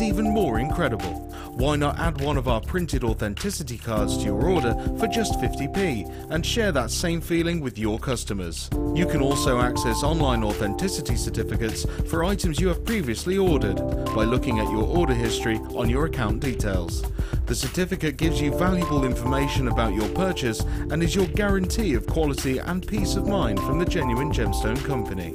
it's even more incredible. Why not add one of our printed authenticity cards to your order for just 50p and share that same feeling with your customers? You can also access online authenticity certificates for items you have previously ordered by looking at your order history on your account details. The certificate gives you valuable information about your purchase and is your guarantee of quality and peace of mind from the genuine gemstone company.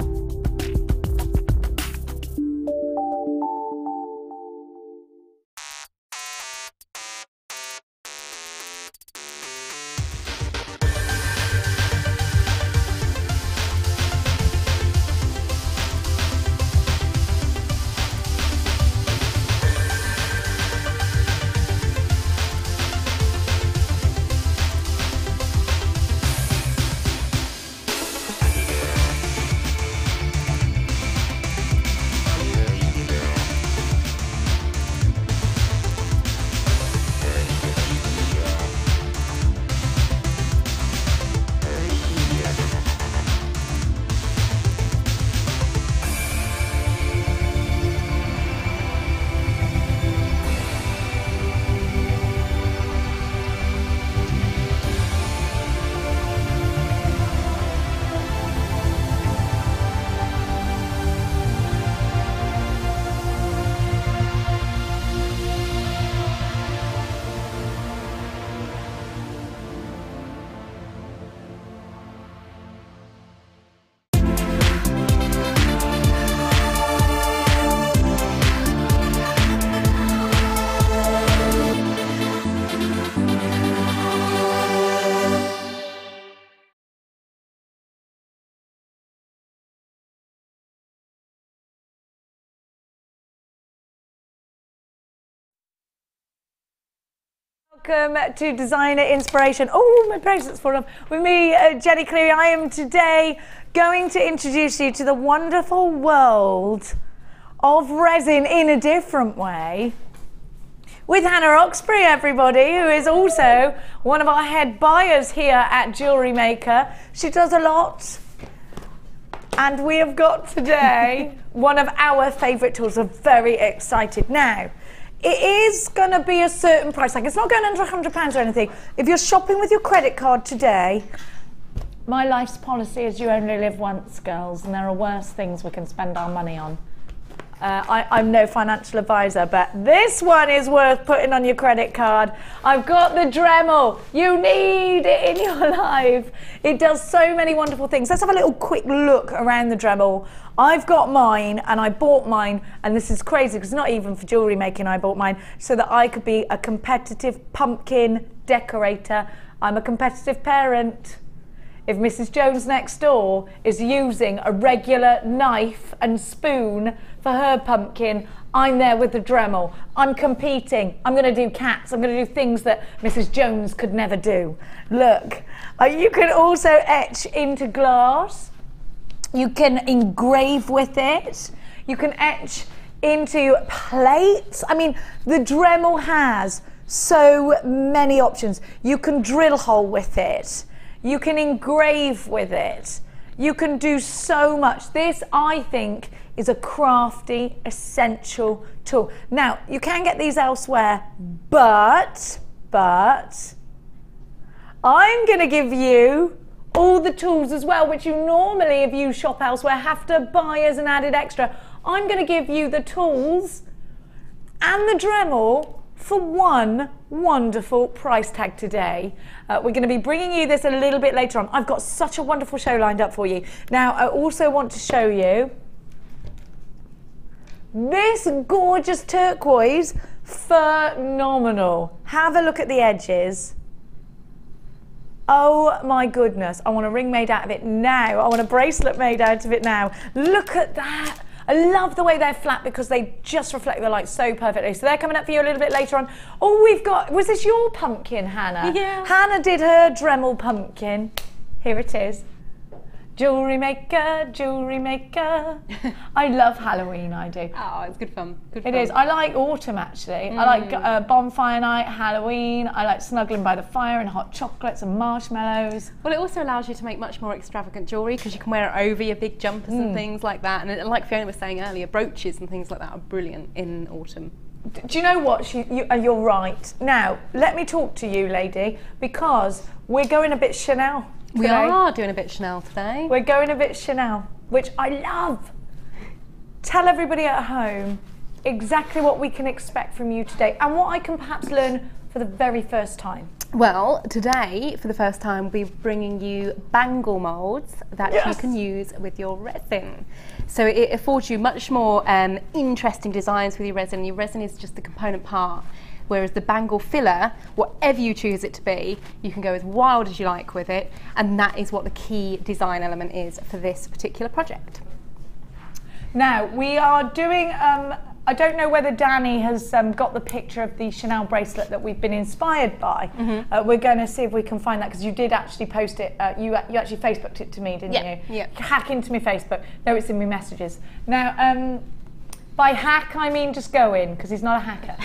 Welcome to Designer Inspiration. Oh, my bracelet's fallen off. With me, Jenny Cleary. I am today going to introduce you to the wonderful world of resin in a different way with Hannah Oxberry, everybody, who is also one of our head buyers here at JewelleryMaker. She does a lot. And we have got today one of our favourite tools. We're very excited. Now, it is going to be a certain price tag. It's not going under £100 or anything. If you're shopping with your credit card today, my life's policy is you only live once, girls, and there are worse things we can spend our money on. I'm no financial advisor, but this one is worth putting on your credit card. I've got the Dremel. You need it in your life. It does so many wonderful things. Let's have a little quick look around the Dremel. I've got mine, and I bought mine, and this is crazy because not even for jewellery making I bought mine, so that I could be a competitive pumpkin decorator. I'm a competitive parent. If Mrs. Jones next door is using a regular knife and spoon for her pumpkin, I'm there with the Dremel. I'm competing. I'm going to do cats. I'm going to do things that Mrs. Jones could never do. Look, you can also etch into glass. You can engrave with it. You can etch into plates. I mean, the Dremel has so many options. You can drill hole with it. You can engrave with it. You can do so much. This, I think, is a crafty, essential tool. Now, you can get these elsewhere, but I'm going to give you all the tools as well, which you normally, if you shop elsewhere, have to buy as an added extra. I'm going to give you the tools and the Dremel for one wonderful price tag today. We're going to be bringing you this a little bit later on. I've got such a wonderful show lined up for you. Now, I also want to show you this gorgeous turquoise. Phenomenal. Have a look at the edges. Oh my goodness. I want a ring made out of it now. I want a bracelet made out of it now. Look at that. I love the way they're flat because they just reflect the light so perfectly. So they're coming up for you a little bit later on. Oh, we've got, was this your pumpkin, Hannah? Yeah. Hannah did her Dremel pumpkin. Here it is. JewelleryMaker, JewelleryMaker. I love Halloween, I do. Oh, it's good fun. Good fun. It is. I like autumn, actually. I like bonfire night, Halloween. I like snuggling by the fire and hot chocolates and marshmallows. Well, it also allows you to make much more extravagant jewellery because you can wear it over your big jumpers and things like that. And like Fiona was saying earlier, brooches and things like that are brilliant in autumn. Do you know what? You're right. Now, let me talk to you, lady, because we're going a bit Chanel today. We are doing a bit Chanel today. We're going a bit Chanel, which I love. Tell everybody at home exactly what we can expect from you today and what I can perhaps learn for the very first time. Well, today, for the first time, we'll be bringing you bangle moulds that you can use with your resin. So it affords you much more interesting designs with your resin. Your resin is just the component part, whereas the bangle filler, whatever you choose it to be, you can go as wild as you like with it, and that is what the key design element is for this particular project. Now, we are doing, I don't know whether Danny has got the picture of the Chanel bracelet that we've been inspired by. We're going to see if we can find that, because you did actually post it, you actually Facebooked it to me, didn't you? Yeah. Hack into my Facebook. No, it's in my messages. Now, by hack, I mean just go in, because he's not a hacker.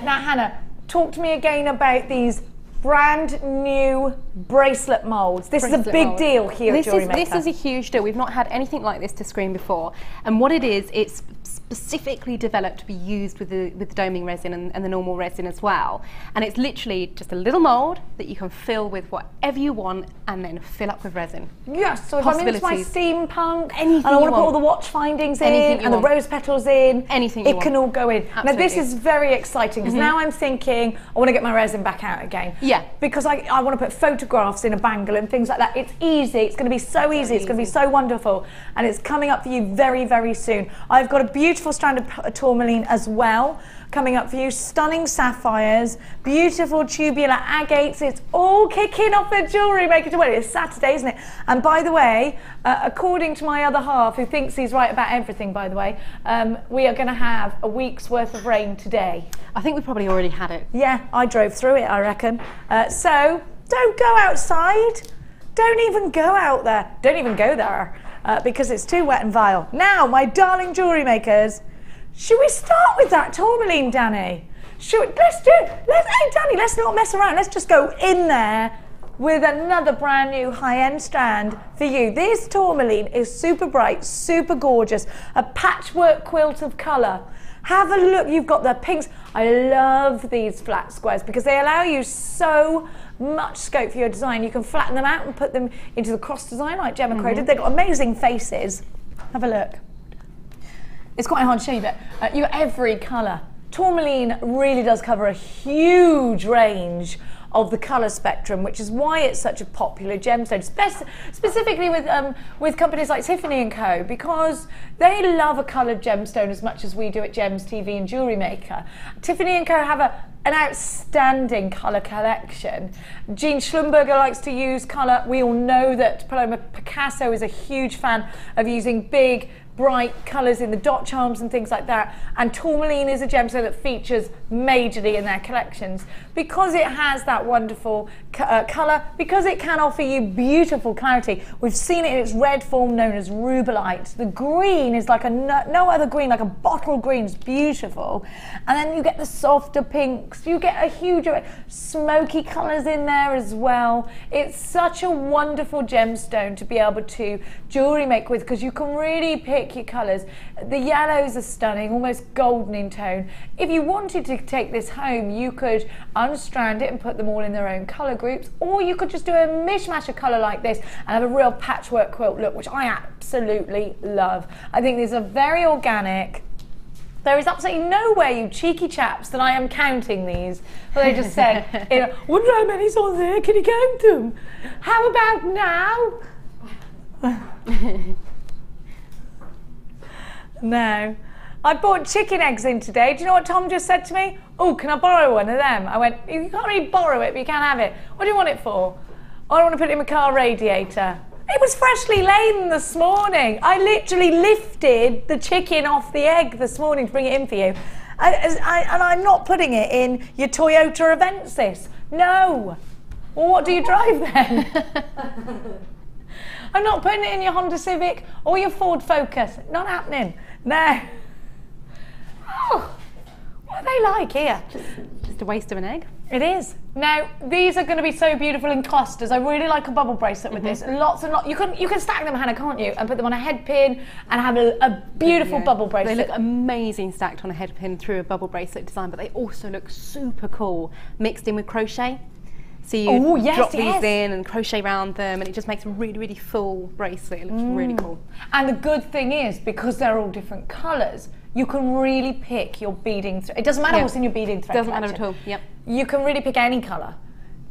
Now, Hannah, talk to me again about these brand new bracelet moulds. This is a big deal here at JewelleryMaker. This is a huge deal. We've not had anything like this to screen before. And what it is, it's specifically developed to be used with the doming resin and the normal resin as well. And it's literally just a little mould that you can fill with whatever you want and then fill up with resin. Yes, so if I'm into my steampunk, anything and I want to put all the watch findings in and the rose petals in, anything you want. It can all go in. Absolutely. Now this is very exciting, because now I'm thinking I want to get my resin back out again. Yeah. Because I want to put photographs in a bangle and things like that. It's easy, it's going to be so easy, it's going to be so wonderful, and it's coming up for you very, very soon. I've got a beautiful strand of tourmaline as well coming up for you, stunning sapphires, beautiful tubular agates. It's all kicking off at JewelleryMaker. Well, it's Saturday, isn't it? And by the way, according to my other half, who thinks he's right about everything, by the way, we are going to have a week's worth of rain today. I think we probably already had it. Yeah, I drove through it, I reckon. So don't go outside. Don't even go out there. Don't even go there, because it's too wet and vile. Now, my darling jewellery makers, should we start with that tourmaline, Danny? Let's hey Danny, let's not mess around. Let's just go in there with another brand new high-end strand for you. This tourmaline is super bright, super gorgeous, a patchwork quilt of colour. Have a look, you've got the pinks. I love these flat squares because they allow you so much scope for your design. You can flatten them out and put them into the cross design like Gemma Crow did. They've got amazing faces. Have a look. It's quite hard to show you, but you got every colour. Tourmaline really does cover a huge range of the colour spectrum, which is why it's such a popular gemstone, specifically with companies like Tiffany & Co, because they love a coloured gemstone as much as we do at Gems TV and JewelleryMaker. Tiffany & Co have an outstanding colour collection. Jean Schlumberger likes to use colour. We all know that Paloma Picasso is a huge fan of using big, bright colours in the dot charms and things like that, and tourmaline is a gemstone that features majorly in their collections because it has that wonderful colour, because it can offer you beautiful clarity. We've seen it in its red form known as rubellite. The green is like no other green, like a bottle green. It's beautiful, and then you get the softer pinks, you get a huge smoky colours in there as well. It's such a wonderful gemstone to be able to jewellery make with, because you can really pick your colours. The yellows are stunning, almost golden in tone. If you wanted to take this home, you could unstrand it and put them all in their own colour groups, or you could just do a mishmash of colour like this and have a real patchwork quilt look, which I absolutely love. I think these are very organic. There is absolutely no way, you cheeky chaps, that I am counting these. But they just said, wonder how many's on there, can you count them? How about now? No. I bought chicken eggs in today. Do you know what Tom just said to me? Oh, can I borrow one of them? I went, you can't really borrow it, but you can have it. What do you want it for? Oh, I want to put it in my car radiator. It was freshly laden this morning. I literally lifted the chicken off the egg this morning to bring it in for you. And I'm not putting it in your Toyota Avensis. No. Well, what do you drive then? I'm not putting it in your Honda Civic or your Ford Focus. Not happening. No. Oh, what are they like here? Just a waste of an egg. It is. Now, these are going to be so beautiful in clusters. I really like a bubble bracelet with this. Lots and lots. You can stack them, Hannah, can't you? And put them on a head pin and have a beautiful bubble bracelet. They look amazing stacked on a head pin through a bubble bracelet design, but they also look super cool mixed in with crochet. So you drop these in and crochet around them, and it just makes a really, really full bracelet. It looks really cool. And the good thing is, because they're all different colours, you can really pick your beading thread. It doesn't matter what's in your beading thread. Doesn't matter at all. Yep. You can really pick any colour.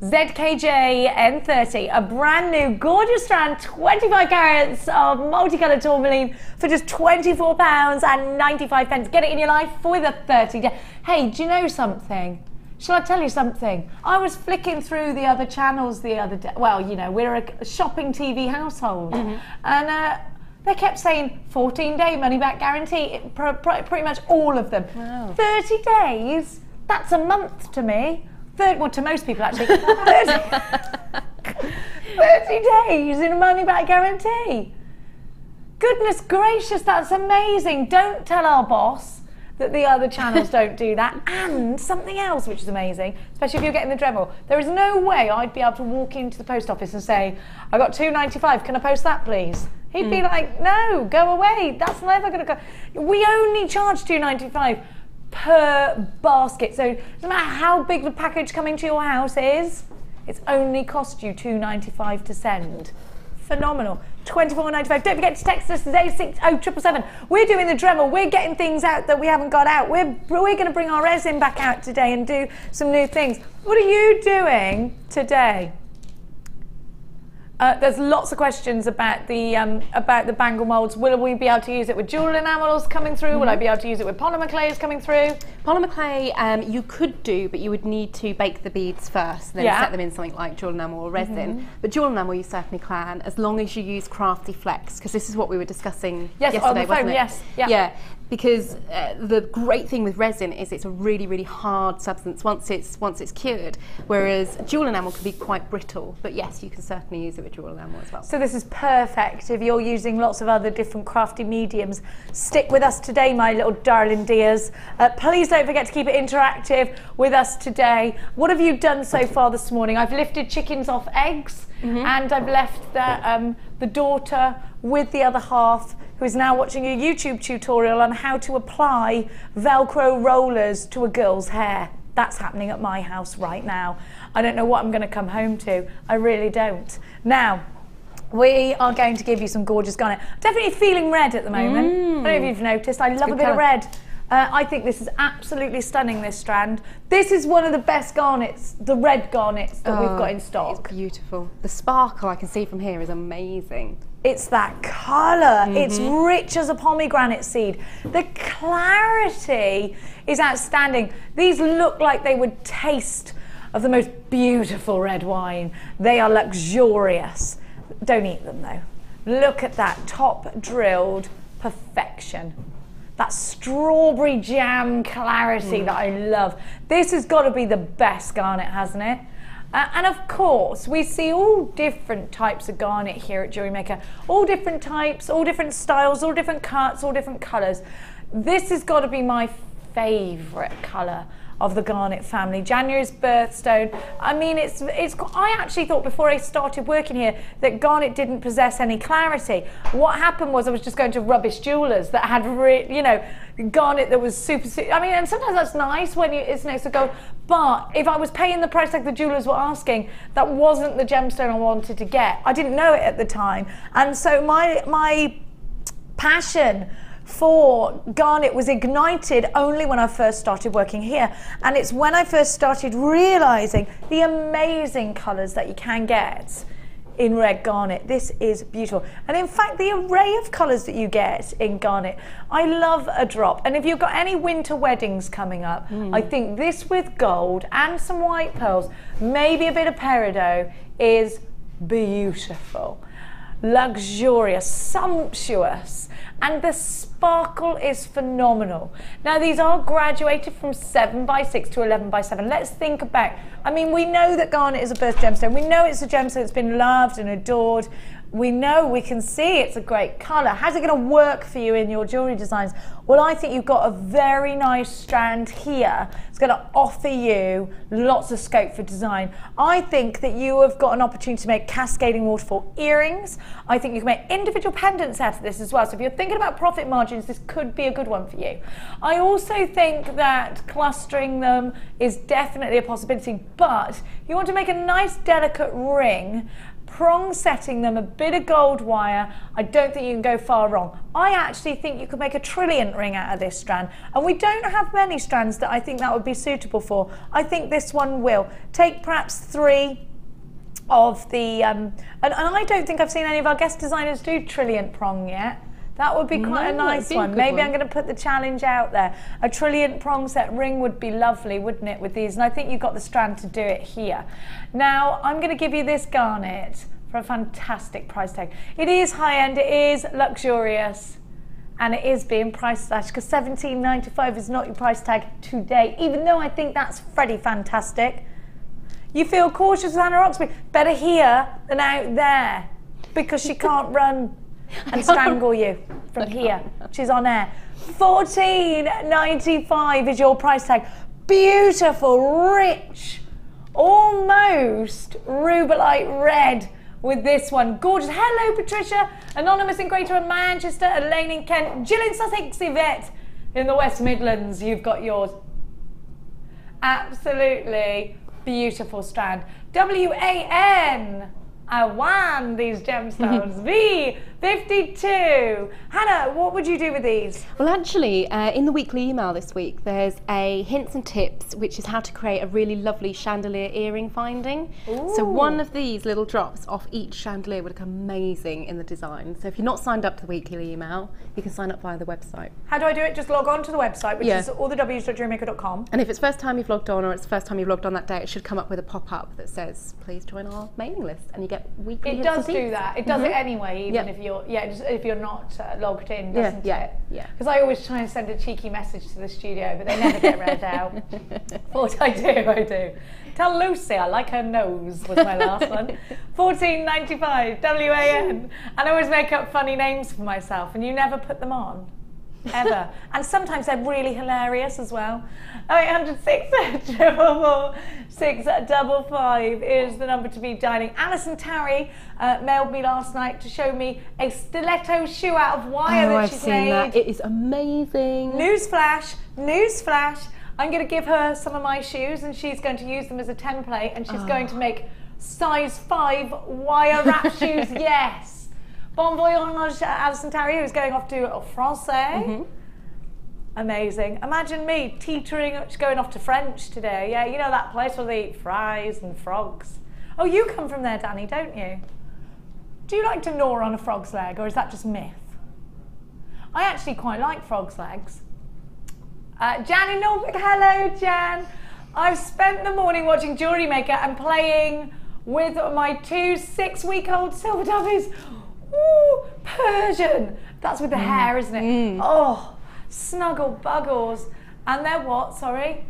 ZKJ N30, a brand new gorgeous strand, 25 carats of multicoloured tourmaline for just £24.95. Get it in your life with a 30-day. Hey, do you know something? Shall I tell you something? I was flicking through the other channels the other day. Well, you know, we're a shopping TV household. And they kept saying 14-day money-back guarantee, pretty much all of them. Wow. 30 days? That's a month to me. Well, to most people, actually. 30 days in a money-back guarantee. Goodness gracious, that's amazing. Don't tell our boss that the other channels don't do that. And something else which is amazing, especially if you're getting the Dremel, there is no way I'd be able to walk into the post office and say, I got $2.95, can I post that please? He'd be like, no, go away, that's never going to go. We only charge $2.95 per basket, so no matter how big the package coming to your house is, it's only cost you $2.95 to send. Phenomenal. £24.95. Don't forget to text us today, 60777. We're doing the Dremel. We're getting things out that we haven't got out. We're going to bring our resin back out today and do some new things. What are you doing today? There's lots of questions about the bangle moulds. Will we be able to use it with jewel enamels coming through? Will I be able to use it with polymer clays coming through? Polymer clay you could do, but you would need to bake the beads first, then set them in something like jewel enamel or resin. But jewel enamel you certainly can, as long as you use Crafty Flex, because this is what we were discussing yesterday, on the phone, wasn't it? yes. Yeah, because the great thing with resin is it's a really, really hard substance once it's cured, whereas jewel enamel can be quite brittle. But yes, you can certainly use it with jewel enamel as well. So this is perfect if you're using lots of other different crafty mediums. Stick with us today, my little darling dears. Please don't forget to keep it interactive with us today. What have you done so far this morning? I've lifted chickens off eggs, and I've left the daughter with the other half, who is now watching a YouTube tutorial on how to apply Velcro rollers to a girl's hair. That's happening at my house right now. I don't know what I'm going to come home to. I really don't. Now, we are going to give you some gorgeous garnet. Definitely feeling red at the moment. I don't know if you've noticed. I love a bit of red. I think this is absolutely stunning, this strand. This is one of the best garnets, the red garnets that we've got in stock. It's beautiful. The sparkle I can see from here is amazing. It's that colour. It's rich as a pomegranate seed. The clarity is outstanding. These look like they would taste of the most beautiful red wine. They are luxurious. Don't eat them though. Look at that top drilled perfection. That strawberry jam clarity that I love. This has got to be the best garnet, hasn't it? And of course, we see all different types of garnet here at JewelleryMaker. All different types, all different styles, all different cuts, all different colours. This has got to be my favourite colour of the garnet family. January's birthstone. I mean, I actually thought before I started working here that garnet didn't possess any clarity. What happened was I was just going to rubbish jewellers that had, garnet that was super, I mean, and sometimes that's nice when it's next to gold, but if I was paying the price like the jewellers were asking, that wasn't the gemstone I wanted to get. I didn't know it at the time. And so my passion for garnet was ignited only when I first started working here, and it's when I first started realizing the amazing colors that you can get in red garnet. This is beautiful, and in fact the array of colors that you get in garnet, I love a drop. And if you've got any winter weddings coming up, I think this with gold and some white pearls, maybe a bit of peridot, is beautiful, luxurious, sumptuous, and the sparkle is phenomenal. Now these are graduated from 7x6 to 11x7. Let's think about, I mean, we know that garnet is a birth gemstone. We know it's a gemstone that's been loved and adored We know, we can see it's a great colour. How's it going to work for you in your jewellery designs? Well, I think you've got a very nice strand here. It's going to offer you lots of scope for design. I think that you have got an opportunity to make cascading waterfall earrings. I think you can make individual pendants out of this as well. So if you're thinking about profit margins, this could be a good one for you. I also think that clustering them is definitely a possibility, but you want to make a nice delicate ring, prong setting them, a bit of gold wire. I don't think you can go far wrong. I actually think you could make a trilliant ring out of this strand, and we don't have many strands that I think that would be suitable for. I think this one will. Take perhaps 3 of the, and I don't think I've seen any of our guest designers do trilliant prong yet. That would be quite a nice one. Maybe I'm going to put the challenge out there. A trilliant prong set ring would be lovely, wouldn't it, with these? And I think you've got the strand to do it here. Now, I'm going to give you this garnet for a fantastic price tag. It is high-end, it is luxurious, and it is being price slashed, because $17.95 is not your price tag today, even though I think that's pretty fantastic. You feel cautious with Hannah Oxberry. Better here than out there, because she can't run and strangle you from here. She's on air. $14.95 is your price tag. Beautiful, rich, almost rubelite red with this one. Gorgeous. Hello, Patricia. Anonymous in Greater Manchester, Elaine in Kent, Jill in Sussex, Yvette in the West Midlands. You've got yours. Absolutely beautiful strand. WAN. I won these gemstones. V52. Hannah, what would you do with these? Well, actually, in the weekly email this week, there's a hints and tips, which is how to create a really lovely chandelier earring finding. Ooh. So one of these little drops off each chandelier would look amazing in the design. So if you're not signed up to the weekly email, you can sign up via the website. How do I do it? Just log on to the website, which is allthews.jewellerymaker.com. And if it's first time you've logged on, or it's the first time you've logged on that day, it should come up with a pop-up that says, please join our mailing list, and you get weekly. It does do that. It does it anyway, even if you're if you're not logged in, doesn't it? Yeah. Because I always try and send a cheeky message to the studio, but they never get read out. What I do. Tell Lucy I like her nose was my last one. $14.95 WAN, and I always make up funny names for myself, and you never put them on. Ever. And sometimes they're really hilarious as well. 0806 655 is the number to be dialing. Alison Tarry mailed me last night to show me a stiletto shoe out of wire that she's made. I've seen that. It is amazing. Newsflash. I'm going to give her some of my shoes, and she's going to use them as a template, and she's going to make size 5 wire wrap shoes. Yes. Bon voyage, Alison Tarry, who's going off to Francais. Amazing. Imagine me teetering, going off to French today. Yeah, you know that place where they eat fries and frogs. Oh, you come from there, Danny, don't you? Do you like to gnaw on a frog's leg, or is that just myth? I actually quite like frog's legs. Jan in Norfolk, hello, Jan. I've spent the morning watching JewelleryMaker and playing with my 2 6-week-old silver dovies. Ooh, Persian. That's with the hair, isn't it? Oh, snuggle buggles. And their what, sorry?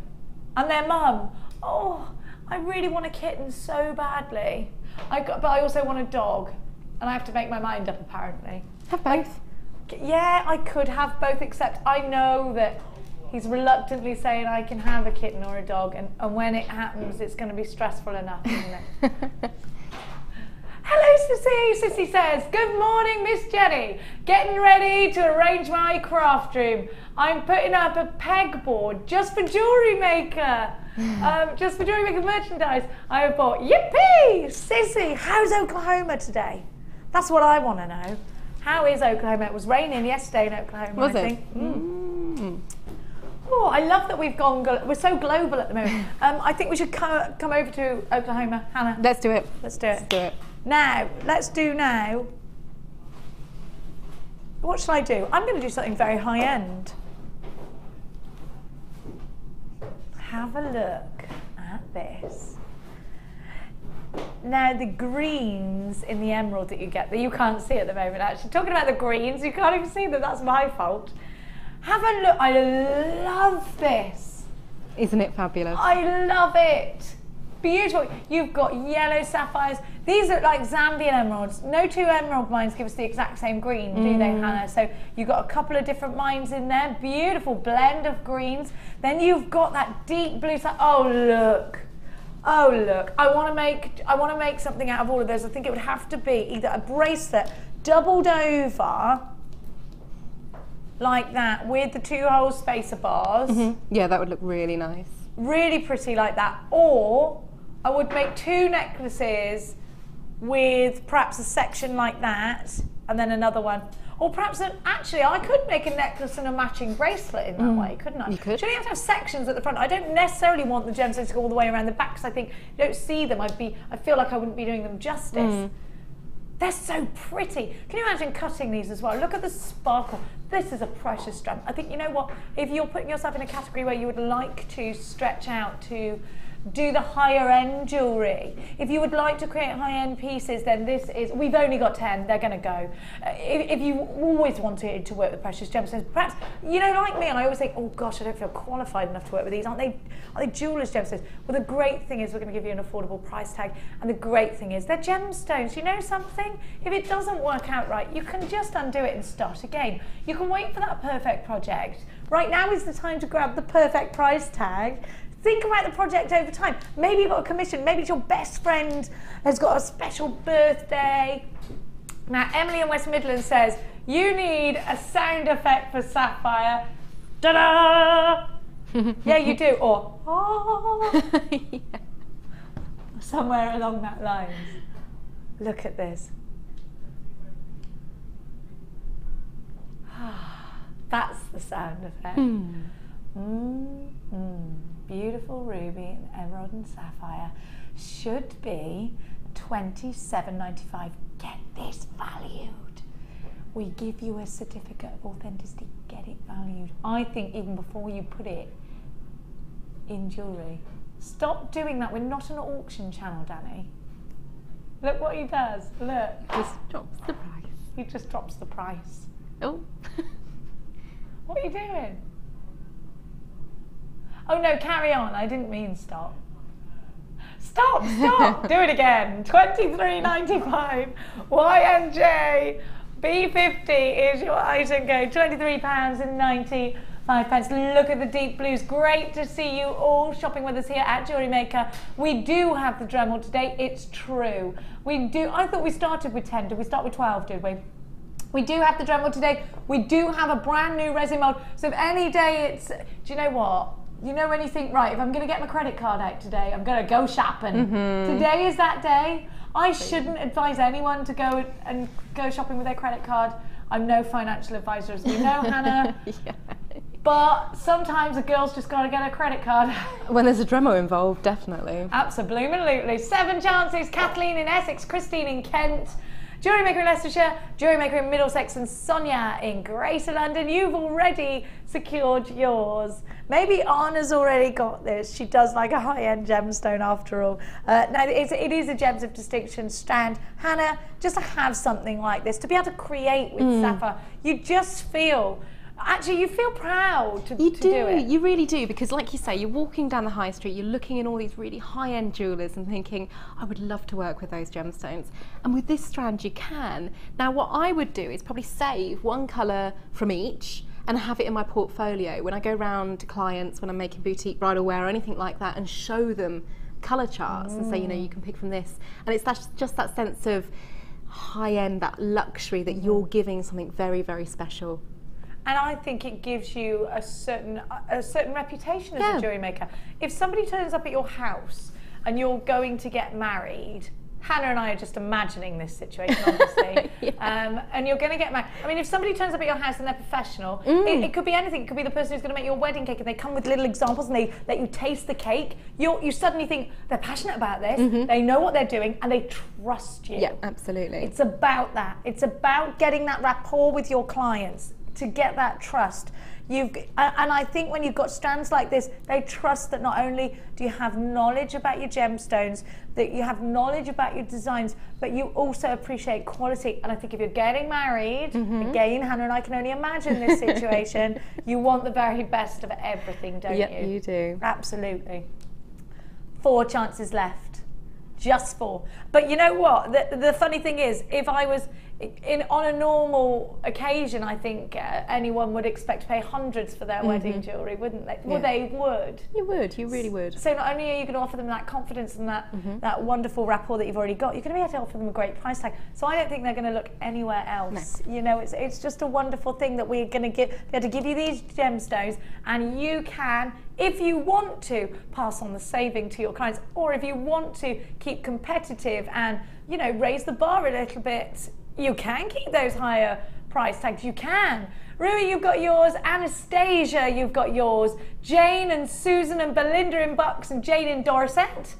And their mum. Oh, I really want a kitten so badly. But I also want a dog. And I have to make my mind up, apparently. Have both. Yeah, I could have both, except I know that he's reluctantly saying I can have a kitten or a dog. And when it happens, it's going to be stressful enough, isn't it? Hello, Sissy. Sissy says, good morning, Miss Jenny. Getting ready to arrange my craft room. I'm putting up a pegboard just for JewelleryMaker. Just for JewelleryMaker merchandise. I have bought, yippee! Sissy, how's Oklahoma today? That's what I want to know. How is Oklahoma? It was raining yesterday in Oklahoma, I think. Oh, I love that we've gone, we're so global at the moment. I think we should come over to Oklahoma. Hannah. Let's do it. Let's do it. Now, what shall I do? I'm going to do something very high-end. Have a look at this. Now, the greens in the emerald that you get, that you can't see at the moment, actually. Talking about the greens, you can't even see them, that's my fault. Have a look. I love this. Isn't it fabulous? I love it. Beautiful. You've got yellow sapphires. These look like Zambian emeralds. No two emerald mines give us the exact same green, do they, Hannah? So you've got a couple of different mines in there. Beautiful blend of greens. Then you've got that deep blue. Oh look. Oh look. I want to make something out of all of those. I think it would have to be either a bracelet doubled over like that with the 2-hole spacer bars. Yeah, that would look really nice. Really pretty like that. Or I would make 2 necklaces with perhaps a section like that and then another one. Or perhaps, actually, I could make a necklace and a matching bracelet in that way, couldn't I? You could. So you have to have sections at the front. I don't necessarily want the gemstones to go all the way around the back because I think you don't see them. I feel like I wouldn't be doing them justice. They're so pretty. Can you imagine cutting these as well? Look at the sparkle. This is a precious strand. I think, you know what, if you're putting yourself in a category where you would like to stretch out to do the higher end jewellery, if you would like to create high end pieces, then this is, we've only got 10, they're going to go. If you always wanted to work with precious gemstones, perhaps, you know, like me, and I always think, oh gosh, I don't feel qualified enough to work with these, aren't they jewellers' gemstones? Well, the great thing is we're going to give you an affordable price tag, and the great thing is they're gemstones. You know something? If it doesn't work out right, you can just undo it and start again. You can wait for that perfect project. Right now is the time to grab the perfect price tag. Think about the project over time. Maybe you've got a commission, maybe it's your best friend has got a special birthday. Now, Emily in West Midlands says, you need a sound effect for sapphire. Ta-da! Yeah, you do. Or, oh. Yeah. Somewhere along that line. Look at this. That's the sound effect. Beautiful ruby and emerald and sapphire. Should be $27.95. Get this valued. We give you a certificate of authenticity. Get it valued. I think even before you put it in jewellery. Stop doing that. We're not an auction channel, Danny. Look what he does. Look. Just drops the price. He just drops the price. Oh. What are you doing? Oh no, carry on. I didn't mean stop. Stop, stop. Do it again. $23.95. YNJ B50 is your item code. £23.95. Look at the deep blues. Great to see you all shopping with us here at JewelleryMaker. We do have the Dremel today. It's true. We do. I thought we started with 10. Did we start with 12, did we? We do have the Dremel today. We do have a brand new resin mold. So if any day it's, do you know what? You know when you think, right, if I'm going to get my credit card out today, I'm going to go shopping. Today is that day. I shouldn't advise anyone to go shopping with their credit card. I'm no financial advisor, as we know, Hannah. Yeah. But sometimes a girl's just got to get a credit card. When there's a Dremel involved, definitely. Absolutely. 7 chances. Kathleen in Essex, Christine in Kent, JewelleryMaker in Leicestershire, JewelleryMaker in Middlesex, and Sonia in Greater London. You've already secured yours. Maybe Anna's already got this. She does like a high-end gemstone after all. Now, it is a Gems of Distinction strand. Hannah, just to have something like this, to be able to create with sapphire, you just feel... Actually, you feel proud to do it. You really do, because like you say, you're walking down the high street, you're looking in all these really high-end jewellers and thinking, I would love to work with those gemstones. And with this strand, you can. Now, what I would do is probably save one colour from each and have it in my portfolio when I go round to clients, when I'm making boutique bridal wear or anything like that, and show them colour charts and say, you know, you can pick from this. And it's just that sense of high-end, that luxury that you're giving something very, very special. And I think it gives you a certain reputation as a JewelleryMaker. If somebody turns up at your house and you're going to get married, Hannah and I are just imagining this situation, obviously, and you're going to get married. I mean, if somebody turns up at your house and they're professional, it could be anything. It could be the person who's going to make your wedding cake, and they come with little examples and they let you taste the cake. You suddenly think, they're passionate about this, they know what they're doing, and they trust you. Yeah, absolutely. It's about that. It's about getting that rapport with your clients, to get that trust. And I think when you've got strands like this, they trust that not only do you have knowledge about your gemstones, that you have knowledge about your designs, but you also appreciate quality. And I think if you're getting married, again, Hannah and I can only imagine this situation, you want the very best of everything, don't you? Yeah, you do. Absolutely. 4 chances left. Just 4. But you know what? The funny thing is, if I was on a normal occasion, I think anyone would expect to pay hundreds for their wedding jewellery, wouldn't they? Well, they would. You would, you really would. So not only are you going to offer them that confidence and that wonderful rapport that you've already got, you're going to be able to offer them a great price tag. So I don't think they're going to look anywhere else. No. You know, it's just a wonderful thing that we're going to be able to give you these gemstones, and you can, if you want to, pass on the saving to your clients, or if you want to keep competitive and, you know, raise the bar a little bit, you can keep those higher price tags. You can. Rui, you've got yours. Anastasia, you've got yours. Jane and Susan and Belinda in Bucks and Jane in Dorset.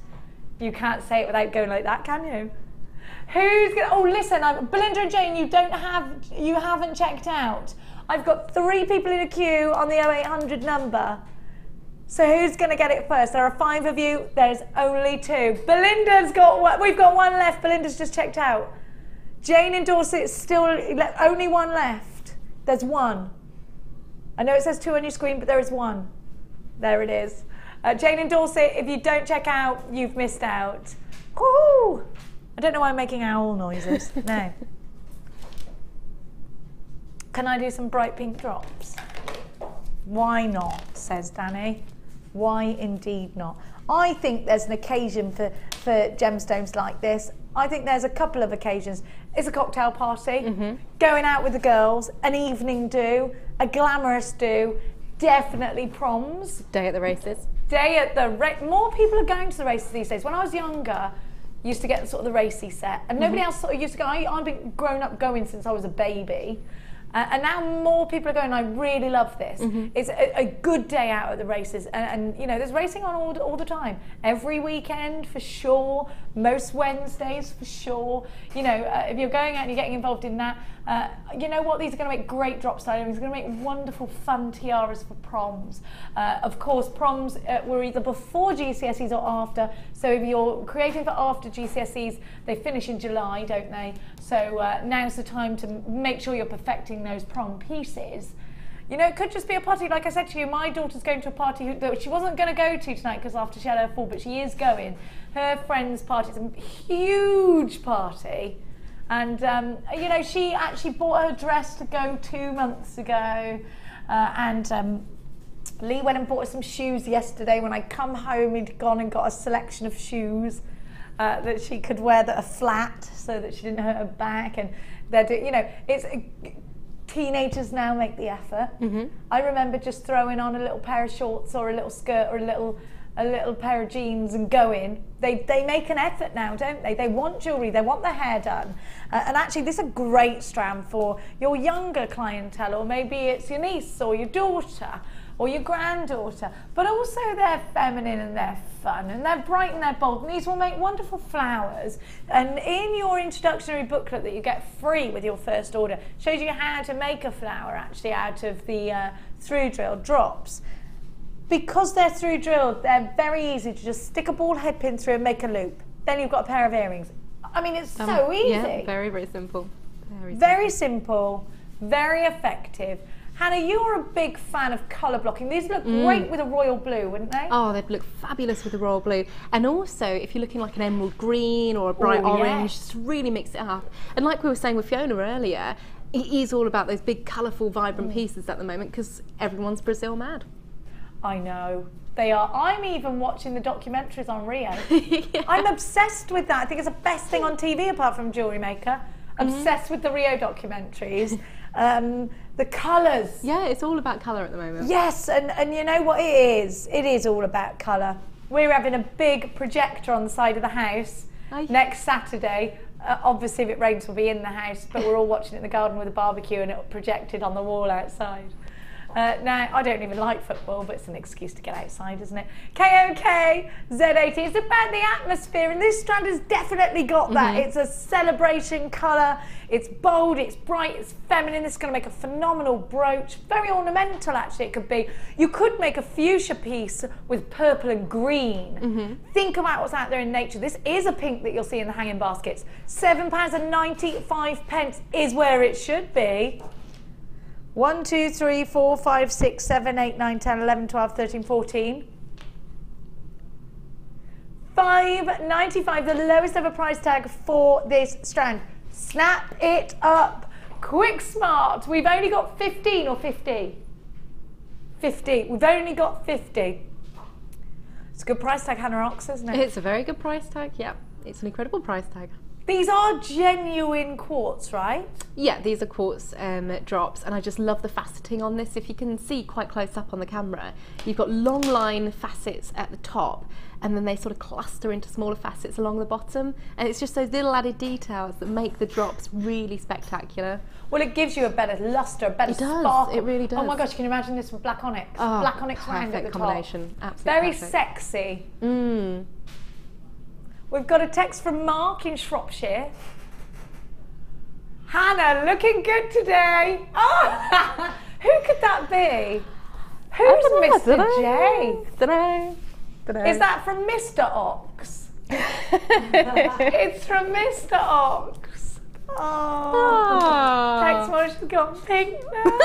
You can't say it without going like that, can you? Who's gonna? Oh, listen, Belinda and Jane, you haven't checked out. I've got 3 people in a queue on the 0800 number. So who's going to get it first? There are 5 of you. There's only 2. Belinda's got one. We've got 1 left. Belinda's just checked out. Jane in Dorset, still only 1 left. There's 1. I know it says 2 on your screen, but there is 1. There it is. Jane in Dorset, if you don't check out, you've missed out. Woohoo! I don't know why I'm making owl noises. No. Can I do some bright pink drops? Why not, says Danny. Why indeed not? I think there's an occasion for gemstones like this. I think there's a couple of occasions. It's a cocktail party, going out with the girls, an evening do, a glamorous do, definitely proms. Day at the races. Day at the more people are going to the races these days. When I was younger, used to get sort of the racy set, and nobody else sort of used to go. I've been grown up going since I was a baby. And now more people are going. I really love this. It's a good day out at the races, and you know, there's racing on all the time. Every weekend for sure. Most Wednesdays for sure. You know, if you're going out and you're getting involved in that, you know what? These are going to make great drop styling. These are going to make wonderful, fun tiaras for proms. Of course, proms were either before GCSEs or after. So if you're creating for after GCSEs, they finish in July, don't they? So now's the time to make sure you're perfecting those prom pieces. You know, it could just be a party. Like I said to you, my daughter's going to a party that she wasn't going to go to tonight because after she had her fall, but she is going. Her friend's party is a huge party. And, you know, she actually bought her dress to go 2 months ago. Lee went and bought her some shoes yesterday. When I come home, he'd gone and got a selection of shoes that she could wear that are flat so that she didn't hurt her back. And they're you know, it's teenagers now make the effort. I remember just throwing on a little pair of shorts or a little skirt or a little pair of jeans and going. They make an effort now, don't they? They want jewellery, they want their hair done. And actually this is a great strand for your younger clientele, or maybe it's your niece or your daughter or your granddaughter, but also they're feminine and they're fun and they're bright and they're bold, and these will make wonderful flowers. And in your introductory booklet that you get free with your first order, shows you how to make a flower actually out of the through drill drops. Because they're through drilled, they're very easy to just stick a ball head pin through and make a loop. Then you've got a pair of earrings. I mean, it's so easy. Yeah, very, very simple. Very simple, very effective. Hannah, you're a big fan of colour blocking. These look great with a royal blue, wouldn't they? Oh, they'd look fabulous with a royal blue. And also, if you're looking like an emerald green or a bright orange, just really mix it up. And like we were saying with Fiona earlier, it is all about those big, colourful, vibrant pieces at the moment because everyone's Brazil mad. I know. They are. I'm even watching the documentaries on Rio. Yeah. I'm obsessed with that. I think it's the best thing on TV apart from JewelleryMaker. Obsessed with the Rio documentaries. The colours. Yeah, it's all about colour at the moment. Yes, and you know what it is? It is all about colour. We're having a big projector on the side of the house next Saturday. Obviously, if it rains, we'll be in the house, but we're all watching it in the garden with a barbecue and it projected on the wall outside. Now, I don't even like football, but it's an excuse to get outside, isn't it? KOK Z80, it's about the atmosphere, and this strand has definitely got that. It's a celebration colour, it's bold, it's bright, it's feminine. This is going to make a phenomenal brooch, very ornamental actually it could be. You could make a fuchsia piece with purple and green. Think about what's out there in nature. This is a pink that you'll see in the hanging baskets. £7.95 is where it should be. 1, 2, 3, 4, 5, 6, 7, 8, 9, 10, 11, 12, 13, 14. $5.95, the lowest ever price tag for this strand. Snap it up. Quick Smart. We've only got 15 or 50? 50. We've only got 50. It's a good price tag, Hannah Ox, isn't it? It's a very good price tag, yeah. It's an incredible price tag. These are genuine quartz, right? Yeah, these are quartz drops, and I just love the faceting on this. If you can see quite close up on the camera, you've got long line facets at the top, and then they sort of cluster into smaller facets along the bottom, and it's just those little added details that make the drops really spectacular. Well, it gives you a better luster, a better sparkle. It really does. Oh my gosh, can you imagine this with black onyx? Oh, black onyx round at the top. combination. Absolutely Very perfect. sexy. Mm. We've got a text from Mark in Shropshire. Hannah, looking good today. Oh, who could that be? Who's Mr. J? Dunno. Is that from Mr. Ox? It's from Mr. Ox. Oh. Text more, she's got pink now.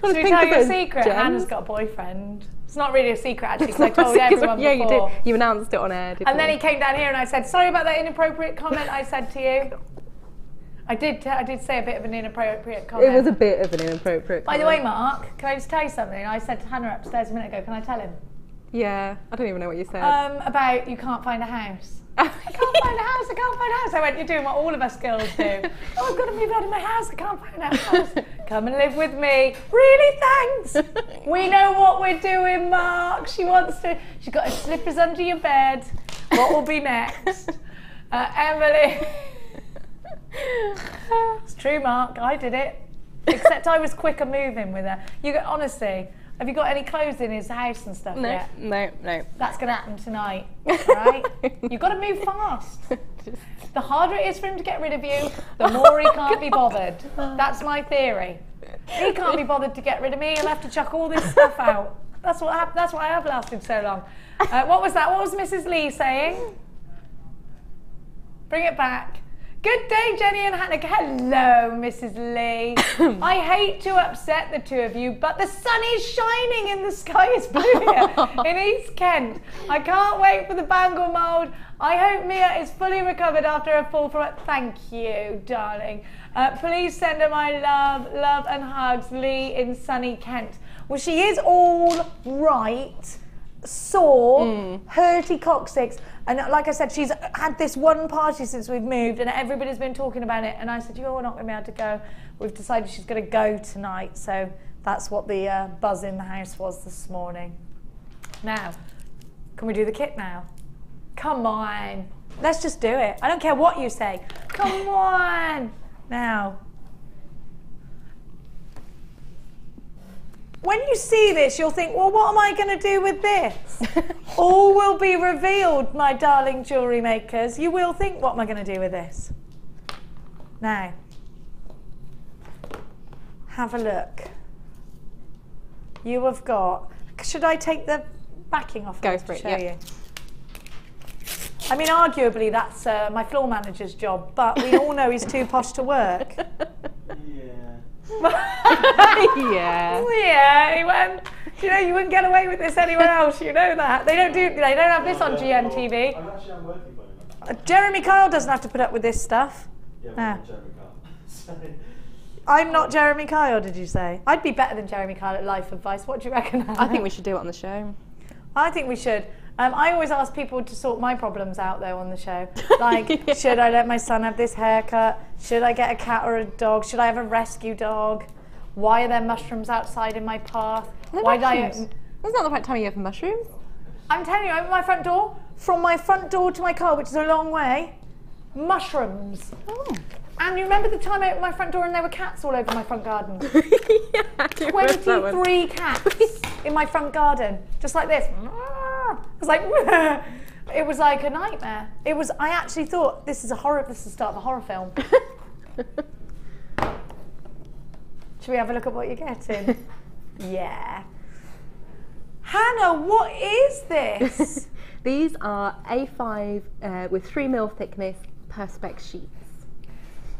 Should we tell you a secret? Hannah's got a boyfriend. It's not really a secret actually, because I told everyone yeah, before. you did. You announced it on air, didn't And then you? he came down here and I said, sorry about that inappropriate comment I said to you. I did say a bit of an inappropriate comment. It was a bit of an inappropriate comment. By the way, Mark, can I just tell you something? I said to Hannah upstairs a minute ago, can I tell him? Yeah, I don't even know what you said. About you can't find a house. I can't find a house, I can't find a house. I went, you're doing what all of us girls do. Oh, I've got to move out of my house, I can't find a house. Come and live with me. Really, thanks. We know what we're doing, Mark. She's got her slippers under your bed. What will be next? Emily. It's true, Mark, I did it. Except I was quicker moving with her. Honestly, have you got any clothes in his house and stuff yet? No. That's going to happen tonight, right? You've got to move fast. The harder it is for him to get rid of you, the more he can't be bothered. That's my theory. He can't be bothered to get rid of me. He'll have to chuck all this stuff out. That's why I have lasted so long. What was that? What was Mrs. Lee saying? Bring it back. Good day, Jenny and Hannah. Hello, Mrs. Lee. I hate to upset the two of you, but the sun is shining and the sky is blue here in East Kent. I can't wait for the bangle mould. I hope Mia is fully recovered after her fall from it. Thank you, darling. Please send her my love and hugs, Lee in sunny Kent. Well, she is all right. Sore, hurty coccyx, and like I said, she's had this one party since we've moved and everybody's been talking about it, and I said, you're not going to be able to go. We've decided she's going to go tonight, so that's what the buzz in the house was this morning. Now, can we do the kit now? Come on, let's just do it. I don't care what you say. Come on, now. When you see this, you'll think, well, what am I going to do with this? All will be revealed, my darling jewellery makers. You will think, what am I going to do with this? Now, have a look. You have got, should I take the backing off? Go for it, yeah. You? I mean, arguably, that's my floor manager's job, but we all know he's too posh to work. Yeah, he went. You know, you wouldn't get away with this anywhere else. You know that they don't have this on GMTV. I'm working by it. Jeremy Kyle doesn't have to put up with this stuff. Yeah, Jeremy Kyle. I'm not Jeremy Kyle. Did you say? I'd be better than Jeremy Kyle at life advice. What do you reckon? I think we should do it on the show. I think we should. I always ask people to sort my problems out though on the show. Like, should I let my son have this haircut? Should I get a cat or a dog? Should I have a rescue dog? Why are there mushrooms outside in my path? Why did I? It's not the right time of year for mushrooms. I'm telling you, I opened my front door. From my front door to my car, which is a long way, mushrooms. Oh. And you remember the time I opened my front door and there were cats all over my front garden? Yeah, 23 cats in my front garden, just like this. It was like, it was like a nightmare. It was. I actually thought this is the start of a horror film. Should we have a look at what you're getting? Yeah. Hannah, what is this? These are A5 with 3mm thickness Perspex sheets.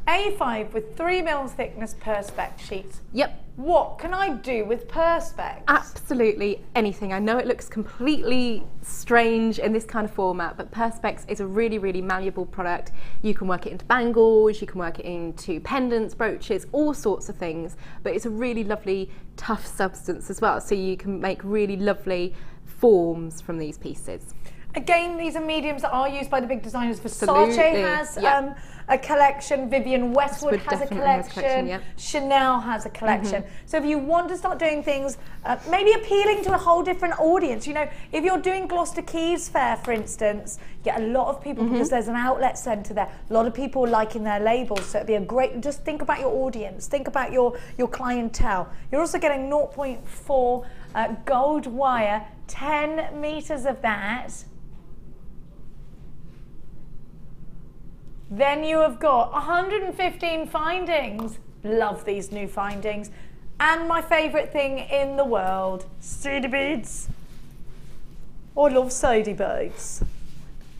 A5 with 3mm thickness Perspex sheets. Yep. What can I do with Perspex? Absolutely anything. I know it looks completely strange in this kind of format, but Perspex is a really, really malleable product. You can work it into bangles, you can work it into pendants, brooches, all sorts of things, but it's a really lovely, tough substance as well, so you can make really lovely forms from these pieces. Again, these are mediums that are used by the big designers. Absolutely. Versace has a collection, Vivienne Westwood has a collection, Chanel has a collection. So if you want to start doing things, maybe appealing to a whole different audience, you know, if you're doing Gloucester Keys Fair, for instance, you get a lot of people, because there's an outlet centre there, a lot of people liking their labels, so it'd be a great, just think about your audience, think about your clientele. You're also getting 0.4 gold wire, 10 metres of that. Then you have got 115 findings. Love these new findings. And my favourite thing in the world, seedy beads. I love seedy beads.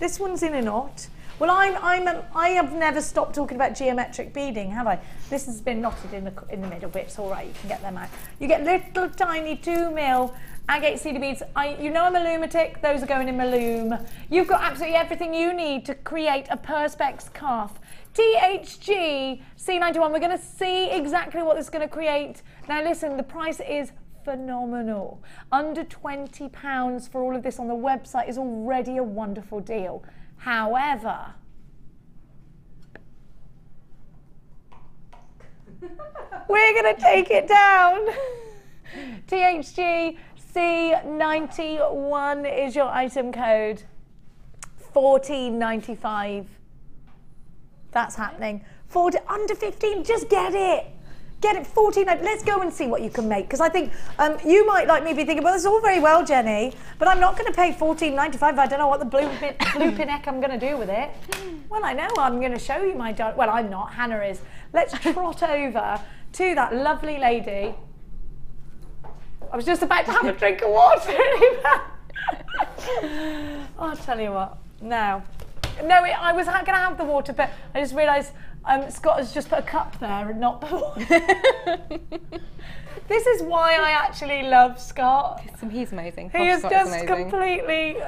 This one's in a knot. Well, I have never stopped talking about geometric beading, have I? This has been knotted in the middle, but it's all right. You can get them out. You get little tiny 2mm agate seedy beads. You know I'm a lumatic. Those are going in my loom. You've got absolutely everything you need to create a Perspex cuff. THG C91. We're going to see exactly what this is going to create. Now listen, the price is phenomenal. Under £20 for all of this on the website is already a wonderful deal. However, we're going to take it down. THG C91 is your item code. $14.95. That's happening. Under 15, just get it. Get it, 14. Let's go and see what you can make, because I think you might, like me, be thinking, well, it's all very well, Jenny, but I'm not going to pay $14.95. I don't know what the blooping heck I'm going to do with it. Well, I know I'm going to show you my... Well, I'm not. Hannah is. Let's trot over to that lovely lady. I was just about to have a drink of water. I'll tell you what. Now, no, I was going to have the water, but I just realised Scott has just put a cup there and not put. This is why I actually love Scott. He's amazing. He is just completely.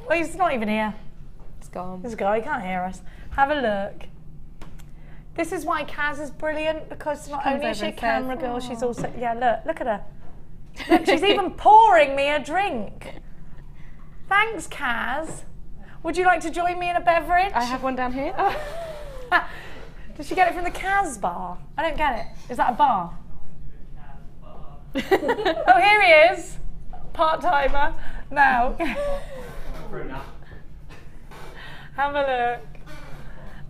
Well, he's not even here. It's gone. This guy, he can't hear us. Have a look. This is why Kaz is brilliant, because not only is she a camera girl, she's also. Yeah, look at her. Look, she's even pouring me a drink. Thanks, Kaz. Would you like to join me in a beverage? I have one down here. Did she get it from the Kaz bar? I don't get it. Is that a bar? Oh, here he is. Part-timer. Now. Have a look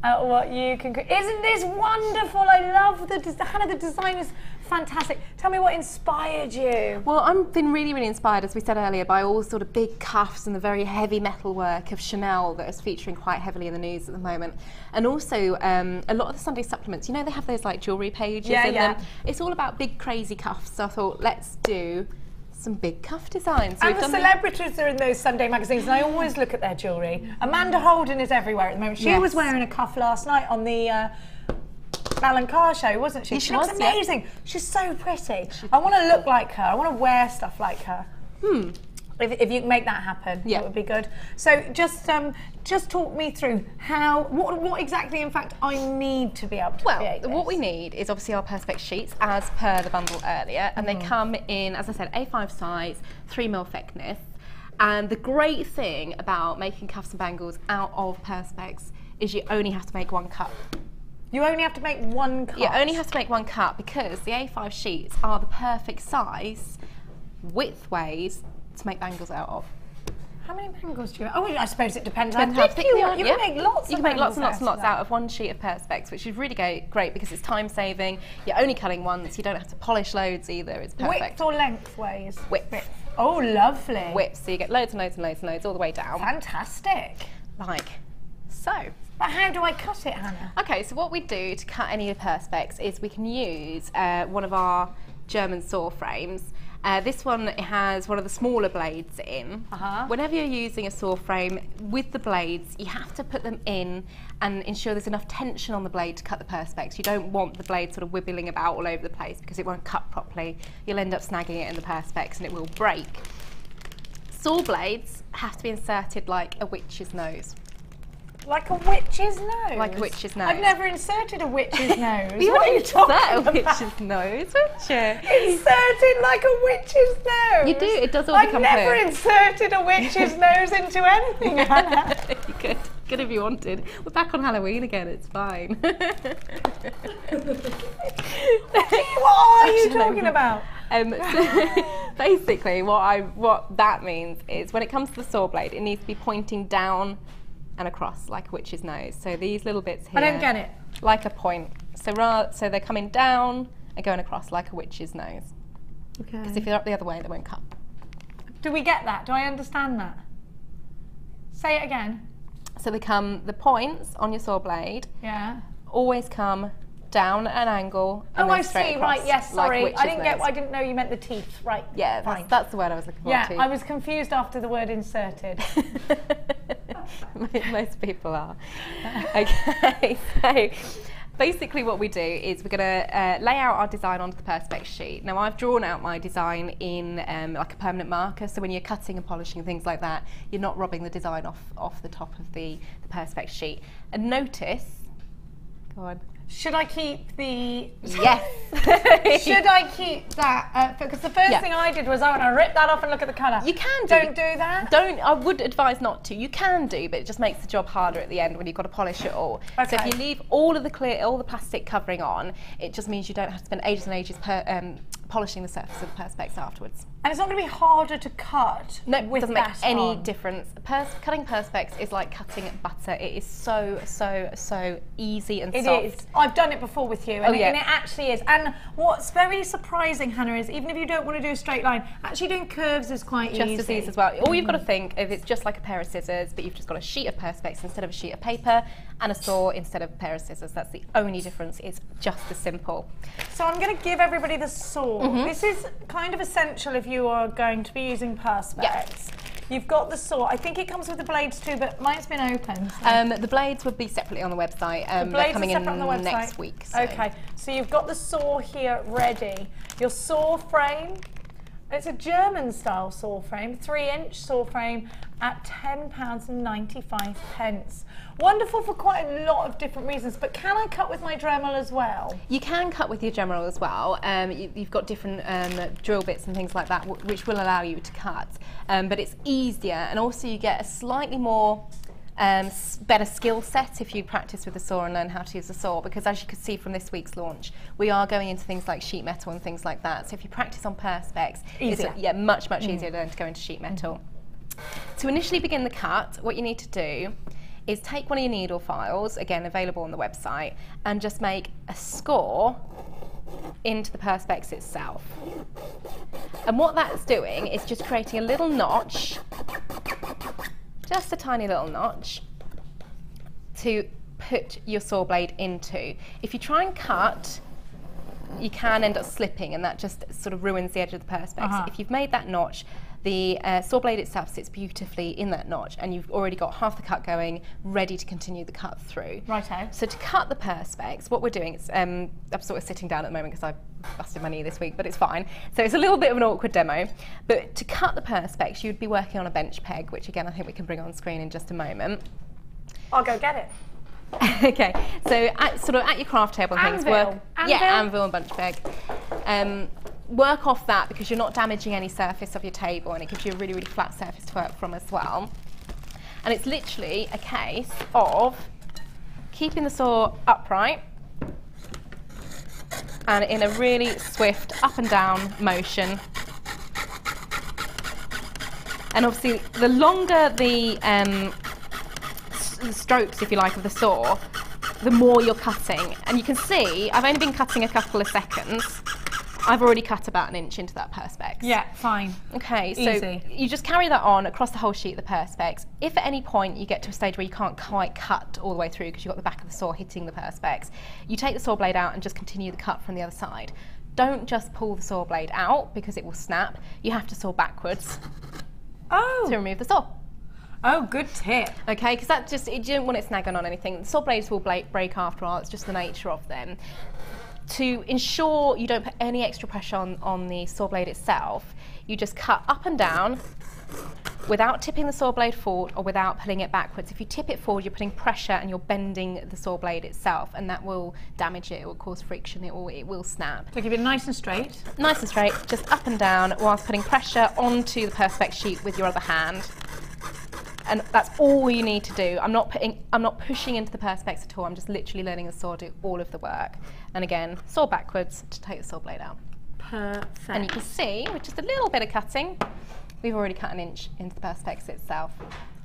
at what you can create. Isn't this wonderful? I love Hannah, the design is fantastic. Tell me what inspired you. Well, I've been really, really inspired, as we said earlier, by all sort of big cuffs and the very heavy metal work of Chanel that is featuring quite heavily in the news at the moment. And also a lot of the Sunday supplements, you know, they have those like jewellery pages in them. It's all about big crazy cuffs. So I thought, let's do some big cuff designs. So and the celebrities are in those Sunday magazines, and I always look at their jewellery. Amanda Holden is everywhere at the moment. She was wearing a cuff last night on the Alan Carr show, wasn't she? Yeah, she looks amazing. Yeah. She's so pretty. I want to look like her. I want to wear stuff like her. If you can make that happen, it would be good. So just talk me through what exactly, in fact, I need to be able to create this. What we need is obviously our Perspex sheets, as per the bundle earlier, and they come in, as I said, A5 size, 3mm thickness. And the great thing about making cuffs and bangles out of Perspex is you only have to make one cup. You only have to make one cut? You only have to make one cut, because the A5 sheets are the perfect size, width-wise, to make bangles out of. How many bangles do you make? Oh, I suppose it depends how thick you want. You can make lots You can make lots and lots and lots out of one sheet of Perspex, which is really great because it's time-saving. You're only cutting once. You don't have to polish loads either. It's perfect. Width or lengthways? Width. Oh, lovely. Width, so you get loads and loads and loads and loads all the way down. Fantastic. Like so. But how do I cut it, Hannah? Okay, so what we do to cut any of the Perspex is we can use one of our German saw frames, This one has one of the smaller blades in. Whenever you're using a saw frame with the blades, you have to put them in and ensure there's enough tension on the blade to cut the Perspex. You don't want the blade sort of wibbling about all over the place because it won't cut properly. You'll end up snagging it in the Perspex and it will break. Saw blades have to be inserted like a witch's nose. Like a witch's nose? Like a witch's nose. I've never inserted a witch's nose. You What are you talking insert about? a witch's nose, wouldn't you? Inserted like a witch's nose? You do, it does all I've become never clear. inserted a witch's nose into anything, Hannah. You could if you wanted. We're back on Halloween again, it's fine. What are you talking about? So basically, what that means is when it comes to the saw blade, it needs to be pointing down and across like a witch's nose. So these little bits here. I don't get it. Like a point. So they're coming down and going across like a witch's nose. Okay. Because if you're up the other way, they won't cut. Do we get that? Do I understand that? Say it again. So the points on your saw blade Yeah. always come down at an angle. And Oh, then I straight see. across, Right. Yes. like Sorry. witch's I didn't get. nose. I didn't know you meant the teeth. Right. Yeah, Fine. that's the word I was looking for Yeah. too. I was confused after the word inserted. Most people are. Okay, so basically what we do is we're going to lay out our design onto the Perspex sheet. Now I've drawn out my design in like a permanent marker, so when you're cutting and polishing things like that, you're not rubbing the design off the top of the Perspex sheet. And notice, go on. Should I keep the... Yes. Should I keep that? Because the first thing I did was I want to rip that off and look at the colour. You can do. Don't do that. I would advise not to. You can do, but it just makes the job harder at the end when you've got to polish it all. Okay. So if you leave all the plastic covering on, it just means you don't have to spend ages and ages polishing the surface of the Perspex afterwards. And it's not going to be harder to cut. No, with it doesn't make that any on. difference. Cutting Perspex is like cutting butter. It is so easy and It soft. is. I've done it before with you, and, Oh, yeah. and it actually is. And what's very surprising, Hannah, is even if you don't want to do a straight line, actually doing curves is quite Just easy. as easy as well. All you've got to think of is just like a pair of scissors, but you've just got a sheet of Perspex instead of a sheet of paper, and a saw instead of a pair of scissors. That's the only difference. It's just as simple. So I'm going to give everybody the saw. This is kind of essential if you are going to be using Perspex. Yeah. You've got the saw. I think it comes with the blades too, but mine's been open. So. The blades would be separately on the website. The blades They're coming are in separate on the website. next week. So. Okay, so you've got the saw here ready. Your saw frame, it's a German style saw frame, 3-inch saw frame at £10.95. Wonderful for quite a lot of different reasons, but can I cut with my Dremel as well? You can cut with your Dremel as well. You've got different drill bits and things like that which will allow you to cut, but it's easier, and also you get a slightly more better skill set if you practice with the saw and learn how to use the saw, because as you can see from this week's launch, we are going into things like sheet metal and things like that. So if you practice on Perspex, Easier. it's much easier than to go into sheet metal. To initially begin the cut, what you need to do is take one of your needle files, again available on the website, and just make a score into the Perspex itself. And what that's doing is just creating a little notch, just a tiny little notch, to put your saw blade into. If you try and cut, you can end up slipping, and that just sort of ruins the edge of the Perspex. If you've made that notch, the saw blade itself sits beautifully in that notch, and you've already got half the cut going, ready to continue the cut through. Righto. So to cut the Perspex, what we're doing is, I'm sort of sitting down at the moment because I busted my knee this week, but it's fine. So it's a little bit of an awkward demo. But to cut the Perspex, you'd be working on a bench peg, which again I think we can bring on screen in just a moment. I'll go get it. Okay, so at your craft table and things, Anvil. anvil and bunch peg. Work off that because you're not damaging any surface of your table, and it gives you a really flat surface to work from as well. And it's literally a case of keeping the saw upright and in a really swift up and down motion. And obviously the longer the strokes, if you like, of the saw, the more you're cutting. And you can see I've only been cutting a couple of seconds. I've already cut about an inch into that Perspex. Yeah, fine. Okay, so Easy. you just carry that on across the whole sheet of the Perspex. If at any point you get to a stage where you can't quite cut all the way through because you've got the back of the saw hitting the Perspex, you take the saw blade out and just continue the cut from the other side. don't just pull the saw blade out because it will snap. You have to saw backwards to remove the saw. Oh, good tip. Okay, because that just, you don't want it snagging on anything. The saw blades will break after a while, it's just the nature of them. To ensure you don't put any extra pressure on the saw blade itself, you just cut up and down without tipping the saw blade forward or without pulling it backwards. If you tip it forward, you're putting pressure and you're bending the saw blade itself, and that will damage it, it will cause friction, it will snap. So keep it nice and straight. Nice and straight, just up and down whilst putting pressure onto the Perspex sheet with your other hand. And that's all you need to do. I'm not pushing into the Perspex at all. I'm just literally letting the saw do all of the work. And again, saw backwards to take the saw blade out. Perfect. And you can see, with just a little bit of cutting, we've already cut 1 inch into the Perspex itself.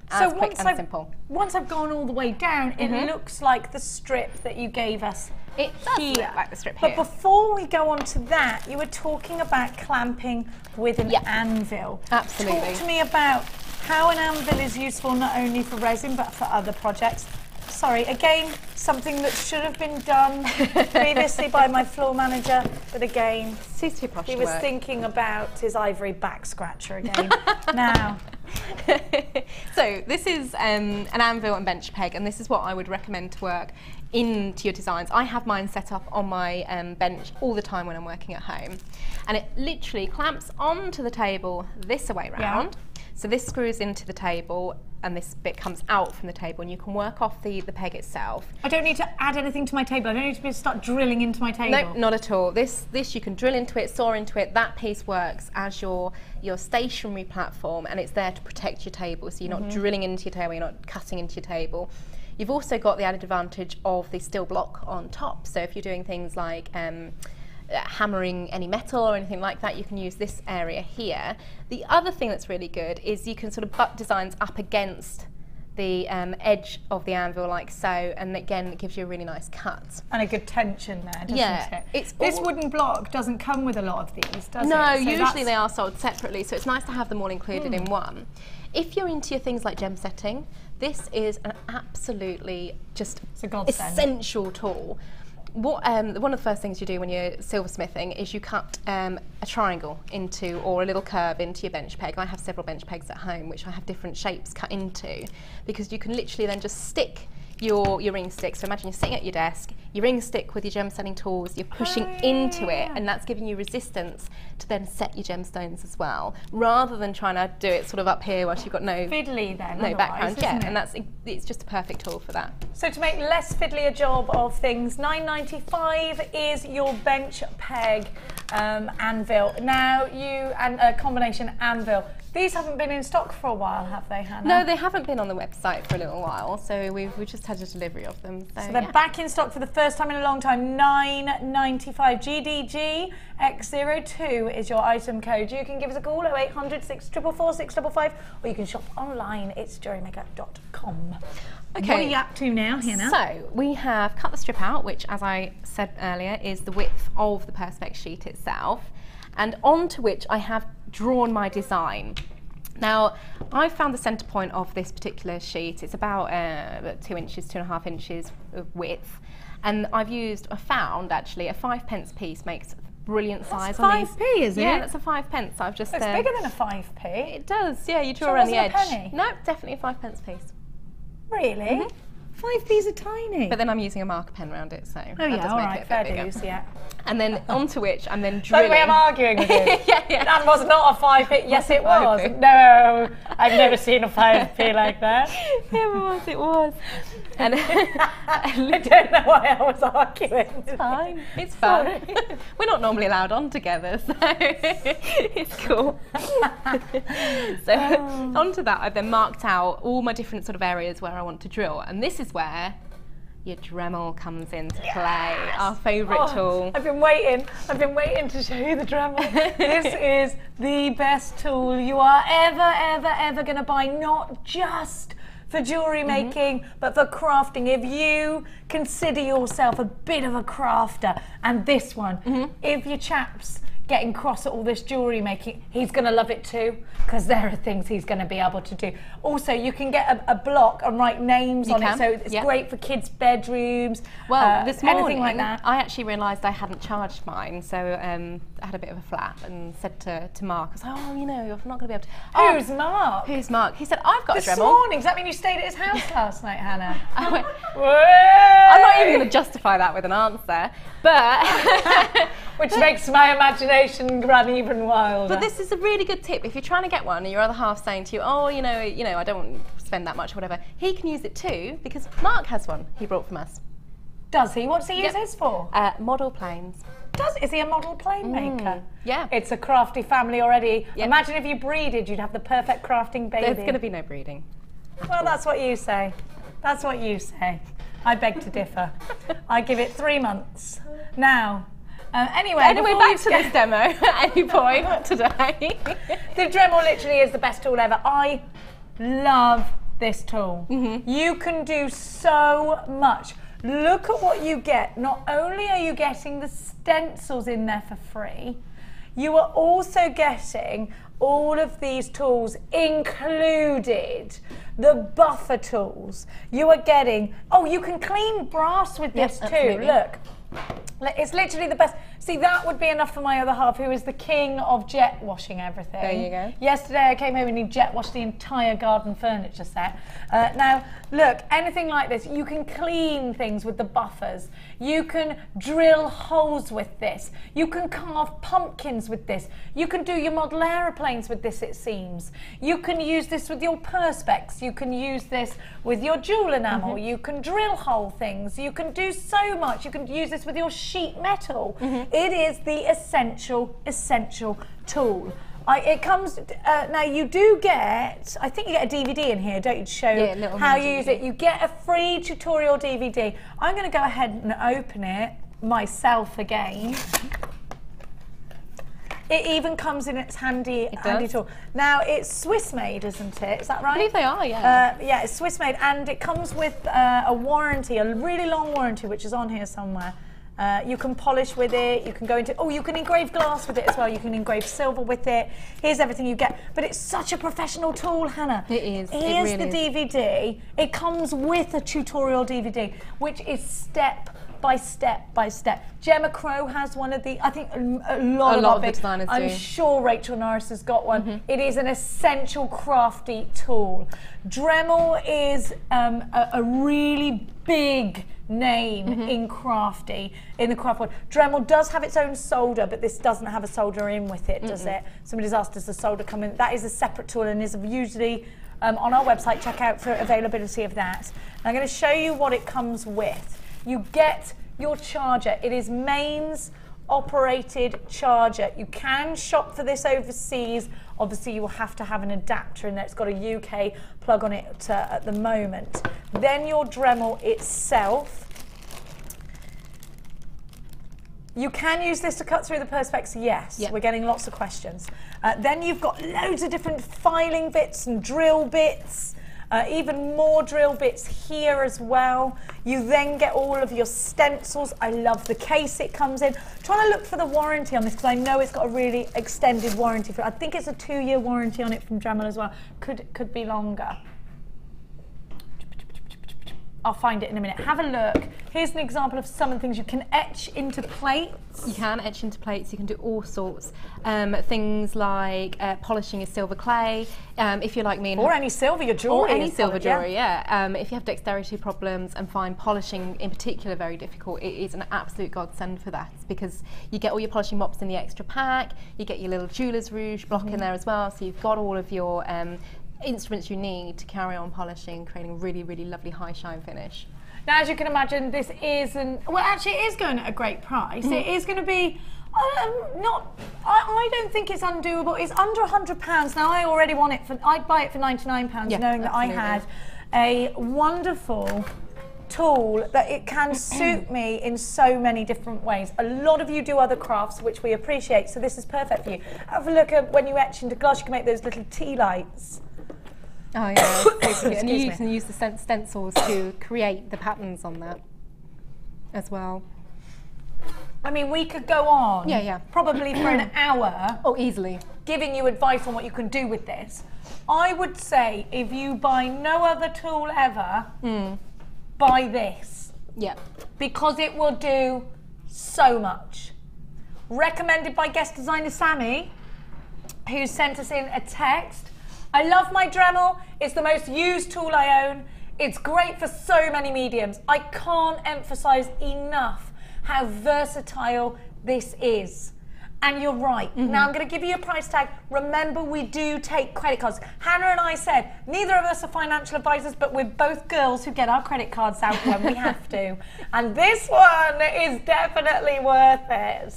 As quick and simple. Once I've gone all the way down, it looks like the strip that you gave us. It does here. look like the strip here. But before we go on to that, you were talking about clamping with an anvil. Absolutely. Talk to me about how an anvil is useful not only for resin but for other projects. Sorry, again, something that should have been done previously by my floor manager, but again, he was thinking about his ivory back scratcher again. Now. So this is an anvil and bench peg, and this is what I would recommend to work into your designs. I have mine set up on my bench all the time when I'm working at home, and it literally clamps onto the table this way round. So this screws into the table and this bit comes out from the table, and you can work off the peg itself. I don't need to add anything to my table. I don't need to start drilling into my table. No, not at all. This you can drill into it, saw into it. That piece works as your stationary platform, and it's there to protect your table. So you're not drilling into your table, you're not cutting into your table. You've also got the added advantage of the steel block on top. So if you're doing things like hammering any metal or anything like that, you can use this area here. The other thing that's really good is you can sort of butt designs up against the edge of the anvil like so, and again it gives you a really nice cut. And a good tension there, doesn't it? This wooden block doesn't come with a lot of these, does it? No, So usually they are sold separately, so it's nice to have them all included in one. If you're into your things like gem setting, this is an absolutely just essential tool. What, one of the first things you do when you're silversmithing is you cut a triangle into, or a little curve into your bench peg. I have several bench pegs at home which I have different shapes cut into, because you can literally then just stick your ring stick. So imagine you're sitting at your desk, your ring stick with your gem setting tools, you're pushing into it, and that's giving you resistance to then set your gemstones as well, rather than trying to do it sort of up here whilst you've got no fiddly then, no background. Yeah, and it's just a perfect tool for that. So to make less fiddly a job of things, $9.95 is your bench peg anvil. Now and a combination anvil. These haven't been in stock for a while, have they, Hannah? No, they haven't been on the website for a little while, so we've just had a delivery of them. So they're back in stock for the first time in a long time. $9.95. GDG X02 is your item code. You can give us a call 0800 644 655, or you can shop online. It's JewelleryMaker.com. Okay. What are you up to now, Hannah? So we have cut the strip out, which, as I said earlier, is the width of the Perspex sheet itself, and onto which I have drawn my design. Now, I found the centre point of this particular sheet. It's about 2 inches, 2.5 inches of width, and I found actually a 5p piece makes a brilliant size. That's 5p, is it? Yeah, that's a 5p. I've just. It's bigger than a 5p. It does. Yeah, you draw around the edge. A penny? No, definitely a 5p piece. Really? 5p's are tiny. But then I'm using a marker pen around it, so that does make it fair dues, yeah. And then onto which I'm then drilling. By the way, I'm arguing with you. Yeah. That was not a 5p. Yes, it was. No, I've never seen a 5p like that. It was. And I don't know why I was arguing. It's fine. It's fine. We're not normally allowed on together, so it's cool. So onto that, I've then marked out all my different sort of areas where I want to drill, and this is where your Dremel comes into play, our favourite tool. I've been waiting to show you the Dremel. This is the best tool you are ever going to buy, not just for jewellery making, but for crafting. If you consider yourself a bit of a crafter, and this one, if you chaps, getting cross at all this jewellery making, he's going to love it too, because there are things he's going to be able to do. Also, you can get a block and write names on it, so it's great for kids' bedrooms. Well, this morning, anything like that. I actually realised I hadn't charged mine, so I had a bit of a flap and said to Mark, I was like, oh, you know, you're not going to be able to. Who's Mark? Who's Mark? He said, I've got a Dremel. This morning, does that mean you stayed at his house last night, Hannah? I went, I'm not even going to justify that with an answer, but which makes my imagination run even wilder. But this is a really good tip. If you're trying to get one and your other half's saying to you, oh, you know, I don't want to spend that much or whatever, he can use it too, because Mark has one he brought from us. Does he? What's he use his for? Model planes. Is he a model plane maker? Yeah. It's a crafty family already. Yep. Imagine if you breeded, you'd have the perfect crafting baby. There's going to be no breeding. Well, that's what you say. That's what you say. I beg to differ. I give it 3 months. Now, anyway, back to this demo at any point today. The Dremel literally is the best tool ever. I love this tool. You can do so much. Look at what you get. Not only are you getting the stencils in there for free, you are also getting all of these tools, included the buffer tools. You are getting, you can clean brass with this too. Absolutely. Look, it's literally the best. See, that would be enough for my other half, who is the king of jet washing everything. There you go. Yesterday I came home and he jet washed the entire garden furniture set. Now, look, anything like this, you can clean things with the buffers. You can drill holes with this. You can carve pumpkins with this. You can do your model aeroplanes with this, it seems. You can use this with your Perspex. You can use this with your jewel enamel. You can drill hole things. You can do so much. You can use this with your sheet metal. It is the essential tool. It comes, now you do get, I think you get a DVD in here, don't you, to show how you use it. You get a free tutorial DVD. I'm going to go ahead and open it myself again. It even comes in its handy tool. Now, it's Swiss made, isn't it? Is that right? I believe they are, yeah. Yeah, it's Swiss made, and it comes with a warranty, a really long warranty, which is on here somewhere. You can polish with it, you can go into, you can engrave glass with it as well, you can engrave silver with it. Here's everything you get. But it's such a professional tool, Hannah. It is. Here's it really the DVD. It comes with a tutorial DVD, which is step by step by step. Gemma Crow has one of the, I think a lot of the designers I'm sure Rachel Norris has got one. It is an essential crafty tool. Dremel is a really big name in crafty, in the craft world. Dremel does have its own solder, but this doesn't have a solder in with it, does it? Somebody's asked, does the solder come in? That is a separate tool and is usually on our website. Check out for availability of that. And I'm going to show you what it comes with. You get your charger. It is mains operated charger. You can shop for this overseas. Obviously you will have to have an adapter in there. It's got a UK plug on it at the moment. Then your Dremel itself. You can use this to cut through the Perspex, yes. We're getting lots of questions. Then you've got loads of different filing bits and drill bits. Even more drill bits here as well. You then get all of your stencils. I love the case it comes in. I'm trying to look for the warranty on this because I know it's got a really extended warranty for it. I think it's a 2-year warranty on it from Dremel as well. Could be longer. I'll find it in a minute. Have a look. Here's an example of some of the things you can etch into plates. You can etch into plates. You can do all sorts. Things like polishing a silver clay. If you're like me, or any silver, your jewellery. Or any silver jewellery, yeah. If you have dexterity problems and find polishing in particular very difficult, it is an absolute godsend for that, because you get all your polishing mops in the extra pack. You get your little jeweller's rouge block in there as well. So you've got all of your instruments you need to carry on polishing, creating a really, really lovely high shine finish. Now, as you can imagine, this isn't, well, actually it is going at a great price. It is going to be, I don't think it's undoable. It's under £100. Now, I already want it I'd buy it for £99, knowing that I had a wonderful tool that it can suit me in so many different ways. A lot of you do other crafts, which we appreciate, so this is perfect for you. Have a look at when you etch into glass, you can make those little tea lights. Oh yeah, and you can use the stencils to create the patterns on that as well. I mean, we could go on probably for an hour. Oh, easily. Giving you advice on what you can do with this. I would say if you buy no other tool ever, buy this. Yeah. Because it will do so much. Recommended by guest designer Sammy, who sent us in a text. I love my Dremel. It's the most used tool I own. It's great for so many mediums. I can't emphasize enough how versatile this is. And you're right. Now I'm going to give you a price tag. Remember, we do take credit cards. Hannah and I said, neither of us are financial advisors, but we're both girls who get our credit cards out when we have to. And this one is definitely worth it.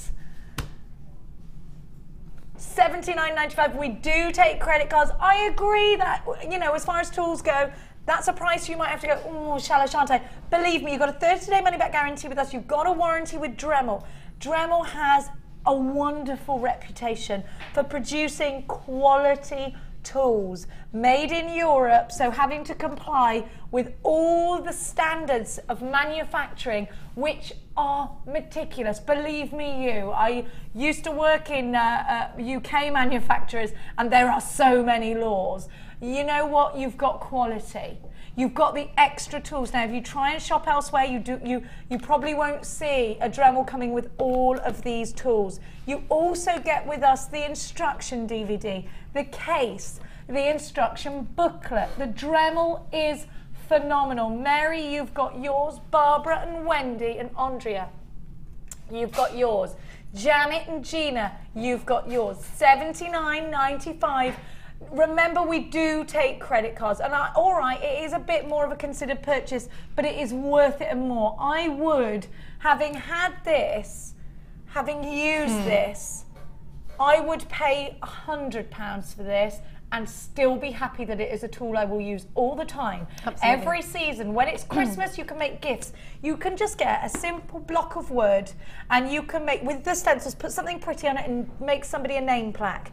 $79.95. We do take credit cards. I agree that, you know, as far as tools go, that's a price you might have to go, oh, shall I, shan't I? Believe me, you've got a 30-day money-back guarantee with us. You've got a warranty with Dremel. Dremel has a wonderful reputation for producing quality tools made in Europe, so having to comply with all the standards of manufacturing, which are meticulous. Believe me, I used to work in UK manufacturers, and there are so many laws. You know what? You've got quality. You've got the extra tools. Now, if you try and shop elsewhere, you probably won't see a Dremel coming with all of these tools. You also get with us the instruction DVD, the case, the instruction booklet. The Dremel is phenomenal. Mary, you've got yours. Barbara and Wendy and Andrea, you've got yours. Janet and Gina, you've got yours. $79.95. Remember, we do take credit cards, and all right, it is a bit more of a considered purchase, but it is worth it and more. I would, having had this, having used this, I would pay £100 for this and still be happy that it is a tool I will use all the time. Absolutely. Every season. When it's Christmas, you can make gifts. You can just get a simple block of wood, and you can make, with the stencils, put something pretty on it and make somebody a name plaque.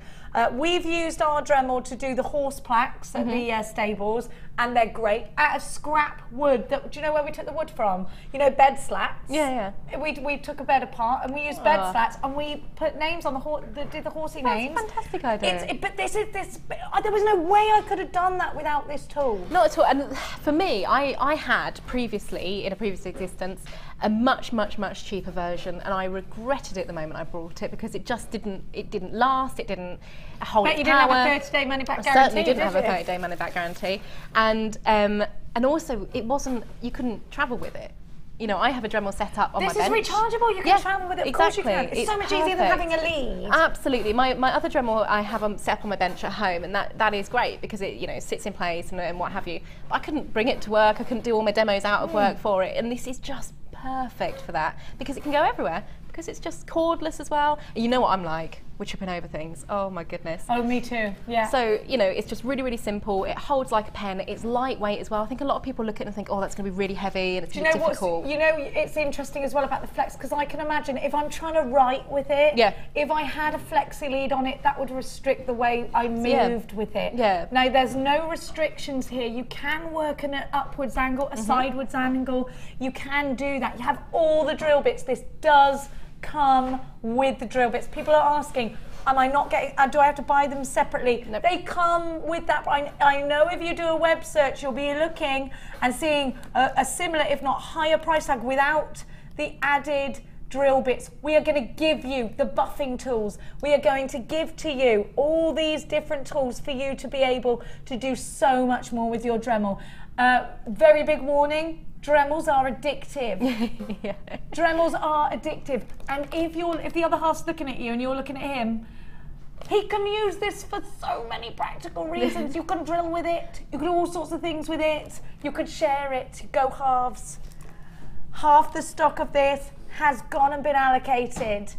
We've used our Dremel to do the horse plaques at the stables, and they're great. Out of scrap wood. Do you know where we took the wood from? You know, bed slats? Yeah, yeah. We took a bed apart, and we used bed slats, and we put names on the horse, did the horsey names. That's a fantastic idea. But there was no way I could have done that without this tool. Not at all. And for me, I had previously, in a previous existence, a much cheaper version, and I regretted it the moment I brought it, because it just didn't last, it didn't hold its power. But you didn't have a 30-day money-back guarantee, certainly didn't have a 30-day money-back guarantee. And also, it wasn't, you couldn't travel with it. You know, I have a Dremel set up on my bench. This is rechargeable, you can travel with it, of course you can. It's so much easier than having a lead. Absolutely. My other Dremel I have set up on my bench at home, and that is great because it, you know, sits in place and what have you. But I couldn't bring it to work, I couldn't do all my demos out of work for it, and this is just perfect for that because it can go everywhere, because it's just cordless as well. And you know what I'm like, we're tripping over things. Oh my goodness. Oh, me too, yeah. So, you know, it's just really simple. It holds like a pen. It's lightweight as well. I think a lot of people look at it and think, oh, that's going to be really heavy and it's going to be difficult. You know, it's interesting as well about the Flex, because I can imagine if I'm trying to write with it, if I had a flexi lead on it, that would restrict the way I moved with it. Yeah. Now, there's no restrictions here. You can work in an upwards angle, a sideways angle. You can do that. You have all the drill bits. This does come with the drill bits. People are asking, am I not getting, do I have to buy them separately? Nope. They come with that. I know if you do a web search, you'll be looking and seeing a similar, if not higher price tag without the added drill bits. We are going to give you the buffing tools. We are going to give to you all these different tools for you to be able to do so much more with your Dremel. Very big warning. Dremels are addictive. Dremels are addictive, and if the other half's looking at you and you're looking at him, he can use this for so many practical reasons. You can drill with it, you can do all sorts of things with it, you could share it, go halves. Half the stock of this has gone and been allocated.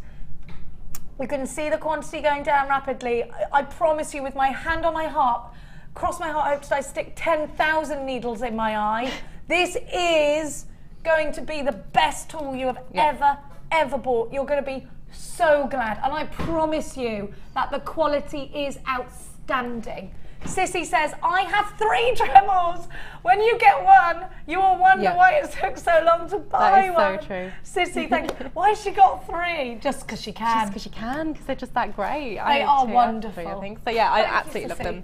You can see the quantity going down rapidly. I promise you, with my hand on my heart, cross my heart, I hope I stick 10,000 needles in my eye. This is going to be the best tool you have ever bought. You're going to be so glad. And I promise you that the quality is outstanding. Sissy says, I have 3 Dremels. When you get one, you will wonder why it took so long to buy one. That is so true. Sissy, thank you. Why has she got 3? Just because she can. Just because you can, because they're just that great. They are wonderful. I think. So yeah, I absolutely love them.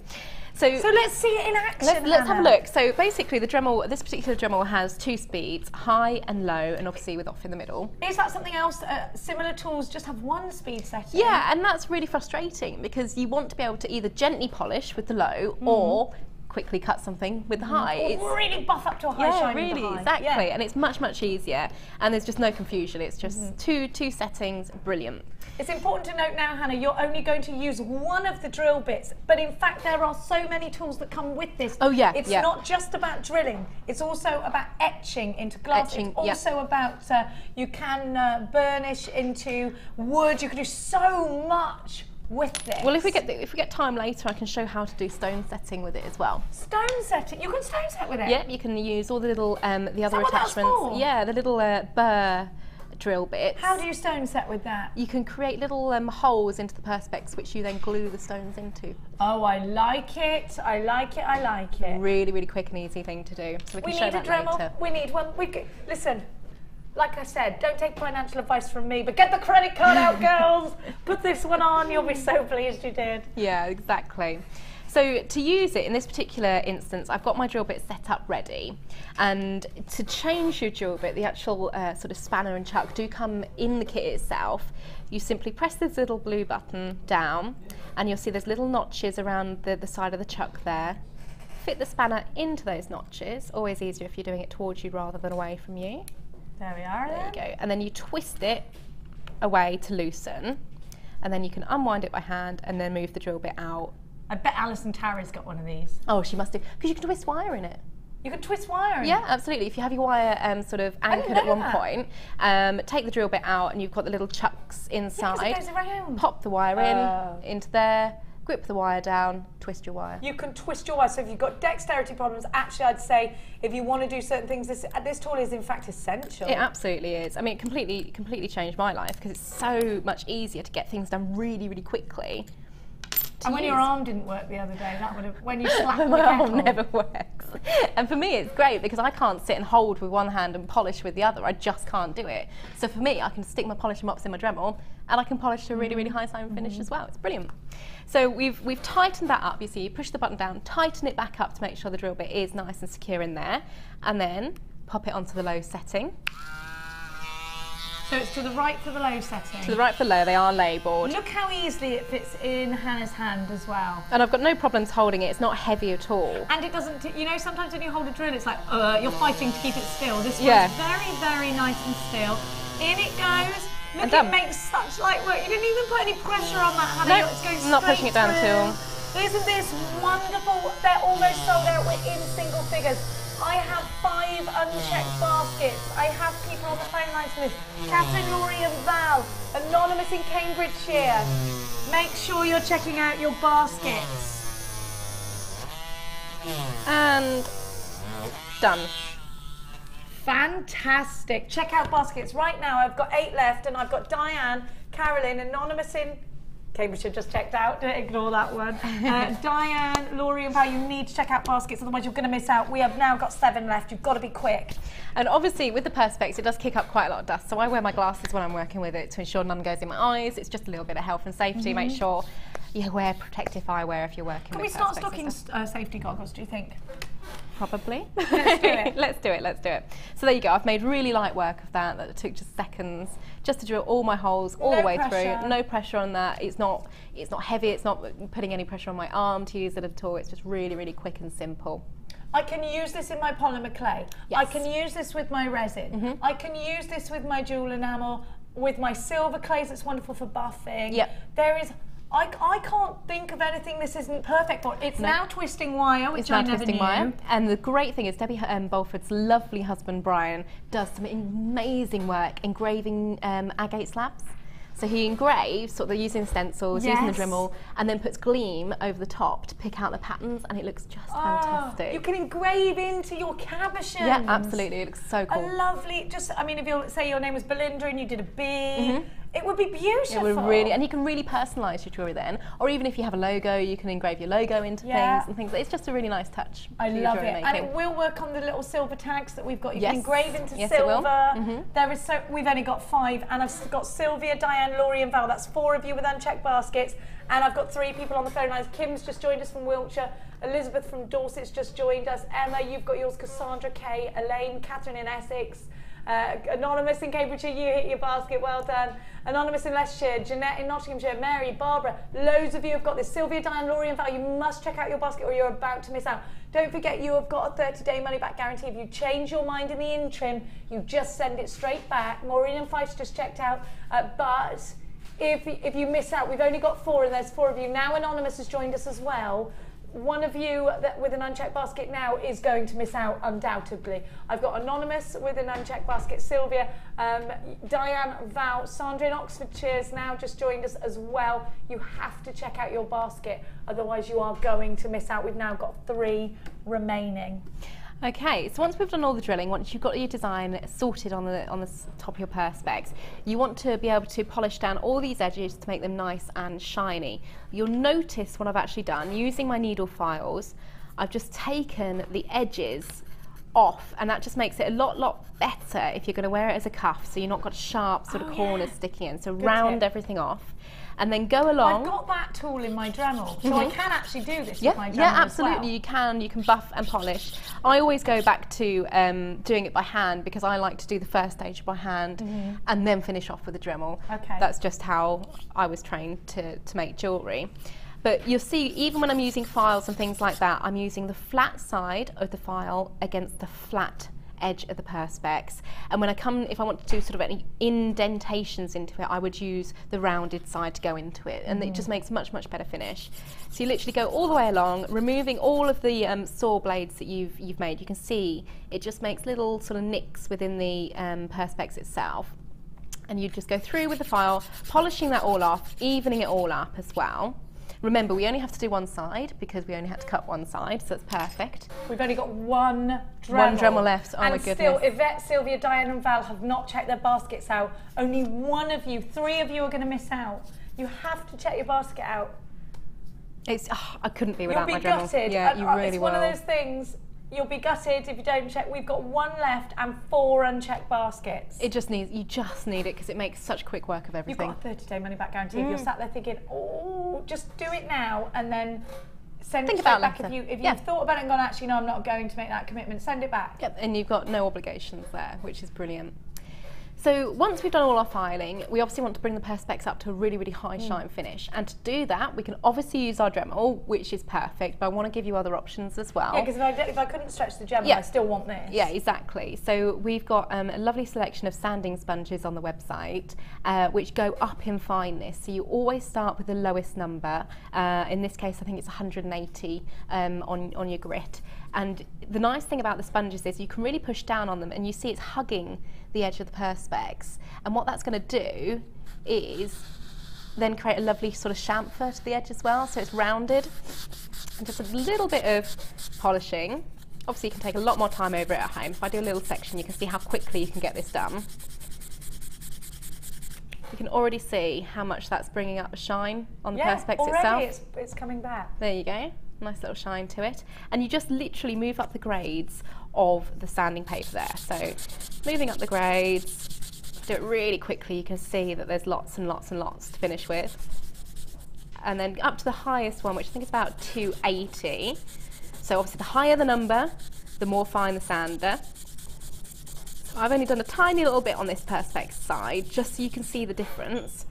So let's see it in action. Let's have a look. So basically the Dremel, this particular Dremel has 2 speeds, high and low, and obviously with off in the middle. Is that something else? Similar tools just have 1 speed setting? Yeah, and that's really frustrating because you want to be able to either gently polish with the low or quickly cut something with the high. It's really buff up to a high shine with the high. Exactly. And it's much easier, and there's just no confusion. It's just two settings, brilliant. It's important to note now, Hannah, you're only going to use one of the drill bits, but in fact there are so many tools that come with this. Oh yeah, it's not just about drilling, it's also about etching into glass. It's also about, you can burnish into wood, you can do so much with this. Well, if we get time later, I can show how to do stone setting with it as well. Stone setting? You can stone set with it? Yep, you can use all the little the other attachments. Yeah, the little burr drill bits. How do you stone set with that? You can create little holes into the Perspex, which you then glue the stones into. Oh, I like it. I like it. I like it. Really quick and easy thing to do. So we can show that later. We need one. Listen. Like I said, don't take financial advice from me, but get the credit card out, girls. Put this one on, you'll be so pleased you did. Yeah, exactly. So to use it in this particular instance, I've got my drill bit set up ready. And to change your drill bit, the actual sort of spanner and chuck do come in the kit itself. You simply press this little blue button down, and you'll see there's little notches around the side of the chuck there. Fit the spanner into those notches, always easier if you're doing it towards you rather than away from you. There we are. There you go. And then you twist it away to loosen, and then you can unwind it by hand and then move the drill bit out. I bet Alison Tarry's got one of these. Oh, she must do, because you can twist wire in it. You can twist wire in it? Yeah, absolutely. If you have your wire sort of anchored at one point, take the drill bit out and you've got the little chucks inside. Yeah, 'cause it goes around. Pop the wire into there, grip the wire down, twist your wire. You can twist your wire. So if you've got dexterity problems, actually I'd say if you want to do certain things, this tool is in fact essential. It absolutely is. I mean, it completely changed my life because it's so much easier to get things done really quickly. And when your arm didn't work the other day, that would have, when you slapped the my kettle. arm never works. And for me, it's great because I can't sit and hold with one hand and polish with the other. I just can't do it. So for me, I can stick my polishing mops in my Dremel and I can polish to a really high shine finish as well. It's brilliant. So we've tightened that up. You see, you push the button down, tighten it back up to make sure the drill bit is nice and secure in there, and then pop it onto the low setting. So it's to the right for the low setting? To the right for low, they are labelled. Look how easily it fits in Hannah's hand as well. And I've got no problems holding it, it's not heavy at all. And it doesn't, you know, sometimes when you hold a drill, it's like, you're fighting to keep it still. This one's very nice and still. In it goes. Look, it makes such light work. You didn't even put any pressure on that, Hannah. No, it's going I'm not pushing it down at all. Isn't this wonderful? They're almost sold out. We're in single figures. I have 5 unchecked baskets. I have people on the phone lines for this. Catherine, Laurie and Val, anonymous in Cambridgeshire. Make sure you're checking out your baskets. And done. Fantastic. Check out baskets right now. I've got 8 left and I've got Diane, Carolyn, anonymous in Cambridgeshire just checked out, don't ignore that one. Diane, Laurie and Val, you need to check out baskets, otherwise you're going to miss out. We have now got 7 left, you've got to be quick. And obviously with the Perspex, it does kick up quite a lot of dust, so I wear my glasses when I'm working with it to ensure none goes in my eyes. It's just a little bit of health and safety. Make sure you wear protective eyewear if you're working with Perspex. Can we start stocking safety goggles, do you think? Probably. Let's do it. Let's do it. So there you go. I've made really light work of that. That took just seconds just to drill all my holes all the way through. No pressure on that. It's not heavy. It's not putting any pressure on my arm to use it at all. It's just really quick and simple. I can use this in my polymer clay. Yes. I can use this with my resin. I can use this with my jewel enamel, with my silver clays. It's wonderful for buffing. Yep. There is. I can't think of anything this isn't perfect for. It's now twisting wire, which I never knew. Wire. And the great thing is Debbie Bolford's lovely husband Brian does some amazing work engraving agate slabs. So he engraves, sort of using stencils, using the Dremel, and then puts gleam over the top to pick out the patterns, and it looks just fantastic. You can engrave into your cabochons. Yeah, absolutely. It looks so cool. A lovely, I mean, if you say your name was Belinda and you did a bee, It would be beautiful. It would really, and you can really personalise your jewellery then, or even if you have a logo, you can engrave your logo into things and things. It's just a really nice touch. I love it, and it will work on the little silver tags that we've got. You can engrave into silver. It will. There is we've only got 5, and I've got Sylvia, Diane, Laurie, and Val. That's 4 of you with unchecked baskets, and I've got 3 people on the phone lines. Kim's just joined us from Wiltshire. Elizabeth from Dorset's just joined us. Emma, you've got yours. Cassandra, Kay, Elaine, Catherine in Essex. Anonymous in Cambridgeshire, you hit your basket, well done. Anonymous in Leicestershire, Jeanette in Nottinghamshire, Mary, Barbara, loads of you have got this. Sylvia, Diane, Laurie and Val, you must check out your basket or you're about to miss out. Don't forget you have got a 30-day money-back guarantee. If you change your mind in the interim, you just send it straight back. Maureen and Feist just checked out, but if you miss out, we've only got 4 and there's 4 of you. Now Anonymous has joined us as well. One of you with an unchecked basket now is going to miss out undoubtedly. I've got Anonymous with an unchecked basket, Sylvia, Diane, Val, Sandra in Oxfordshire's now just joined us as well. You have to check out your basket, otherwise you are going to miss out. We've now got 3 remaining. Okay, so once we've done all the drilling, once you've got your design sorted on the top of your Perspex, you want to be able to polish down all these edges to make them nice and shiny. You'll notice what I've actually done, using my needle files, I've just taken the edges off, and that just makes it a lot better if you're going to wear it as a cuff, so you're not got sharp sort of corners sticking in. So round everything off. And then go along. I've got that tool in my Dremel, so I can actually do this with my Dremel. Yeah, absolutely, you can buff and polish. I always go back to doing it by hand because I like to do the first stage by hand and then finish off with a Dremel. Okay. That's just how I was trained to make jewellery. But you'll see, even when I'm using files and things like that, I'm using the flat side of the file against the flat edge of the Perspex, and when if I want to do sort of any indentations into it, I would use the rounded side to go into it, and it just makes much better finish. So you literally go all the way along, removing all of the saw blades that you've made. You can see it just makes little sort of nicks within the Perspex itself, and you just go through with the file, polishing that all off, evening it all up as well. Remember, we only have to do one side because we only had to cut one side, so it's perfect. We've only got one Dremel. One Dremel left, oh my goodness. And still, Yvette, Sylvia, Diane and Val have not checked their baskets out. Only 1 of you, 3 of you are going to miss out. You have to check your basket out. I couldn't be without my Dremel. You'll be gutted. Yeah, you really will. It's one of those things, you'll be gutted if you don't check. We've got 1 left and 4 unchecked baskets. You just need it because it makes such quick work of everything. You've got a 30-day money-back guarantee. If you're sat there thinking, oh, just do it now and then send it back. If you've thought about it and gone, actually, no, I'm not going to make that commitment, send it back. Yep, and you've got no obligations there, which is brilliant. So once we've done all our filing, we obviously want to bring the Perspex up to a really high shine finish. And to do that, we can obviously use our Dremel, which is perfect, but I want to give you other options as well. Yeah, because if I couldn't stretch the Dremel, I still want this. Yeah, exactly. So we've got a lovely selection of sanding sponges on the website, which go up in fineness. So you always start with the lowest number. In this case, I think it's 180 on your grit. And the nice thing about the sponges is you can really push down on them and you see it's hugging the edge of the Perspex. And what that's going to do is then create a lovely sort of chamfer to the edge as well. So it's rounded. And just a little bit of polishing. Obviously you can take a lot more time over it at home. If I do a little section, you can see how quickly you can get this done. You can already see how much that's bringing up the shine on the Perspex itself. Already it's coming back. There you go. Nice little shine to it, and you just literally move up the grades of the sanding paper there. So moving up the grades, do it really quickly. You can see that there's lots and lots and lots to finish with, and then up to the highest one, which I think is about 280. So obviously the higher the number, the more fine the sander. So I've only done a tiny little bit on this Perspex side just so you can see the difference.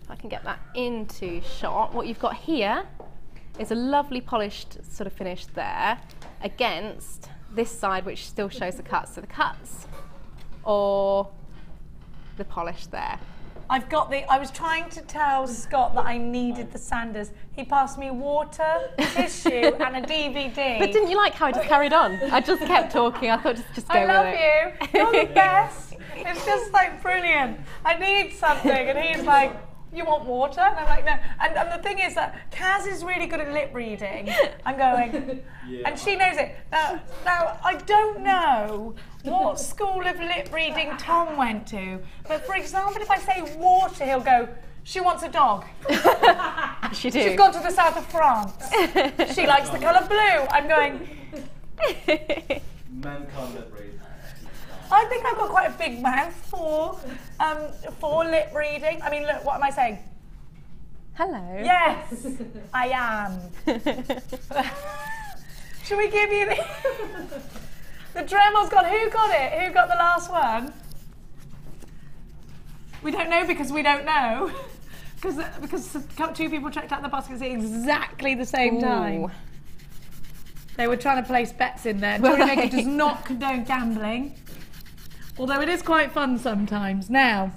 If I can get that into shot, what you've got here is a lovely polished sort of finish there against this side, which still shows the cuts. So the cuts or the polish there. I was trying to tell Scott that I needed the sanders. He passed me water, tissue and a DVD. But didn't you like how I just carried on? I just kept talking. I thought just go with it. I love you. You're the best. It's just like brilliant. I need something and he's like, you want water? And I'm like, no. And the thing is that Kaz is really good at lip reading. I'm going, Yeah. and she knows it. Now, I don't know what school of lip reading Tom went to, but for example, if I say water, he'll go, she wants a dog. She do. She's gone to the south of France. She likes the colour blue. I'm going, Men can't lip read. I think I've got quite a big mouth for lip reading. I mean, look, what am I saying? Hello. Yes, I am. Should we give you the Dremels gone? Who got it? Who got the last one? We don't know because we don't know. Because two people checked out the baskets at exactly the same time. They were trying to place bets in there. JewelleryMaker does not condone gambling, although it is quite fun sometimes. Now,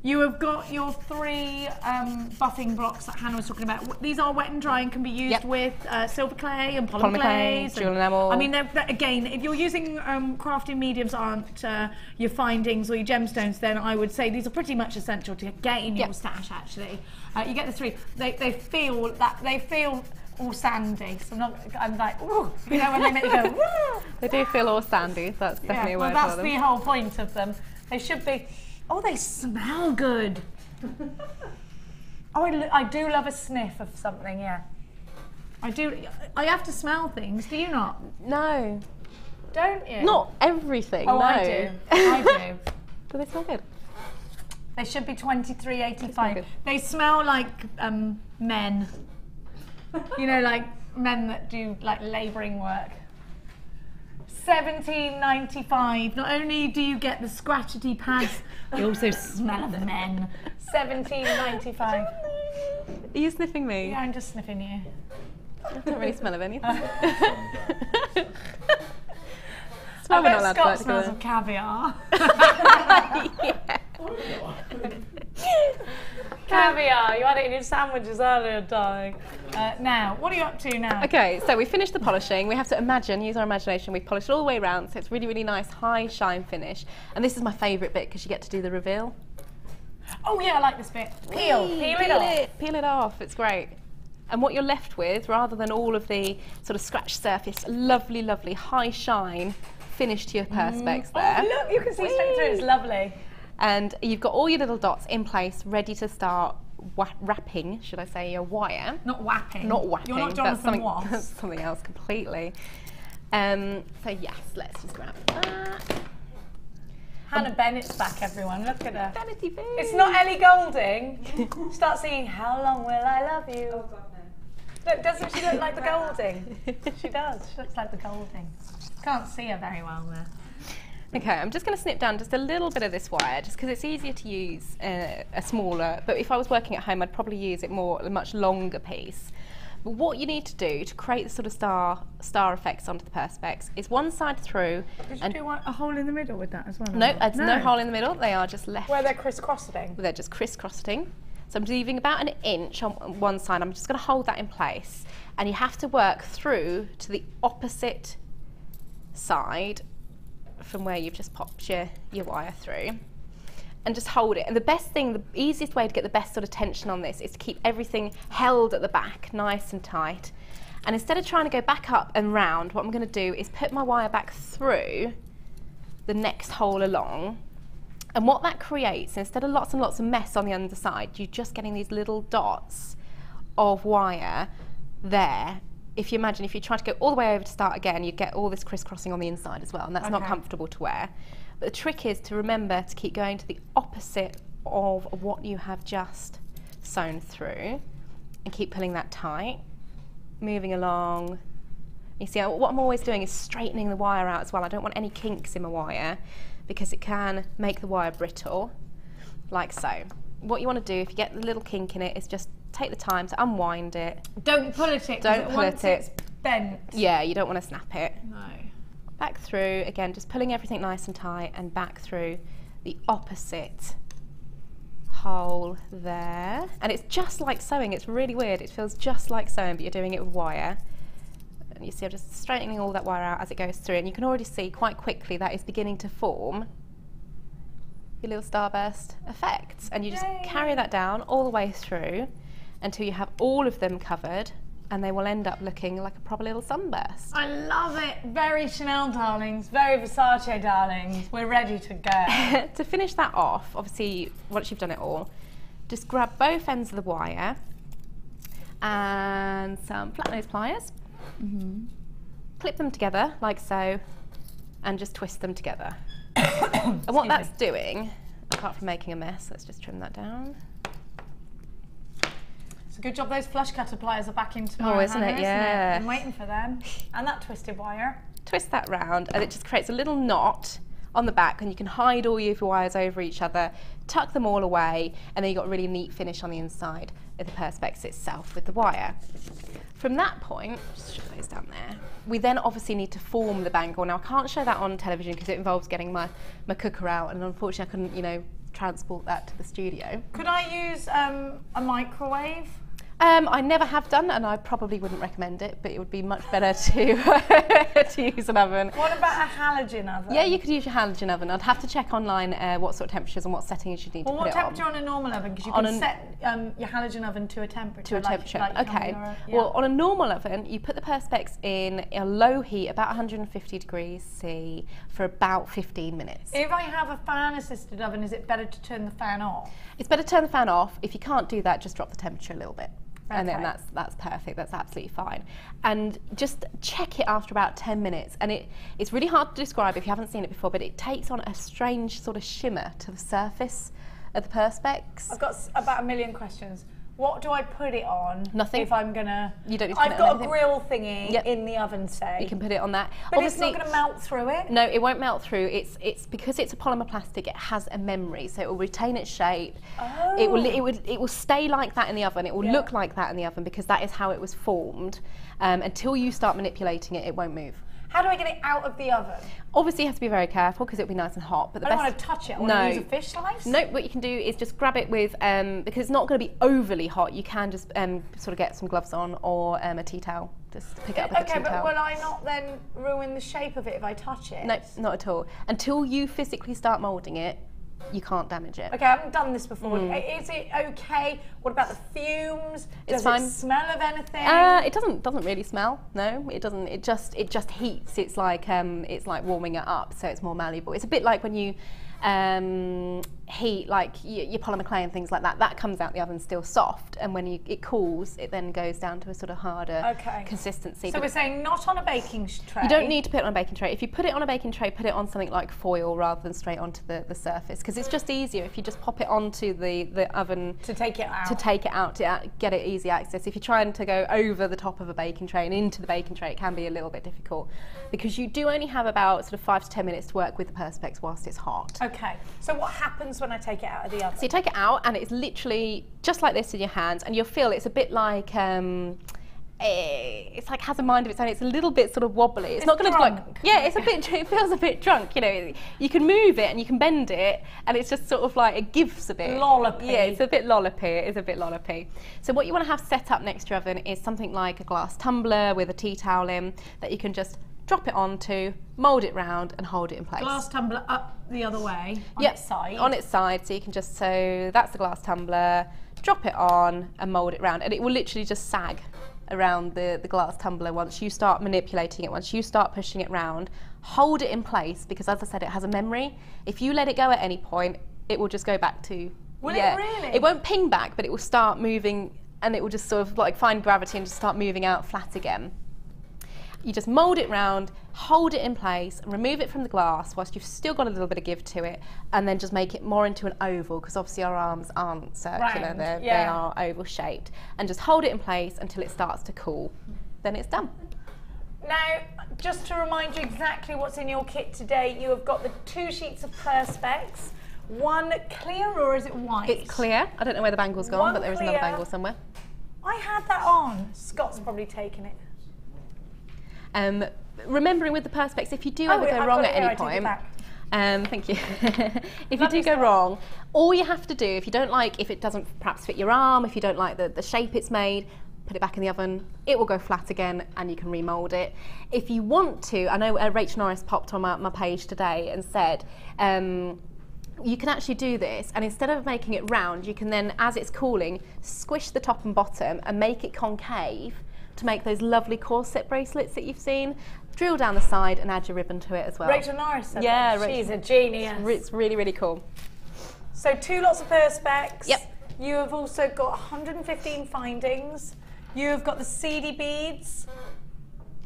you have got your 3 buffing blocks that Hannah was talking about. These are wet and dry and can be used with silver clay and polymer clays. Jewel enamel. I mean, again, if you're using crafting mediums aren't your findings or your gemstones, then I would say these are pretty much essential to get in your stash. Actually, you get the 3. They feel all sandy. So I'm like, ooh, you know when they make you go, woo. They do feel all sandy. That's definitely a word that's for them. the whole point of them. They should be. Oh, they smell good. Oh, I do love a sniff of something. Yeah, I do. I have to smell things. Do you not? No. Don't you? Not everything. Oh, no. I do. I do. Do they smell good? They should be 23.85. They smell like men. You know, like men that do like labouring work. 17.95. Not only do you get the scratchety pads, you also smell of men. 17.95. Are you sniffing me? Yeah, I'm just sniffing you. I don't really smell of anything. I Smell we're not bet allowed Scott to smells work of caviar. Caviar, you had it in your sandwiches earlier, darling. Now, what are you up to now? Okay, so we finished the polishing. We have to use our imagination. We've polished all the way around, so it's really, really nice, high shine finish. And this is my favourite bit because you get to do the reveal. Oh yeah, I like this bit. Peel it off. Peel it off, it's great. And what you're left with, rather than all of the sort of scratched surface, lovely, lovely, high shine finish to your Perspex there. Oh look, you can see straight through, it's lovely. And you've got all your little dots in place, ready to start wrapping, should I say, your wire. Not whapping. Not whapping. You're not Jonathan Ross. That's something else completely. So yes, let's just grab that. Hannah Bennett's back, everyone. Look at her. Vanity Fair. It's not Ellie Goulding. Start singing, How Long Will I Love You? Oh, God, no. Look, doesn't she look like the Goulding? She does. She looks like the Goulding. Can't see her very well there. Okay, I'm just going to snip down just a little bit of this wire, just because it's easier to use a smaller, but if I was working at home, I'd probably use it more, a much longer piece. But what you need to do to create the sort of star effects onto the Perspex is one side through. Did you do a hole in the middle with that as well? No, there's no hole in the middle, they are just left. Where they're crisscrossing? They're just crisscrossing. So I'm leaving about an inch on one side, I'm just going to hold that in place. And you have to work through to the opposite side from where you've just popped your wire through, and just hold it. And the best thing, the easiest way to get the best sort of tension on this is to keep everything held at the back nice and tight. And instead of trying to go back up and round, what I'm going to do is put my wire back through the next hole along. And what that creates, instead of lots and lots of mess on the underside, you're just getting these little dots of wire there. If you imagine, if you try to go all the way over to start again, you'd get all this crisscrossing on the inside as well, and that's not comfortable to wear. But the trick is to remember to keep going to the opposite of what you have just sewn through, and keep pulling that tight, moving along. You see, what I'm always doing is straightening the wire out as well. I don't want any kinks in my wire, because it can make the wire brittle, like so. What you want to do, if you get the little kink in it, is just take the time to unwind it. Don't pull it. Don't pull it. It's bent. Yeah, you don't want to snap it. No. Back through, again, just pulling everything nice and tight, and back through the opposite hole there. And it's just like sewing, it's really weird. It feels just like sewing, but you're doing it with wire. And you see I'm just straightening all that wire out as it goes through, and you can already see quite quickly that is beginning to form your little starburst effects. And you just carry that down all the way through until you have all of them covered, and they will end up looking like a proper little sunburst. I love it. Very Chanel, darlings. Very Versace, darlings. We're ready to go. To finish that off, obviously, once you've done it all, just grab both ends of the wire and some flat nose pliers. Clip them together like so, and just twist them together. And what that's doing, apart from making a mess, let's just trim that down. It's a good job those flush cutter pliers are back in tomorrow. Oh, isn't it? Yeah. Been waiting for them. And that twisted wire. Twist that round, and it just creates a little knot on the back, and you can hide all your wires over each other, tuck them all away, and then you've got a really neat finish on the inside of the Perspex itself with the wire. From that point, just show those down there, we then obviously need to form the bangle. Now, I can't show that on television because it involves getting my cooker out, and unfortunately I couldn't, you know, transport that to the studio. Could I use a microwave? I never have done, and I probably wouldn't recommend it, but it would be much better to, to use an oven. What about a halogen oven? Yeah, you could use your halogen oven. I'd have to check online what sort of temperatures and what settings you need to put it on. What temperature on a normal oven? Because you can set your halogen oven to a temperature. Okay. Well, on a normal oven, you put the Perspex in a low heat, about 150 degrees C, for about 15 minutes. If I have a fan-assisted oven, is it better to turn the fan off? It's better to turn the fan off. If you can't do that, just drop the temperature a little bit. Okay. And then that's perfect, that's absolutely fine. And just check it after about 10 minutes. And it's really hard to describe if you haven't seen it before, but it takes on a strange sort of shimmer to the surface of the Perspex. I've got about a million questions. What do I put it on? Nothing. If I'm gonna... You don't need to put I've it on got anything. a grill thingy in the oven, say. You can put it on that. But Obviously, it's not gonna melt through it? No, it won't melt through. It's because it's a polymer plastic, it has a memory, so it will retain its shape. Oh. It will stay like that in the oven. It will look like that in the oven because that is how it was formed. Until you start manipulating it, it won't move. How do I get it out of the oven? Obviously, you have to be very careful because it'll be nice and hot. But I don't want to touch it. I want to use a fish slice. No, what you can do is just grab it with, because it's not going to be overly hot, you can just sort of get some gloves on or a tea towel. Just pick it up with a tea towel. Okay, but will I not then ruin the shape of it if I touch it? No, not at all. Until you physically start moulding it, you can't damage it. Okay, I haven't done this before. Is it okay? What about the fumes? Does it smell of anything? It doesn't really smell. No, it doesn't. It just heats. It's like warming it up, so it's more malleable. It's a bit like when you heat like your polymer clay and things like that. That comes out the oven still soft, and when it cools, it then goes down to a sort of harder consistency. So we're saying not on a baking tray. You don't need to put it on a baking tray. If you put it on a baking tray, put it on something like foil rather than straight onto the surface, because it's just easier if you just pop it onto the oven to take it out. To get it easy access. If you're trying to go over the top of a baking tray and into the baking tray, it can be a little bit difficult because you do only have about sort of 5 to 10 minutes to work with the Perspex whilst it's hot. Okay, so what happens when I take it out of the oven? So you take it out and it's literally just like this in your hands, and you'll feel it's a bit like it's like has a mind of its own. It's a little bit sort of wobbly. It's not going to like it feels a bit drunk. You know, you can move it and you can bend it, and it's just sort of like it gives a bit lollopy. Yeah, it's a bit lollopy. It is a bit lollopy. So what you want to have set up next to your oven is something like a glass tumbler with a tea towel in that you can just drop it onto, mould it round and hold it in place. Glass tumbler up the other way, on its side. On its side, so you can just, so that's the glass tumbler, drop it on and mould it round, and it will literally just sag around the glass tumbler once you start manipulating it, once you start pushing it round. Hold it in place because, as I said, it has a memory. If you let it go at any point, it will just go back to... Will it really? It won't ping back, but it will start moving, and it will just sort of like find gravity and just start moving out flat again. You just mould it round, hold it in place, remove it from the glass whilst you've still got a little bit of give to it, and then just make it more into an oval, because obviously our arms aren't circular, they are oval shaped, and just hold it in place until it starts to cool. Then it's done. Now, just to remind you exactly what's in your kit today, you have got the 2 sheets of Perspex, one clear, or is it white? It's clear. I don't know where the bangle's gone, but there is another bangle somewhere. I had that on. Scott's probably taken it. Remembering with the Perspex, if you do ever go wrong at any point, thank you. If you do go wrong, all you have to do, if you don't like, if it doesn't perhaps fit your arm, if you don't like the shape it's made, put it back in the oven, it will go flat again and you can remould it. If you want to, I know Rachel Norris popped on my page today and said, you can actually do this, and instead of making it round, you can then, as it's cooling, squish the top and bottom and make it concave to make those lovely corset bracelets that you've seen. Drill down the side and add your ribbon to it as well. Rachel Norris said Yeah, that. She's a genius. It's really, really cool. So 2 lots of Perspex. Yep. You have also got 115 findings. You have got the CD beads,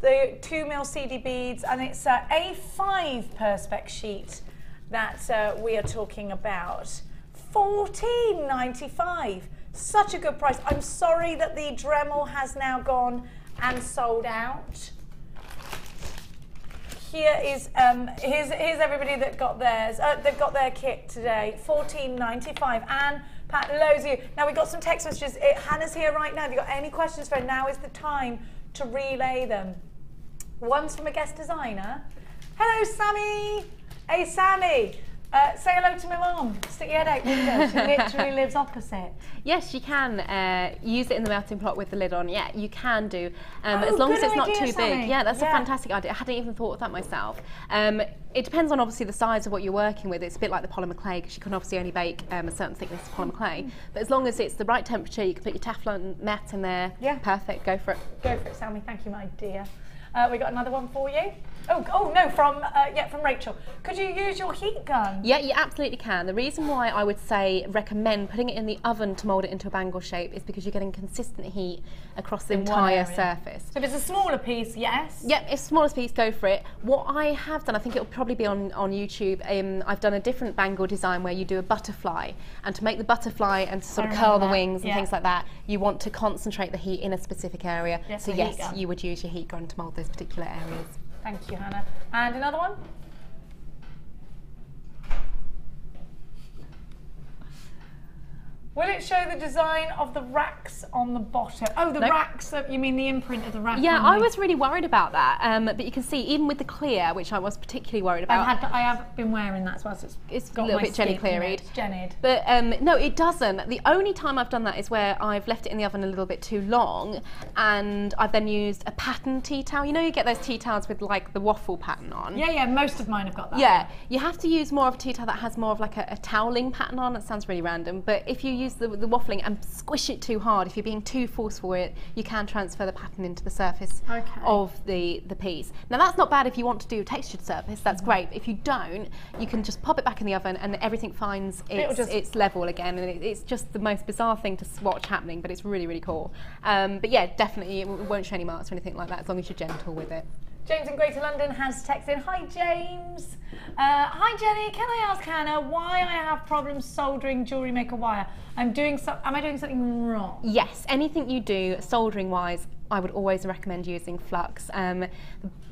the 2mm CD beads, and it's a A5 Perspex sheet that we are talking about. $14.95. Such a good price. I'm sorry that the Dremel has now gone and sold out. Here is here's everybody that got theirs. They've got their kit today. $14.95. And Pat, loads of you. Now we've got some text messages. Hannah's here right now. If you've got any questions for her, now is the time to relay them. One's from a guest designer. Hello, Sammy. Hey, Sammy. Say hello to my mum. Stick your head out window. She literally lives opposite. Yes, you can use it in the melting pot with the lid on. Yeah, you can do, as long as it's not too big. Yeah, that's a fantastic idea. I hadn't even thought of that myself. It depends on obviously the size of what you're working with. It's a bit like the polymer clay, because you can obviously only bake a certain thickness of polymer clay. But as long as it's the right temperature, you can put your Teflon mat in there. Yeah. Perfect. Go for it. Go for it, Sammy. Thank you, my dear. We got another one for you. Oh no, from Rachel. Could you use your heat gun? Yeah, you absolutely can. The reason why I would recommend putting it in the oven to mould it into a bangle shape is because you're getting consistent heat across the entire surface. So if it's a smaller piece, yes? Yep, if it's the smallest piece, go for it. What I have done, I think it'll probably be on YouTube, I've done a different bangle design where you do a butterfly, and to make the butterfly and to sort of curl the wings and things like that, you want to concentrate the heat in a specific area. Yes, so yes, you would use your heat gun to mould those particular areas. Thank you, Hannah. And another one? Will it show the design of the racks on the bottom? Oh, the racks, you mean the imprint of the rack? Yeah, I was really worried about that, but you can see, even with the clear, which I was particularly worried about. I have been wearing that as well, so it's got a little bit Jenny Clearied. Jennied. But no, it doesn't. The only time I've done that is where I've left it in the oven a little bit too long, and I've then used a pattern tea towel. You know, you get those tea towels with like the waffle pattern on. Yeah, most of mine have got that. Yeah, you have to use more of a tea towel that has more of like a toweling pattern on. It sounds really random, but if you use the waffling and squish it too hard, if you're being too forceful with it, you can transfer the pattern into the surface of the piece. Now that's not bad if you want to do a textured surface, that's great. If you don't, you can just pop it back in the oven and everything finds its level again, and it's just the most bizarre thing to watch happening, but it's really, really cool. But yeah, definitely it won't show any marks or anything like that as long as you're gentle with it. James in Greater London has texted in. Hi, James. Hi, Jenny. Can I ask Hannah why I have problems soldering JewelleryMaker wire? Am I doing something wrong? Yes. Anything you do soldering-wise, I would always recommend using flux.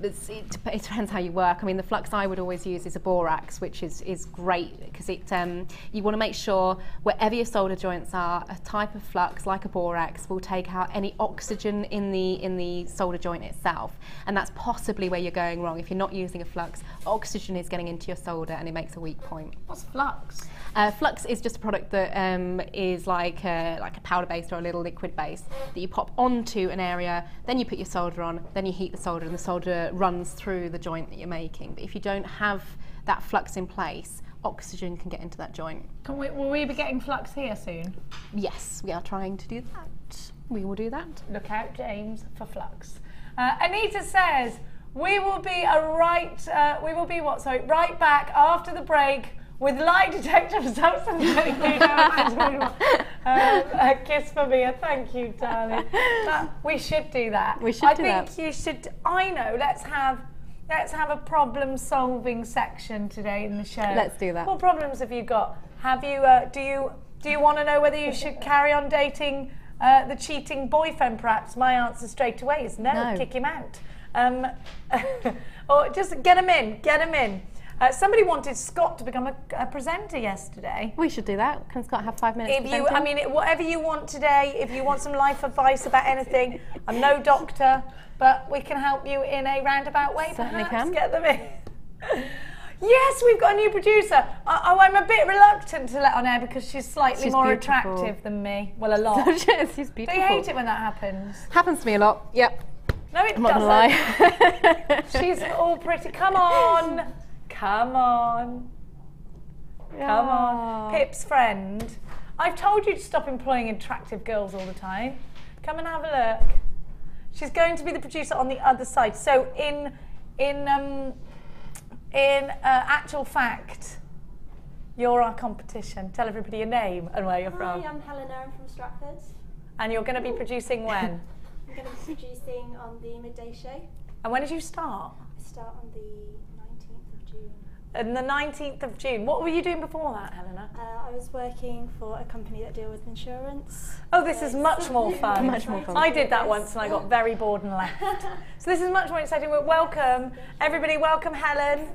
It depends how you work. I mean, the flux I would always use is a borax, which is great because you want to make sure wherever your solder joints are, a type of flux like a borax will take out any oxygen in the solder joint itself, and that's possibly where you're going wrong. If you're not using a flux, oxygen is getting into your solder and it makes a weak point. What's flux? Flux is just a product that is like a powder based or a little liquid base that you pop onto an area, then you put your solder on, then you heat the solder, and the solder runs through the joint that you're making. But if you don't have that flux in place, oxygen can get into that joint. Will we be getting flux here soon? Yes, we are trying to do that. We will do that. Look out, James, for flux. Anita says we will be right back after the break with lie detector results and a kiss for me. Thank you, darling. We should do that. We should do that. I think you should. I know. Let's have a problem-solving section today in the show. Let's do that. What problems have you got? Have you? Do you want to know whether you should carry on dating the cheating boyfriend? Perhaps my answer straight away is no. Kick him out. Or just get him in. Get him in. Somebody wanted Scott to become a presenter yesterday. We should do that. Can Scott have 5 minutes? Whatever you want today, if you want some life advice about anything, I'm no doctor, but we can help you in a roundabout way. Certainly perhaps. can. Get them in. Yes, we've got a new producer. I'm a bit reluctant to let on air because she's slightly more attractive than me. Well, a lot. She's beautiful. Do you hate it when that happens? Happens to me a lot. Yep. No, it I'm not gonna lie. She's all pretty. Come on. Come on. Come on. Pip's friend. I've told you to stop employing attractive girls all the time. Come and have a look. She's going to be the producer on the other side. So in actual fact, you're our competition. Tell everybody your name and where you're from. Hi, I'm Helena. I'm from Stratford. And you're going to be producing when? I'm going to be producing on the midday show. And when did you start? I start on the 19th of June. On the 19th of June. What were you doing before that, Helena? I was working for a company that deal with insurance. Oh, this is much more fun. Much more fun. I did that once and I got very bored and left. So this is much more exciting. Welcome, everybody. Welcome, Helen.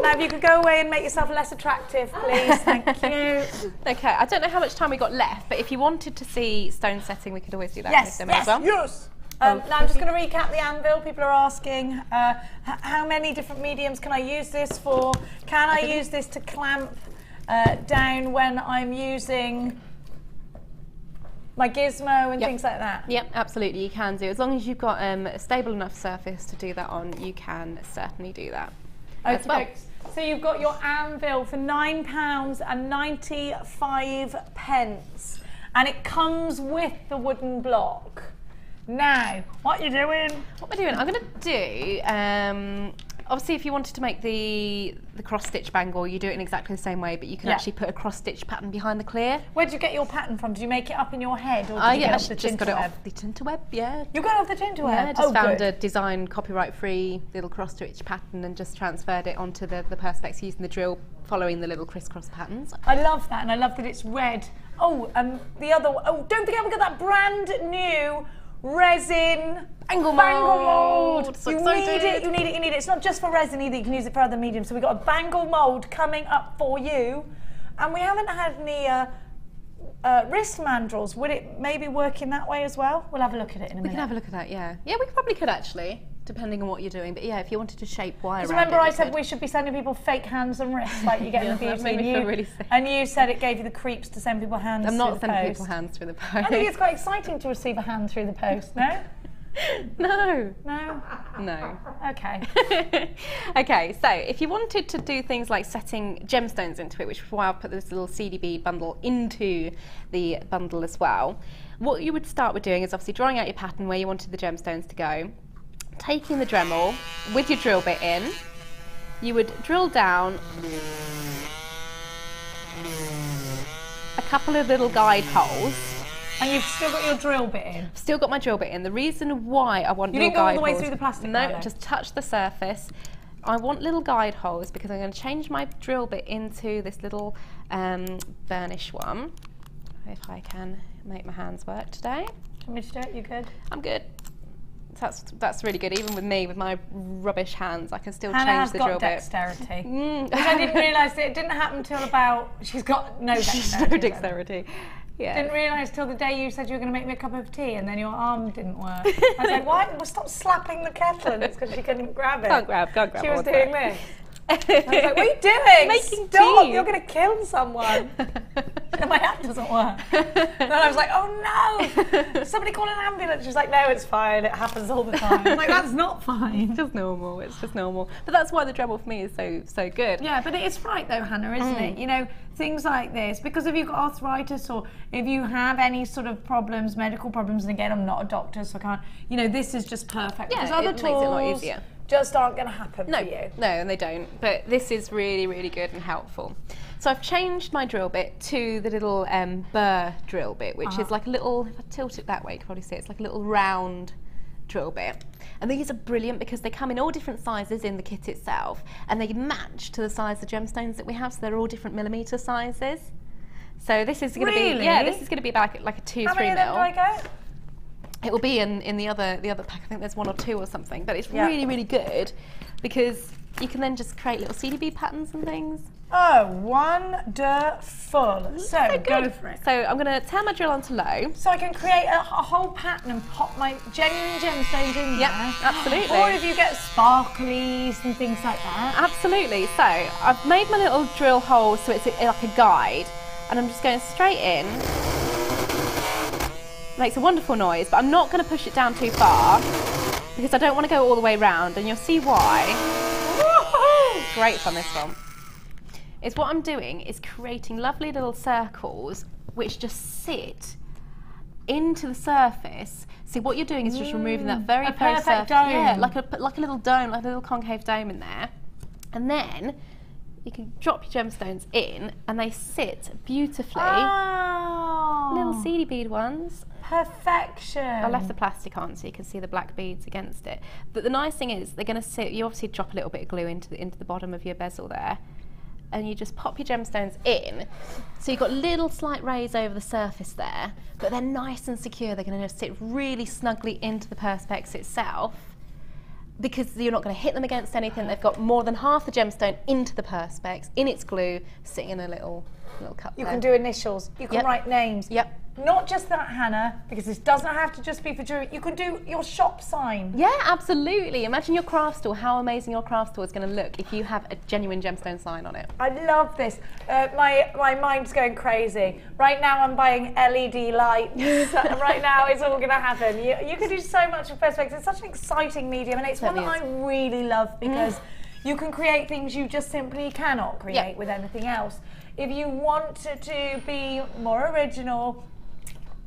Now, if you could go away and make yourself less attractive, please. Thank you. Okay, I don't know how much time we got left, but if you wanted to see stone setting, we could always do that Yes, with them as well. yes. Now I'm just going to recap the anvil. People are asking, how many different mediums can I use this for? Can I use this to clamp down when I'm using my gizmo and things like that? Yep, absolutely, you can do. As long as you've got a stable enough surface to do that on, you can certainly do that as well. Okay, so you've got your anvil for £9.95, and it comes with the wooden block. Now, what are you doing? What we're doing, I'm going to do, obviously if you wanted to make the cross-stitch bangle, you do it in exactly the same way, but you can actually put a cross-stitch pattern behind the clear. Where did you get your pattern from? Did you make it up in your head, or did you get it off the just got it Tinterweb? off the Tinterweb, yeah. You got it off the Tinterweb? Yeah, I just found a design copyright-free little cross-stitch pattern and just transferred it onto the Perspex using the drill, following the little crisscross patterns. I love that, and I love that it's red. Oh, the other one. Oh, don't forget we've got that brand new resin bangle mold. So you need it. It's not just for resin either, you can use it for other mediums. So we've got a bangle mold coming up for you, and we haven't had any wrist mandrels. Would it maybe work in that way as well? We'll have a look at it in a minute. We can have a look at that, yeah. Yeah, we probably could actually, depending on what you're doing. But yeah, if you wanted to shape wire around remember it, I said we should be sending people fake hands and wrists like you get in the that made me beauty, feel really sick. and you said it gave you the creeps to send people hands I'm through not the sending post. people hands through the post. I think it's quite exciting to receive a hand through the post, no? No. No? No. Okay. Okay, so if you wanted to do things like setting gemstones into it, which is why I've put this little CDB bundle into the bundle as well, what you would start with doing is obviously drawing out your pattern where you wanted the gemstones to go, taking the Dremel with your drill bit in, you would drill down a couple of little guide holes. And you've still got your drill bit in? Still got my drill bit in. The reason why I want You little didn't go all guide the way holes, through the plastic? no, though? just touch the surface. I want little guide holes because I'm going to change my drill bit into this little burnish one. If I can make my hands work today. Do you want me to do it? You good? I'm good. That's really good. Even with me, with my rubbish hands, I can still Hannah change has the got drill dexterity. bit. Which I didn't realise it didn't happen until about, she's got no dexterity. No dexterity. Yeah. Didn't realise till the day you said you were going to make me a cup of tea and then your arm didn't work. I was like, why? Well, stop slapping the kettle, and it's because she couldn't grab it. Can't grab. She was doing this. I was like, what are you doing? Making Stop, tea. you're going to kill someone. And my hand doesn't work. Then I was like, oh no, somebody call an ambulance. She's like, no, it's fine, it happens all the time. I'm like, that's not fine. It's just normal. It's just normal. But that's why the Dremel for me is so good. Yeah, but it is right though, Hannah, isn't it? You know, things like this, because if you've got arthritis or if you have any sort of problems, medical problems, and again, I'm not a doctor, so I can't, you know, this is just perfect. Yeah, because other it makes it a lot tools easier. just aren't going to happen No, for you. no, and they don't. But this is really, really good and helpful. So I've changed my drill bit to the little burr drill bit, which is like a little, if I tilt it that way, you can probably see it's like a little round drill bit. And these are brilliant because they come in all different sizes in the kit itself, and they match to the size of gemstones that we have, so they're all different millimetre sizes. So this is going to be, yeah, this is going to be like a 2-3 mil. How many of them do I get? It will be in the other pack. I think there's 1 or 2 or something, but it's really, really good because you can then just create little CDB patterns and things. Oh, wonderful. So go for it. So I'm going to turn my drill on to low. So I can create a whole pattern and pop my genuine gemstones in Yep, there. absolutely. Or if you get sparklies and things like that. Absolutely. So I've made my little drill hole so it's like a guide, and I'm just going straight in. Makes a wonderful noise, but I'm not going to push it down too far because I don't want to go all the way round, and you'll see why. Great fun, this one. is what I'm doing is creating lovely little circles which just sit into the surface. See, what you're doing is just removing that very perfect dome. Yeah, like a little dome, like a little concave dome in there. And then you can drop your gemstones in and they sit beautifully. Oh, Little seedy bead ones. perfection. I left the plastic on so you can see the black beads against it. But the nice thing is they're going to sit, you obviously drop a little bit of glue into the bottom of your bezel there, and you just pop your gemstones in. So you've got little slight rays over the surface there, but they're nice and secure. They're going to sit really snugly into the Perspex itself, because you're not going to hit them against anything. They've got more than half the gemstone into the Perspex, in its glue, sitting in a little cup You there. can do initials, you can Yep. write names. Yep. Not just that, Hannah, because this doesn't have to just be for jewellery. You can do your shop sign. Yeah, absolutely. Imagine your craft store, how amazing your craft store is going to look if you have a genuine gemstone sign on it. I love this. My mind's going crazy. Right now I'm buying LED lights. Right now it's all going to happen. You can do so much with Perspex. It's such an exciting medium, and it's one that I really love because you can create things you just simply cannot create with anything else. If you want to be more original,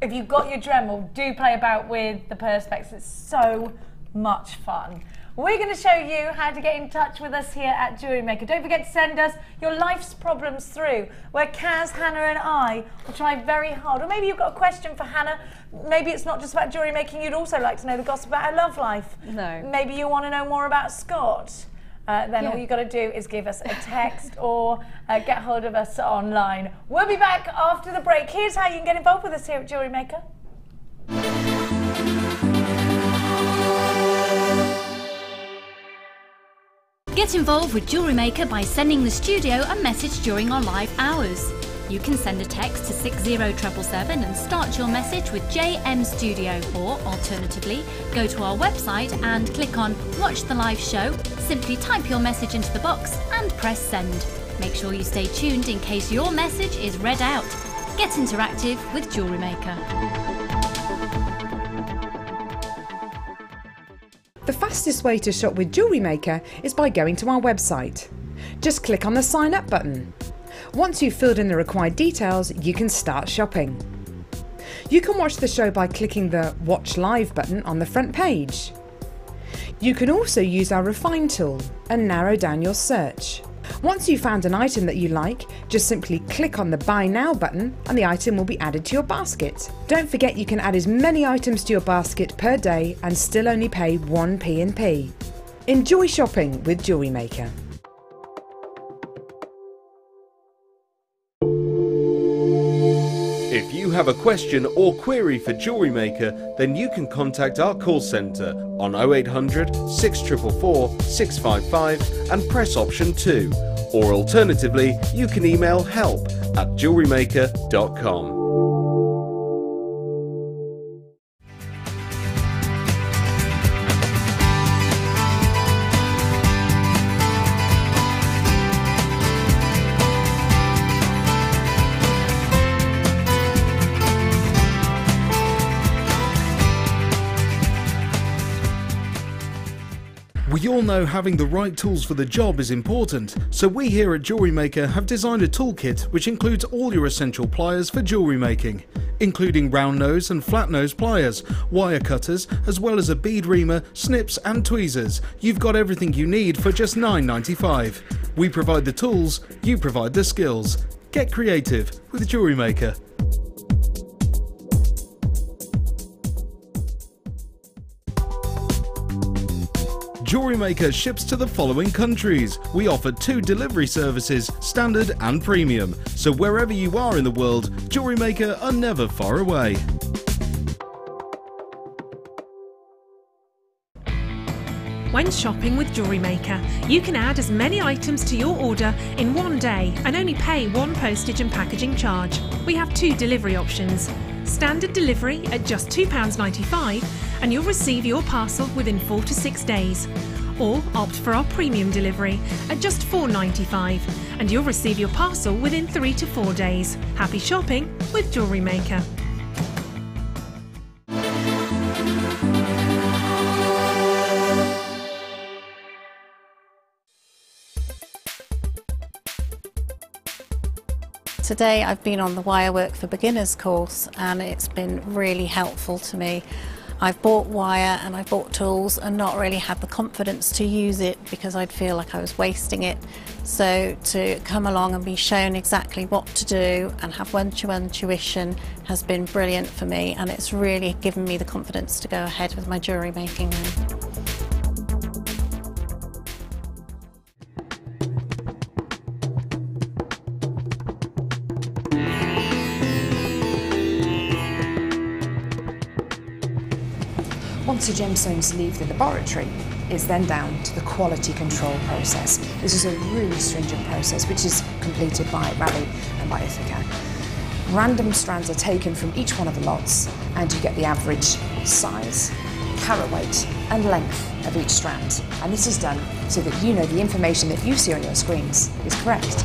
if you've got your Dremel, do play about with the Perspex. It's so much fun. We're going to show you how to get in touch with us here at JewelleryMaker. Don't forget to send us your life's problems through, where Kaz, Hannah and I will try very hard. Or maybe you've got a question for Hannah. Maybe it's not just about jewellery making. You'd also like to know the gossip about her love life. No. Maybe you want to know more about Scott. Then all you got to do is give us a text or get hold of us online. We'll be back after the break. Here's how you can get involved with us here at JewelleryMaker. Get involved with JewelleryMaker by sending the studio a message during our live hours. You can send a text to 60777 and start your message with JM Studio, or alternatively, go to our website and click on Watch the Live Show, simply type your message into the box and press send. Make sure you stay tuned in case your message is read out. Get interactive with JewelleryMaker. The fastest way to shop with JewelleryMaker is by going to our website. Just click on the sign up button. Once you've filled in the required details, you can start shopping. You can watch the show by clicking the Watch Live button on the front page. You can also use our Refine tool and narrow down your search. Once you've found an item that you like, just simply click on the Buy Now button and the item will be added to your basket. Don't forget you can add as many items to your basket per day and still only pay 1 P&P. Enjoy shopping with JewelleryMaker. If you have a question or query for JewelleryMaker, then you can contact our call centre on 0800 644 655 and press option 2. Or alternatively, you can email help@jewellerymaker.com. We all know having the right tools for the job is important, so we here at JewelleryMaker have designed a toolkit which includes all your essential pliers for jewellery making, including round nose and flat nose pliers, wire cutters, as well as a bead reamer, snips and tweezers. You've got everything you need for just $9.95. We provide the tools, you provide the skills. Get creative with JewelleryMaker. JewelleryMaker ships to the following countries. We offer 2 delivery services, standard and premium. So wherever you are in the world, JewelleryMaker are never far away. When shopping with JewelleryMaker, you can add as many items to your order in one day and only pay 1 postage and packaging charge. We have 2 delivery options. Standard delivery at just £2.95 and you'll receive your parcel within 4 to 6 days. Or opt for our premium delivery at just £4.95 and you'll receive your parcel within 3 to 4 days. Happy shopping with JewelleryMaker. Today I've been on the Wirework for Beginners course and it's been really helpful to me. I've bought wire and I've bought tools and not really had the confidence to use it because I'd feel like I was wasting it. So to come along and be shown exactly what to do and have one-to-one tuition has been brilliant for me, and it's really given me the confidence to go ahead with my jewellery making now. Once the gemstones leave the laboratory, it's then down to the quality control process. This is a really stringent process which is completed by Rally and by Ithaca. Random strands are taken from each one of the lots and you get the average size, carat weight and length of each strand. And this is done so that you know the information that you see on your screens is correct.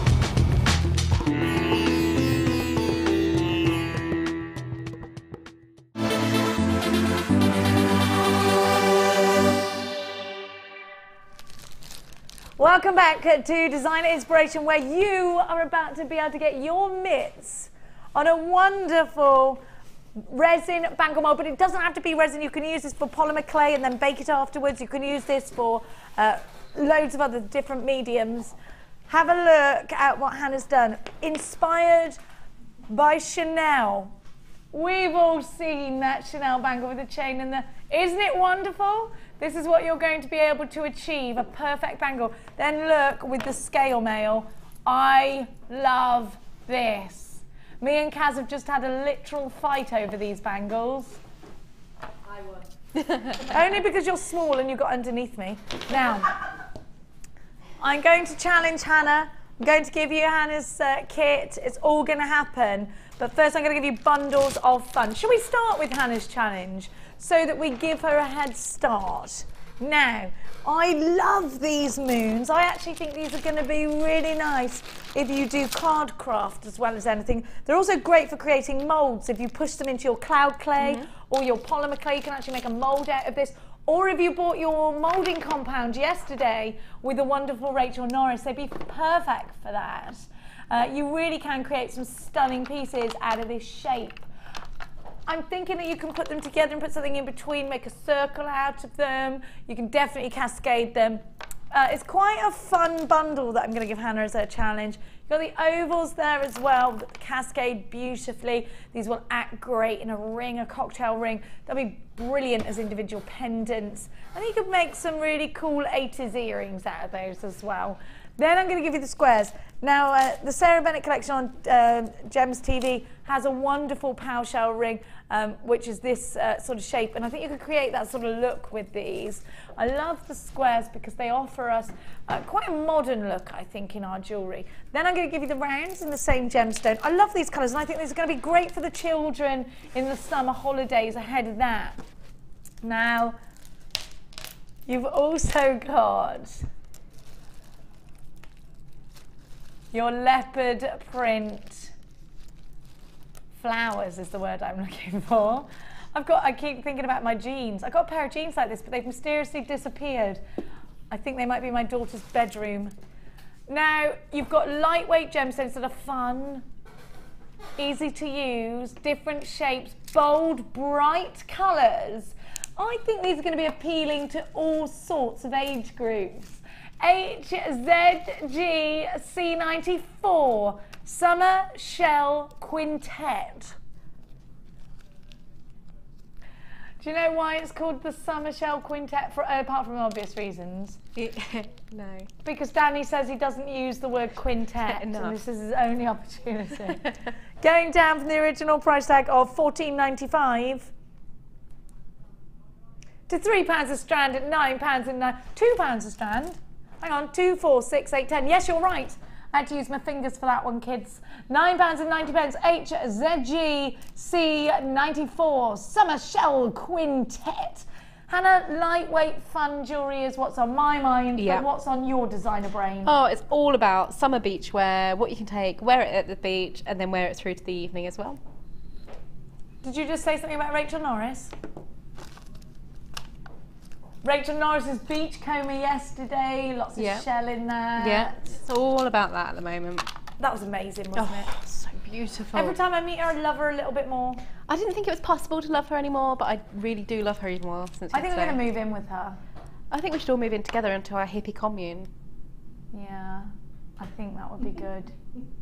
Welcome back to Designer Inspiration, where you are about to be able to get your mitts on a wonderful resin bangle mold. But it doesn't have to be resin. You can use this for polymer clay and then bake it afterwards. You can use this for loads of other different mediums. Have a look at what Hannah's done. Inspired by Chanel. We've all seen that Chanel bangle with the chain and the... Isn't it wonderful? This is what you're going to be able to achieve, a perfect bangle. Then look with the scale mail. I love this. Me and Kaz have just had a literal fight over these bangles. I won. Only because you're small and you got underneath me. Now, I'm going to challenge Hannah. I'm going to give you Hannah's kit. It's all going to happen. But first I'm going to give you bundles of fun. Shall we start with Hannah's challenge so that we give her a head start? Now, I love these moons. I actually think these are going to be really nice if you do card craft as well as anything. They're also great for creating moulds. If you push them into your cloud clay or your polymer clay, you can actually make a mould out of this. Or if you bought your moulding compound yesterday with the wonderful Rachel Norris, they'd be perfect for that. You really can create some stunning pieces out of this shape. I'm thinking that you can put them together and put something in between, make a circle out of them. You can definitely cascade them. It's quite a fun bundle that I'm going to give Hannah as a challenge. You've got the ovals there as well that cascade beautifully. These will act great in a ring, a cocktail ring. They'll be brilliant as individual pendants. And you could make some really cool 80s earrings out of those as well. Then I'm going to give you the squares. Now, the Sarah Bennett collection on Gems TV has a wonderful power shell ring, which is this sort of shape, and I think you could create that sort of look with these. I love the squares because they offer us quite a modern look, I think, in our jewellery. Then I'm going to give you the rounds in the same gemstone. I love these colours, and I think these are going to be great for the children in the summer holidays ahead of that. Now, you've also got your leopard print flowers is the word I'm looking for. I keep thinking about my jeans. I got a pair of jeans like this, but they've mysteriously disappeared. I think they might be my daughter's bedroom. Now, you've got lightweight gemstones that are fun, easy to use, different shapes, bold, bright colours. I think these are going to be appealing to all sorts of age groups. HZGC94 Summer Shell Quintet. Do you know why it's called the Summer Shell Quintet, apart from obvious reasons? No. Because Danny says he doesn't use the word quintet, and this is his only opportunity. Going down from the original price tag of £14.95 to £3 a strand at £9 and £2 a strand. Hang on, 2, 4, 6, 8, 10. Yes, you're right. I had to use my fingers for that one, kids. £9.90. HZGC94 Summer Shell Quintet. Hannah, lightweight, fun jewellery is what's on my mind, but what's on your designer brain? Oh, it's all about summer beach wear, what you can take, wear it at the beach, and then wear it through to the evening as well. Did you just say something about Rachel Norris? Rachel Norris's beach comber yesterday, lots of shell in there. Yeah, it's all about that at the moment. That was amazing, wasn't it? So beautiful. Every time I meet her, I love her a little bit more. I didn't think it was possible to love her anymore, but I really do love her even more since I think yesterday. I'm going to move in with her. I think we should all move in together into our hippie commune. Yeah, I think that would be good.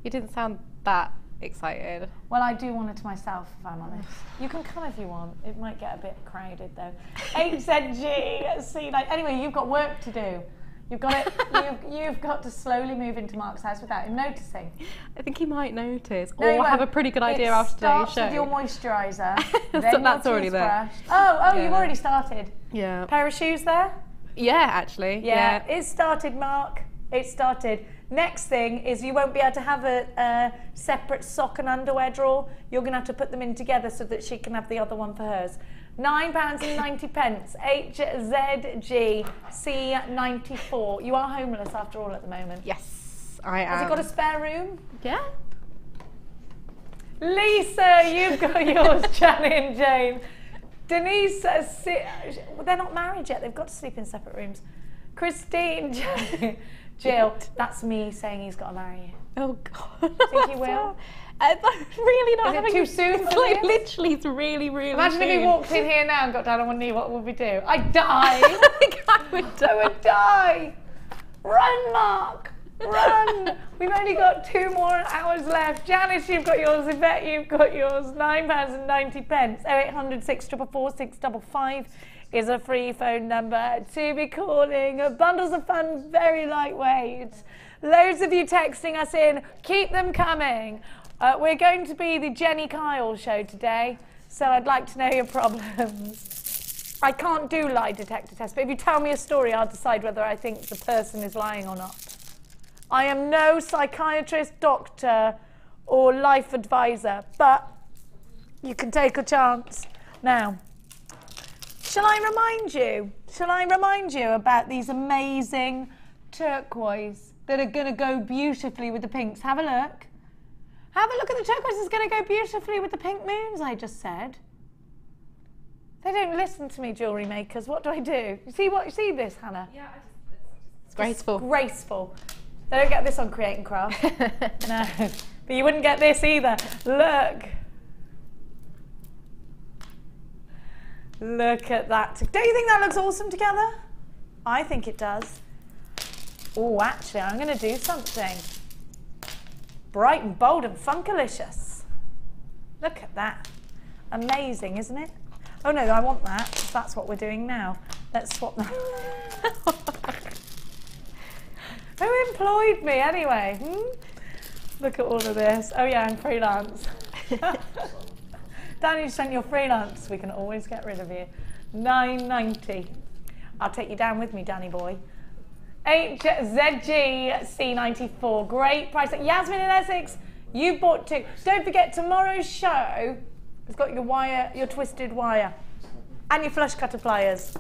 You didn't sound that excited. Well, I do want it to myself, if I'm honest. You can come if you want. It might get a bit crowded, though. HZG, see, like, anyway, you've got work to do. You've got it. You've got to slowly move into Mark's house without him noticing. I think he might notice, No, he or have a won't. pretty good idea It after today's starts show. with your moisturiser. So then that's your already there. toothbrush. Oh, Yeah. you've already started. Yeah. Pair of shoes there? Yeah, actually. Yeah, it started, Mark. It started. Next thing is you won't be able to have a separate sock and underwear drawer. You're going to have to put them in together so that she can have the other one for hers. £9.90. HZG C94. You are homeless after all at the moment. Yes, I am. Has it got a spare room? Yeah. Lisa, you've got yours, Jenny and Jane. Denise, they're not married yet. They've got to sleep in separate rooms. Christine, Jill, that's me saying he's got to marry you. Oh God. Think he will? I'm really not Is it having too soon It's for like this? literally, it's really, really Imagine soon. if he walked in here now and got down on one knee, what would we do? I'd die. I would die. Run, Mark. Run. We've only got 2 more hours left. Janice, you've got yours. Yvette, you've got yours. £9.90. 0800 644 655 is a free phone number to be calling. Bundles of fun, very lightweight. Loads of you texting us in. Keep them coming. We're going to be the Jenny Kyle show today, so I'd like to know your problems. I can't do lie detector tests, but if you tell me a story, I'll decide whether I think the person is lying or not. I am no psychiatrist, doctor, or life advisor, but you can take a chance. Now, shall I remind you about these amazing turquoise that are going to go beautifully with the pinks? Have a look. Have a look at the turquoise. It's going to go beautifully with the pink moons, I just said. They don't listen to me, jewellery makers. What do I do? You see this, Hannah? Yeah, it's graceful. Graceful. They don't get this on Create and Craft. No. But you wouldn't get this either. Look. Look at that. Don't you think that looks awesome together? I think it does. Oh, actually, I'm going to do something. Bright and bold and funkalicious. Look at that. Amazing, isn't it? Oh no, I want that. That's what we're doing now. Let's swap that. Who employed me anyway? Look at all of this. Oh yeah, I'm freelance. Danny sent your freelance. We can always get rid of you. £9.90. I'll take you down with me, Danny boy. HZG C94. Great price. Yasmin in Essex, you bought 2. Don't forget tomorrow's show. It's got your wire, your twisted wire, and your flush cutter pliers.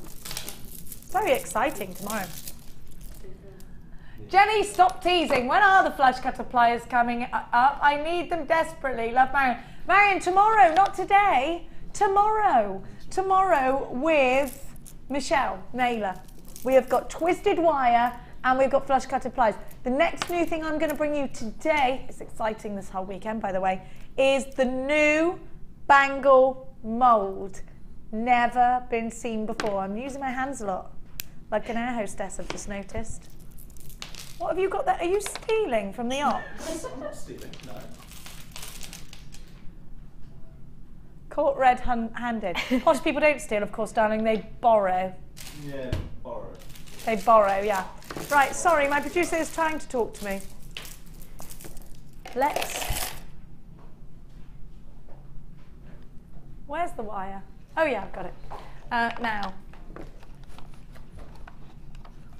Very exciting tomorrow. Jenny, stop teasing. When are the flush cutter pliers coming up? I need them desperately. Love, Marion. Marion, tomorrow, not today. Tomorrow. Tomorrow with Michelle Naylor. We have got twisted wire and we've got flush cutter pliers. The next new thing I'm going to bring you today, it's exciting this whole weekend by the way, is the new bangle mould. Never been seen before. I'm using my hands a lot, like an air hostess I've just noticed. What have you got there? Are you stealing from the Ox? I'm not stealing, no. Caught red-handed. Posh people don't steal, of course, darling. They borrow. Yeah, borrow. They borrow, yeah. Right, sorry, my producer is trying to talk to me. Where's the wire? Oh yeah, I've got it. Now,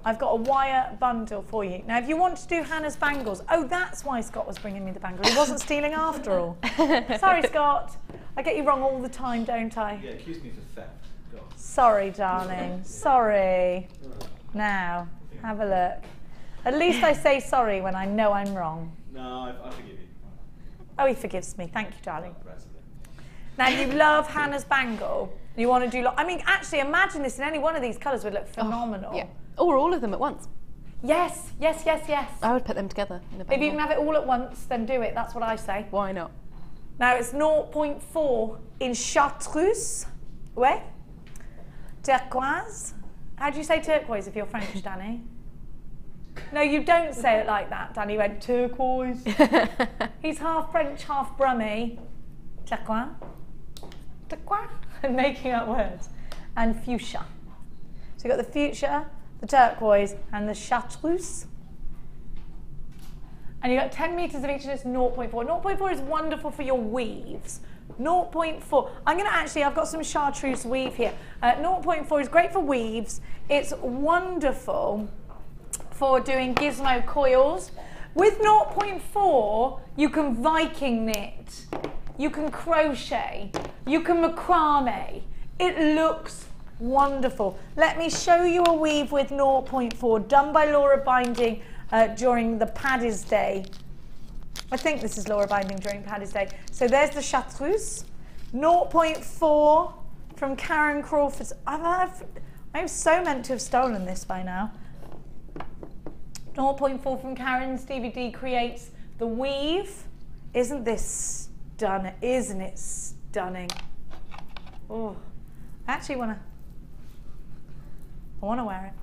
I've got a wire bundle for you. Now, if you want to do Hannah's bangles, oh, that's why Scott was bringing me the bangle. He wasn't stealing after all. Sorry, Scott. I get you wrong all the time, don't I? Yeah, accuse me of theft. God. Sorry, darling. Sorry. Now, have a look. At least I say sorry when I know I'm wrong. No, I forgive you. Oh, he forgives me. Thank you, darling. Now, you love Hannah's bangle. You want to do... I mean, actually, imagine this in any one of these colours would look phenomenal. Yeah. Or all of them at once. Yes, yes, yes, yes. I would put them together in a If bangle. you can have it all at once, then do it. That's what I say. Why not? Now it's 0.4 in chartreuse. Ouais. Turquoise. How do you say turquoise if you're French, Danny? No, you don't say it like that. Danny went turquoise. He's half French, half Brummie. Turquoise. Turquoise. I'm making up words. And fuchsia. So you've got the fuchsia, the turquoise, and the chartreuse. And you've got 10 metres of each, and it's 0.4. 0.4 is wonderful for your weaves. 0.4. I've got some chartreuse weave here. 0.4 is great for weaves. It's wonderful for doing gizmo coils. With 0.4, you can Viking knit, you can crochet, you can macrame. It looks wonderful. Let me show you a weave with 0.4 done by Laura Binding during the Paddy's Day. I think this is Laura Binding during Paddy's Day. So there's the chartreuse. 0.4 from Karen Crawford. I'm so meant to have stolen this by now. 0.4 from Karen. Stevie D creates the weave. Isn't this stunning? Isn't it stunning? Oh, I actually want to wear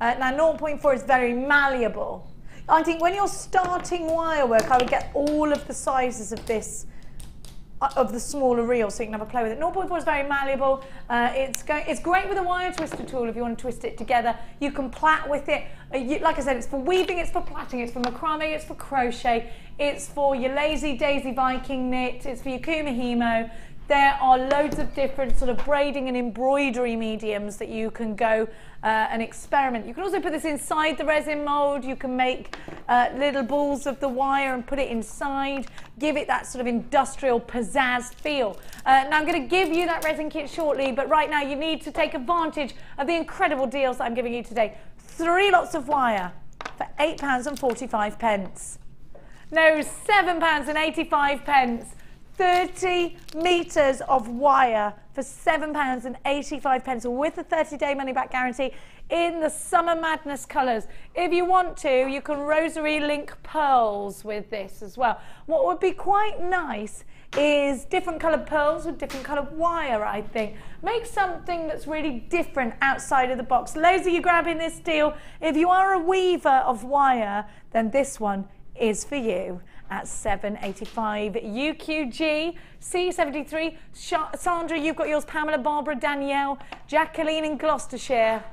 it. Now 0.4 is very malleable. I think when you're starting wire work, I would get all of the sizes of this, of the smaller reel, so you can have a play with it. 0.4 is very malleable. It's great with a wire twister tool if you want to twist it together. You can plait with it. Like I said, it's for weaving, it's for plaiting, it's for macrame, it's for crochet, it's for your lazy daisy Viking knit, it's for your kumihimo. There are loads of different sort of braiding and embroidery mediums that you can go and experiment. You can also put this inside the resin mold. You can make little balls of the wire and put it inside, give it that sort of industrial pizzazz feel. Now I'm going to give you that resin kit shortly, but right now you need to take advantage of the incredible deals that I'm giving you today. 3 lots of wire for £8.45. No, £7.85. 30 metres of wire for £7.85 with a 30-day money-back guarantee in the Summer Madness colours. If you want to, you can rosary link pearls with this as well. What would be quite nice is different coloured pearls with different coloured wire, I think. Make something that's really different outside of the box. Loads of you grabbing this deal. If you are a weaver of wire, then this one is for you at £7.85. UQG, C73, Sandra, you've got yours, Pamela, Barbara, Danielle, Jacqueline in Gloucestershire.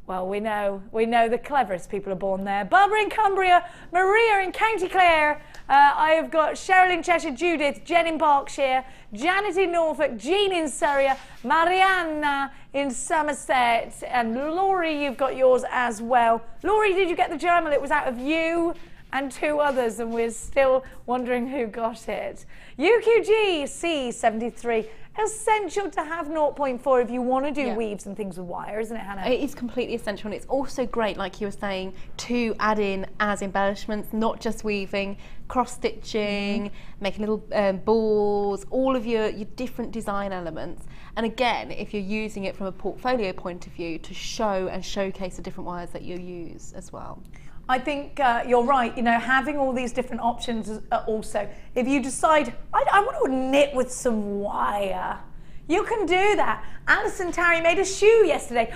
Well, we know the cleverest people are born there. Barbara in Cumbria, Maria in County Clare. I have got Cheryl in Cheshire, Judith, Jen in Berkshire, Janet in Norfolk, Jean in Surrey, Mariana in Somerset, and Laurie, you've got yours as well. Laurie, did you get the journal? It was out of you and 2 others, and we're still wondering who got it. UQG C73, essential to have 0.4 if you want to do weaves and things with wire, isn't it, Hannah? It is completely essential, and it's also great, like you were saying, to add in as embellishments, not just weaving, cross-stitching, making little balls, all of your different design elements. And again, if you're using it from a portfolio point of view, to show and showcase the different wires that you use as well. I think you're right, you know, having all these different options also. If you decide, I want to knit with some wire, you can do that. Alison Tarry made a shoe yesterday.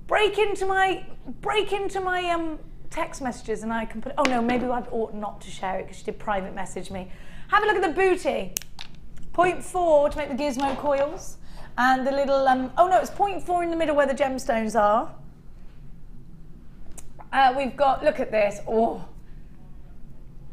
break into my text messages and I can put, oh no, maybe I ought not to share it because she did private message me. Have a look at the booty. 0.4 to make the gizmo coils. And the little, oh no, it's 0.4 in the middle where the gemstones are. We've got, look at this, oh,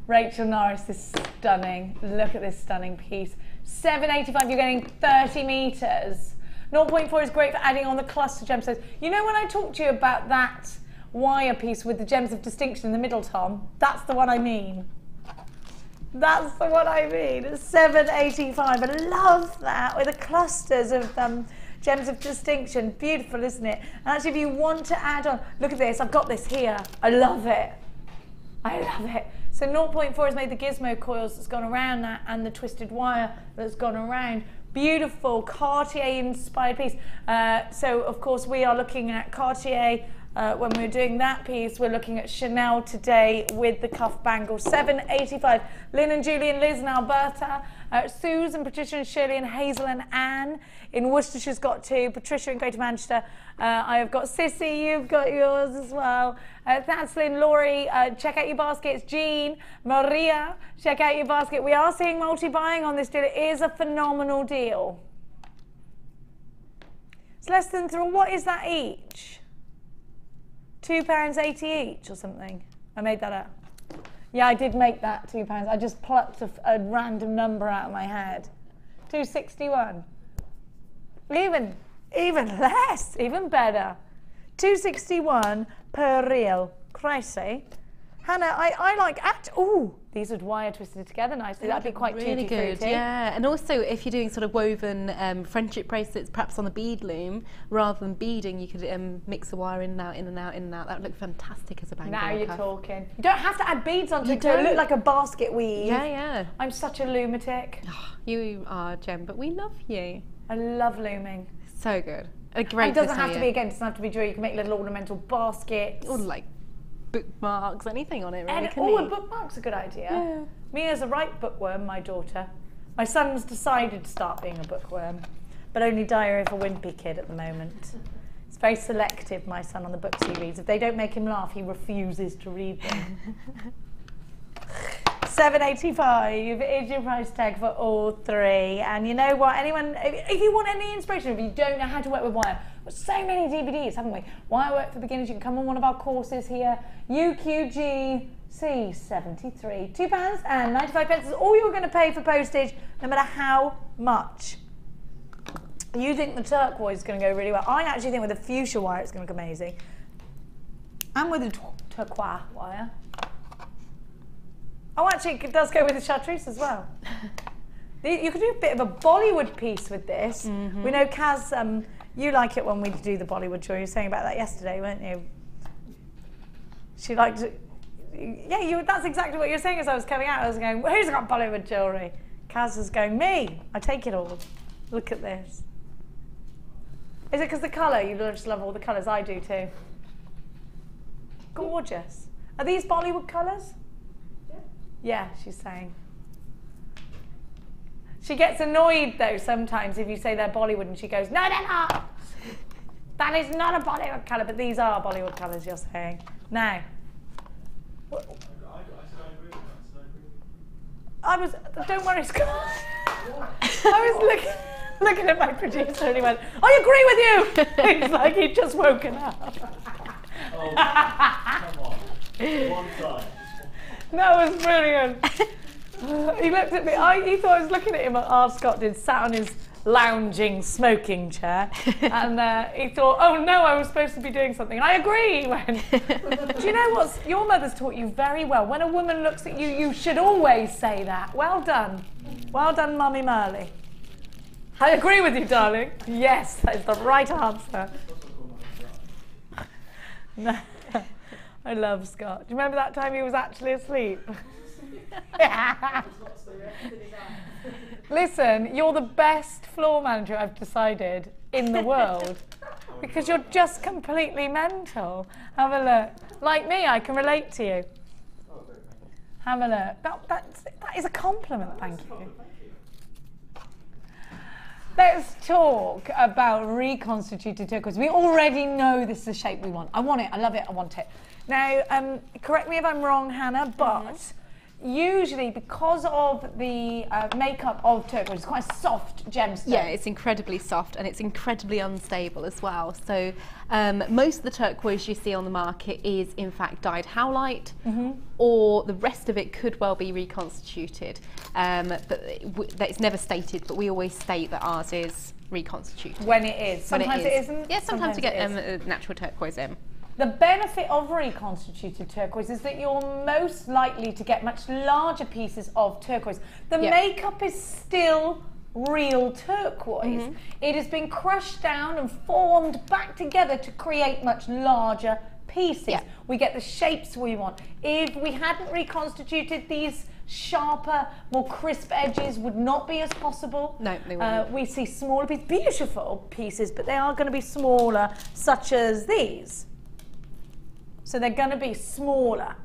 Rachel Norris, this is stunning. Look at this stunning piece. £7.85, you're getting 30 metres. 0.4 is great for adding on the cluster gemstones. You know when I talked to you about that wire piece with the gems of distinction in the middle, Tom? That's the one I mean. That's the one I mean. It's £7.85. I love that with the clusters of gems of distinction. Beautiful, isn't it? And actually, if you want to add on, look at this. I've got this here. I love it. I love it. So 0.4 has made the gizmo coils that's gone around that and the twisted wire that's gone around. Beautiful Cartier inspired piece. So of course we are looking at Cartier when we're doing that piece, we're looking at Chanel today with the cuff bangle, $7.85. Lynn and Julie and Liz in Alberta. Susan, Patricia and Shirley and Hazel and Anne in Worcestershire's got 2. Patricia in Greater Manchester. I have got Sissy, you've got yours as well. That's Lynn, Laurie, check out your baskets. Jean, Maria, check out your basket. We are seeing multi-buying on this deal. It is a phenomenal deal. It's less than 3. What is that each? £2.80 each or something. I made that up. Yeah, I did make that £2. I just plucked a random number out of my head. £2.61. Even less, even better. £2.61 per reel. Crazy. Hannah, I like ooh, these would wire twisted together nicely. That'd be quite really good. Yeah, and also if you're doing sort of woven friendship bracelets, perhaps on the bead loom, rather than beading, you could mix the wire in and out, in and out, in and out. That would look fantastic as a bangle. Now you're talking. You don't have to add beads onto it to look like a basket weave. Yeah, yeah. I'm such a lunatic. Oh, you are, Jem, but we love you. I love looming. So good. A great. It doesn't have to be, again, it doesn't have to be jewelry. You can make little ornamental baskets. Or like bookmarks, anything on it really, a bookmark's a good idea. Yeah. Mia's a right bookworm, my daughter. My son's decided to start being a bookworm, but only Diary of a Wimpy Kid at the moment. It's very selective, my son, on the books he reads. If they don't make him laugh, he refuses to read them. $7.85 is your price tag for all 3. And you know what, anyone, if you want any inspiration, if you don't know how to work with wire, we've got so many DVDs, haven't we? Wire Work for Beginners, you can come on one of our courses here. UQGC 73, £2.95 is all you're going to pay for postage, no matter how much. You think the turquoise is going to go really well. I actually think with the fuchsia wire it's going to look amazing. And with the turquoise wire. Oh, actually, it does go with the chartreuse as well. You could do a bit of a Bollywood piece with this. We know, Kaz, you like it when we do the Bollywood jewelry. You were saying about that yesterday, weren't you? She liked it. Yeah, that's exactly what you were saying as I was coming out. I was going, who's got Bollywood jewelry? Kaz was going, me. I take it all. Look at this. Is it because the colour? You just love all the colours. I do too. Gorgeous. Are these Bollywood colours? Yeah, she's saying. She gets annoyed though sometimes if you say they're Bollywood and she goes, no, they're not. That is not a Bollywood colour, but these are Bollywood colours, you're saying. Now. Don't worry, Scott. I was looking at my producer and he went, I agree with you. He's like, he'd just woken up. Oh, come on. One time. That was brilliant. He looked at me, he thought I was looking at him, Scott did, sat on his lounging smoking chair, and he thought, oh no, I was supposed to be doing something. I agree, he went. Do you know what? Your mother's taught you very well. When a woman looks at you, you should always say that. Well done. Well done, Mummy Merle. I agree with you, darling. Yes, that is the right answer. No. I love Scott. Do you remember that time he was actually asleep? Listen, you're the best floor manager I've decided in the world because you're just completely mental. Have a look. Like me, I can relate to you. Have a look. That is a compliment, thank you. Let's talk about reconstituted turquoise. We already know this is the shape we want. I want it, I love it, I want it. Now, correct me if I'm wrong, Hannah, but usually because of the makeup of turquoise, it's quite a soft gemstone. Yeah, it's incredibly soft and it's incredibly unstable as well. So most of the turquoise you see on the market is in fact dyed howlite, or the rest of it could well be reconstituted. But it's never stated, but we always state that ours is reconstituted. When it is. Sometimes it isn't. Yeah, sometimes you get natural turquoise in. The benefit of reconstituted turquoise is that you're most likely to get much larger pieces of turquoise. The makeup is still real turquoise. It has been crushed down and formed back together to create much larger pieces. We get the shapes we want. If we hadn't reconstituted, these sharper, more crisp edges would not be as possible. No, they wouldn't. We see smaller pieces, beautiful pieces, but they are going to be smaller, such as these. so they're going to be smaller.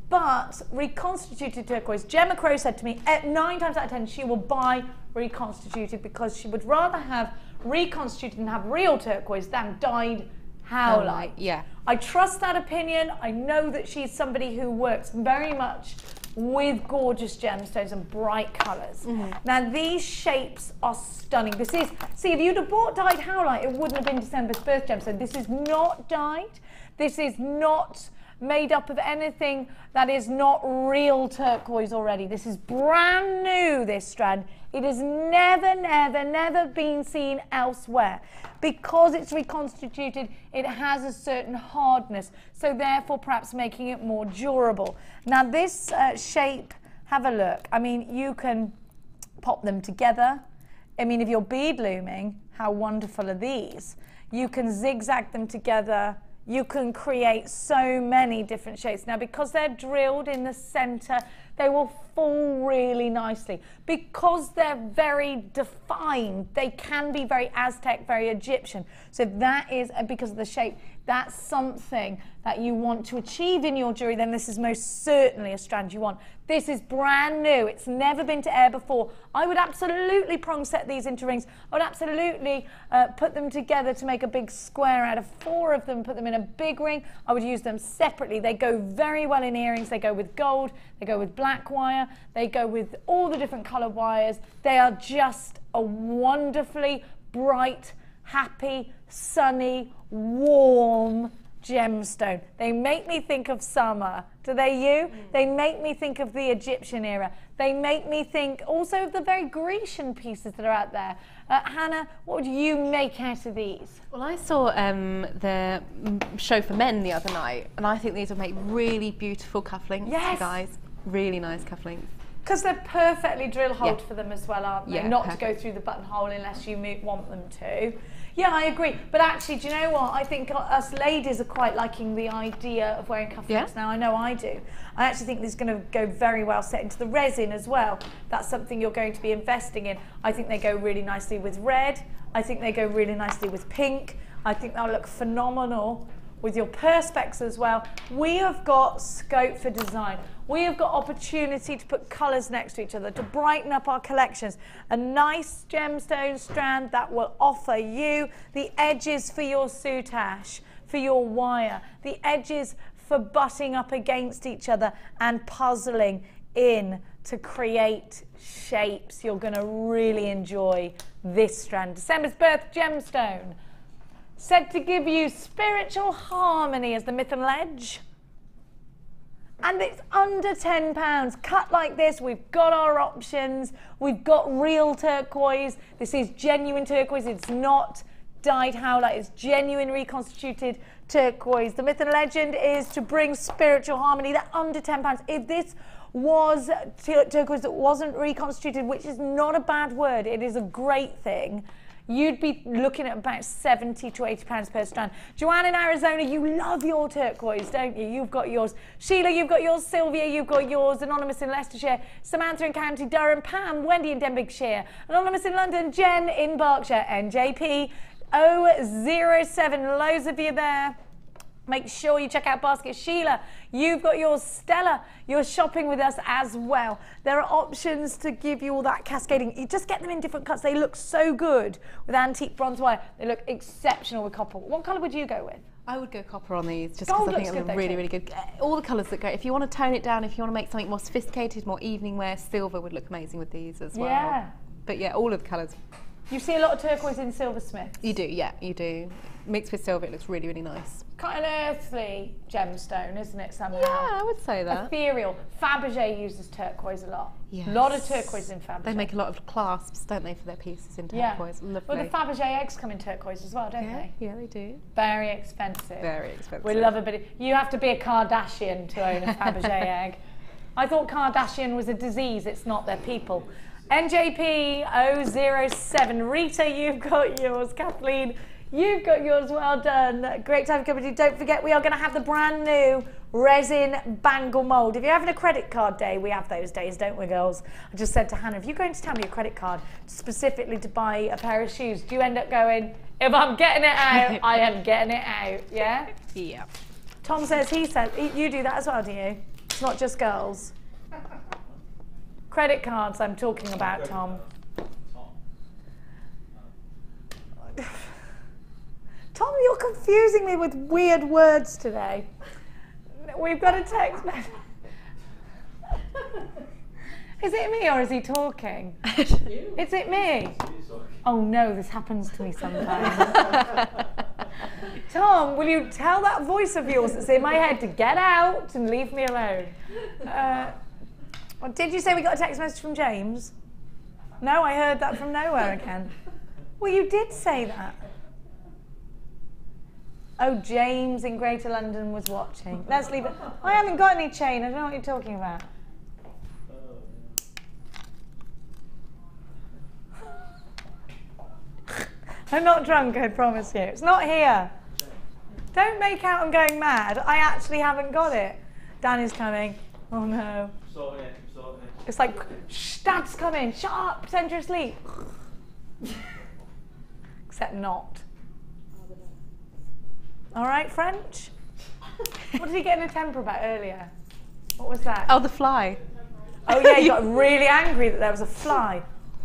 But reconstituted turquoise, Gemma Crow said to me, 9 times out of 10 she will buy reconstituted because she would rather have reconstituted and have real turquoise than dyed howlite. Yeah. I trust that opinion. I know that she's somebody who works very much with gorgeous gemstones and bright colours. Now these shapes are stunning. This is, see, if you'd have bought dyed howlite, it wouldn't have been December's birth gemstone. This is not dyed. This is not made up of anything that is not real turquoise already. This is brand new, this strand. It has never, never, never been seen elsewhere. Because it's reconstituted, it has a certain hardness, so therefore perhaps making it more durable. Now this shape, have a look. I mean, you can pop them together. I mean, if you're bead looming, how wonderful are these? You can zigzag them together. You can create so many different shapes. Now, because they're drilled in the center, they will fall really nicely. Because they're very defined, they can be very Aztec, very Egyptian. So if that is, because of the shape, that's something that you want to achieve in your jewelry, then this is most certainly a strand you want. This is brand new. It's never been to air before. I would absolutely prong set these into rings. I would absolutely put them together to make a big square out of 4 of them, put them in a big ring. I would use them separately. They go very well in earrings. They go with gold. They go with black wire. They go with all the different color wires. They are just a wonderfully bright, happy, sunny, warm gemstone. They make me think of summer. Do they you? They make me think of the Egyptian era. They make me think also of the very Grecian pieces that are out there. Hannah, what would you make out of these? Well, I saw the show for men the other night, and I think these would make really beautiful cufflinks, you guys. Really nice cufflinks. Because they're perfectly drill holed for them as well, aren't they? Yeah, not to go through the buttonhole unless you want them to. Yeah, I agree. But actually, do you know what? I think us ladies are quite liking the idea of wearing cufflinks now. I know I do. I actually think this is going to go very well set into the resin as well. That's something you're going to be investing in. I think they go really nicely with red. I think they go really nicely with pink. I think they'll look phenomenal with your Perspex as well. We have got scope for design. We have got opportunity to put colours next to each other, to brighten up our collections. A nice gemstone strand that will offer you the edges for your soutache, for your wire, the edges for butting up against each other and puzzling in to create shapes. You're going to really enjoy this strand. December's birth gemstone. Said to give you spiritual harmony as the myth and ledge. And it's under £10. Cut like this, we've got our options. We've got real turquoise. This is genuine turquoise. It's not dyed howlite. It's genuine reconstituted turquoise. The myth and legend is to bring spiritual harmony. They're under £10. If this was turquoise that wasn't reconstituted, which is not a bad word, it is a great thing, you'd be looking at about £70 to £80 per strand. Joanne in Arizona, you love your turquoise, don't you? You've got yours. Sheila, you've got yours. Sylvia, you've got yours. Anonymous in Leicestershire. Samantha in County Durham. Pam, Wendy in Denbighshire. Anonymous in London. Jen in Berkshire. NJP 007. Loads of you there. Make sure you check out Basket. Sheila, you've got yours. Stella, you're shopping with us as well. There are options to give you all that cascading. You just get them in different cuts. They look so good with antique bronze wire. They look exceptional with copper. What colour would you go with? I would go copper on these, just because I think it would look really, really good. All the colours look great. If you want to tone it down, if you want to make something more sophisticated, more evening wear, silver would look amazing with these as well. Yeah. But yeah, all of the colours. You see a lot of turquoise in silversmiths. You do, yeah, you do. Mixed with silver, it looks really, really nice. Quite an earthly gemstone, isn't it, somehow? Yeah, I would say that. Ethereal. Fabergé uses turquoise a lot. Yes. A lot of turquoise in Fabergé. They make a lot of clasps, don't they, for their pieces in turquoise. Yeah. Lovely. Well, the Fabergé eggs come in turquoise as well, don't they? Yeah, they do. Very expensive. Very expensive. We love a bit of, you have to be a Kardashian to own a Fabergé egg. I thought Kardashian was a disease. It's not, they're people. NJP 007. Rita, you've got yours. Kathleen, you've got yours. Well done. Great time coming to you. Don't forget, we are going to have the brand new resin bangle mould. If you're having a credit card day, we have those days, don't we, girls? I just said to Hannah, if you're going to tell me a credit card specifically to buy a pair of shoes, do you end up going, if I'm getting it out, I am getting it out, yeah? Yeah. Tom says he said, you do that as well, do you? It's not just girls. Credit cards I'm talking about, Tom. Tom, you're confusing me with weird words today. We've got a text message. Is it me or is he talking? Is it me? Oh no, this happens to me sometimes. Tom, will you tell that voice of yours that's in my head to get out and leave me alone? Did you say we got a text message from James? No, I heard that from nowhere again. Well, you did say that. Oh, James in Greater London was watching. Let's leave it. I haven't got any chain. I don't know what you're talking about. I'm not drunk, I promise you. It's not here. Don't make out I'm going mad. I actually haven't got it. Danny's coming. Oh no. Sorting it. It's like, shh, Dad's coming. Shut up, send her asleep. Except not. All right, French? What did he get in a temper about earlier? What was that? Oh, the fly. Oh yeah, he got really angry that there was a fly.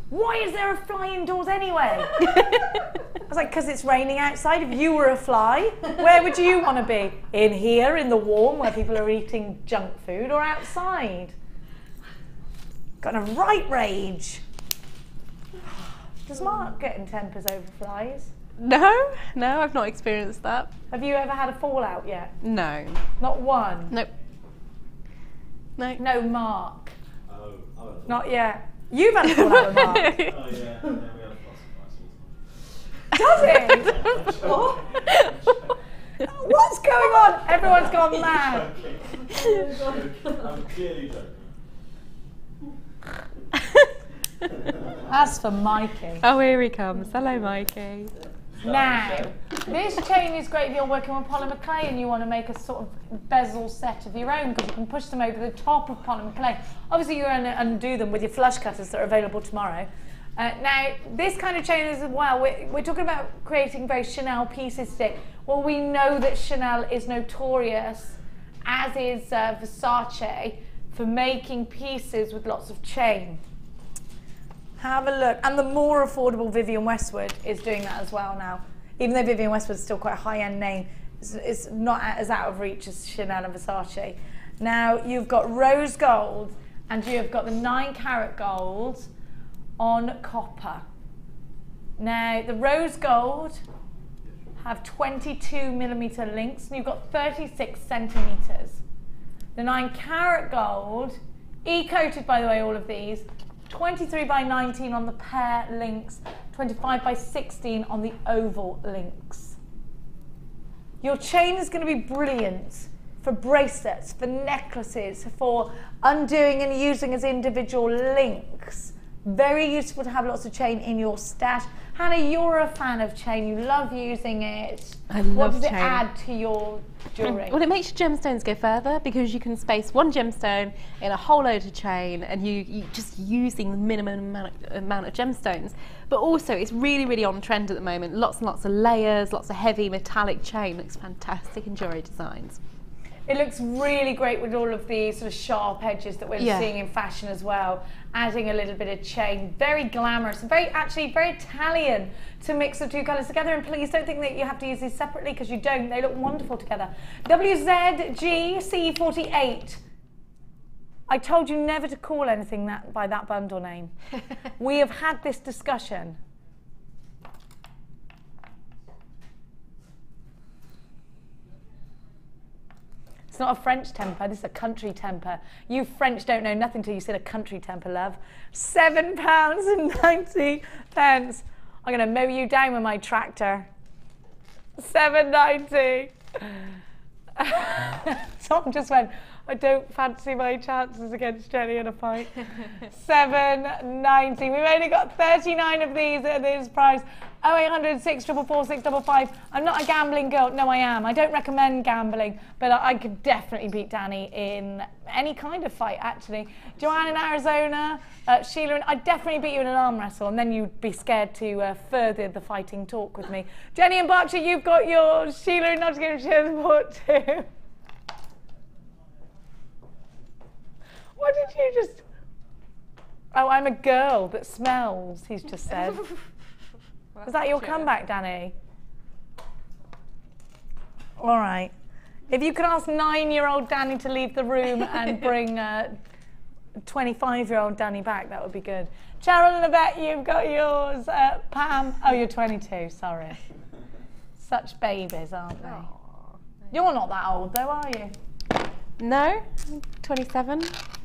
Why is there a fly indoors anyway? I was like, because it's raining outside. If you were a fly, where would you want to be? In here, in the warm, where people are eating junk food, or outside? Got in a right rage. Does Mark get in tempers over flies? No, I've not experienced that. Have you ever had a fallout yet? No. Not one? Nope. No. No, Mark. Oh, not yet. You've had a fallout with Mark. Oh yeah, no, we have lots of Does he? What's going on? Everyone's gone mad. I'm clearly joking. As for Mikey. Oh, here he comes. Hello, Mikey. Now, this chain is great if you're working with polymer clay and you want to make a sort of bezel set of your own, because you can push them over the top of polymer clay. Obviously, you're going to undo them with your flush cutters that are available tomorrow. Now, this kind of chain is as well, we're talking about creating very Chanel pieces today. Well, we know that Chanel is notorious, as is Versace, for making pieces with lots of chain. Have a look. And the more affordable Vivienne Westwood is doing that as well now. Even though Vivienne Westwood is still quite a high-end name, it's not as out of reach as Chanel and Versace. Now, you've got rose gold and you've got the 9-carat gold on copper. Now, the rose gold have 22mm links and you've got 36 centimetres. The 9-carat gold, e-coated by the way, all of these, 23 by 19 on the pear links, 25 by 16 on the oval links. Your chain is going to be brilliant for bracelets, for necklaces, for undoing and using as individual links. Very useful to have lots of chain in your stash. Hannah, you're a fan of chain. You love using it. I love What does chain. it add to your jewellery? Well, it makes your gemstones go further because you can space one gemstone in a whole load of chain and you just using the minimum amount of gemstones. But also, it's really, really on trend at the moment. Lots and lots of layers, lots of heavy metallic chain. Looks fantastic in jewellery designs. It looks really great with all of the sort of sharp edges that we're seeing in fashion as well. Adding a little bit of chain, very glamorous, actually very Italian to mix the two colours together. And please don't think that you have to use these separately, because you don't. They look wonderful together. WZGC48. I told you never to call anything by that bundle name. We have had this discussion. It's not a French temper, this is a country temper. You French don't know nothing till you said a country temper, love. £7.90. I'm going to mow you down with my tractor. £7.90. Tom just went, I don't fancy my chances against Jenny in a fight. £7.90. We've only got 39 of these at this price. 0800 644 655. I'm not a gambling girl. No, I am. I don't recommend gambling, but I could definitely beat Danny in any kind of fight, actually. Joanne in Arizona, Sheila, I'd definitely beat you in an arm wrestle, and then you'd be scared to further the fighting talk with me. Jenny in Berkshire, you've got your Sheila in Nottinghamshire support too. What did you just... Oh, I'm a girl that smells, he's just said. Was that your comeback, Danny? All right. If you could ask 9-year-old Danny to leave the room and bring 25-year-old Danny back, that would be good. Cheryl and Yvette, you've got yours. Pam, oh, you're 22, sorry. Such babies, aren't they? Aww. You're not that old though, are you? No, 27.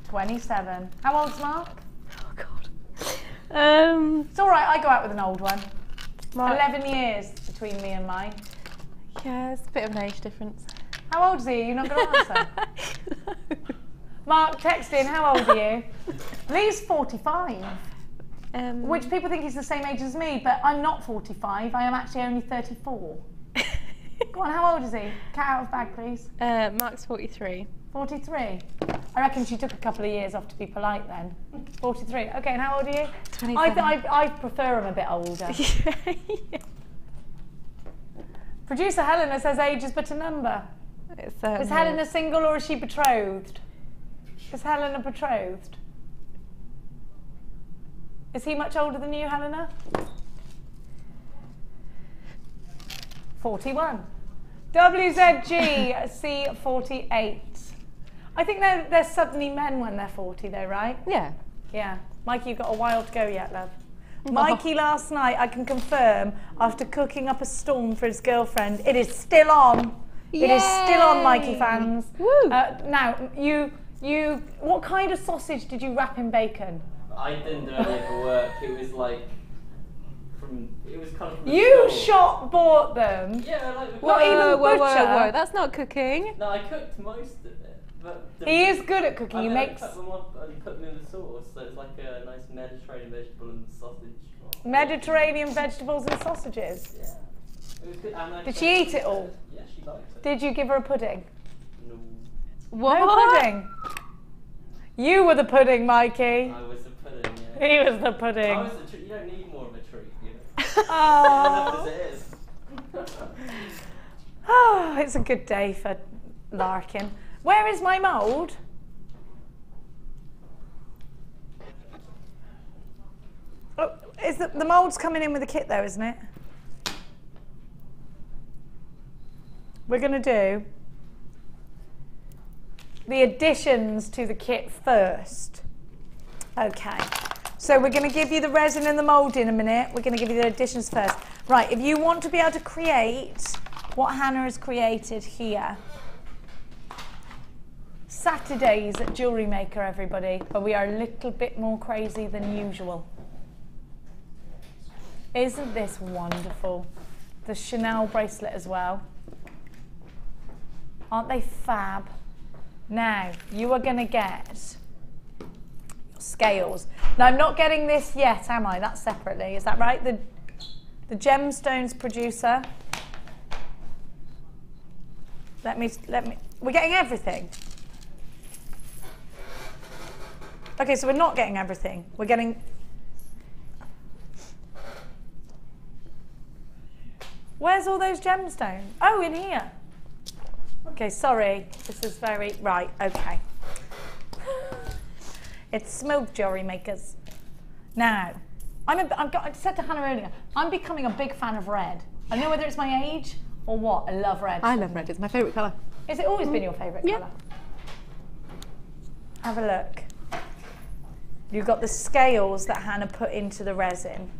27. How old's Mark? Oh God. It's all right, I go out with an old one. Mark. 11 years between me and mine. Yeah, it's a bit of an age difference. How old is he? You're not going to answer? No. Mark, text in, how old are you? Lee's 45. Which people think he's the same age as me, but I'm not 45. I am actually only 34. Go on, how old is he? Cat out of bag, please. Mark's 43. 43? I reckon she took a couple of years off to be polite then. 43. Okay, and how old are you? 27. I prefer him a bit older. Yeah. Producer Helena says age is but a number. Is Helena single or is she betrothed? Is Helena betrothed? Is he much older than you, Helena? 41. WZG C48. I think they're suddenly men when they're 40 though, right? Yeah. Yeah. Mikey, you've got a while to go yet, love. Mikey last night, I can confirm, after cooking up a storm for his girlfriend, it is still on. Yay! It is still on, Mikey fans. Woo! Now, what kind of sausage did you wrap in bacon? I didn't do any of the work. It was like it was kind of from the You store. shot bought them. Yeah, like Not even butcher. Whoa, that's not cooking. No, I cooked most of it. But He is good at cooking. I He mean, makes I cut them up and put them in the sauce, so it's like a nice Mediterranean vegetable and sausage. Mediterranean vegetables and sausages. Yeah. It was good. And Did she eat it all? Yeah, she liked it. Did you give her a pudding? No. What? No pudding. You were the pudding, Mikey. I was the pudding, yeah. He was the pudding. I was the treat. You don't need more of a treat, you know. Oh. Enough as it is. Oh, it's a good day for larking. Where is my mould? Oh, is the mould's coming in with the kit though, isn't it? We're going to do the additions to the kit first. Okay, so we're going to give you the resin and the mould in a minute. We're going to give you the additions first. Right, if you want to be able to create what Hannah has created here, Saturdays at JewelleryMaker, everybody, but we are a little bit more crazy than usual. Isn't this wonderful? The Chanel bracelet as well. Aren't they fab? Now, you are going to get your scales. Now, I'm not getting this yet, am I? That's separately. Is that right? The gemstones producer. Let me. We're getting everything. Okay, so we're not getting everything. We're getting. Where's all those gemstones? Oh, in here. Okay, sorry. This is very right. Okay. It's smooth, JewelleryMakers. Now, I said to Hannah earlier, I'm becoming a big fan of red. I don't know whether it's my age or what. I love red. I love red. It's my favourite colour. Has it always been your favourite colour? Have a look. You've got the scales that Hannah put into the resin.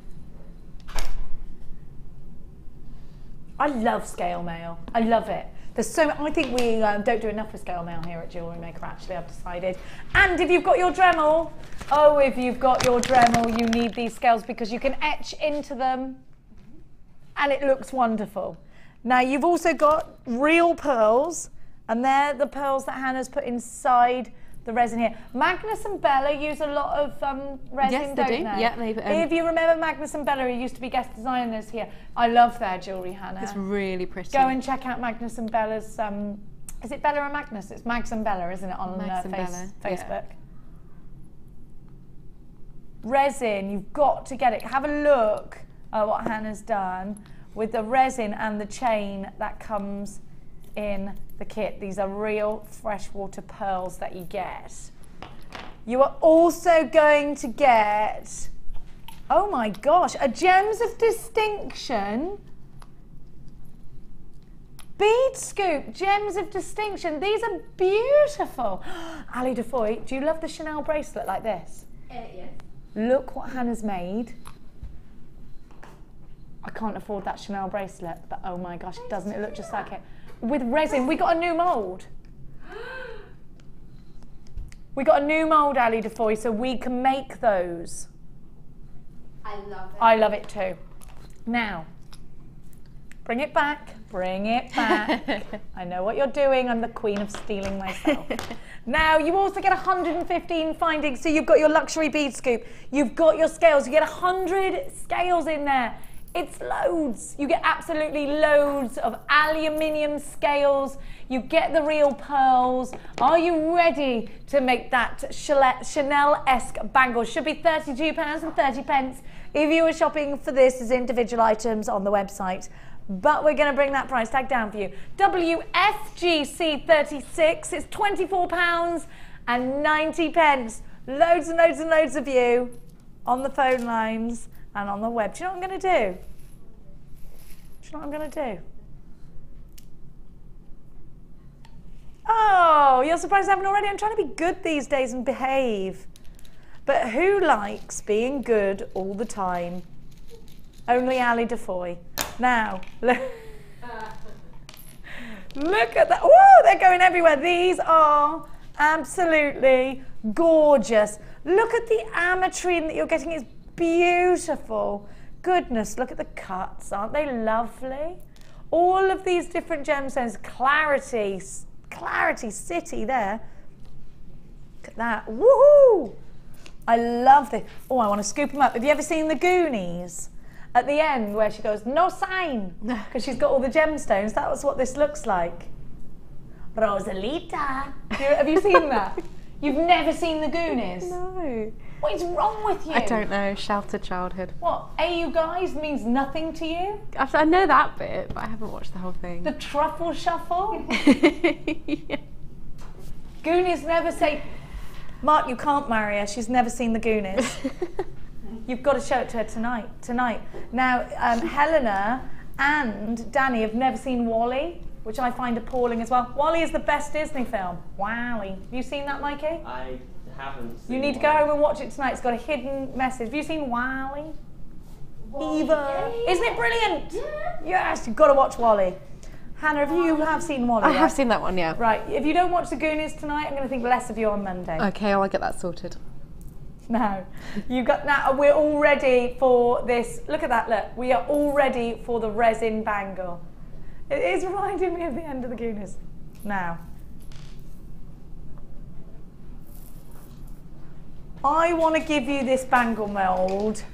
I love scale mail. I love it. There's so I think we don't do enough with scale mail here at JewelleryMaker, actually, I've decided. And if you've got your Dremel, if you've got your Dremel, you need these scales because you can etch into them and it looks wonderful. Now, you've also got real pearls, and they're the pearls that Hannah's put inside the resin here. Magnus and Bella use a lot of resin, yes, don't they do. they? Yeah, if you remember Magnus and Bella, who used to be guest designers here, I love their jewellery, Hannah. It's really pretty. Go and check out Magnus and Bella's. Is it Bella and Magnus? It's Mags and Bella, isn't it, on Facebook? Yeah. Resin, you've got to get it. Have a look at what Hannah's done with the resin and the chain that comes in the kit. These are real freshwater pearls that you get. You are also going to get, oh my gosh, a Gems of Distinction bead scoop. Gems of Distinction. These are beautiful. Ali Defoy, do you love the Chanel bracelet like this? Yes. Look what Hannah's made. I can't afford that Chanel bracelet, but oh my gosh, doesn't it look just like it? With resin, we got a new mould. We got a new mould, Ali Defoy, so we can make those. I love it. I love it too. Now, bring it back, bring it back. I know what you're doing, I'm the queen of stealing myself. Now, you also get 115 findings, so you've got your luxury bead scoop, you've got your scales, you get 100 scales in there. It's loads. You get absolutely loads of aluminium scales. You get the real pearls. Are you ready to make that Chanel-esque bangle? Should be £32.30 if you were shopping for this as individual items on the website. But we're going to bring that price tag down for you. WFGC 36, it's £24.90. Loads and loads and loads of you on the phone lines and on the web. Do you know what I'm going to do? Do you know what I'm going to do? Oh, you're surprised I haven't already? I'm trying to be good these days and behave. But who likes being good all the time? Only Ali Defoy. Now, look, look at that. Oh, they're going everywhere. These are absolutely gorgeous. Look at the ametrine that you're getting. It's beautiful. Goodness, look at the cuts. Aren't they lovely? All of these different gemstones. Clarity City there. Look at that. Woohoo! I love this. Oh, I want to scoop them up. Have you ever seen the Goonies? At the end where she goes, no sign, because she's got all the gemstones. That was what this looks like. Rosalita. Have you seen that? You've never seen the Goonies? No. What is wrong with you? I don't know. Sheltered childhood. What? You guys means nothing to you? I know that bit, but I haven't watched the whole thing. The truffle shuffle? Yeah. Goonies never say, Mark, you can't marry her. She's never seen the Goonies. You've got to show it to her tonight. Now, Helena and Danny have never seen WALL-E, which I find appalling as well. WALL-E is the best Disney film. WALL-E. Have you seen that, Mikey? I haven't seen You need to go home and watch it tonight. It's got a hidden message. Have you seen WALL-E? Eva. Isn't it brilliant? Yeah. Yes, you've got to watch WALL-E. Hannah, you have seen WALL-E? I have seen that one, yeah. Right, if you don't watch the Goonies tonight, I'm going to think less of you on Monday. Okay, I'll get that sorted. Now, we're all ready for this. Look at that, look. We are all ready for the resin bangle. It is reminding me of the end of the Goonies. Now, I want to give you this bangle mould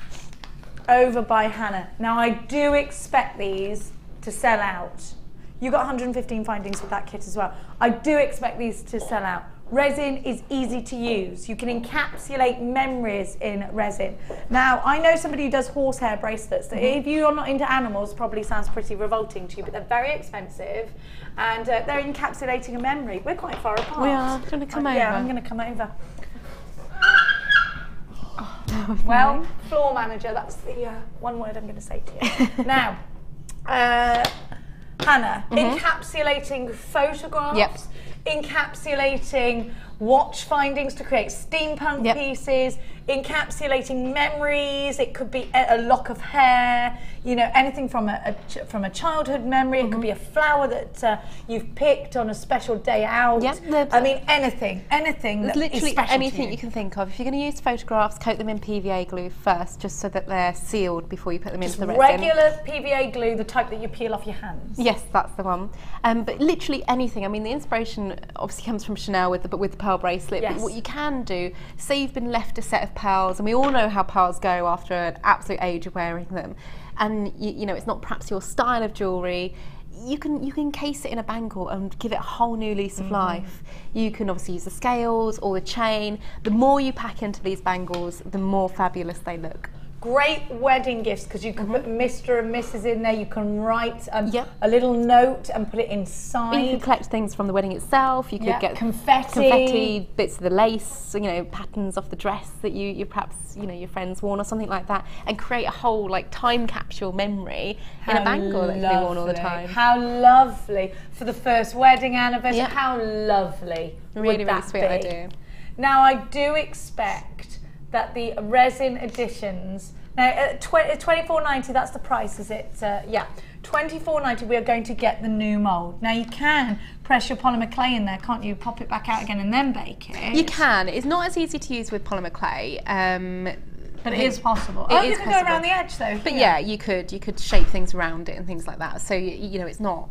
over by Hannah. Now, I do expect these to sell out. You got 115 findings with that kit as well. I do expect these to sell out. Resin is easy to use. You can encapsulate memories in resin. Now, I know somebody who does horsehair bracelets. If you're not into animals, probably sounds pretty revolting to you, but they're very expensive and they're encapsulating a memory. We're quite far apart. We are. Do you want to come over? Yeah, I'm going to come over. Well, floor manager, that's the one word I'm going to say to you. Now, Hannah, encapsulating photographs, encapsulating watch findings to create steampunk pieces, encapsulating memories. It could be a lock of hair, you know, anything from a childhood memory. It could be a flower that you've picked on a special day out. I mean, anything that literally is special anything to you can think of. If you're going to use photographs, coat them in PVA glue first, just so that they're sealed before you put them into the resin. Regular PVA glue, the type that you peel off your hands. Yes, that's the one. But literally anything. I mean, the inspiration obviously comes from Chanel with the pearl bracelet. Yes. But what you can do, say you've been left a set of pearls, and we all know how pearls go after an absolute age of wearing them, and you know it's not perhaps your style of jewellery. You can encase it in a bangle and give it a whole new lease of life. You can obviously use the scales or the chain. The more you pack into these bangles, the more fabulous they look. Great wedding gifts because you can put Mr. and Mrs. in there. You can write a little note and put it inside. You can collect things from the wedding itself. You could get confetti, bits of the lace, you know, patterns off the dress that you perhaps, you know, your friends worn or something like that, and create a whole like time capsule memory in a bangle that can be worn all the time. How lovely for the first wedding anniversary. How lovely. Really, really sweet idea. Now I do expect that the resin editions, now at $24.90, that's the price, is it? Yeah, $24.90, we are going to get the new mould. Now you can press your polymer clay in there, can't you? Pop it back out again and then bake it. You can. It's not as easy to use with polymer clay. But it is possible. You can go around the edge though. But yeah, you could shape things around it and things like that. So you know, it's not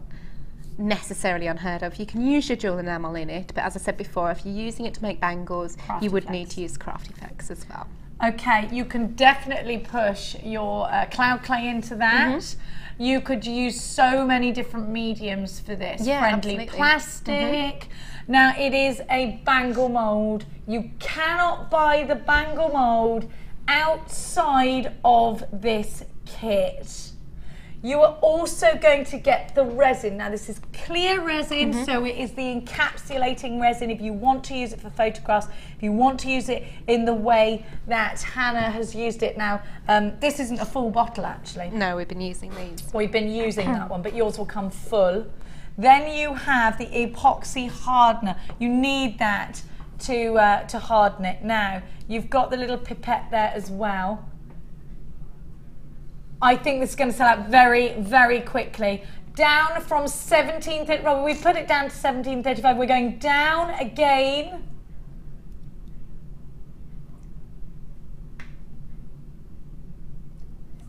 necessarily unheard of. You can use your jewel enamel in it, but as I said before, if you're using it to make bangles, you would need to use craft effects as well. Okay, you can definitely push your cloud clay into that. You could use so many different mediums for this. Friendly plastic. Now it is a bangle mould. You cannot buy the bangle mould outside of this kit. You are also going to get the resin. Now this is clear resin, so it is the encapsulating resin if you want to use it for photographs, if you want to use it in the way that Hannah has used it. Now, this isn't a full bottle actually. No, we've been using these. We've been using that one, but yours will come full. Then you have the epoxy hardener. You need that to harden it. Now, you've got the little pipette there as well. I think this is going to sell out very, very quickly. Down from 17.35, well, we put it down to 17.35. We're going down again.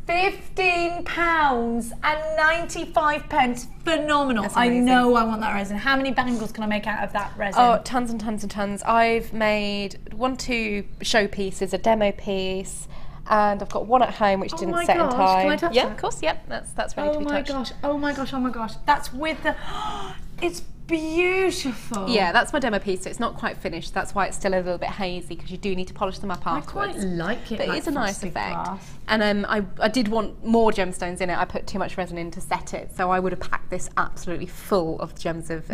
£15.95. Phenomenal. I know I want that resin. How many bangles can I make out of that resin? Oh, tons and tons and tons. I've made 2 show pieces, a demo piece, and I've got one at home which didn't set in time. Can I touch yeah, that? Of course, yep, that's ready to be touched. Oh my gosh, oh my gosh. That's with the, it's beautiful. Yeah, that's my demo piece, so it's not quite finished. That's why it's still a little bit hazy, because you do need to polish them up afterwards. I quite like it. But like it is a nice effect. glass. And I did want more gemstones in it. I put too much resin in to set it, so I would have packed this absolutely full of gems of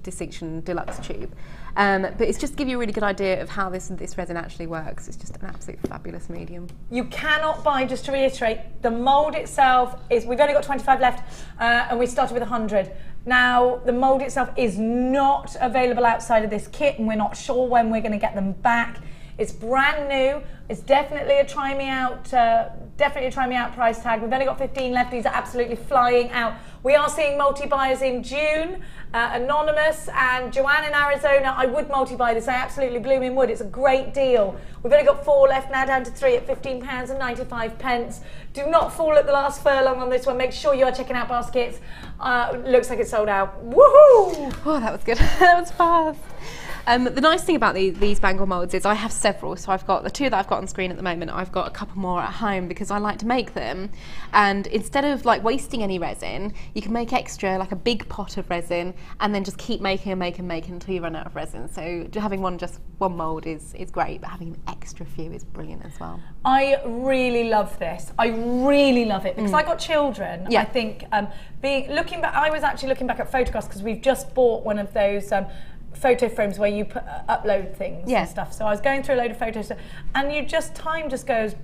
Distinction Deluxe tube. But it's just to give you a really good idea of how this resin actually works. It's just an absolutely fabulous medium. You cannot buy, just to reiterate, the mould itself is, we've only got 25 left, and we started with 100. Now, the mould itself is not available outside of this kit, and we're not sure when we're going to get them back. It's brand new. It's definitely a try me out price tag. We've only got 15 left. These are absolutely flying out. We are seeing multi-buyers in June. Anonymous and Joanne in Arizona, I would multi-buy this. I absolutely blooming would. It's a great deal. We've only got 4 left now, down to 3 at £15.95. Do not fall at the last furlong on this one. Make sure you are checking out baskets. Looks like it's sold out. Woohoo! Oh, that was good. That was fast. The nice thing about these bangle moulds is I have several, so I've got the 2 that I've got on screen at the moment. I've got a couple more at home because I like to make them, and instead of like wasting any resin, you can make extra, like a big pot of resin, and then just keep making and making and making until you run out of resin. So having just one mould is great, but having an extra few is brilliant as well. I really love this. I really love it because I got children. Yeah. I think looking back, I was actually looking back at photographs because we've just bought one of those photo frames where you upload things and stuff. So I was going through a load of photos, and time just goes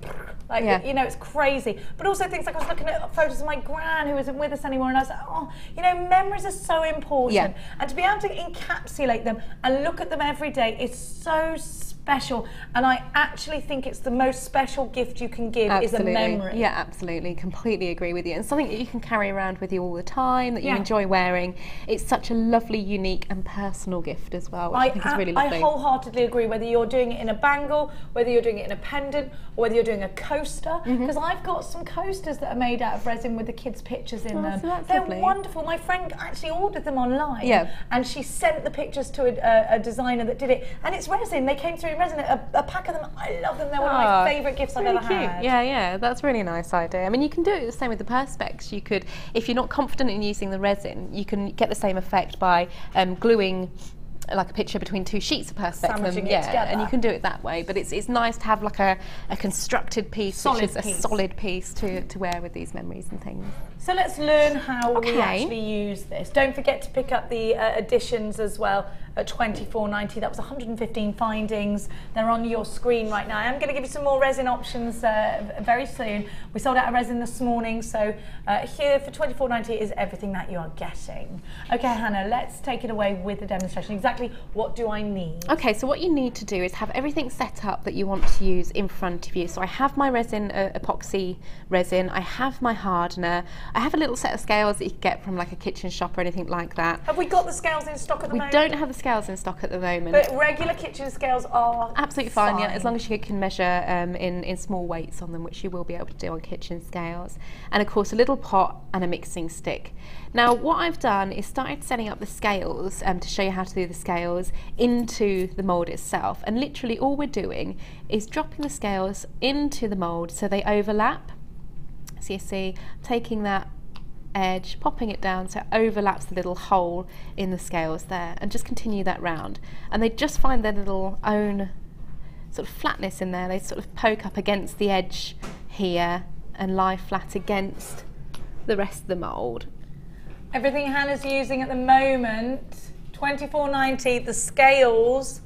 like, you know, it's crazy. But also things like I was looking at photos of my gran who isn't with us anymore, and I was like, oh, you know, memories are so important, and to be able to encapsulate them and look at them every day is so special. And I actually think it's the most special gift you can give is a memory. Yeah, absolutely, completely agree with you. And something that you can carry around with you all the time, that you enjoy wearing. It's such a lovely, unique and personal gift as well, which I think is really lovely. I wholeheartedly agree, whether you're doing it in a bangle, whether you're doing it in a pendant, or whether you're doing a coaster, because I've got some coasters that are made out of resin with the kids' pictures in them. So they're lovely. Wonderful. My friend actually ordered them online, and she sent the pictures to a designer that did it, and it's resin. They came through in resin, a pack of them. I love them. They're one of my favourite gifts I've ever had. Yeah, that's a really nice idea. I mean, you can do it the same with the Perspex. You could, if you're not confident in using the resin, you can get the same effect by gluing like a picture between two sheets of Perspex. Sandwiching it Yeah, together. and you can do it that way. But it's nice to have like a constructed piece, which is a solid piece to wear with these memories and things. So let's learn how we actually use this. Don't forget to pick up the editions as well at $24.90. That was 115 findings. They're on your screen right now. I'm going to give you some more resin options very soon. We sold out of resin this morning, so here for $24.90 is everything that you are getting. Okay, Hannah, let's take it away with the demonstration. Exactly what do I need? Okay, so what you need to do is have everything set up that you want to use in front of you. So I have my resin, epoxy resin. I have my hardener. I have a little set of scales that you can get from like a kitchen shop or anything like that. Have we got the scales in stock at the moment? We don't have the scales in stock at the moment. But regular kitchen scales are absolutely fine, yeah, as long as you can measure in small weights on them, which you will be able to do on kitchen scales. And of course a little pot and a mixing stick. Now what I've done is started setting up the scales to show you how to do the scales into the mould itself, and literally all we're doing is dropping the scales into the mould so they overlap. So you see, taking that edge, popping it down so it overlaps the little hole in the scales there, and just continue that round, and they just find their little own sort of flatness in there. They sort of poke up against the edge here and lie flat against the rest of the mould. Everything Hannah's using at the moment, $24.90. The scales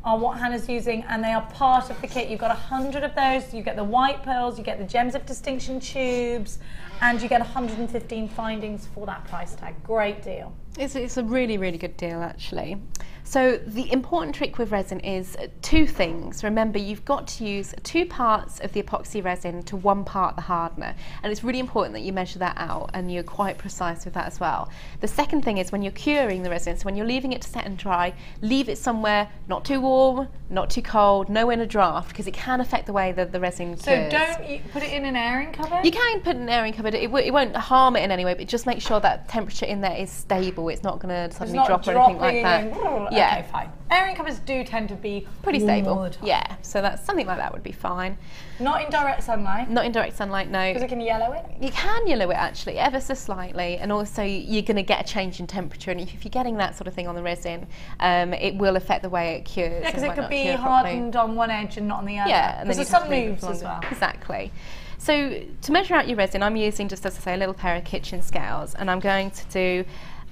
are what Hannah's using, and they are part of the kit. You've got 100 of those. You get the white pearls, you get the gems of distinction tubes, and you get 115 findings for that price tag. Great deal. It's a really, really good deal actually. So the important trick with resin is two things. Remember, you've got to use 2 parts of the epoxy resin to 1 part the hardener, and it's really important that you measure that out and you're quite precise with that as well. The second thing is when you're curing the resin, so when you're leaving it to set and dry, leave it somewhere not too warm, not too cold, nowhere in a draft, because it can affect the way that the resin cures. So don't you put it in an airing cupboard? You can put it in an airing cupboard. It won't harm it in any way, but just make sure that temperature in there is stable. It's not going to suddenly drop or anything like that. Yeah. Okay, fine. Airing cupboards do tend to be pretty stable. Yeah, so that's something like that would be fine. Not in direct sunlight? Not in direct sunlight, no. Because it can yellow it? You can yellow it actually, ever so slightly, and also you're going to get a change in temperature, and if you're getting that sort of thing on the resin, it will affect the way it cures. Yeah, because it could be hardened on one edge and not on the other. Yeah, and then the sun moves as well. Exactly. So to measure out your resin, I'm using, just as I say, a little pair of kitchen scales, and I'm going to do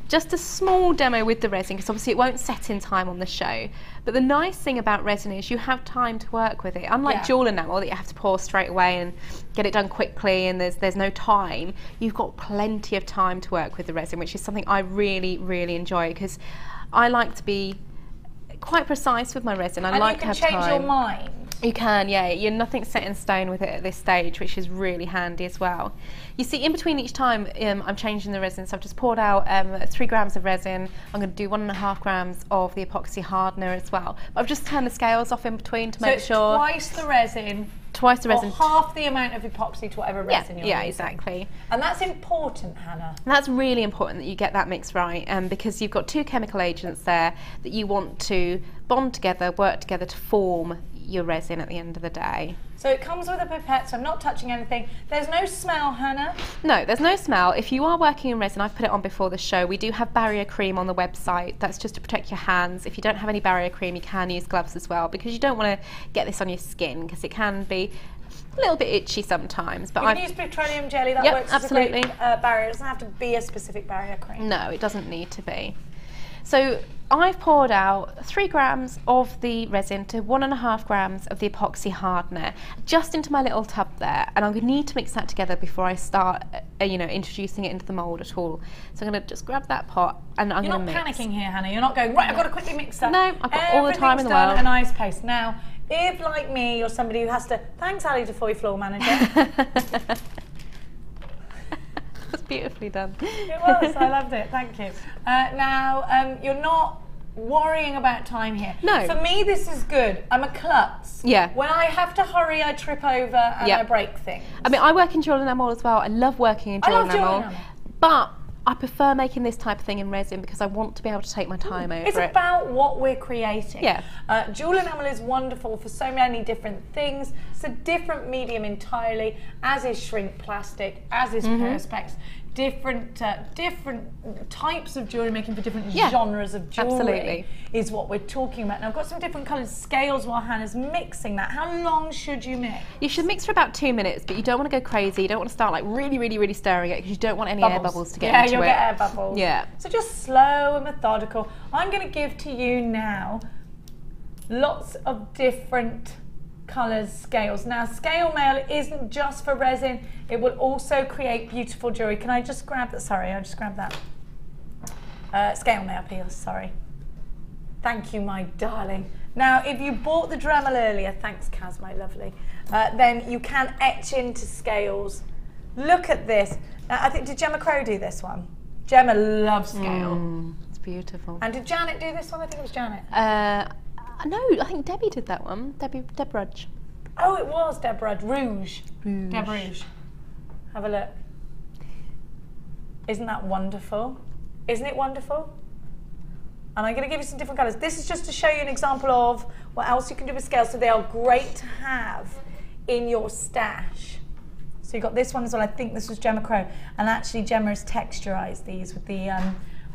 just a small demo with the resin, because obviously it won't set in time on the show. But the nice thing about resin is you have time to work with it. Unlike jewel enamel that you have to pour straight away and get it done quickly and there's no time, you've got plenty of time to work with the resin, which is something I really, really enjoy, because I like to be quite precise with my resin. I like to have time. And you can change your mind. You can, yeah. You're nothing set in stone with it at this stage, which is really handy as well. You see, in between each time I'm changing the resin, so I've just poured out 3 grams of resin. I'm going to do 1.5 grams of the epoxy hardener as well. But I've just turned the scales off in between to make sure. So twice the resin. Twice the resin. Or half the amount of epoxy to whatever resin you're using. Yeah, exactly. And that's important, Hannah. And that's really important that you get that mix right, because you've got 2 chemical agents there that you want to bond together, work together to form your resin at the end of the day. So it comes with a pipette, so I'm not touching anything. There's no smell, Hannah? No, there's no smell. If you are working in resin, I've put it on before the show, we do have barrier cream on the website. That's just to protect your hands. If you don't have any barrier cream, you can use gloves as well, because you don't want to get this on your skin, because it can be a little bit itchy sometimes. But you can use petroleum jelly, that works absolutely. as a great barrier. It doesn't have to be a specific barrier cream. No, it doesn't need to be. So I've poured out 3 grams of the resin to 1.5 grams of the epoxy hardener just into my little tub there, and I'm going to need to mix that together before I start introducing it into the mould at all. So I'm going to just grab that pot and I'm going to mix. You're not panicking here, Hannah. You're not going, right, I've got to quickly mix that. No, I've got all the time in the world. Everything's done at a nice pace. Now, if like me, you're somebody who has to, thanks Ali Defoe, floor manager. That's beautifully done. It was, I loved it, thank you. Now, you're not worrying about time here. No. For me, this is good. I'm a klutz. Yeah. When I have to hurry, I trip over and I break things. I mean, I work in jewel enamel as well. I love working in jewel enamel. But I prefer making this type of thing in resin because I want to be able to take my time over it. It's about what we're creating. Yeah. Jewel enamel is wonderful for so many different things. It's a different medium entirely, as is shrink plastic, as is Perspex. different types of jewellery making for different genres of jewellery. Absolutely. Is what we're talking about. Now I've got some different colours, scales while Hannah's mixing that. How long should you mix? You should mix for about 2 minutes, but you don't want to go crazy. You don't want to start like really stirring it because you don't want any air bubbles to get into it. Yeah, you'll get air bubbles. Yeah. So just slow and methodical. I'm going to give to you now lots of different colours, scales. Now scale mail isn't just for resin, it will also create beautiful jewellery. Can I just grab that? Sorry, I just grabbed that. Scale mail peels, sorry. Thank you, my darling. Now if you bought the Dremel earlier, thanks Kaz, my lovely, then you can etch into scales. Look at this. Now I think, did Gemma Crow do this one? Gemma loves scale. It's beautiful. And did Janet do this one? I think it was Janet. No, I think Debbie did that one. Deb Rudge. Oh, it was Deb Rudge. Rouge. Deb Rouge. Have a look. Isn't that wonderful? Isn't it wonderful? And I'm going to give you some different colours. This is just to show you an example of what else you can do with scales. So they are great to have in your stash. So you got this one as well. I think this was Gemma Crow. And actually Gemma has texturised these with the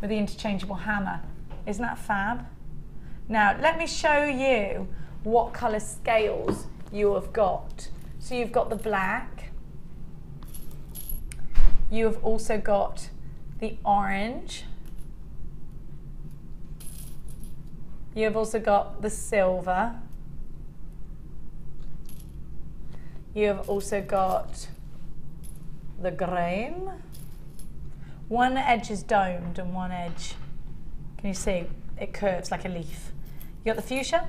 interchangeable hammer. Isn't that fab? Now, let me show you what colour scales you have got. So you've got the black. You have also got the orange. You have also got the silver. You have also got the green. One edge is domed and one edge, can you see, it curves like a leaf. You got the fuchsia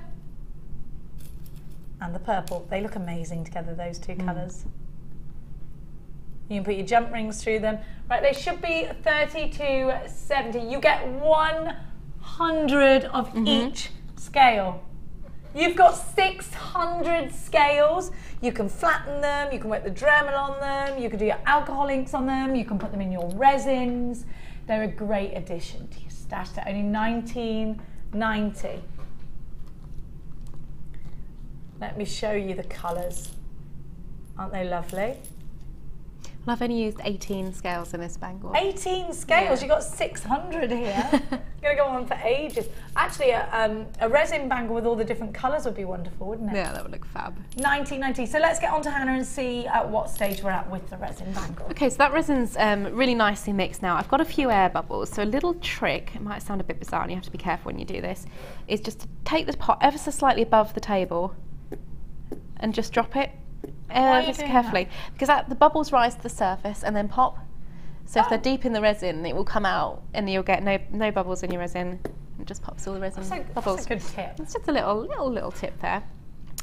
and the purple. They look amazing together, those two colours. You can put your jump rings through them. Right, they should be 30 to 70. You get 100 of each scale. You've got 600 scales. You can flatten them, you can work the Dremel on them, you can do your alcohol inks on them, you can put them in your resins. They're a great addition to your stash. They're only $19.90. Let me show you the colours. Aren't they lovely? Well, I've only used 18 scales in this bangle. 18 scales? You got 600 here. Going to go on for ages. Actually, a resin bangle with all the different colours would be wonderful, wouldn't it? Yeah, that would look fab. $19.90. So let's get on to Hannah and see at what stage we're at with the resin bangle. Okay, so that resin's really nicely mixed now. I've got a few air bubbles, so a little trick, it might sound a bit bizarre and you have to be careful when you do this, is just to take the pot ever so slightly above the table and just drop it just carefully, because the bubbles rise to the surface and then pop. So if they're deep in the resin, it will come out and you'll get no bubbles in your resin. It just pops all the resin bubbles. That's a good tip. It's just a little tip there.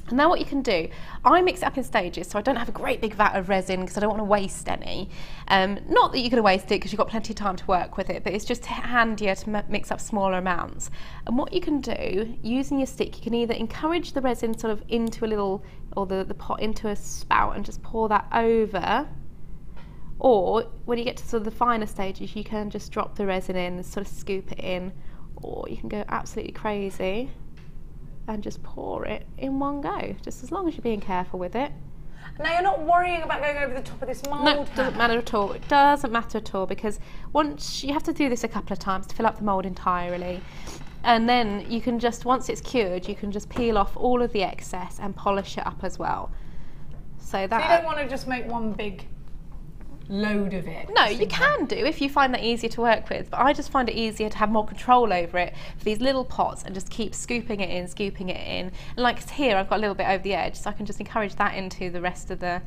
And now what you can do, I mix it up in stages, so I don't have a great big vat of resin because I don't want to waste any. Not that you're going to waste it because you've got plenty of time to work with it, but it's just handier to mix up smaller amounts. And what you can do, using your stick, you can either encourage the resin sort of into a little, or the pot into a spout and just pour that over. Or when you get to sort of the finer stages, you can just drop the resin in and sort of scoop it in, or you can go absolutely crazy and just pour it in one go, just as long as you're being careful with it. Now you're not worrying about going over the top of this mould? No, it doesn't matter at all. It doesn't matter at all, because once you have to do this a couple of times to fill up the mould entirely, and then you can just, once it's cured, you can just peel off all of the excess and polish it up as well. So you don't want to just make one big load of it? No, you can do if you find that easier to work with, but I just find it easier to have more control over it for these little pots and just keep scooping it in. And like here, I've got a little bit over the edge, so I can just encourage that into the rest of the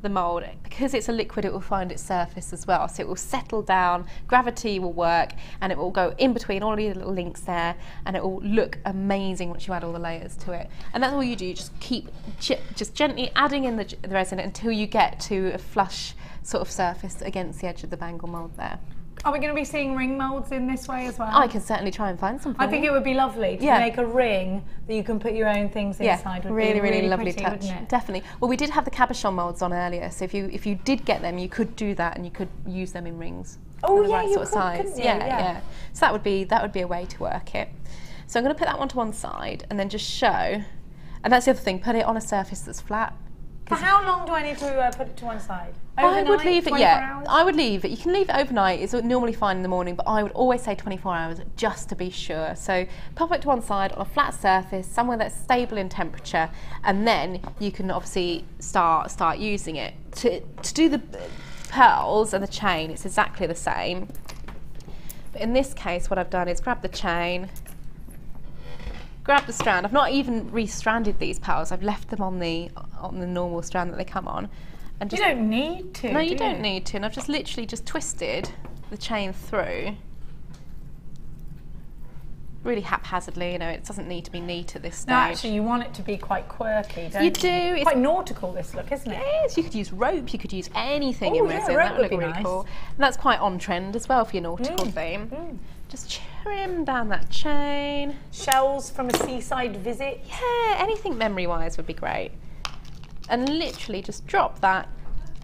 mould. Because it's a liquid, it will find its surface as well, so it will settle down, gravity will work, and it will go in between all these little links there, and it will look amazing once you add all the layers to it. And that's all you do, you just keep just gently adding in the resin until you get to a flush sort of surface against the edge of the bangle mould there. Are we going to be seeing ring moulds in this way as well? I can certainly try and find some for I think it would be lovely to make a ring that you can put your own things inside. Would really, be really lovely pretty, touch. wouldn't it? Definitely. Well, we did have the cabochon moulds on earlier, so if you did get them, you could do that and you could use them in rings. Oh the yeah, right you sort of could, size. couldn't you? Yeah. So that would be a way to work it. So I'm going to put that one to one side and then just show. And that's the other thing, put it on a surface that's flat. For how long do I need to put it to one side? Overnight, I would leave it, 24 yeah. hours? I would leave it. You can leave it overnight. It's normally fine in the morning, but I would always say 24 hours just to be sure. So pop it to one side on a flat surface, somewhere that's stable in temperature, and then you can obviously start using it. To do the pearls and the chain, it's exactly the same. But in this case, what I've done is grab the chain, grab the strand. I've not even re-stranded these pearls. I've left them on the normal strand that they come on. And just, you don't need to. No, you don't need to. And I've just literally just twisted the chain through. Really haphazardly, you know, it doesn't need to be neat at this stage. No, actually, you want it to be quite quirky, don't you? You do. It's quite nautical, this look, isn't it? Yes, you could use rope, you could use anything Oh, in yeah, resin. rope That would would be be really nice. cool. And that's quite on trend as well for your nautical theme. Just trim down that chain. Shells from a seaside visit. Yeah, anything memory-wise would be great. And literally just drop that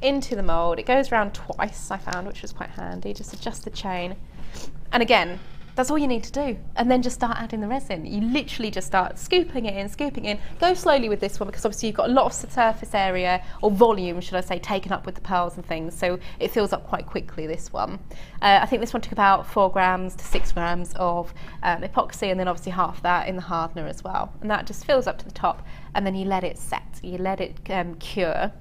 into the mould. It goes around twice, I found, which was quite handy. Just adjust the chain. And again, that's all you need to do. And then just start adding the resin. You literally just start scooping it in, scooping in. Go slowly with this one because obviously you've got a lot of surface area, or volume, should I say, taken up with the pearls and things. So it fills up quite quickly, this one. I think this one took about 4 grams to 6 grams of epoxy, and then obviously half that in the hardener as well. And that just fills up to the top, and then you let it set. You let it cure.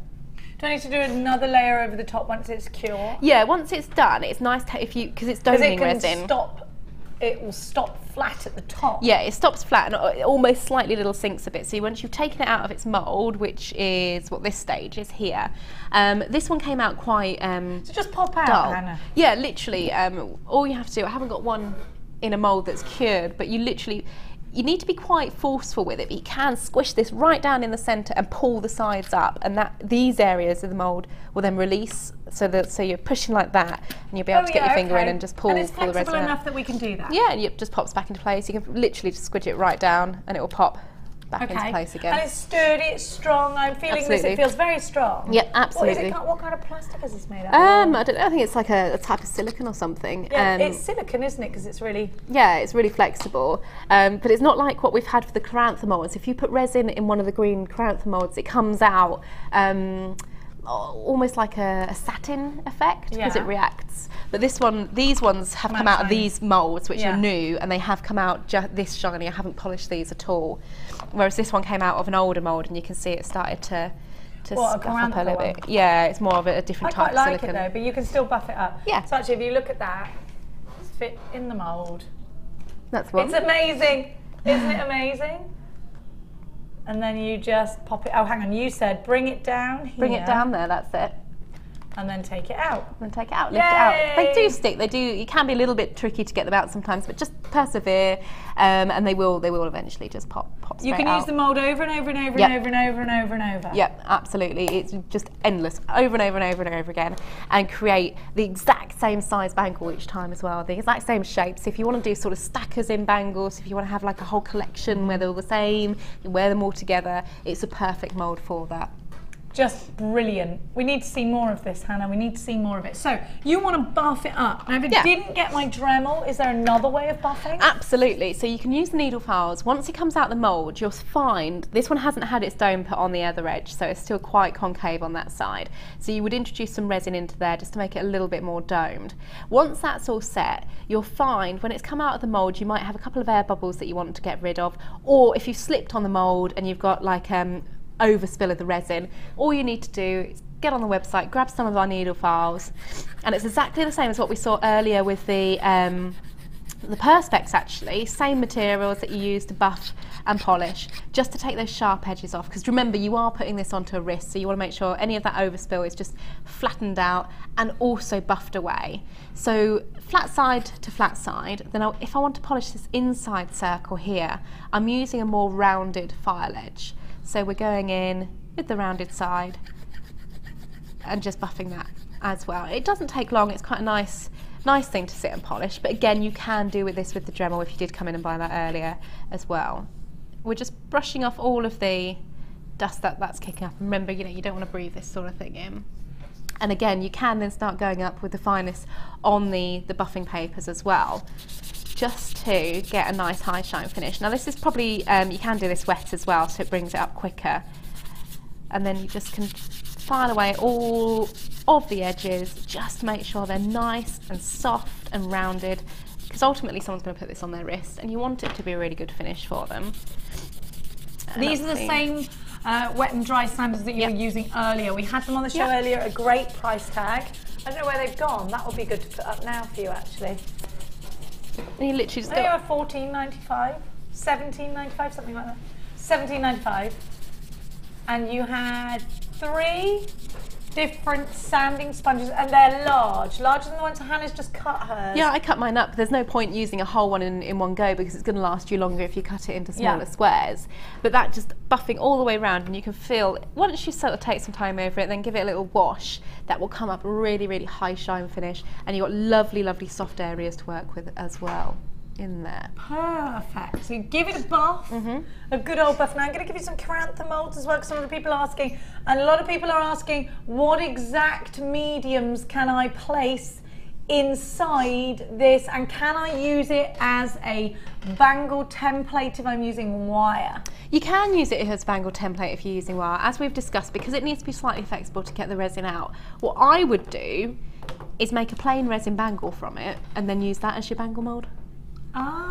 Do I need to do another layer over the top once it's cured? Yeah, once it's done, it's nice to, because it's doming resin. It will stop flat at the top. Yeah, it stops flat and almost slightly little sinks a bit. So once you've taken it out of its mould, which is what this stage is here, this one came out quite so just pop out, dull. Hannah. Yeah, literally. All you have to do, I haven't got one in a mould that's cured, but you literally, you need to be quite forceful with it, but you can squish this right down in the centre and pull the sides up, and these areas of the mould will then release, so you're pushing like that, and you'll be able to get your finger in and just pull the resin out. And it's flexible enough that we can do that? Yeah, and it just pops back into place. You can literally just squidge it right down and it will pop back into place again. And it's sturdy, it's strong. I'm feeling this, it feels very strong. Yeah, absolutely. What kind of plastic is this made of? I don't know, I think it's like a type of silicone or something. Yeah, it's silicone, isn't it? Because it's really... Yeah, it's really flexible. But it's not like what we've had for the Carantha molds. If you put resin in one of the green Carantha molds, it comes out almost like a satin effect because it reacts. But these ones have come out of these molds, which are new, and they have come out this shiny. I haven't polished these at all. Whereas this one came out of an older mold, and you can see it started to scuff up a little bit. Yeah, it's more of a different type of silicone. I quite like it though, but you can still buff it up. Yeah. So actually, if you look at that, it's fit in the mold. That's one. It's amazing, isn't it amazing? And then you just pop it. Oh, hang on. You said bring it down here. Bring it down there. That's it. And then take it out. And take it out. Lift it out. They do stick. They do. It can be a little bit tricky to get them out sometimes, but just persevere, and they will eventually just pop straight out. You can use the mold over and over and over and over and over and over and over. Yep, absolutely. It's just endless, over and over and over and over again, and create the exact same size bangle each time as well. The exact same shapes. If you want to do sort of stackers in bangles, if you want to have like a whole collection where they're all the same, you wear them all together, it's a perfect mold for that. Just brilliant. We need to see more of this, Hannah. We need to see more of it. So you want to buff it up. Now, if it didn't get my Dremel, is there another way of buffing? Absolutely. So you can use the needle files. Once it comes out the mould, you'll find this one hasn't had its dome put on the other edge, so it's still quite concave on that side. So you would introduce some resin into there just to make it a little bit more domed. Once that's all set, you'll find when it's come out of the mould, you might have a couple of air bubbles that you want to get rid of, or if you've slipped on the mould and you've got like overspill of the resin, all you need to do is get on the website, grab some of our needle files, and it's exactly the same as what we saw earlier with the Perspex actually, same materials that you use to buff and polish, just to take those sharp edges off, because remember you are putting this onto a wrist, so you want to make sure any of that overspill is just flattened out and also buffed away. So flat side to flat side, then if I want to polish this inside circle here, I'm using a more rounded file edge. So we're going in with the rounded side and just buffing that as well. It doesn't take long, it's quite a nice thing to sit and polish, but again you can do with this with the Dremel if you did come in and buy that earlier as well. We're just brushing off all of the dust that's kicking up. Remember, you don't want to breathe this sort of thing in. And again, you can then start going up with the fineness on the buffing papers as well, just to get a nice high shine finish. Now this is probably, you can do this wet as well, so it brings it up quicker. and then you just can file away all of the edges. Just make sure they're nice and soft and rounded, because ultimately someone's going to put this on their wrist and you want it to be a really good finish for them. These are the same wet and dry sanders that you were using earlier. We had them on the show earlier, a great price tag. I don't know where they've gone. That would be good to put up now for you, actually. And you literally just They were $14.95, $17.95, something like that. $17.95. And you had 3 different sanding sponges, and they're larger than the ones Hannah's just cut hers. Yeah, I cut mine up. There's no point using a whole one in one go, because it's going to last you longer if you cut it into smaller squares. But that just buffing all the way around, and you can feel, once you sort of take some time over it, then give it a little wash, that will come up really, really high shine finish, and you've got lovely, lovely soft areas to work with as well in there. Perfect. So you give it a buff, a good old buff. Now I'm going to give you some Carantha molds as well, because some of the people are asking, and a lot of people are asking, what exact mediums can I place inside this, and can I use it as a bangle template if I'm using wire? You can use it as a bangle template if you're using wire, as we've discussed, because it needs to be slightly flexible to get the resin out. What I would do is make a plain resin bangle from it and then use that as your bangle mold.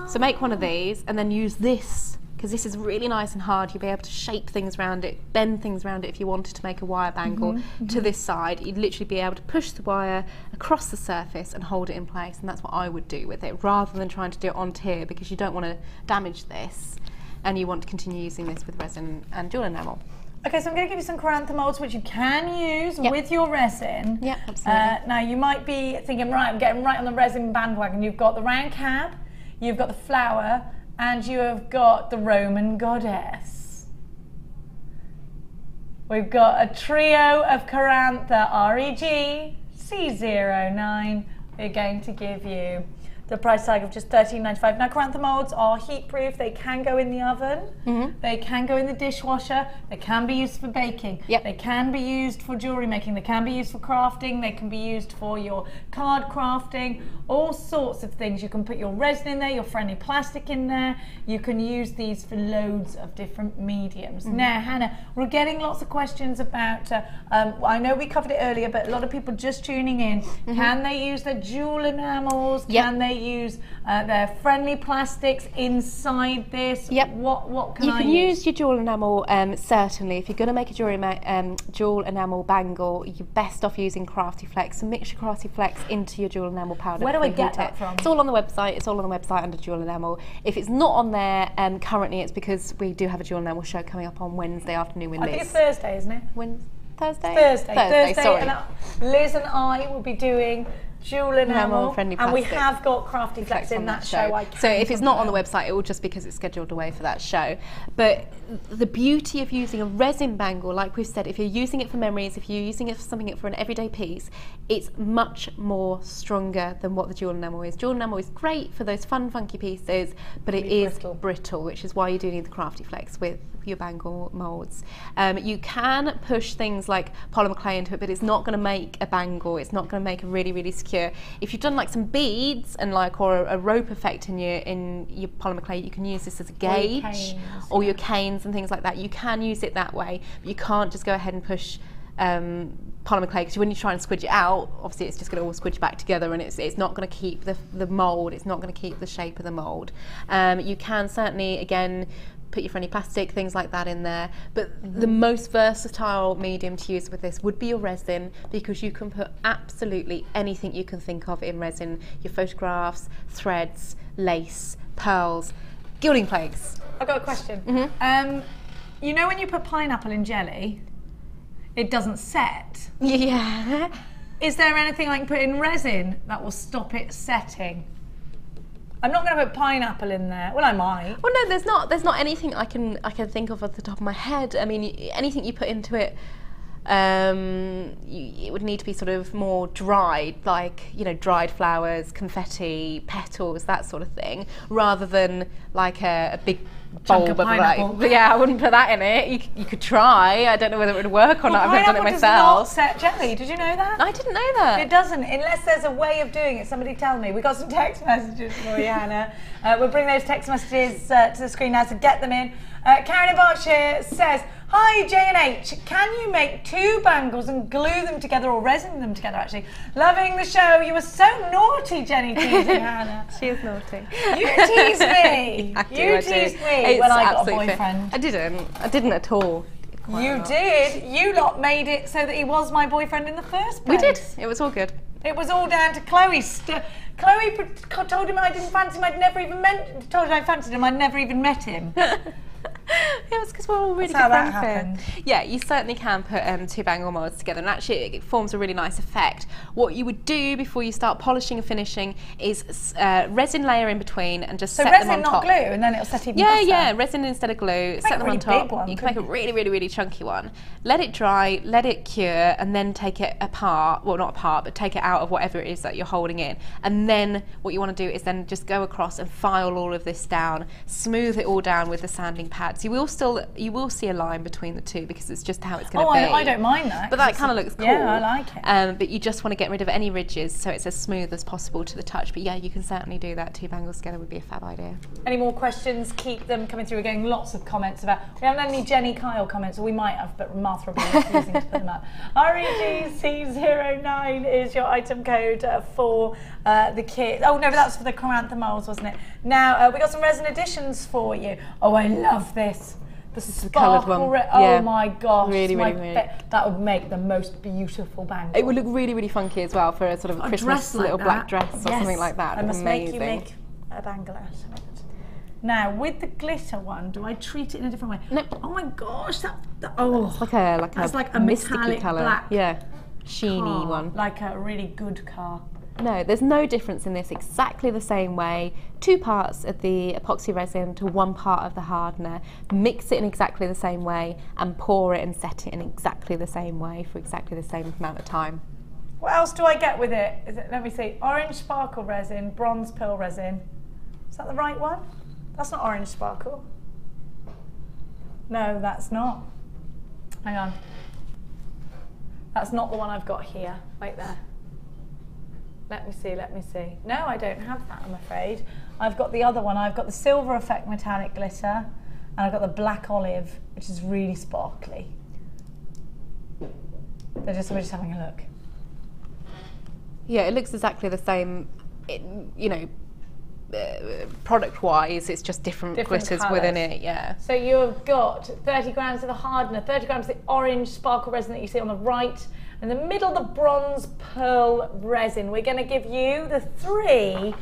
So make one of these and then use this, because this is really nice and hard. You'll be able to shape things around it, bend things around it if you wanted to make a wire bangle to this side. You'd literally be able to push the wire across the surface and hold it in place, and that's what I would do with it, rather than trying to do it onto here, because you don't want to damage this and you want to continue using this with resin and jewel enamel. Okay, so I'm going to give you some Carantha molds which you can use with your resin. Yeah, absolutely. Now you might be thinking, right, I'm getting right on the resin bandwagon. You've got the round cab, you've got the flower, and you have got the Roman goddess. We've got a trio of Carantha REG C09. We're going to give you the price tag of just $13.95. Now Carantha molds are heat proof. They can go in the oven. They can go in the dishwasher. They can be used for baking. They can be used for jewellery making. They can be used for crafting. They can be used for your card crafting. All sorts of things. You can put your resin in there, your friendly plastic in there. You can use these for loads of different mediums. Now Hannah, we're getting lots of questions about, I know we covered it earlier, but a lot of people just tuning in. Can they use their jewel enamels? Can they use their friendly plastics inside this? What can I use? You can use your jewel enamel, certainly. If you're going to make a jewel enamel bangle, you're best off using Crafty Flex. So mix your Crafty Flex into your jewel enamel powder. Where do I get that from? It's all on the website. It's all on the website under jewel enamel. If it's not on there currently, it's because we do have a jewel enamel show coming up on Wednesday afternoon with Liz. I think it's Thursday, isn't it? Thursday? Thursday, sorry. And Liz and I will be doing jewel enamel, friendly and we plastic. have got Crafty Flex in that show. So if it's not on the website, it will just because it's scheduled away for that show. But the beauty of using a resin bangle, like we've said, if you're using it for memories, if you're using it for something for an everyday piece, it's much more stronger than what the jewel enamel is. Jewel enamel is great for those fun, funky pieces, but it is brittle, which is why you do need the Crafty Flex with your bangle molds. You can push things like polymer clay into it, but it's not going to make a bangle. It's not going to make a really, really secure. If you've done like some beads and or a rope effect in your polymer clay, you can use this as a gauge, or your canes and things like that. You can use it that way, but you can't just go ahead and push polymer clay, because when you try and squidge it out, obviously it's just going to all squidge back together, and it's not going to keep the mold. It's not going to keep the shape of the mold. You can certainly, again, put your friendly plastic, things like that in there, but the most versatile medium to use with this would be your resin, because you can put absolutely anything you can think of in resin. Your photographs, threads, lace, pearls, gilding plates. I've got a question. You know when you put pineapple in jelly, it doesn't set? Yeah. Is there anything I can put in resin that will stop it setting? I'm not going to put pineapple in there. Well, I might. Well, no, there's not anything I can think of off the top of my head. I mean, anything you put into it, it would need to be sort of more dried, like, you know, dried flowers, confetti, petals, that sort of thing, rather than like a big bowl of pineapple. Yeah, I wouldn't put that in it. You could try. I don't know whether it would work or not. I've never done it myself. Pineapple does not set jelly. Did you know that? I didn't know that. It doesn't, unless there's a way of doing it. Somebody tell me. We got some text messages for you, Hannah. We'll bring those text messages to the screen now, so get them in. Karen in Berkshire says, hi J&H, can you make 2 bangles and glue them together, or resin them together actually? Loving the show. You were so naughty, Jenny, teasing Hannah. She is naughty. You teased me. You teased me when I got a boyfriend. I didn't at all. You did. You lot made it so that he was my boyfriend in the first place. We did. It was all good. It was all down to Chloe. Chloe told him I didn't fancy him. I'd never even told him I fancied him. I'd never even met him. Yeah, it's because we're all really good friends here. Yeah, you certainly can put 2 bangle molds together, and actually it forms a really nice effect. What you would do before you start polishing and finishing is resin layer in between and just set them on top. So resin, not glue, and then it'll set even better? Yeah, resin instead of glue, set them on top. You can make a really, really, really chunky one. Let it dry, let it cure, and then take it apart, well not apart, but take it out of whatever it is that you're holding in. And then what you want to do is then just go across and file all of this down, smooth it all down with the sanding pads. You will see a line between the two because it's just how it's going to be. I don't mind that. But that kind of looks cool. Yeah, I like it. But you just want to get rid of any ridges so it's as smooth as possible to the touch. But yeah, you can certainly do that. 2 bangles together would be a fab idea. Any more questions? Keep them coming through. We're getting lots of comments about. We haven't had any Jenny Kyle comments, or we might have, but Martha will be refusing to put them up. REGC09 is your item code for the kit. Oh no, but that's for the chrysanthemums, wasn't it? Now we got some resin additions for you. Oh, I love this. The sparkle one. Oh my gosh, really. That would make the most beautiful bangle. It would look really, really funky as well for a sort of a Christmas little black dress or something like that. I must make you make a bangle out of it. Now, with the glitter one, do I treat it in a different way? No. Oh my gosh, it's like a metallic colour. Black. Yeah, sheeny one. Like a really good car. No, there's no difference in this. Exactly the same way. 2 parts of the epoxy resin to 1 part of the hardener. Mix it in exactly the same way and pour it and set it in exactly the same way for exactly the same amount of time. What else do I get with it? Let me see. Orange sparkle resin, bronze pearl resin. Is that the right one? That's not orange sparkle. No, that's not. Hang on. That's not the one I've got here. Wait there. Let me see. No, I don't have that, I'm afraid. I've got the other one. I've got the silver effect metallic glitter, and I've got the black olive, which is really sparkly. We're just having a look. Yeah, it looks exactly the same, product-wise, it's just different glitters colours within it, yeah. So you've got 30 grams of the hardener, 30 grams of the orange sparkle resin that you see on the right, in the middle, the bronze pearl resin. We're going to give you the 3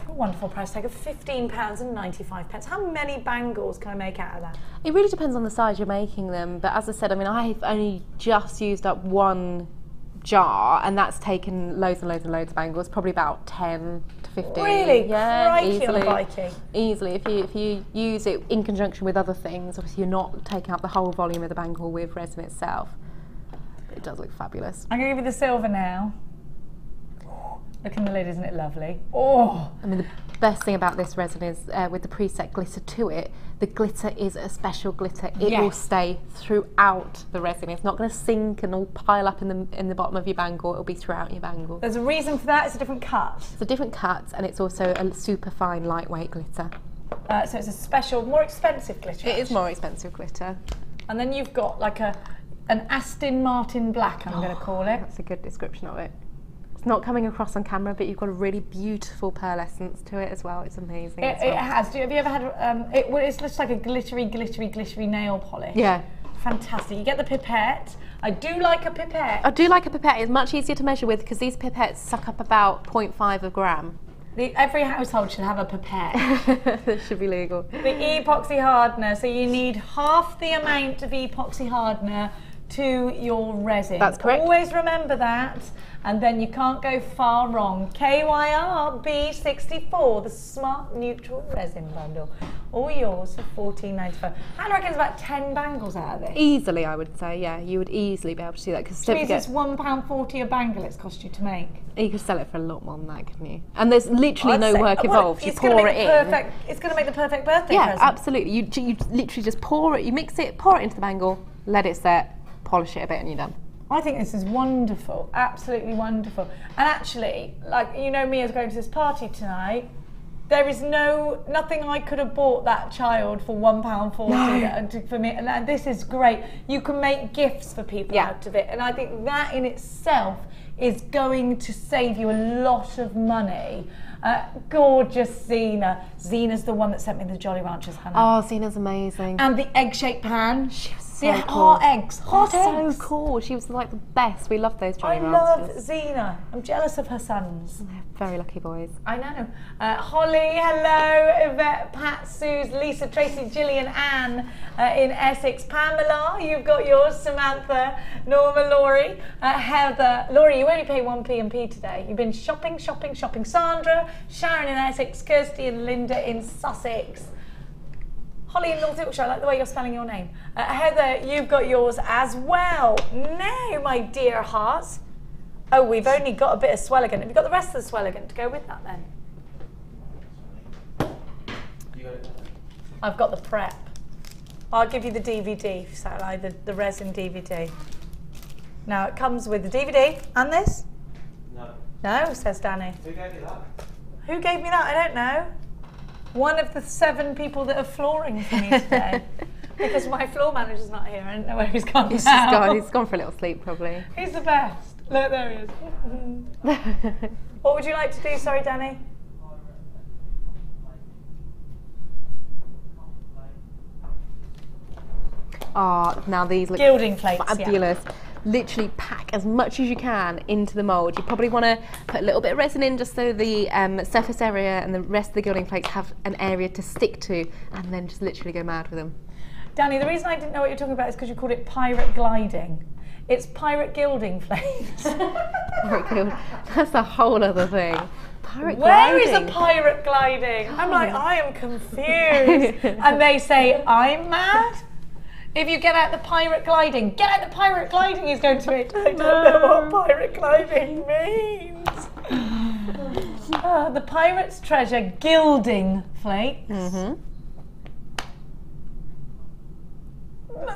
for a wonderful price tag of £15.95. How many bangles can I make out of that? It really depends on the size you're making them, but as I said, I mean, I've only just used up 1 jar, and that's taken loads and loads and loads of bangles, probably about 10 to 15. Really? Yeah, easily. If you use it in conjunction with other things, obviously you're not taking up the whole volume of the bangle with resin itself. It does look fabulous. I'm going to give you the silver now. Look in the lid, isn't it lovely? Oh! I mean, the best thing about this resin is with the preset glitter to it, the glitter is a special glitter. It will stay throughout the resin. It's not going to sink and all pile up in the bottom of your bangle. It'll be throughout your bangle. There's a reason for that. It's a different cut. It's a different cut, and it's also a super fine, lightweight glitter. So it's a special, more expensive glitter. It is more expensive glitter. And then you've got like an Aston Martin black, I'm going to call it. That's a good description of it. It's not coming across on camera, but you've got a really beautiful pearlescence to it as well. It's amazing. It has. Have you ever had? It looks like a glittery nail polish. Yeah. Fantastic. You get the pipette. I do like a pipette. I do like a pipette. It's much easier to measure with because these pipettes suck up about 0.5 of a gram. Every household should have a pipette. This should be legal. The epoxy hardener. So you need half the amount of epoxy hardener to your resin. That's correct. Always remember that, and then you can't go far wrong. KYRB64, the Smart Neutral Resin Bundle. All yours for $14.95. Hannah reckons about 10 bangles out of this. Easily, I would say, yeah. You would easily be able to do that. Because Which means it's £1.40 a bangle it's cost you to make. You could sell it for a lot more than that, couldn't you? And there's literally no work involved. You pour it in. It's going to make the perfect birthday yeah, present. absolutely. You literally just pour it, you mix it, pour it into the bangle, let it set, polish it a bit and you're done. I think this is wonderful, absolutely wonderful. And actually, like, you know me as going to this party tonight, there is nothing I could have bought that child for £1.40 for me. And this is great. You can make gifts for people out of it. And I think that in itself is going to save you a lot of money. Gorgeous Zena. Zena's the one that sent me the Jolly Ranchers, Hannah. Oh, Zena's amazing. And the egg-shaped pan. She was so cool. Hot eggs. Hot eggs. So cool. She was like the best. We loved those Jolly I Ranchers. love Zena. I'm jealous of her sons. They're very lucky boys. I know. Holly, hello. Yvette, Pat, Suze, Lisa, Tracy, Gillian, Anne in Essex. Pamela, you've got yours. Samantha, Norma, Laurie, Heather. Laurie, you only pay 1p today. You've been shopping. Sandra, Sharon in Essex, Kirsty and Linda in Sussex. Holly in North Yorkshire, I like the way you're spelling your name. Heather, you've got yours as well. Now, my dear hearts. Oh, we've only got a bit of Swelligan. Have you got the rest of the Swelligan to go with that then? I've got the prep. I'll give you the DVD, Satellite, the resin DVD. Now, it comes with the DVD and this? No. No, says Danny. Who gave you that? Who gave me that? I don't know. One of the 7 people that are flooring for me today. Because my floor manager's not here. I don't know where he's gone He's now. just gone. He's gone for a little sleep, probably. He's the best. Look, there he is. What would you like to do? Sorry, Danny. Oh, now these look Gilding flakes, fabulous. Yeah. Literally pack as much as you can into the mould. You probably want to put a little bit of resin in just so the surface area and the rest of the gilding flakes have an area to stick to, and then just literally go mad with them. Danny, the reason I didn't know what you're talking about is because you called it pirate gliding. It's pirate gilding flakes. That's a whole other thing. Pirate Where gliding. is a pirate gliding? I'm like, I am confused. And they say, I'm mad? If you get out the pirate gliding, he's going to me. I don't know what pirate gliding means. The Pirate's Treasure gilding flakes.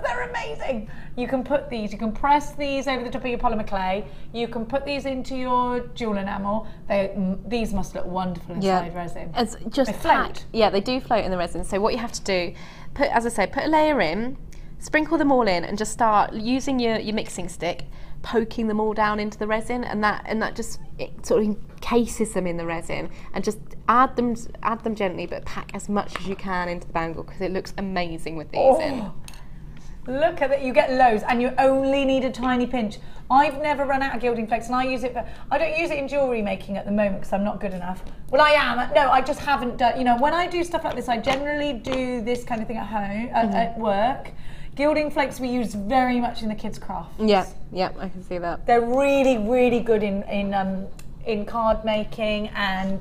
They're amazing. You can put these, you can press these over the top of your polymer clay. You can put these into your jewel enamel. These must look wonderful inside resin. It's just they float. Yeah, they do float in the resin. So what you have to do, as I say, put a layer in, sprinkle them all in, and just start using your mixing stick, poking them all down into the resin, and that just sort of encases them in the resin, and just add them gently, but pack as much as you can into the bangle because it looks amazing with these in. Look at that, you get loads, and you only need a tiny pinch. I've never run out of gilding flakes, and I don't use it in jewellery making at the moment because I'm not good enough. Well, I am. No, I just haven't done, you know, when I do stuff like this, I generally do this kind of thing at home, at work. Gilding flakes we use very much in the kids' crafts. Yeah, I can see that. They're really, really good in card making and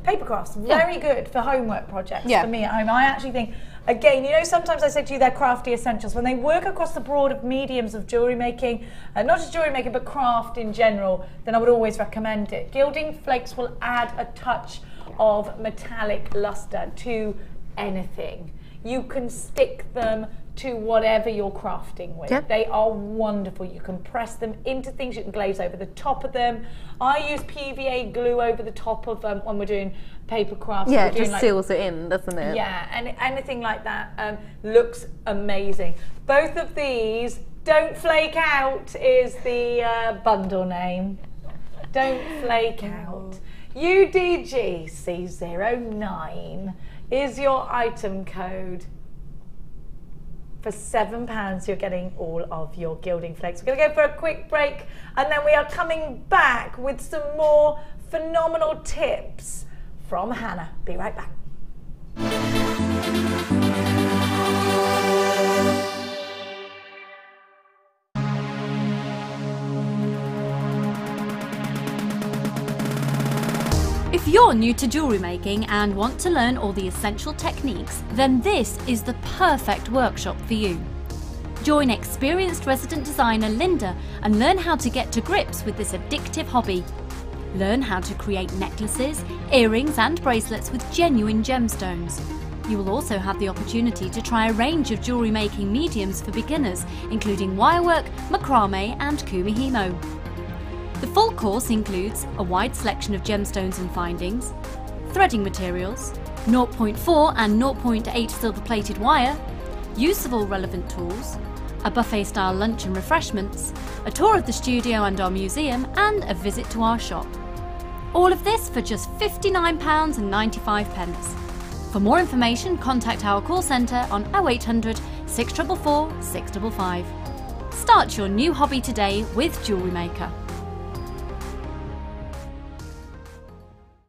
paper crafts. Very good for homework projects for me at home. I actually think, again, you know, sometimes I say to you they're crafty essentials. When they work across the broad mediums of jewellery making, not just jewellery making but craft in general, then I would always recommend it. Gilding flakes will add a touch of metallic lustre to anything. You can stick them to whatever you're crafting with. Yep. They are wonderful. You can press them into things, you can glaze over the top of them. I use PVA glue over the top of them when we're doing paper crafts. Yeah, it just seals it in, doesn't it? Yeah, and anything like that looks amazing. Both of these, Don't Flake Out is the bundle name. Don't Flake Out. UDGC09 is your item code. For £7, you're getting all of your gilding flakes. We're going to go for a quick break, and then we are coming back with some more phenomenal tips from Hannah. Be right back. If you're new to jewellery making and want to learn all the essential techniques, then this is the perfect workshop for you. Join experienced resident designer Linda and learn how to get to grips with this addictive hobby. Learn how to create necklaces, earrings and bracelets with genuine gemstones. You will also have the opportunity to try a range of jewellery making mediums for beginners, including wirework, macrame and kumihimo. The full course includes a wide selection of gemstones and findings, threading materials, 0.4 and 0.8 silver-plated wire, use of all relevant tools, a buffet-style lunch and refreshments, a tour of the studio and our museum, and a visit to our shop. All of this for just £59.95. For more information, contact our call centre on 0800 644 655. Start your new hobby today with JewelleryMaker.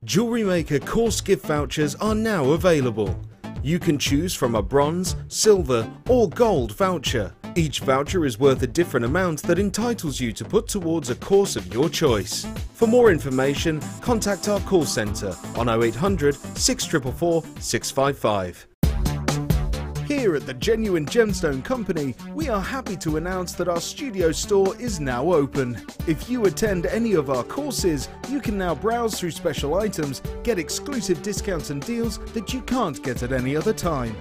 JewelleryMaker course gift vouchers are now available. You can choose from a bronze, silver or gold voucher. Each voucher is worth a different amount that entitles you to put towards a course of your choice. For more information, contact our call centre on 0800 644 655. Here at the Genuine Gemstone Company, we are happy to announce that our studio store is now open. If you attend any of our courses, you can now browse through special items, get exclusive discounts and deals that you can't get at any other time.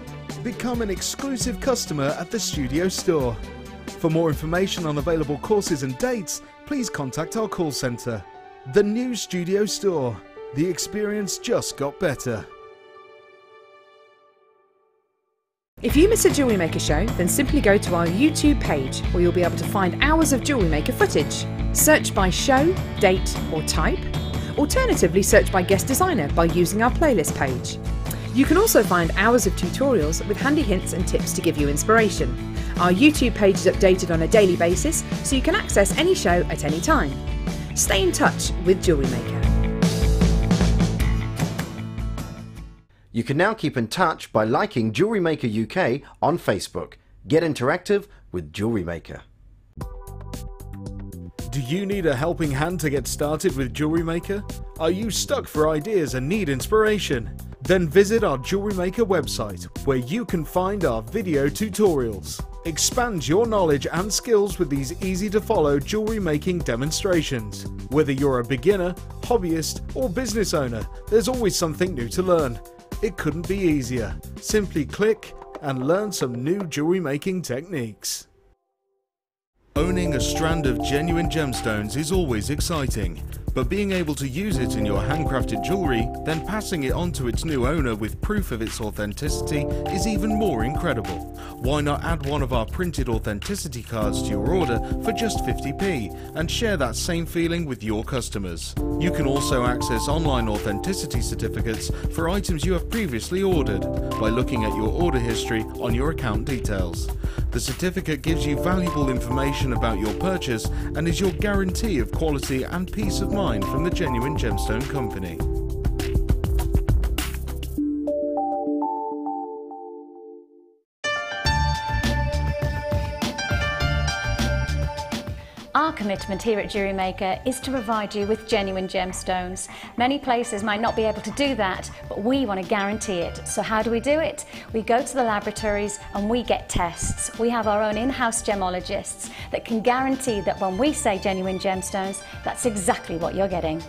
Become an exclusive customer at the studio store. For more information on available courses and dates, please contact our call centre. The new studio store. The experience just got better. If you miss a Jewellery Maker show, then simply go to our YouTube page where you'll be able to find hours of Jewellery Maker footage. Search by show, date or type. Alternatively, search by guest designer by using our playlist page. You can also find hours of tutorials with handy hints and tips to give you inspiration. Our YouTube page is updated on a daily basis, so you can access any show at any time. Stay in touch with Jewellery Maker. You can now keep in touch by liking JewelleryMaker UK on Facebook. Get interactive with JewelleryMaker. Do you need a helping hand to get started with JewelleryMaker? Are you stuck for ideas and need inspiration? Then visit our JewelleryMaker website, where you can find our video tutorials. Expand your knowledge and skills with these easy-to-follow jewellery making demonstrations. Whether you're a beginner, hobbyist or business owner, there's always something new to learn. It couldn't be easier. Simply click and learn some new jewellery making techniques. Owning a strand of genuine gemstones is always exciting, but being able to use it in your handcrafted jewellery, then passing it on to its new owner with proof of its authenticity is even more incredible. Why not add one of our printed authenticity cards to your order for just 50p and share that same feeling with your customers? You can also access online authenticity certificates for items you have previously ordered by looking at your order history on your account details. The certificate gives you valuable information about your purchase and is your guarantee of quality and peace of mind from the Genuine Gemstone Company. Our commitment here at JewelleryMaker is to provide you with genuine gemstones. Many places might not be able to do that, but we want to guarantee it. So how do we do it? We go to the laboratories and we get tests. We have our own in-house gemologists that can guarantee that when we say genuine gemstones, that's exactly what you're getting.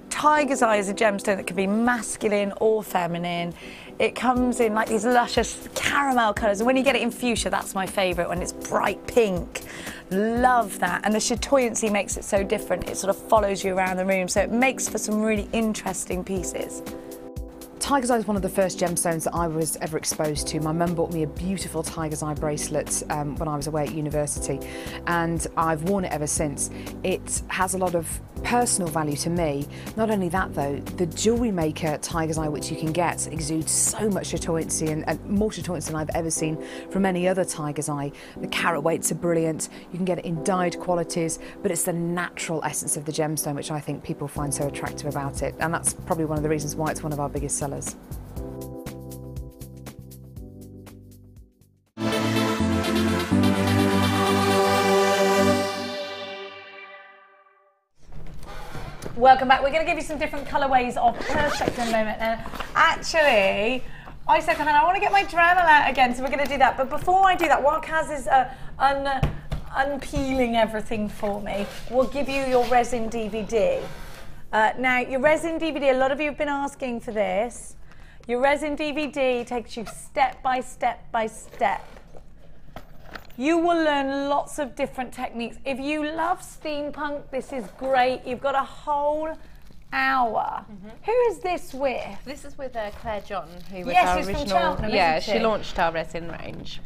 Tiger's Eye is a gemstone that can be masculine or feminine. It comes in like these luscious caramel colours, and when you get it in fuchsia, that's my favourite, when it's bright pink. Love that, and the chatoyancy makes it so different. It sort of follows you around the room, so it makes for some really interesting pieces. Tiger's Eye is one of the first gemstones that I was ever exposed to. My mum bought me a beautiful Tiger's Eye bracelet when I was away at university, and I've worn it ever since. It has a lot of personal value to me. Not only that though, the JewelleryMaker Tiger's Eye which you can get exudes so much chatoyancy and more chatoyancy than I've ever seen from any other Tiger's Eye. The carat weights are brilliant, you can get it in dyed qualities, but it's the natural essence of the gemstone which I think people find so attractive about it, and that's probably one of the reasons why it's one of our biggest sellers. Welcome back. We're going to give you some different colourways of Perspex in a moment. Now, actually, I said to Hannah, I want to get my Dremel out again, so we're going to do that. But before I do that, while Kaz is unpeeling everything for me, we'll give you your resin DVD. Now, your resin DVD, a lot of you have been asking for this. Your resin DVD takes you step by step by step. You will learn lots of different techniques. If you love steampunk, this is great. You've got a whole hour. Who is this with? This is with Claire John, who was Yes, our she's from original. Cheltenham, Yeah, isn't she she? launched our resin range.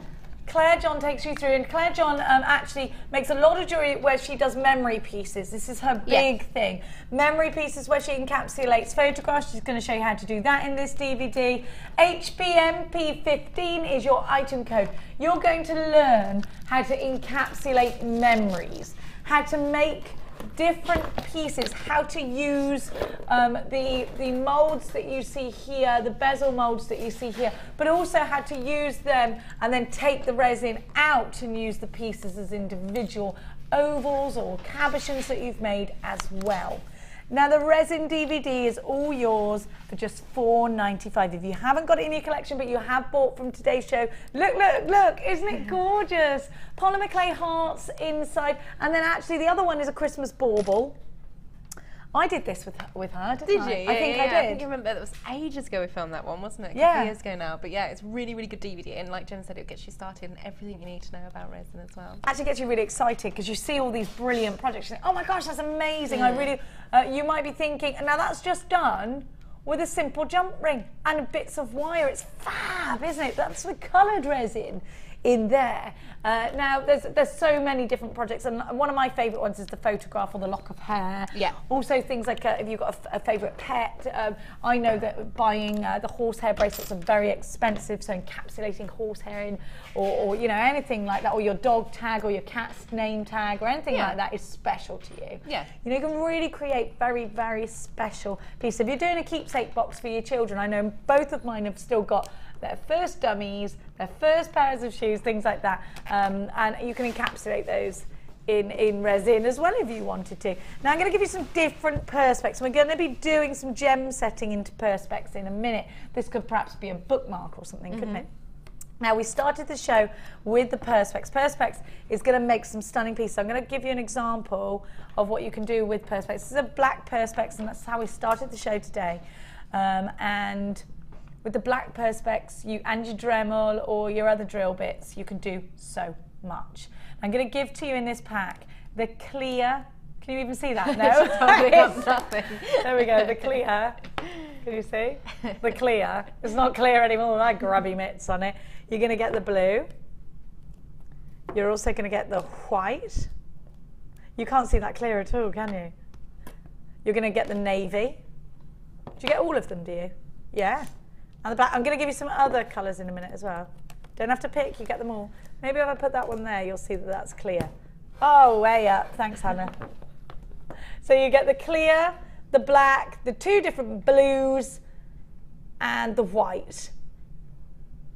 Claire John takes you through, and Claire John actually makes a lot of jewellery where she does memory pieces. This is her big thing. Memory pieces where she encapsulates photographs. She's going to show you how to do that in this DVD. HBMP15 is your item code. You're going to learn how to encapsulate memories, how to make different pieces, how to use the molds that you see here, the bezel molds that you see here, but also how to use them and then take the resin out and use the pieces as individual ovals or cabochons that you've made as well. Now the resin DVD is all yours for just $4.95. If you haven't got it in your collection but you have bought from today's show, look, look, look, isn't it gorgeous? Polymer clay hearts inside, and then actually the other one is a Christmas bauble. I did this with her, didn't I? Did you? I think I did. I think you remember, that was ages ago we filmed that one, wasn't it? A couple of years ago now. But yeah, it's really, really good DVD. And like Jen said, it gets you started in everything you need to know about resin as well. Actually gets you really excited because you see all these brilliant projects. You think, oh my gosh, that's amazing. I really, you might be thinking, now that's just done with a simple jump ring and bits of wire. It's fab, isn't it? That's the coloured resin in there. Now there's so many different projects, and one of my favourite ones is the photograph or the lock of hair. Yeah. Also things like if you've got a favourite pet. I know that buying the horsehair bracelets are very expensive, so encapsulating horsehair in, or you know, anything like that, or your dog tag or your cat's name tag or anything like that is special to you. Yeah. You know, you can really create very, very special pieces. If you're doing a keepsake box for your children, I know both of mine have still got their first dummies, their first pairs of shoes, things like that. And you can encapsulate those in resin as well if you wanted to. Now I'm going to give you some different Perspex. We're going to be doing some gem setting into Perspex in a minute. This could perhaps be a bookmark or something, couldn't it? Now we started the show with the Perspex. Perspex is going to make some stunning pieces. I'm going to give you an example of what you can do with Perspex. This is a black Perspex, and that's how we started the show today. And with the black Perspex and your Dremel or your other drill bits, you can do so much. I'm going to give to you in this pack the clear. Can you even see that? No? Nothing. There we go, the clear. Can you see? The clear. It's not clear anymore with my grubby mitts on it. You're going to get the blue. You're also going to get the white. You can't see that clear at all, can you? You're going to get the navy. Do you get all of them, do you? Yeah. And the black. I'm going to give you some other colours in a minute as well. Don't have to pick, you get them all. Maybe if I put that one there, you'll see that that's clear. Oh, way up. Thanks, Hannah. So you get the clear, the black, the two different blues, and the white.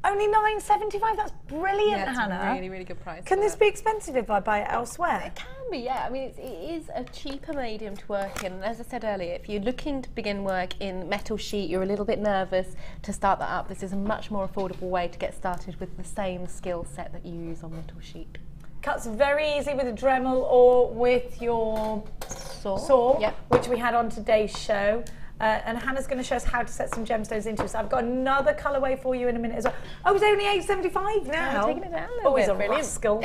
Only $9.75. That's brilliant, Hannah. That's a really, really good price. Can this be expensive if I buy it elsewhere? It can be, yeah. I mean, it is a cheaper medium to work in. And as I said earlier, if you're looking to begin work in metal sheet, you're a little bit nervous to start that up. This is a much more affordable way to get started with the same skill set that you use on metal sheet. Cuts very easy with a Dremel or with your saw, which we had on today's show. And Hannah's going to show us how to set some gemstones into it. So I've got another colourway for you in a minute as well. Oh, it's only $8.75 now. Taking it down a little bit. Always a rascal.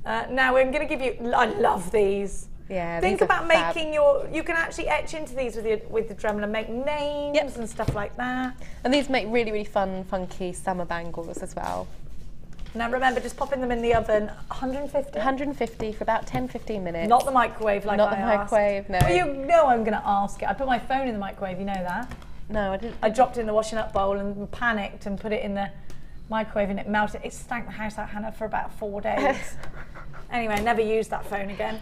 Now I'm going to give you, I love these. Yeah, think about making your, you can actually etch into these with the Dremel and make names and stuff like that. And these make really, really fun, funky summer bangles as well. Now remember, just popping them in the oven, 150? 150 for about 10-15 minutes. Not the microwave like Not the microwave, no. Well, you know I'm going to ask it. I put my phone in the microwave, you know that? No, I didn't. I dropped it in the washing up bowl and panicked and put it in the microwave and it melted. It stank the house out, Hannah, for about 4 days. Anyway, I never used that phone again.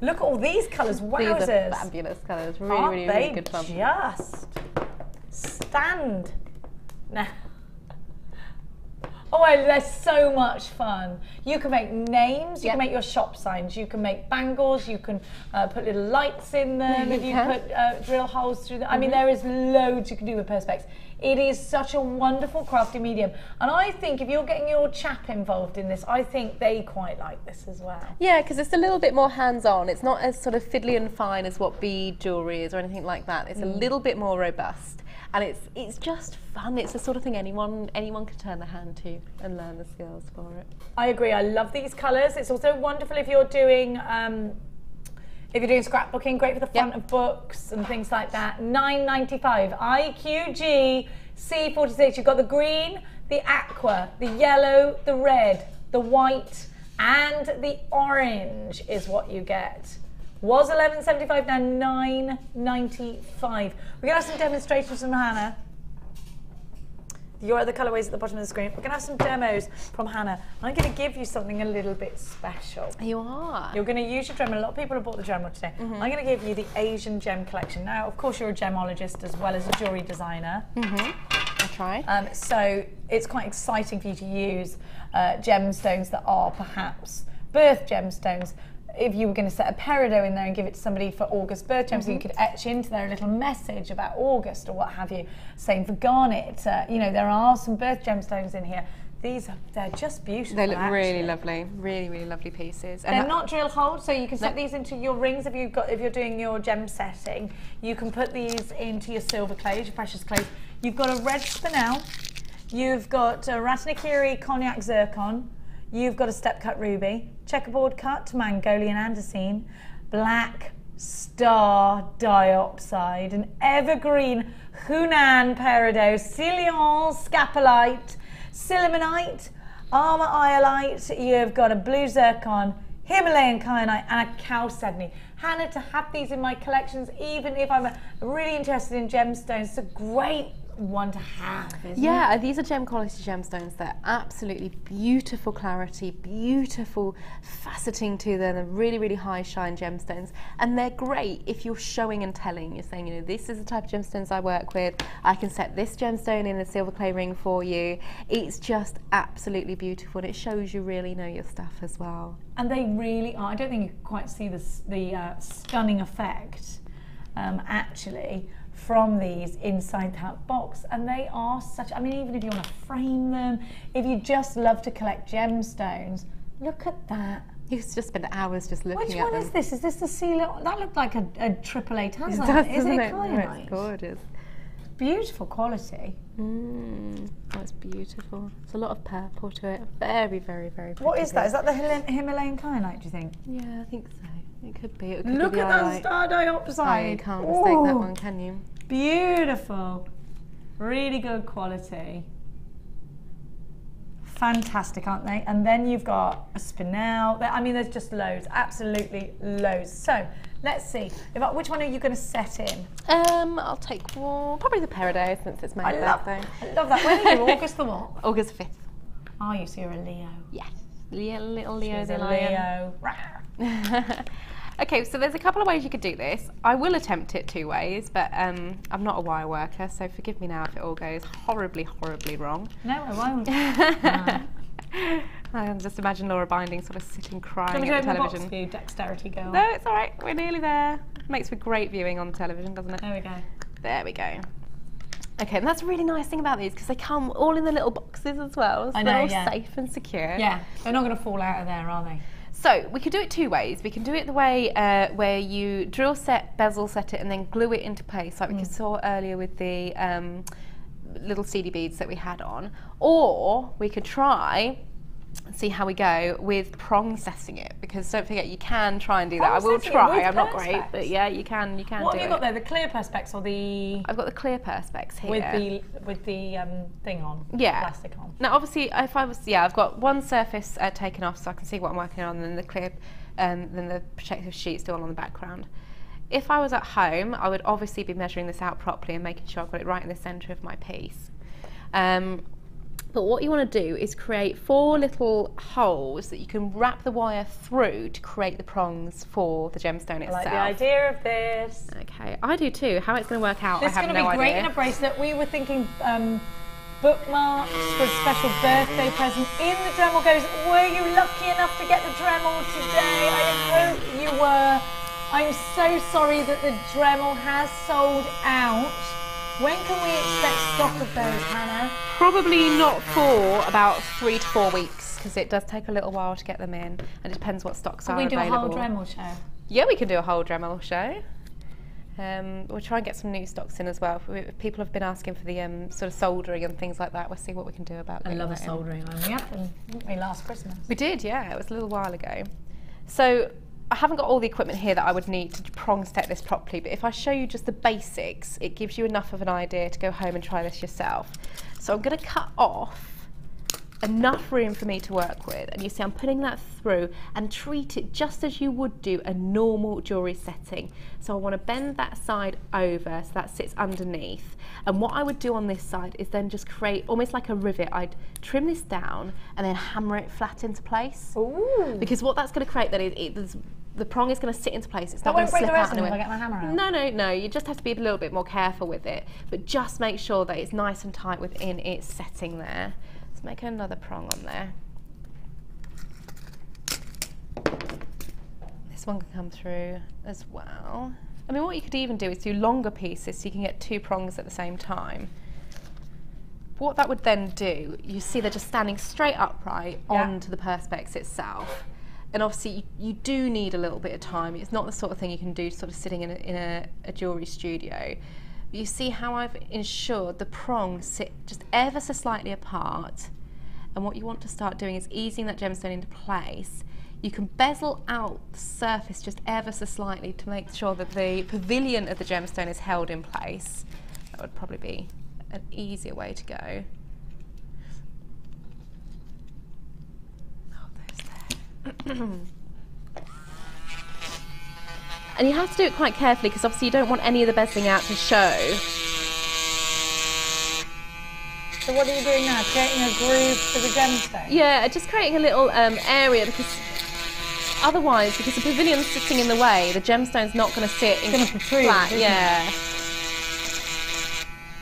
Look at all these colours, wowzers. These are fabulous colours, really, really good fun. Just stand. Now. Oh, they're so much fun. You can make names, you can make your shop signs, you can make bangles, you can put little lights in them, if you put drill holes through them. I mean, there is loads you can do with Perspex. It is such a wonderful crafty medium. And I think if you're getting your chap involved in this, I think they quite like this as well. Yeah, because it's a little bit more hands-on. It's not as sort of fiddly and fine as what bead jewellery is or anything like that. It's a little bit more robust. And it's just fun. It's the sort of thing anyone can turn their hand to and learn the skills for it. I agree. I love these colours. It's also wonderful if you're doing scrapbooking, great for the front of books and things like that. $9.95. IQG C46. You've got the green, the aqua, the yellow, the red, the white, and the orange is what you get. Was $11.75, now $9.95. We're gonna have some demonstrations from Hannah. Your other colourways at the bottom of the screen. We're gonna have some demos from Hannah. I'm gonna give you something a little bit special. You are. You're gonna use your Dremel. A lot of people have bought the Dremel today. I'm gonna give you the Asian gem collection. Now, of course, you're a gemologist as well as a jewellery designer. I try. So it's quite exciting for you to use gemstones that are perhaps birth gemstones. If you were going to set a peridot in there and give it to somebody for August birth gems, so you could etch into there a little message about August or what have you. Same for garnet. You know, there are some birth gemstones in here. They're just beautiful. They look really lovely, really lovely pieces. And they're not drill holes, so you can set these into your rings if you're doing your gem setting. You can put these into your silver clays, your precious clays. You've got a red spinel. You've got a Cleary cognac zircon. You've got a step cut ruby, checkerboard cut Mongolian andesine, black star diopside, an evergreen Hunan peridot, Cilion scapolite, sillimanite, armor iolite. You've got a blue zircon, Himalayan kyanite, and a chalcedony. Hannah, to have these in my collections, even if I'm really interested in gemstones, it's a great one to have, isn't it? These are gem quality gemstones. They're absolutely beautiful clarity, beautiful faceting to them. They're really high shine gemstones, and they're great if you're showing and telling. You're saying, you know, this is the type of gemstones I work with. I can set this gemstone in a silver clay ring for you. It's just absolutely beautiful, and it shows you really know your stuff as well. And they really are. I don't think you can quite see the stunning effect actually from these inside that box, and they are such, I mean, even if you want to frame them, if you just love to collect gemstones, look at that. You could just spend hours just looking at them. Which one is this? Is this the seal? That looked like a AAA tanzanite. It does, is it? Yeah, it's gorgeous. Beautiful quality. That's beautiful. There's a lot of purple to it. Very pretty. What is that? Is that the Himalayan kyanite, do you think? Yeah, I think so. It could be. Look at that star diopside. Oh, you can't mistake that one, can you? Beautiful. Really good quality. Fantastic, aren't they? And then you've got a spinel. I mean, there's just loads, absolutely loads. So let's see. Which one are you going to set in? I'll take one, probably the peridot, since it's my birthday. I love that. When are you? August the what? August 5th. Are you? So you're a Leo. Yes. Little Leo. She's a Leo. Okay, so there's a couple of ways you could do this. I will attempt it 2 ways, but I'm not a wire worker, so forgive me now if it all goes horribly wrong. No, I won't. I can just imagine Laura Binding sort of sitting crying at the television. Box view, dexterity girl. No, it's all right. We're nearly there. Makes for great viewing on television, doesn't it? There we go. There we go. Okay, and that's a really nice thing about these, because they come all in the little boxes as well, so they're all safe and secure. Yeah, they're not going to fall out of there, are they? So we could do it 2 ways. We can do it the way where you drill set, bezel set it, and then glue it into place, like we saw earlier with the little seedy beads that we had on. Or we could try and see how we go with prong setting it, because don't forget, you can try and do that. I will try. I'm not great, but yeah, you can. What have you got there? The clear Perspex or the? I've got the clear Perspex here with the thing on. Yeah. Plastic on. Now, obviously, if I was I've got one surface taken off, so I can see what I'm working on, and then the clear, then the protective sheet still on the background. If I was at home, I would obviously be measuring this out properly and making sure I've got it right in the centre of my piece. But what you want to do is create 4 little holes that you can wrap the wire through to create the prongs for the gemstone itself. I like the idea of this. Okay, I do too. How it's going to work out, I have no idea. This is going to be great in a bracelet. We were thinking bookmarks for a special birthday present. In the Dremel goes, were you lucky enough to get the Dremel today? I hope you were. I'm so sorry that the Dremel has sold out. When can we expect stock of those, Hannah? Probably not for about 3 to 4 weeks, because it does take a little while to get them in, and it depends what stocks are available. Can we do a whole Dremel show? Yeah, we can do a whole Dremel show. We'll try and get some new stocks in as well. If people have been asking for the sort of soldering and things like that, we'll see what we can do about it. I love a soldering iron. We had them, didn't we, last Christmas? We did, yeah. It was a little while ago. So I haven't got all the equipment here that I would need to prong set this properly, but if I show you just the basics, it gives you enough of an idea to go home and try this yourself. So I'm going to cut off enough room for me to work with, and you see I'm putting that through and treat it just as you would do a normal jewellery setting. So I want to bend that side over so that sits underneath, and what I would do on this side is then just create almost like a rivet. I'd trim this down and then hammer it flat into place. Ooh. Because what that's going to create then is the prong is going to sit into place. It's not going to slip out anywhere. If I get my hammer out? No, you just have to be a little bit more careful with it, but just make sure that it's nice and tight within its setting there. Let's make another prong on there. This one can come through as well. I mean, what you could even do is do longer pieces so you can get 2 prongs at the same time. What that would then do, you see they're just standing straight upright onto the Perspex itself. And obviously you do need a little bit of time. It's not the sort of thing you can do sort of sitting in a jewellery studio. You see how I've ensured the prongs sit just ever so slightly apart, and what you want to start doing is easing that gemstone into place. You can bezel out the surface just ever so slightly to make sure that the pavilion of the gemstone is held in place. That would probably be an easier way to go. Oh, there's there. And you have to do it quite carefully because obviously you don't want any of the bezeling out to show. So what are you doing now? Creating a groove for the gemstone? Yeah, just creating a little area, because otherwise, because the pavilion's sitting in the way, the gemstone's not going to sit in flat. Yeah.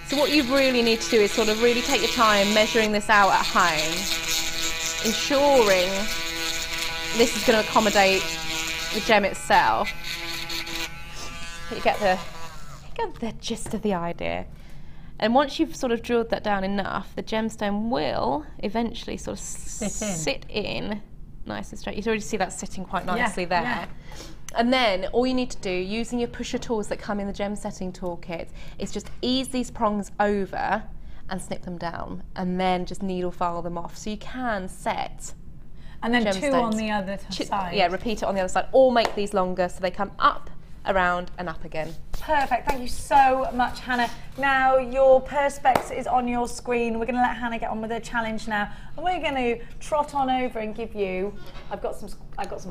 So what you really need to do is sort of really take your time measuring this out at home, ensuring this is going to accommodate the gem itself. You get the gist of the idea. And once you've sort of drilled that down enough, the gemstone will eventually sort of sit in nice and straight. You can already see that sitting quite nicely there. Yeah. And then all you need to do, using your pusher tools that come in the gem setting toolkit, is just ease these prongs over and snip them down, and then just needle file them off. So you can set and then gemstones. 2 on the other side. Yeah, repeat it on the other side, or make these longer so they come up, around and up again. Perfect, thank you so much, Hannah. Now your Perspex is on your screen. We're going to let Hannah get on with her challenge now, and we're going to trot on over and give you. I've got some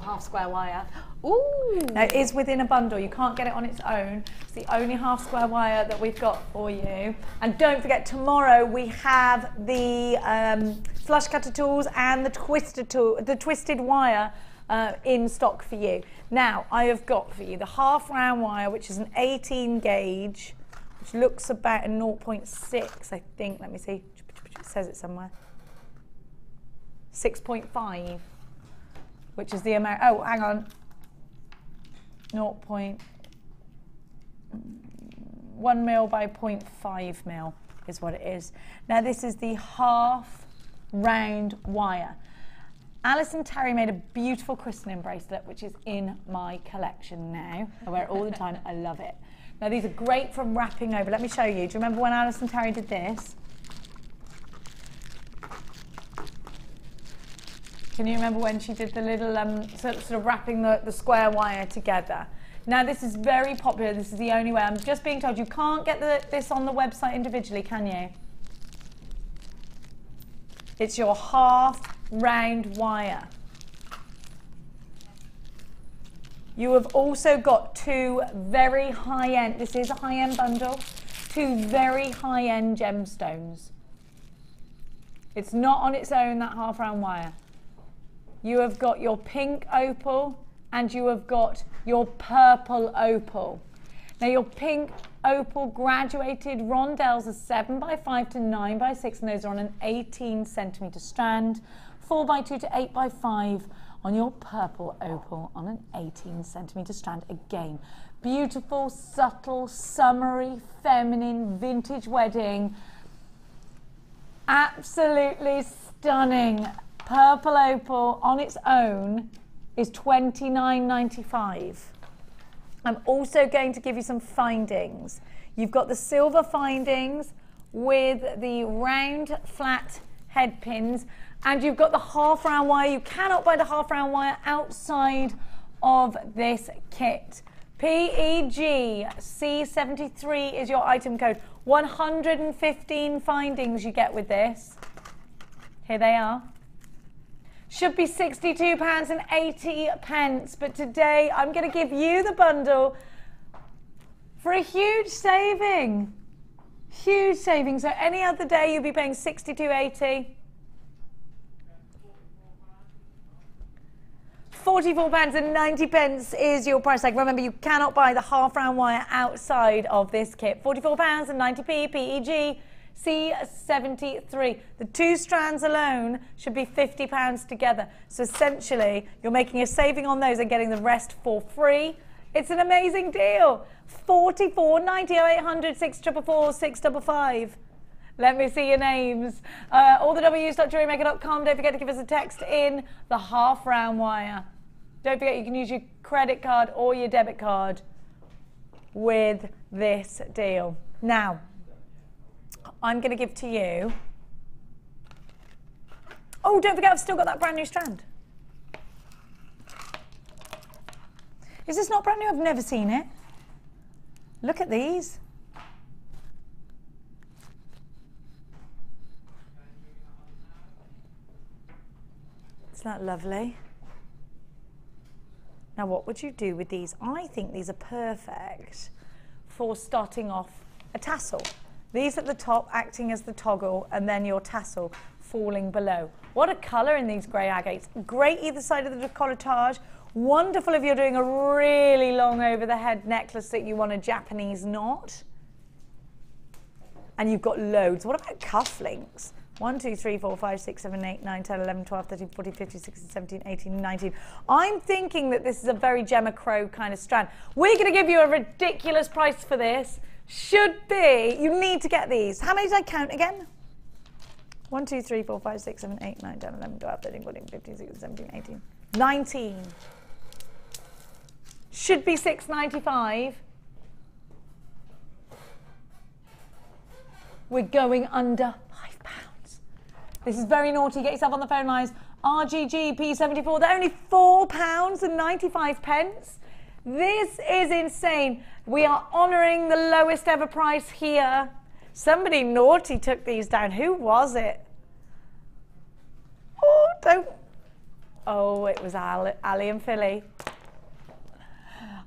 half square wire. Ooh! Now it is within a bundle. You can't get it on its own. It's the only half square wire that we've got for you. And don't forget, tomorrow we have the flush cutter tools and the twisted wire in stock for you. Now I have got for you the half round wire, which is an 18 gauge, which looks about a 0.6, I think. Let me see. It says it somewhere. 6.5, which is the amount. Oh, hang on. 0.1 mil by 0.5 mil is what it is. Now this is the half round wire. Alice and Terry made a beautiful christening bracelet, which is in my collection now. I wear it all the time. I love it. Now these are great for wrapping over. Let me show you. Do you remember when Alice and Terry did this? Can you remember when she did the little sort of wrapping the square wire together? Now this is very popular. This is the only way. I'm just being told you can't get this on the website individually, can you? It's your half round wire. You have also got 2 very high-end, this is a high-end bundle, 2 very high-end gemstones. It's not on its own, that half round wire. You have got your pink opal and you have got your purple opal. Now your pink opal graduated rondelles are 7x5 to 9x6, and those are on an 18cm strand. 4x2 to 8x5 on your purple opal on an 18cm strand. Again, beautiful, subtle, summery, feminine, vintage wedding. Absolutely stunning. Purple opal on its own is $29.95. I'm also going to give you some findings. You've got the silver findings with the round flat head pins, and you've got the half round wire. You cannot buy the half round wire outside of this kit. PEG C73 is your item code. 115 findings you get with this. Here they are. Should be £62.80, but today I'm going to give you the bundle for a huge saving. Huge saving. So any other day you'll be paying £62.80. £44.90 is your price tag. Remember, you cannot buy the half round wire outside of this kit. £44.90, PEG C73. The two strands alone should be £50 together. So essentially, you're making a saving on those and getting the rest for free. It's an amazing deal. £44.90, 0800 644 655. Let me see your names. All the W's.jewellerymaker.com. Don't forget to give us a text in the half round wire. Don't forget you can use your credit card or your debit card with this deal. Now, I'm going to give to you. Oh, don't forget I've still got that brand new strand. Is this not brand new? I've never seen it. Look at these. Isn't that lovely? Now, what would you do with these? I think these are perfect for starting off a tassel. These at the top acting as the toggle, and then your tassel falling below. What a colour in these grey agates. Great either side of the decolletage. Wonderful if you're doing a really long over the head necklace that you want a Japanese knot. And you've got loads. What about cufflinks? 1, 2, 3, 4, 5, 6, 7, 8, 9, 10, 11, 12, 13, 14, 15, 16, 17, 18, 19. I'm thinking that this is a very Gemma Crow kind of strand. We're going to give you a ridiculous price for this. Should be, you need to get these. How many did I count again? 1, 2, 3, 4, 5, 6, 7, 8, 9, 10, 11, 12, 13, 14, 15, 16, 17, 18, 19. Should be $6.95. We're going under £5. This is very naughty. Get yourself on the phone lines. RGG P74. They're only £4.95. This is insane. We are honouring the lowest ever price here. Somebody naughty took these down. Who was it? Oh, don't. Oh, it was Ali and Philly.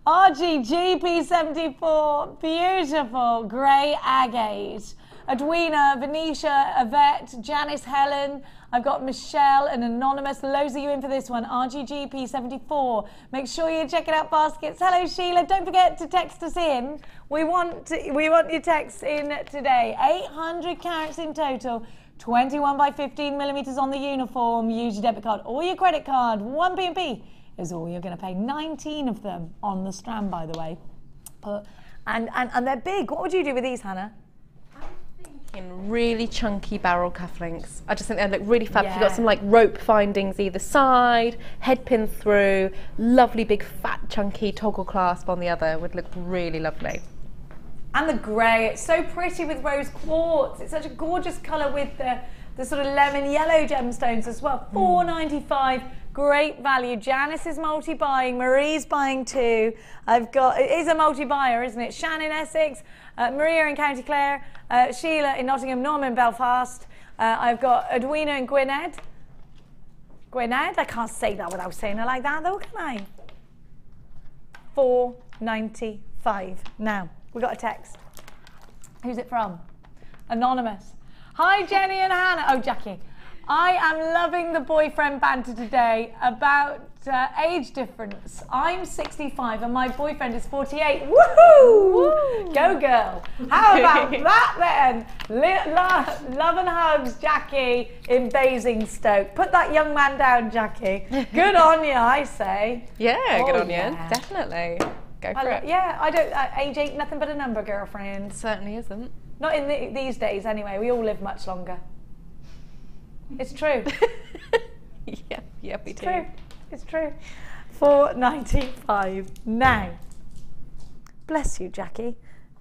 RGG P74. Beautiful grey agate. Edwina, Venetia, Yvette, Janice, Helen. I've got Michelle and Anonymous. Loads of you in for this one. RGG P74. Make sure you check it out, baskets. Hello, Sheila. Don't forget to text us in. We want your texts in today. 800 carats in total. 21 by 15 millimeters on the uniform. Use your debit card or your credit card. 1 P&P is all you're going to pay. 19 of them on the strand, by the way. And they're big. What would you do with these, Hannah? In really chunky barrel cufflinks. I just think they look really fab. Yeah. You've got some like rope findings either side, head pin through, lovely big fat chunky toggle clasp on the other would look really lovely. And the grey, it's so pretty with rose quartz. It's such a gorgeous colour with the sort of lemon yellow gemstones as well. $4.95, great value. Janice is multi-buying, Marie's buying too. I've got, it is a multi-buyer, isn't it? Shannon, Essex, Maria in County Clare, Sheila in Nottingham, Norman in Belfast. I've got Edwina in Gwynedd. Gwynedd, I can't say that without saying it like that though, can I? $4.95. Now, we got a text. Who's it from? Anonymous. Hi Jenny and Hannah. Oh, Jackie. I am loving the boyfriend banter today about age difference. I'm 65 and my boyfriend is 48. Woohoo! Woo! Go girl. How about that then? Love and hugs, Jackie in Basingstoke. Put that young man down, Jackie. Good on you, I say. Yeah, good on you. Definitely. Go for it. Yeah, I don't. Age ain't nothing but a number, girlfriend. Certainly isn't. Not in these days, anyway. We all live much longer. It's true. Yeah, we do. True. It's true. $4.95. Now, bless you, Jackie.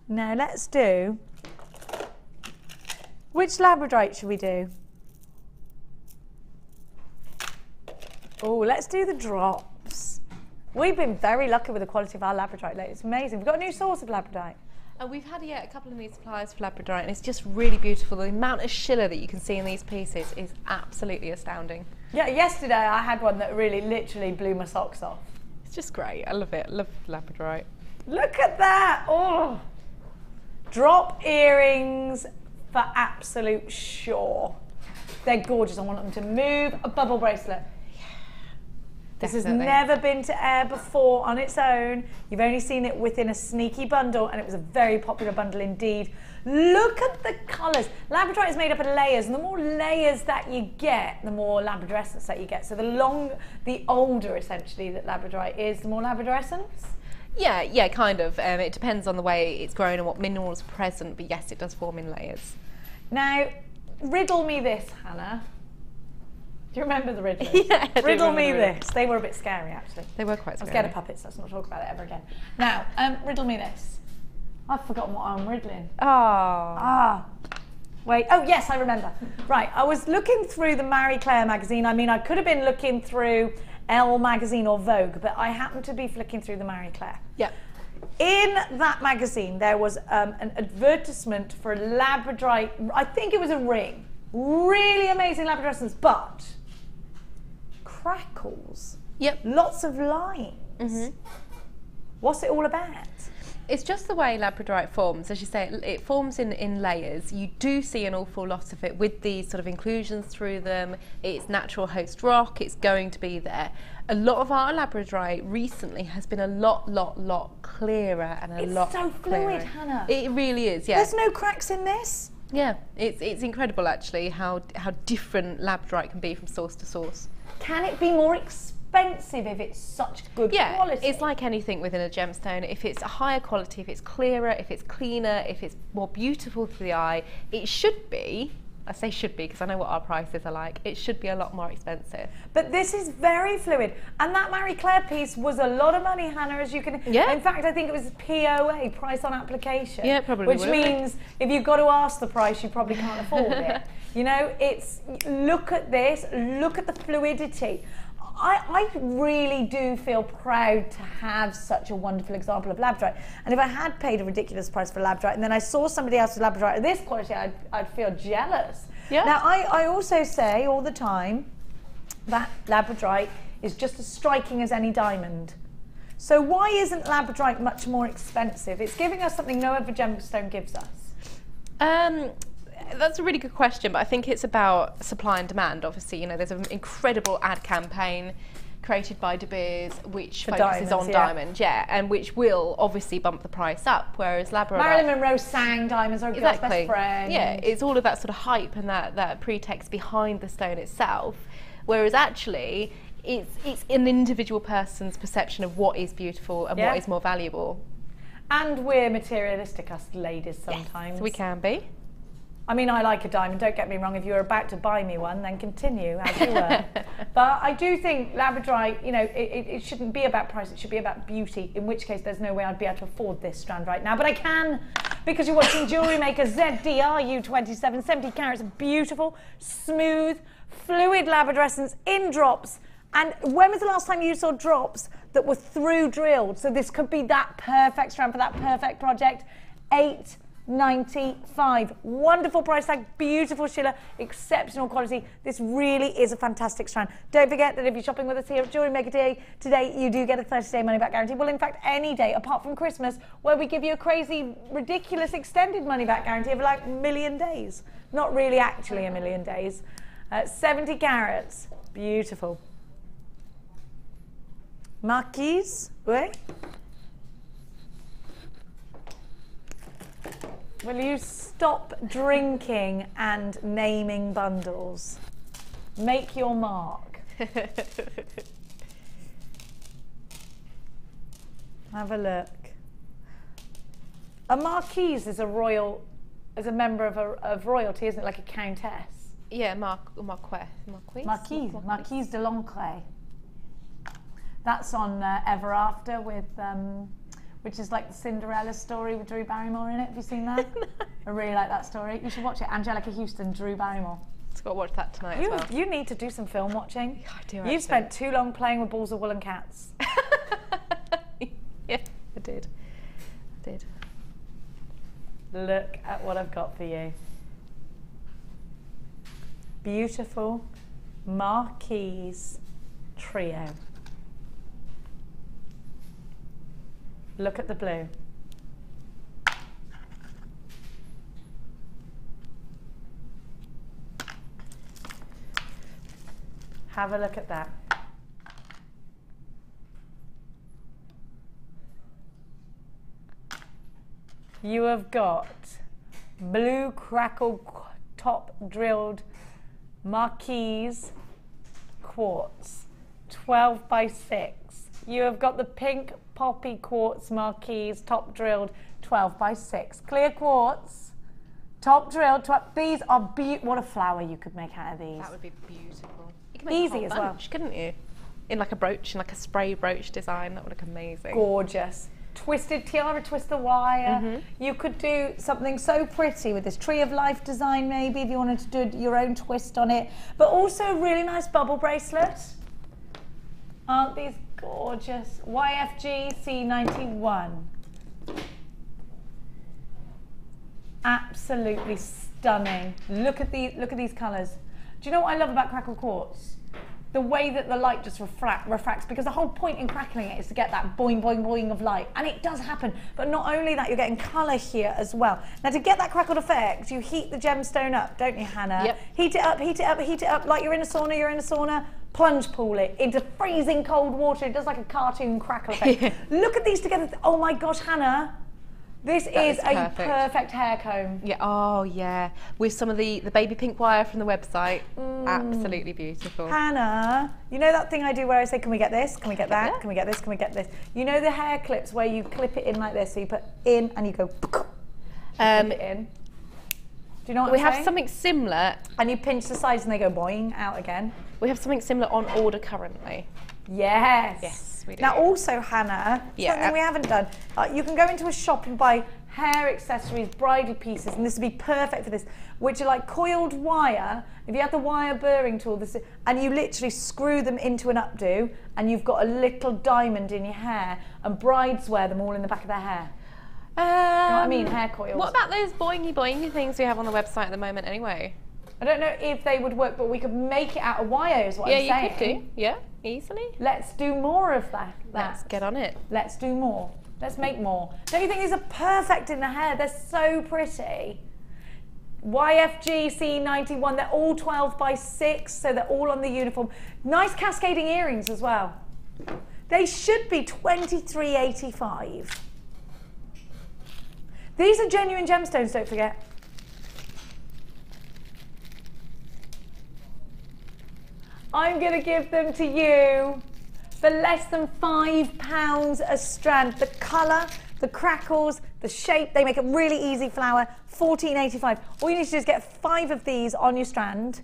Now let's do. Which labradorite should we do? Oh, let's do the drops. We've been very lucky with the quality of our labradorite lately. It's amazing. We've got a new source of labradorite. We've had a couple of new suppliers for labradorite, and it's just really beautiful. The amount of schiller that you can see in these pieces is absolutely astounding. Yeah, yesterday I had one that really literally blew my socks off. It's just great. I love it. I love labradorite. Look at that. Oh, drop earrings for absolute sure. They're gorgeous. I want them to move. A bubble bracelet. This has never been to air before on its own. You've only seen it within a sneaky bundle, and it was a very popular bundle indeed. Look at the colours. Labradorite is made up of layers, and the more layers that you get, the more labradorescence that you get. So the older essentially that labradorite is, the more labradorescence. Yeah, kind of. It depends on the way it's grown and what minerals are present, but yes, it does form in layers. Now, riddle me this, Hannah. Do you remember the riddles? Yeah, riddle me this. They were a bit scary, actually. They were quite scary. I'm scared of puppets. Let's not talk about it ever again. Now, riddle me this. I've forgotten what I'm riddling. Wait. Oh, yes, I remember. Right. I was looking through the Marie Claire magazine. I mean, I could have been looking through Elle magazine or Vogue, but I happened to be flicking through the Marie Claire. Yeah. In that magazine, there was an advertisement for a labradorite. I think it was a ring. Really amazing labradorescence, but crackles. Yep. Lots of lines. What's it all about? It's just the way labradorite forms. As you say, it forms in layers. You do see an awful lot of it with these sort of inclusions through them. It's natural host rock. It's going to be there. A lot of our labradorite recently has been a lot clearer and a lot clearer. It's so fluid, Hannah. It really is, yeah. There's no cracks in this? Yeah, it's incredible actually how different labradorite can be from source to source. Can it be more expensive if it's such good quality? It's like anything within a gemstone. If it's a higher quality, if it's clearer, if it's cleaner, if it's more beautiful to the eye, it should be, I say should be because I know what our prices are like, it should be a lot more expensive. But this is very fluid. And that Marie Claire piece was a lot of money, Hannah, as you can... Yeah. In fact, I think it was POA, price on application. Yeah, probably Which means if you've got to ask the price, you probably can't afford it. You know, look at this, look at the fluidity. I really do feel proud to have such a wonderful example of labradorite. And if I had paid a ridiculous price for labradorite and then I saw somebody else's labradorite of this quality, I'd feel jealous. Yeah. Now, I also say all the time that labradorite is just as striking as any diamond. So why isn't labradorite much more expensive? It's giving us something no other gemstone gives us. That's a really good question, but I think it's about supply and demand. Obviously, you know, there's an incredible ad campaign created by De Beers which focuses on diamonds, and which will obviously bump the price up, whereas labradorite... Marilyn Monroe sang diamonds are a girl's best friend. Yeah, it's all of that sort of hype and that pretext behind the stone itself, whereas actually it's an individual person's perception of what is beautiful and what is more valuable. And we're materialistic, us ladies, sometimes. Yes, we can be. I mean, I like a diamond, don't get me wrong. If you're about to buy me one, then continue as you were. But I do think labradorite, you know, it shouldn't be about price, it should be about beauty, in which case there's no way I'd be able to afford this strand right now. But I can, because you're watching JewelleryMaker ZDRU27, 70 carats, beautiful, smooth, fluid labradorescence in drops. And when was the last time you saw drops that were through drilled? So this could be that perfect strand for that perfect project. $8.95. Wonderful price tag, beautiful schiller, exceptional quality. This really is a fantastic strand. Don't forget that if you're shopping with us here at JewelleryMaker today, you do get a 30-day money-back guarantee. Well, in fact, any day apart from Christmas, where we give you a crazy, ridiculous extended money-back guarantee of like a million days. Not really actually a million days. 70 carats. Beautiful. Marquise, oui? Will you stop drinking and naming bundles? Make your mark. Have a look. A marquise is a royal, is a member of royalty, isn't it? Like a countess. Yeah, Marquise Marquise de Lancre. That's on Ever After with, which is like the Cinderella story with Drew Barrymore in it. Have you seen that? No. I really like that story. You should watch it. Angelica Houston, Drew Barrymore. I've got to watch that tonight as well. You need to do some film watching. Yeah, I do. You've spent too long playing with balls of wool and cats. Yeah, I did. Look at what I've got for you. Beautiful Marquise trio. Look at the blue. Have a look at that. You have got blue crackle top drilled Marquise quartz, 12 by 6. You have got the pink poppy quartz Marquise top drilled, 12 by 6. Clear quartz, top drilled. These are what a flower you could make out of these. That would be beautiful. You could make Easy a whole as bunch, couldn't you? In like a brooch, in like a spray brooch design. That would look amazing. Gorgeous. Twisted tiara, twist the wire. You could do something so pretty with this tree of life design, maybe, if you wanted to do your own twist on it. But also a really nice bubble bracelet. Aren't these gorgeous? YFG C91. Absolutely stunning. Look at these colours. Do you know what I love about crackle quartz? The way that the light just refracts, because the whole point in crackling it is to get that boing, boing, boing of light. And it does happen. But not only that, you're getting colour here as well. Now, to get that crackled effect, you heat the gemstone up, don't you, Hannah? Yep. Heat it up, heat it up, heat it up. Like you're in a sauna, plunge pool it into freezing cold water. It does like a cartoon crackle effect. Look at these together. Oh my gosh, Hannah. This is a perfect hair comb. Yeah, oh yeah. With some of the baby pink wire from the website. Absolutely beautiful. Hannah, you know that thing I do where I say, can we get this? Can we get that? Can we get this? Can we get this? You know the hair clips where you clip it in like this, so you put in and you go clip it in. Do you know what we have something similar. And you pinch the sides and they go boing out again. We have something similar on order currently. Yes. Yes. Now also, Hannah, something we haven't done, you can go into a shop and buy hair accessories, bridal pieces, and this would be perfect for this, which are like coiled wire. If you have the wire burring tool, and you literally screw them into an updo, and you've got a little diamond in your hair, and brides wear them all in the back of their hair. You know what I mean? Hair coils. What about those boingy things we have on the website at the moment anyway? I don't know if they would work, but we could make it out of wire is what I'm saying. Yeah, you could do. Yeah, easily. Let's do more of that. Let's get on it. Let's do more. Let's make more. Don't you think these are perfect in the hair? They're so pretty. YFG C91, they're all 12 by 6, so they're all on the uniform. Nice cascading earrings as well. They should be $23.85. These are genuine gemstones, don't forget. I'm going to give them to you for less than £5 a strand. The colour, the crackles, the shape, they make a really easy flower, $14.85. All you need to do is get 5 of these on your strand,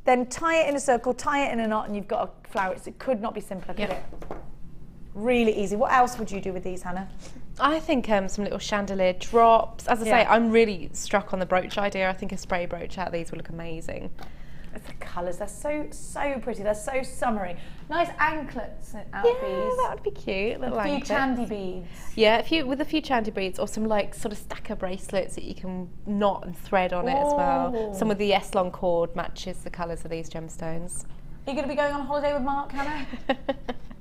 then tie it in a circle, tie it in a knot, and you've got a flower. It could not be simpler, could it? Really easy. What else would you do with these, Hannah? I think some little chandelier drops. As I say, I'm really struck on the brooch idea. I think a spray brooch out of these would look amazing. The colours, they're so pretty, they're so summery. Nice anklets out of these. Yeah, that would be cute. A few chandy beads. Yeah, with a few chandy beads, or some like sort of stacker bracelets that you can knot and thread on it as well. Some of the S-long cord matches the colours of these gemstones. Are you going to be going on holiday with Mark, Hannah?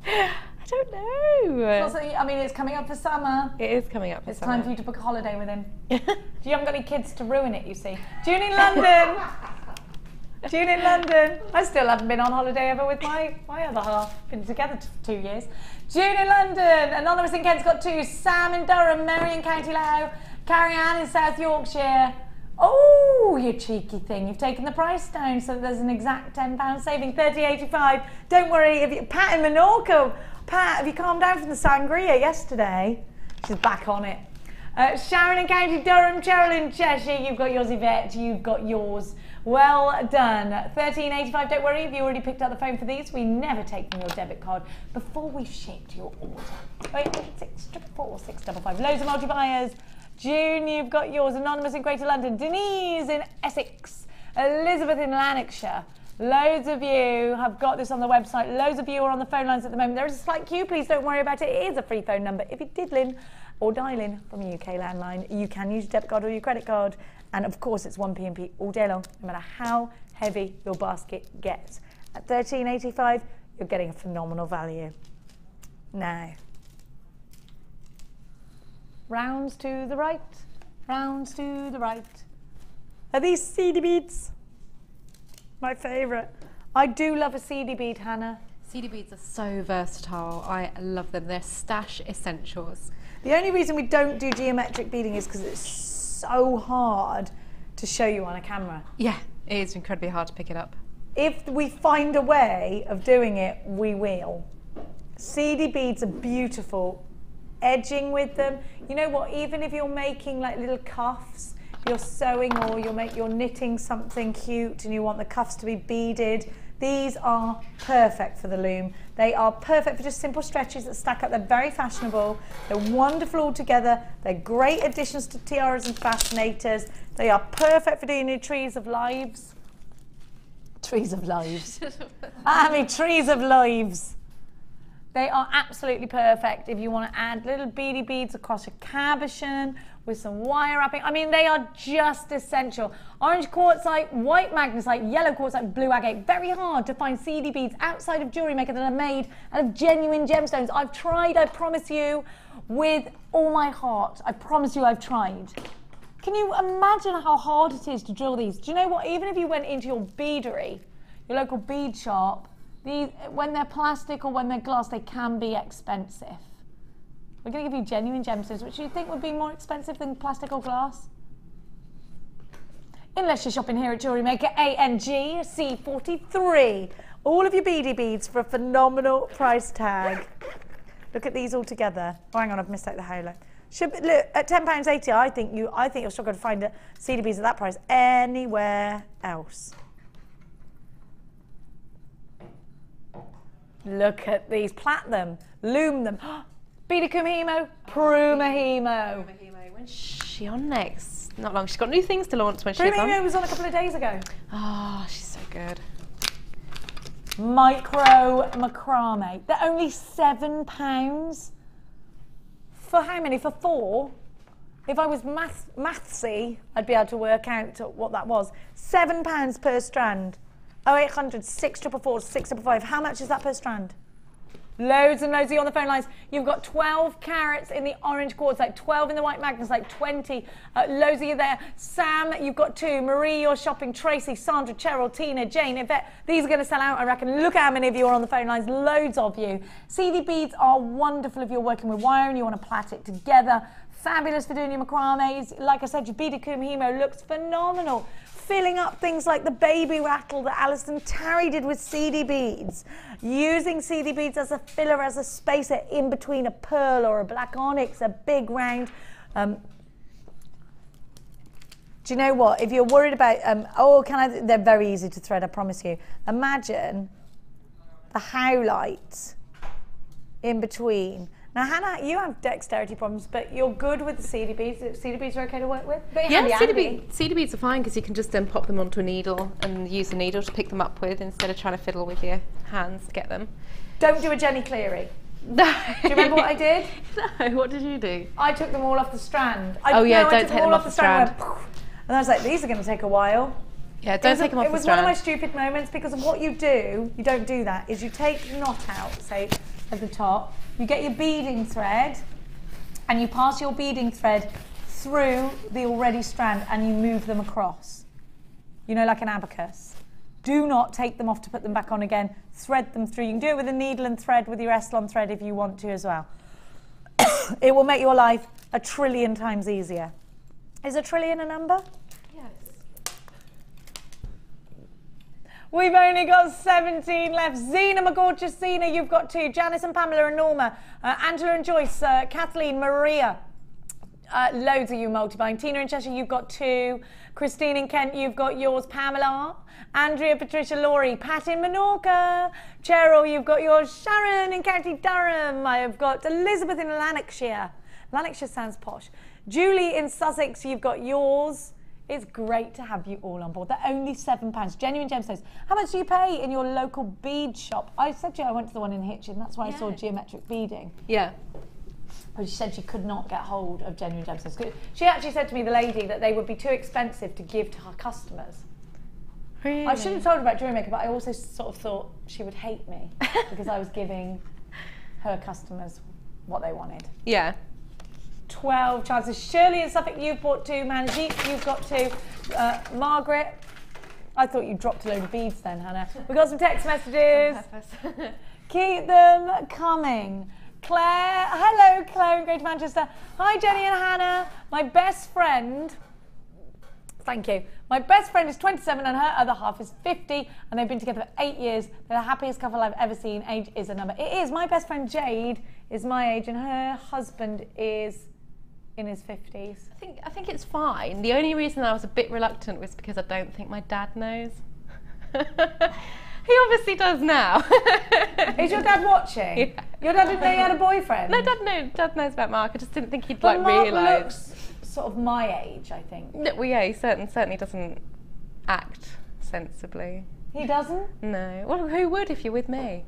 I don't know. I mean, it's coming up for summer. It is coming up for summer. It's time for you to book a holiday with him. You haven't got any kids to ruin it, you see. June in London. June in London. I still haven't been on holiday ever with my other half. Been together 2 years. June in London. Anonymous in Kent's got 2. Sam in Durham. Mary in County Low. Carrie Ann in South Yorkshire. Oh, you cheeky thing. You've taken the price down so that there's an exact £10 saving, £30.85. Don't worry. Pat in Menorca. Pat, have you calmed down from the sangria yesterday? She's back on it. Sharon in County Durham. Cheryl in Cheshire. You've got yours, Yvette. You've got yours. Well done. £13.85. Don't worry if you already picked up the phone for these. We never take from your debit card before we've shipped your order. 644 655. Loads of multi-buyers. June, you've got yours. Anonymous in Greater London. Denise in Essex. Elizabeth in Lanarkshire. Loads of you have got this on the website. Loads of you are on the phone lines at the moment. There is a slight queue. Please don't worry about it. It is a free phone number. If you're diddling or dialing from a UK landline, you can use your debit card or your credit card. And of course, it's 1p&p all day long, no matter how heavy your basket gets. At £13.85, you're getting a phenomenal value. Now, rounds to the right, rounds to the right. Are these seedy beads? My favourite. I do love a seedy bead, Hannah. Seedy beads are so versatile. I love them. They're stash essentials. The only reason we don't do geometric beading is because it's so hard to show you on a camera. Yeah, it is incredibly hard to pick it up. If we find a way of doing it, we will. Seedy beads are beautiful. Edging with them. You know what, even if you're making like little cuffs, you're sewing or you're knitting something cute and you want the cuffs to be beaded, these are perfect for the loom. They are perfect for just simple stretches that stack up. They're very fashionable. They're wonderful all together. They're great additions to tiaras and fascinators. They are perfect for doing your trees of lives. Trees of lives. I mean, trees of lives. They are absolutely perfect if you want to add little beady beads across a cabochon with some wire wrapping. I mean, they are just essential. Orange quartzite, white magnesite, yellow quartzite, blue agate. Very hard to find seedy beads outside of Jewellery Maker that are made out of genuine gemstones. I've tried, I promise you, with all my heart. I promise you I've tried. Can you imagine how hard it is to drill these? Do you know what? Even if you went into your beadery, your local bead shop, these, when they're plastic or when they're glass, they can be expensive. We're going to give you genuine gemstones, which you think would be more expensive than plastic or glass? Unless you're shopping here at Jewellery Maker, ANG C43. All of your beady beads for a phenomenal price tag. Look at these all together. Oh, hang on, I've missed out the halo. Look, at £10.80, I think you're still going to find seedy beads at that price anywhere else. Look at these, plait them, loom them. Beadicum Hemo, Pruma Hemo. When's she on next? Not long. She's got new things to launch when she's on. Pruma Hemo was on a couple of days ago. Oh, she's so good. Micro macrame. They're only £7. For how many? For 4? If I was mathsy, I'd be able to work out what that was. £7 per strand. 0800 644 655. How much is that per strand? Loads and loads of you on the phone lines. You've got 12 carats in the orange quartzite, 12 in the white magnesite, 20. Loads of you there. Sam, you've got 2. Marie, you're shopping. Tracy, Sandra, Cheryl, Tina, Jane, Yvette. These are going to sell out, I reckon. Look how many of you are on the phone lines. Loads of you. Seedy beads are wonderful if you're working with wire and you want to plait it together. Fabulous for doing your macrames. Like I said, your Beadicum Hemo looks phenomenal. Filling up things like the baby rattle that Alison Tarry did with seedy beads. Using seedy beads as a filler, as a spacer in between a pearl or a black onyx, a big round. Do you know what? If you're worried about, they're very easy to thread, I promise you. Imagine the howlights in between. Now, Hannah, you have dexterity problems, but you're good with the seedy beads. Seedy beads are okay to work with? Yeah, seedy beads are fine because you can just pop them onto a needle and use the needle to pick them up with instead of trying to fiddle with your hands to get them. Don't do a Jenny Cleary. No. Do you remember what I did? No, what did you do? I took them all off the strand. Don't take them off the strand. And I was like, these are going to take a while. Yeah, don't take them off the strand. It was one of my stupid moments because of what you do, you don't do that, is you take the knot out, say, at the top, you get your beading thread and you pass your beading thread through the already strand and you move them across. You know, like an abacus. Do not take them off to put them back on again. Thread them through. You can do it with a needle and thread with your Estlon thread if you want to as well. It will make your life 1 trillion times easier. Is 1 trillion a number? Yes. We've only got 17 left. Zena, my gorgeous Zena, you've got 2. Janice and Pamela and Norma. Angela and Joyce. Kathleen, Maria. Loads of you multiplying. Tina and Cheshire, you've got 2. Christine and Kent, you've got yours. Pamela. Andrea, Patricia, Laurie. Pat in Menorca. Cheryl, you've got yours. Sharon in County Durham. I have got Elizabeth in Lanarkshire. Lanarkshire sounds posh. Julie in Sussex, you've got yours. It's great to have you all on board. They're only £7. Genuine gemstones. How much do you pay in your local bead shop? I said to you I went to the one in Hitchin. That's why I saw geometric beading. Yeah. But she said she could not get hold of genuine gemstones. She actually said to me, the lady, that they would be too expensive to give to her customers. Really? I should have told her about JewelleryMaker, but I also sort of thought she would hate me because I was giving her customers what they wanted. Yeah. 12 chances. Shirley in Suffolk, you've bought 2. Manjeet, you've got 2. Margaret, I thought you dropped a load of beads then, Hannah. We've got some text messages. Keep them coming. Claire, hello Claire in Greater Manchester. Hi Jenny and Hannah. My best friend, thank you. My best friend is 27 and her other half is 50 and they've been together for 8 years. They're the happiest couple I've ever seen. Age is a number. It is. My best friend Jade is my age and her husband is in his 50s. I think it's fine. The only reason I was a bit reluctant was because I don't think my dad knows. He obviously does now. Is your dad watching? Yeah. Your dad didn't know you had a boyfriend? No, Dad knows about Mark. I just didn't think he'd But like Mark realise. looks sort of my age, I think. No, well, yeah, he certainly doesn't act sensibly. He doesn't? No. Well, who would if you're with me?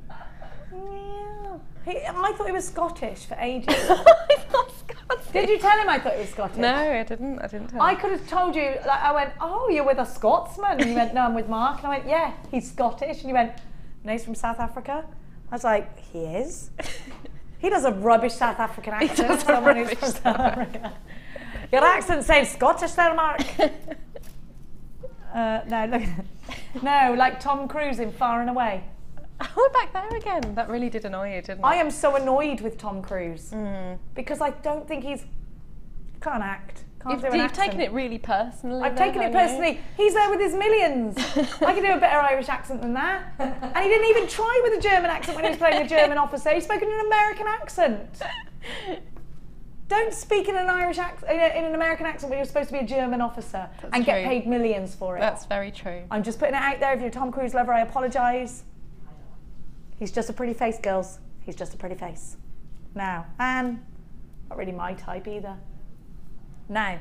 Yeah. I thought he was Scottish for ages. He's not Scottish. Did you tell him I thought he was Scottish? No, I didn't tell him. I could have told you, like, I went, oh, you're with a Scotsman? And you went, no, I'm with Mark. And I went, yeah, he's Scottish. And you went, no, he's from South Africa? I was like, he is? He does a rubbish South African accent. Someone who's from South Africa. Your accent sounds Scottish there, Mark. No, look. No, like Tom Cruise in Far and Away. We're back there again. That really did annoy you, didn't it? I am so annoyed with Tom Cruise because I don't think can't act. You've taken it really personally. I've taken it personally. He's there with his millions. I can do a better Irish accent than that. And he didn't even try with a German accent when he was playing a German officer. He spoke in an American accent. Don't speak in an Irish accent, in an American accent when you're supposed to be a German officer and get paid millions for it. That's very true. I'm just putting it out there. If you're a Tom Cruise lover, I apologise. He's just a pretty face, girls. He's just a pretty face. Now, Anne, not really my type either. Now,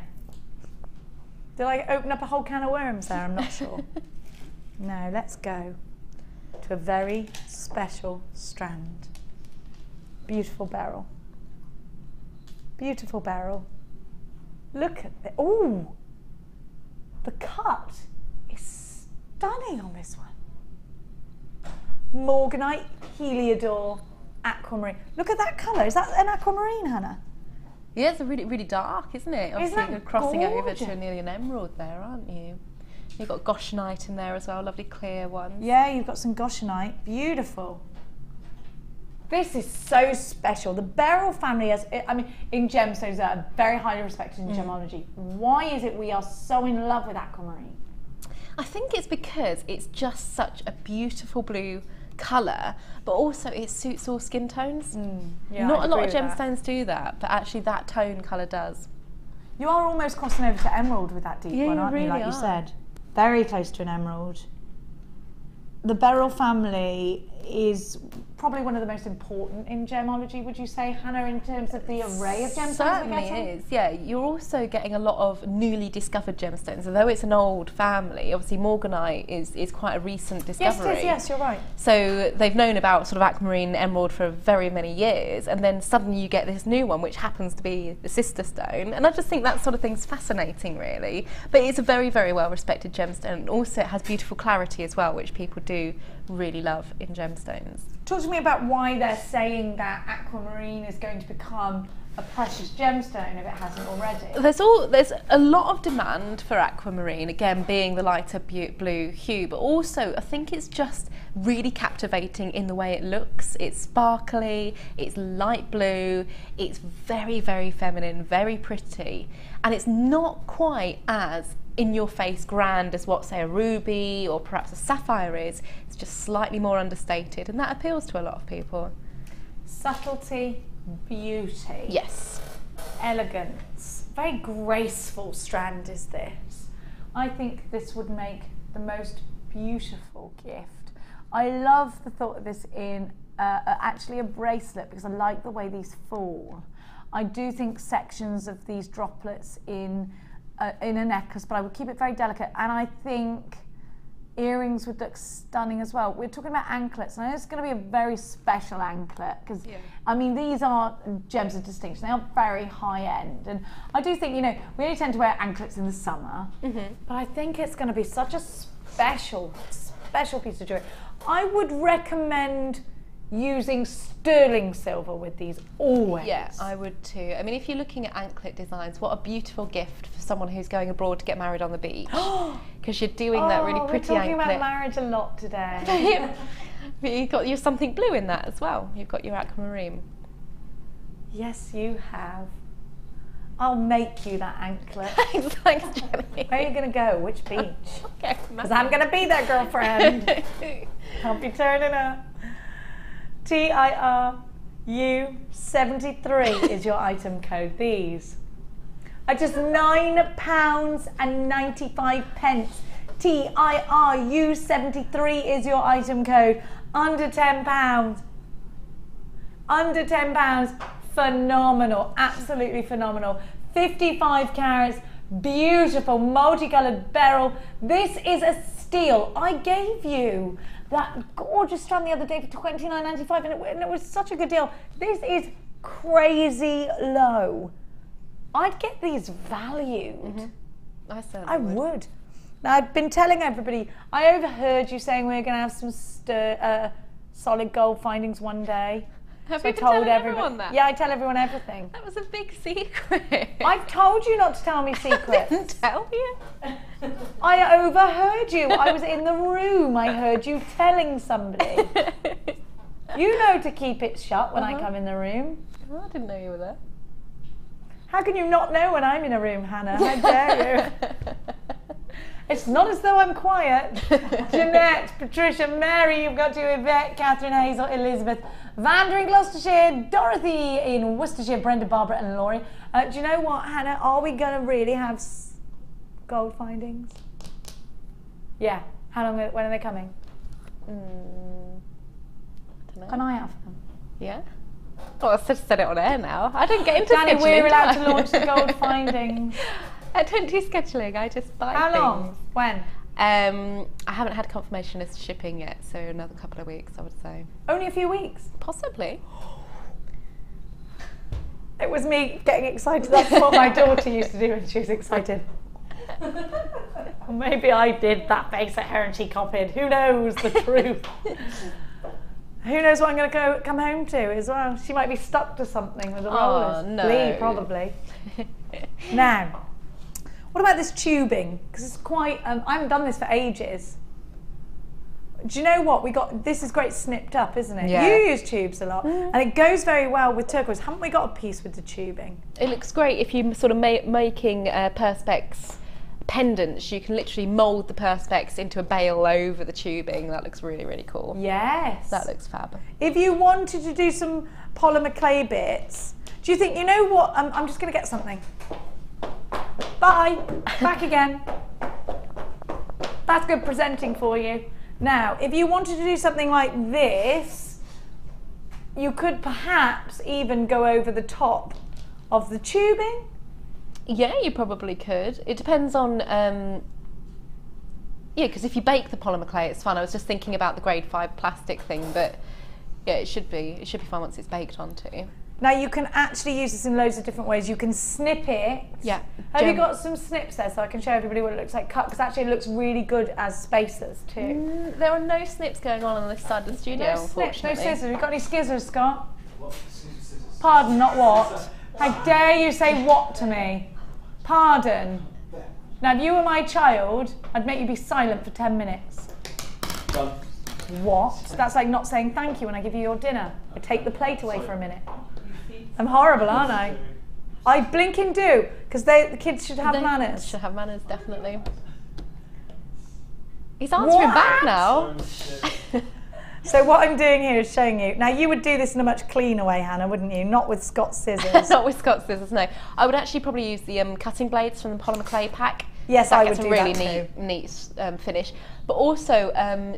did I open up a whole can of worms there? I'm not sure. Now, let's go to a very special strand. Beautiful beryl. Beautiful beryl. Look at it. Ooh! The cut is stunning on this one. Morganite, Heliodor, aquamarine. Look at that colour. Is that an aquamarine, Hannah? Yeah, it's really, really dark, isn't it? Obviously, Isn't you're that crossing gorgeous? over to nearly an emerald there, aren't you? You've got goshenite in there as well, lovely clear ones. Yeah, you've got some goshenite. Beautiful. This is so special. The beryl family is, I mean, in gemstones are very highly respected in gemology. Why is it we are so in love with aquamarine? I think it's because it's just such a beautiful blue colour, but also it suits all skin tones. Yeah, Not I a lot of agree with that. gemstones do that, but actually that tone colour does. You are almost crossing over to emerald with that deep Yeah, one, you aren't you? really Like you are. said. Very close to an emerald. The beryl family is probably one of the most important in gemology, would you say, Hannah, in terms of the array of gemstones we're Certainly getting? is, yeah. You're also getting a lot of newly discovered gemstones. Although it's an old family, obviously morganite is quite a recent discovery. Yes, you're right. So they've known about sort of aquamarine emerald for very many years, and then suddenly you get this new one which happens to be the sister stone, and I just think that sort of thing's fascinating, really. But it's a very, very well respected gemstone, and also it has beautiful clarity as well, which people do really love in gemstones. Talk to me about why they're saying that aquamarine is going to become a precious gemstone if it hasn't already. There's a lot of demand for aquamarine, again being the lighter blue hue, but also I think it's just really captivating in the way it looks. It's sparkly, it's light blue, it's very, very feminine, very pretty, and it's not quite as in your face grand as what, say, a ruby or perhaps a sapphire is. It's just slightly more understated, and that appeals to a lot of people. Subtlety, beauty. Yes. Elegance. Very graceful strand is this. I think this would make the most beautiful gift. I love the thought of this in actually a bracelet, because I like the way these fall. I do think sections of these droplets in a necklace, but I would keep it very delicate, and I think earrings would look stunning as well. We're talking about anklets, and I know it's going to be a very special anklet, because I mean, these are gems of distinction. They are very high end, and I do think, you know, we only tend to wear anklets in the summer, but I think it's going to be such a special piece of jewelry. I would recommend using sterling silver with these always. Yeah, I would too. I mean, if you're looking at anklet designs, what a beautiful gift for someone who's going abroad to get married on the beach. Because you're doing that really pretty anklet. We're talking about marriage a lot today. But you've got something blue in that as well. You've got your aquamarine. Yes, you have. I'll make you that anklet. Thanks, Jenny. Where are you going to go? Which beach? Okay. Because I'm going to be there, girlfriend. I'll be turning up. TIRU73 is your item code. These are just £9.95. TIRU73 is your item code. Under £10. Under £10. Phenomenal. Absolutely phenomenal. 55 carats. Beautiful multicolored beryl. This is a steal. I gave you that gorgeous strand the other day for £29.95, and it was such a good deal. This is crazy low. I'd get these valued. I would. Now, I've been telling everybody, I overheard you saying we're going to have some solid gold findings one day. Have you been telling everyone that? Yeah, I tell everyone everything. That was a big secret. I've told you not to tell me secrets. I didn't tell you. I overheard you. I was in the room. I heard you telling somebody. You know to keep it shut when I come in the room. Oh, I didn't know you were there. How can you not know when I'm in a room, Hannah? How dare you? It's not as though I'm quiet. Jeanette, Patricia, Mary, you've got to Yvette, Catherine, Hazel, Elizabeth, Vander in Gloucestershire, Dorothy in Worcestershire, Brenda, Barbara and Laurie. Do you know what, Hannah? Are we going to really have gold findings? Yeah. How long? When are they coming? I don't know. Can I have them? Yeah. Well, I just said it on air now. I don't get into Danny, scheduling. we're allowed to launch the gold findings. I don't do scheduling. I just buy How things. long? When? I haven't had confirmation as to shipping yet, so another couple of weeks, I would say. Only a few weeks? Possibly. It was me getting excited. That's what my daughter used to do when she was excited. Or maybe I did that face at her and she copied. Who knows the truth? Who knows what I'm going to come home to as well? She might be stuck to something with the rollers. No. Lee, probably. Now, what about this tubing? Because it's quite, I haven't done this for ages. Do you know what? This is great snipped up, isn't it? Yeah. You use tubes a lot, and it goes very well with turquoise. Haven't we got a piece with the tubing? It looks great if you're sort of making Perspex pendants. You can literally mould the Perspex into a bail over the tubing. That looks really, really cool. Yes. That looks fab. If you wanted to do some polymer clay bits, do you think, you know what? I'm just going to get something. Bye. Back again. That's good presenting for you. Now, if you wanted to do something like this, you could perhaps even go over the top of the tubing. Yeah, you probably could. It depends on, yeah, because if you bake the polymer clay, it's fun. I was just thinking about the grade 5 plastic thing, but yeah, it should be fun once it's baked onto. Now you can actually use this in loads of different ways. You can snip it. Yeah. Have you got some snips there so I can show everybody what it looks like cut? Because actually it looks really good as spacers too. There are no snips going on this side of the studio, no unfortunately. Snips, no scissors. Have you got any scissors, Scott? What? Scissors. Pardon, not what? How dare you say what to me? Pardon. Now, if you were my child, I'd make you be silent for 10 minutes. Done. What? That's like not saying thank you when I give you your dinner. I take the plate away for a minute. I'm horrible, aren't I? I blinking do, because the kids should have manners. Should have manners, definitely. He's answering back now. So what I'm doing here is showing you. Now you would do this in a much cleaner way, Hannah, wouldn't you? Not with Scott's scissors. Not with Scott's scissors, no. I would actually probably use the cutting blades from the polymer clay pack. Yes, that I would gets do a really that neat finish. But also,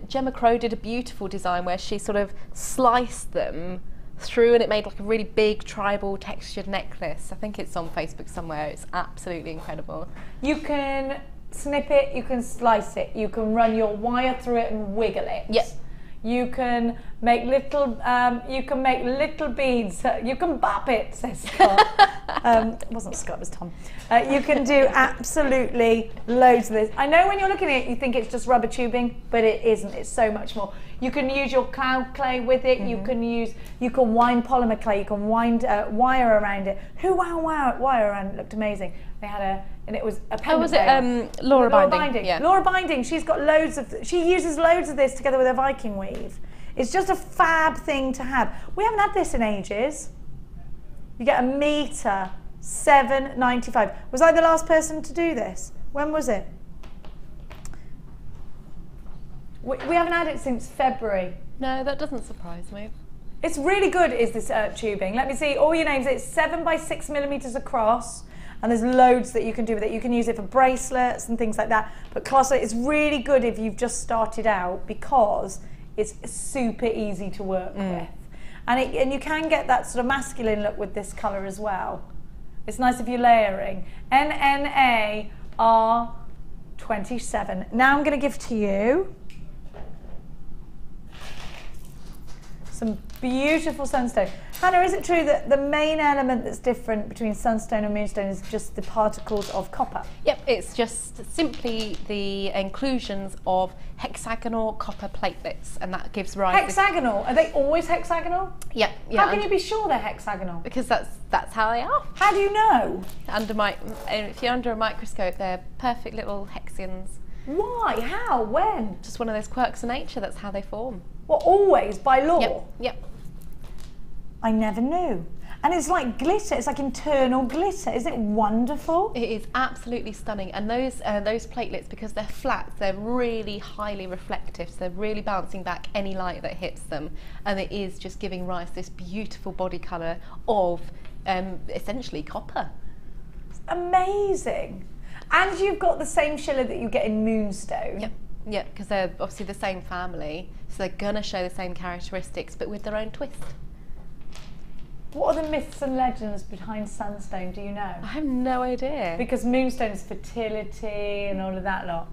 Gemma Crow did a beautiful design where she sort of sliced them through, and it made like a really big tribal textured necklace. I think it's on Facebook somewhere. It's absolutely incredible. You can snip it, you can slice it, you can run your wire through it and wiggle it. Yep. You can make little beads. You can bop it, says Scott. It wasn't Scott, it was Tom. You can do absolutely loads of this. I know when you're looking at it, you think it's just rubber tubing, but it isn't. It's so much more. You can use your cloud clay with it. You can wind polymer clay. You can wind wire around it. Wire around it looked amazing. They had and it was a pendant. Oh, was it Laura Binding? Yeah. Laura Binding. She's got loads of. She uses loads of this together with her Viking weave. It's just a fab thing to have. We haven't had this in ages. You get a metre, $7.95. Was I the last person to do this? When was it? We haven't had it since February. No, that doesn't surprise me. It's really good, is this tubing. Let me see all your names. It's 7 by 6 millimetres across, and there's loads that you can do with it. You can use it for bracelets and things like that. But Colossal is really good if you've just started out, because it's super easy to work with. And you can get that sort of masculine look with this colour as well. It's nice if you're layering. NNA R27. Now I'm going to give to you some beautiful sunstone. Hannah, is it true that the main element that's different between sunstone and moonstone is just the particles of copper? Yep, it's just simply the inclusions of hexagonal copper platelets, and that gives rise. Hexagonal? Are they always hexagonal? Yep. How can you be sure they're hexagonal? Because that's how they are. How do you know? If you're under a microscope, they're perfect little hexagons. Why? How? When? Just one of those quirks of nature. That's how they form. Well, always by law? Yep. I never knew. And it's like glitter, it's like internal glitter. Isn't it wonderful? It is absolutely stunning. And those platelets, because they're flat, they're really highly reflective. So they're really bouncing back any light that hits them. And it is just giving rise to this beautiful body colour of essentially copper. It's amazing. And you've got the same schiller that you get in moonstone. Yep. Yeah, because they're obviously the same family, so they're going to show the same characteristics, but with their own twist. What are the myths and legends behind sunstone, do you know? I have no idea. Because moonstone is fertility and all of that lot.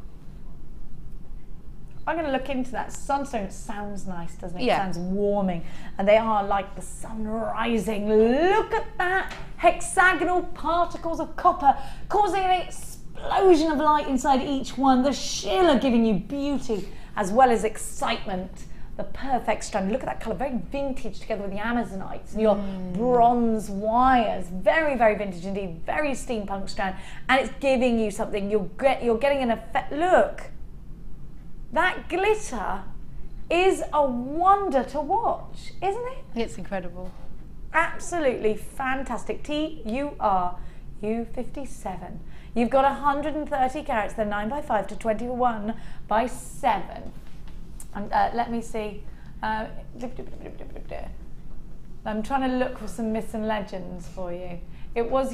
I'm going to look into that. Sunstone sounds nice, doesn't it? Yeah. It sounds warming. And they are like the sun rising. Look at that. Hexagonal particles of copper causing an explosion of light inside each one. The schiller giving you beauty as well as excitement. The perfect strand. Look at that colour, very vintage together with the Amazonites and your bronze wires. Very, very vintage indeed. Very steampunk strand. And it's giving you something. You're getting an effect. Look. That glitter is a wonder to watch, isn't it? It's incredible. Absolutely fantastic. TUR U57. You've got 130 carats. They're 9 by 5 to 21 by 7. And let me see. I'm trying to look for some myths and legends for you. It was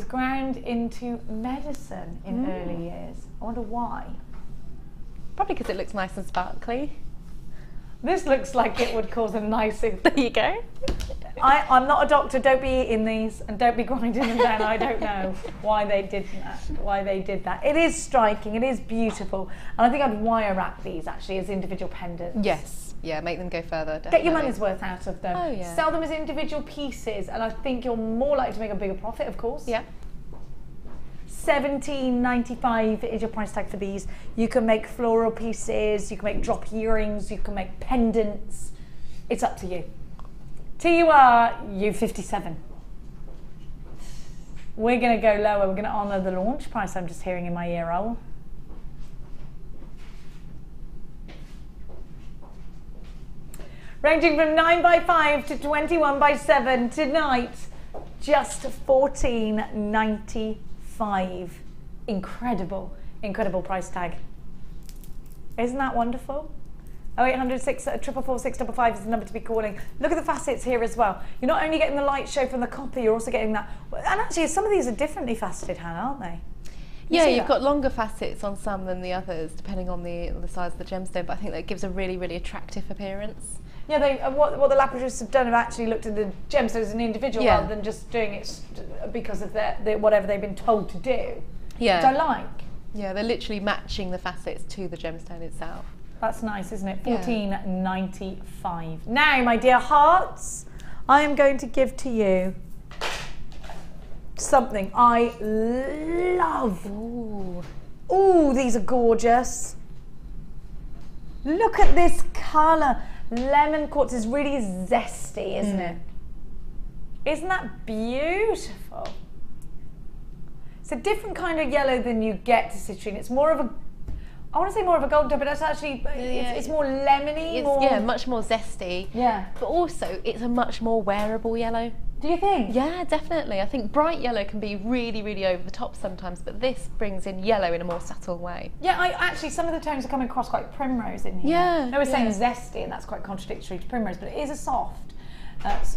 ground into medicine in early years. I wonder why. Probably because it looks nice and sparkly. This looks like it would cause a nice... There you go. I'm not a doctor, don't be eating these and don't be grinding them down. I don't know why they did that. It is striking, it is beautiful. And I think I'd wire wrap these actually as individual pendants. Yes, yeah, make them go further, definitely. Get your money's worth out of them. Oh, yeah. Sell them as individual pieces and I think you're more likely to make a bigger profit, of course. Yeah. $17.95 is your price tag for these. You can make floral pieces, you can make drop earrings, you can make pendants. It's up to you. TURU57. We're going to go lower. We're going to honour the launch price I'm just hearing in my ear roll. Ranging from 9x5 to 21x7 tonight, just $14.95. Incredible, incredible price tag. Isn't that wonderful? 0800 444 655 is the number to be calling. Look at the facets here as well. You're not only getting the light show from the copper, you're also getting that. And actually, some of these are differently faceted, Hannah, aren't they? Yeah, you've got longer facets on some than the others, depending on the size of the gemstone. But I think that gives a really, really attractive appearance. Yeah, they what the laboratories have done have actually looked at the gemstones as an individual rather than just doing it because of their whatever they've been told to do. Yeah, which I like. Yeah, they're literally matching the facets to the gemstone itself. That's nice, isn't it? $14.95. Now, my dear hearts, I am going to give to you something I love. Ooh, these are gorgeous. Look at this colour. Lemon quartz is really zesty, isn't it? Isn't that beautiful? It's a different kind of yellow than you get to citrine. It's more of a, I want to say more of a golden tone, but it's actually, it's more lemony. Yeah, much more zesty. Yeah. But also, it's a much more wearable yellow. Do you think? Yeah, definitely. I think bright yellow can be really, really over the top sometimes, but this brings in yellow in a more subtle way. Yeah, actually, some of the tones are coming across quite primrose in here. Yeah. I was saying zesty, and that's quite contradictory to primrose, but it is a soft, it's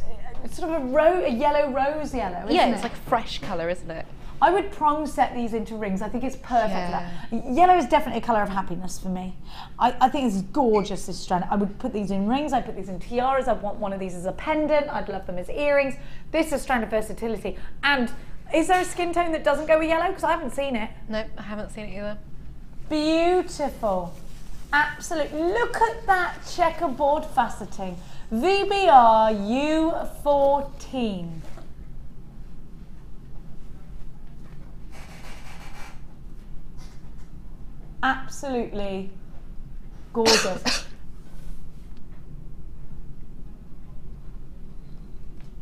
sort of a yellow rose yellow, isn't it? It's like a fresh colour, isn't it? I would prong set these into rings. I think it's perfect for that. Yellow is definitely a colour of happiness for me. I think it's gorgeous, this strand. I would put these in rings, I'd put these in tiaras, I'd want one of these as a pendant, I'd love them as earrings. This is a strand of versatility. And is there a skin tone that doesn't go with yellow? Because I haven't seen it. No, I haven't seen it either. Beautiful. Absolutely. Look at that checkerboard faceting. VBR U14. Absolutely gorgeous.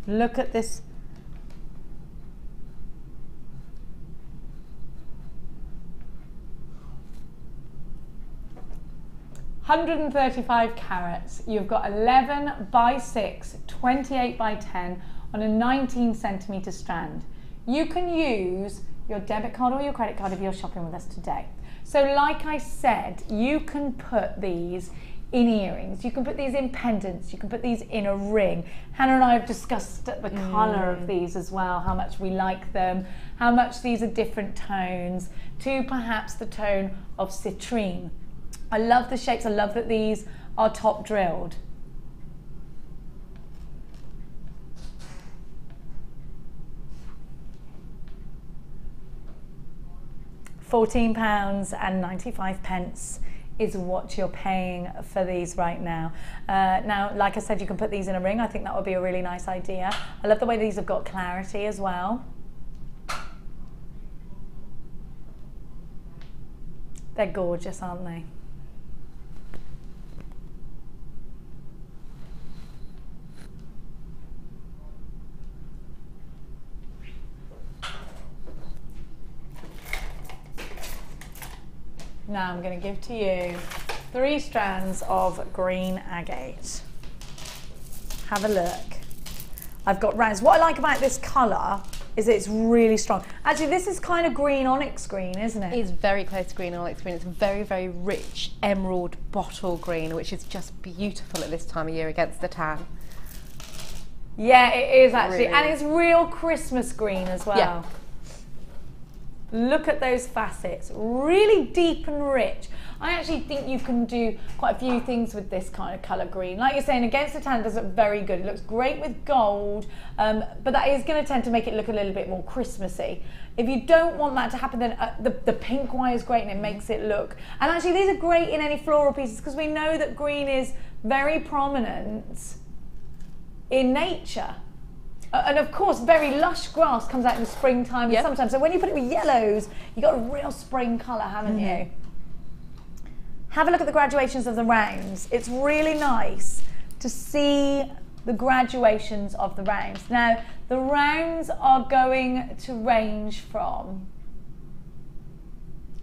Look at this. $135 carats. You've got 11 by 6, 28 by 10 on a 19 centimetre strand. You can use your debit card or your credit card if you're shopping with us today. So like I said, you can put these in earrings, you can put these in pendants, you can put these in a ring. Hannah and I have discussed the colour of these as well, how much we like them, how much these are different tones to perhaps the tone of citrine. I love the shapes, I love that these are top drilled. £14.95 is what you're paying for these right now. Now, like I said, you can put these in a ring. I think that would be a really nice idea. I love the way these have got clarity as well. They're gorgeous, aren't they? Now I'm going to give to you 3 strands of green agate. Have a look. I've got rounds. What I like about this colour is it's really strong. Actually, this is kind of green onyx green, isn't it? It's very close to green onyx green. It's very, very rich emerald bottle green, which is just beautiful at this time of year against the tan. Yeah, it is actually. Really. And it's real Christmas green as well. Yeah. Look at those facets, really deep and rich. I actually think you can do quite a few things with this kind of colour green. Like you're saying, against the tan, it does look very good. It looks great with gold, but that is going to tend to make it look a little bit more Christmassy. If you don't want that to happen, then the pink wire is great and it makes it look. And actually, these are great in any floral pieces because we know that green is very prominent in nature. And of course, very lush grass comes out in the springtime and sometimes. So when you put it with yellows, you've got a real spring colour, haven't you? Have a look at the graduations of the rounds. It's really nice to see the graduations of the rounds. Now, the rounds are going to range from,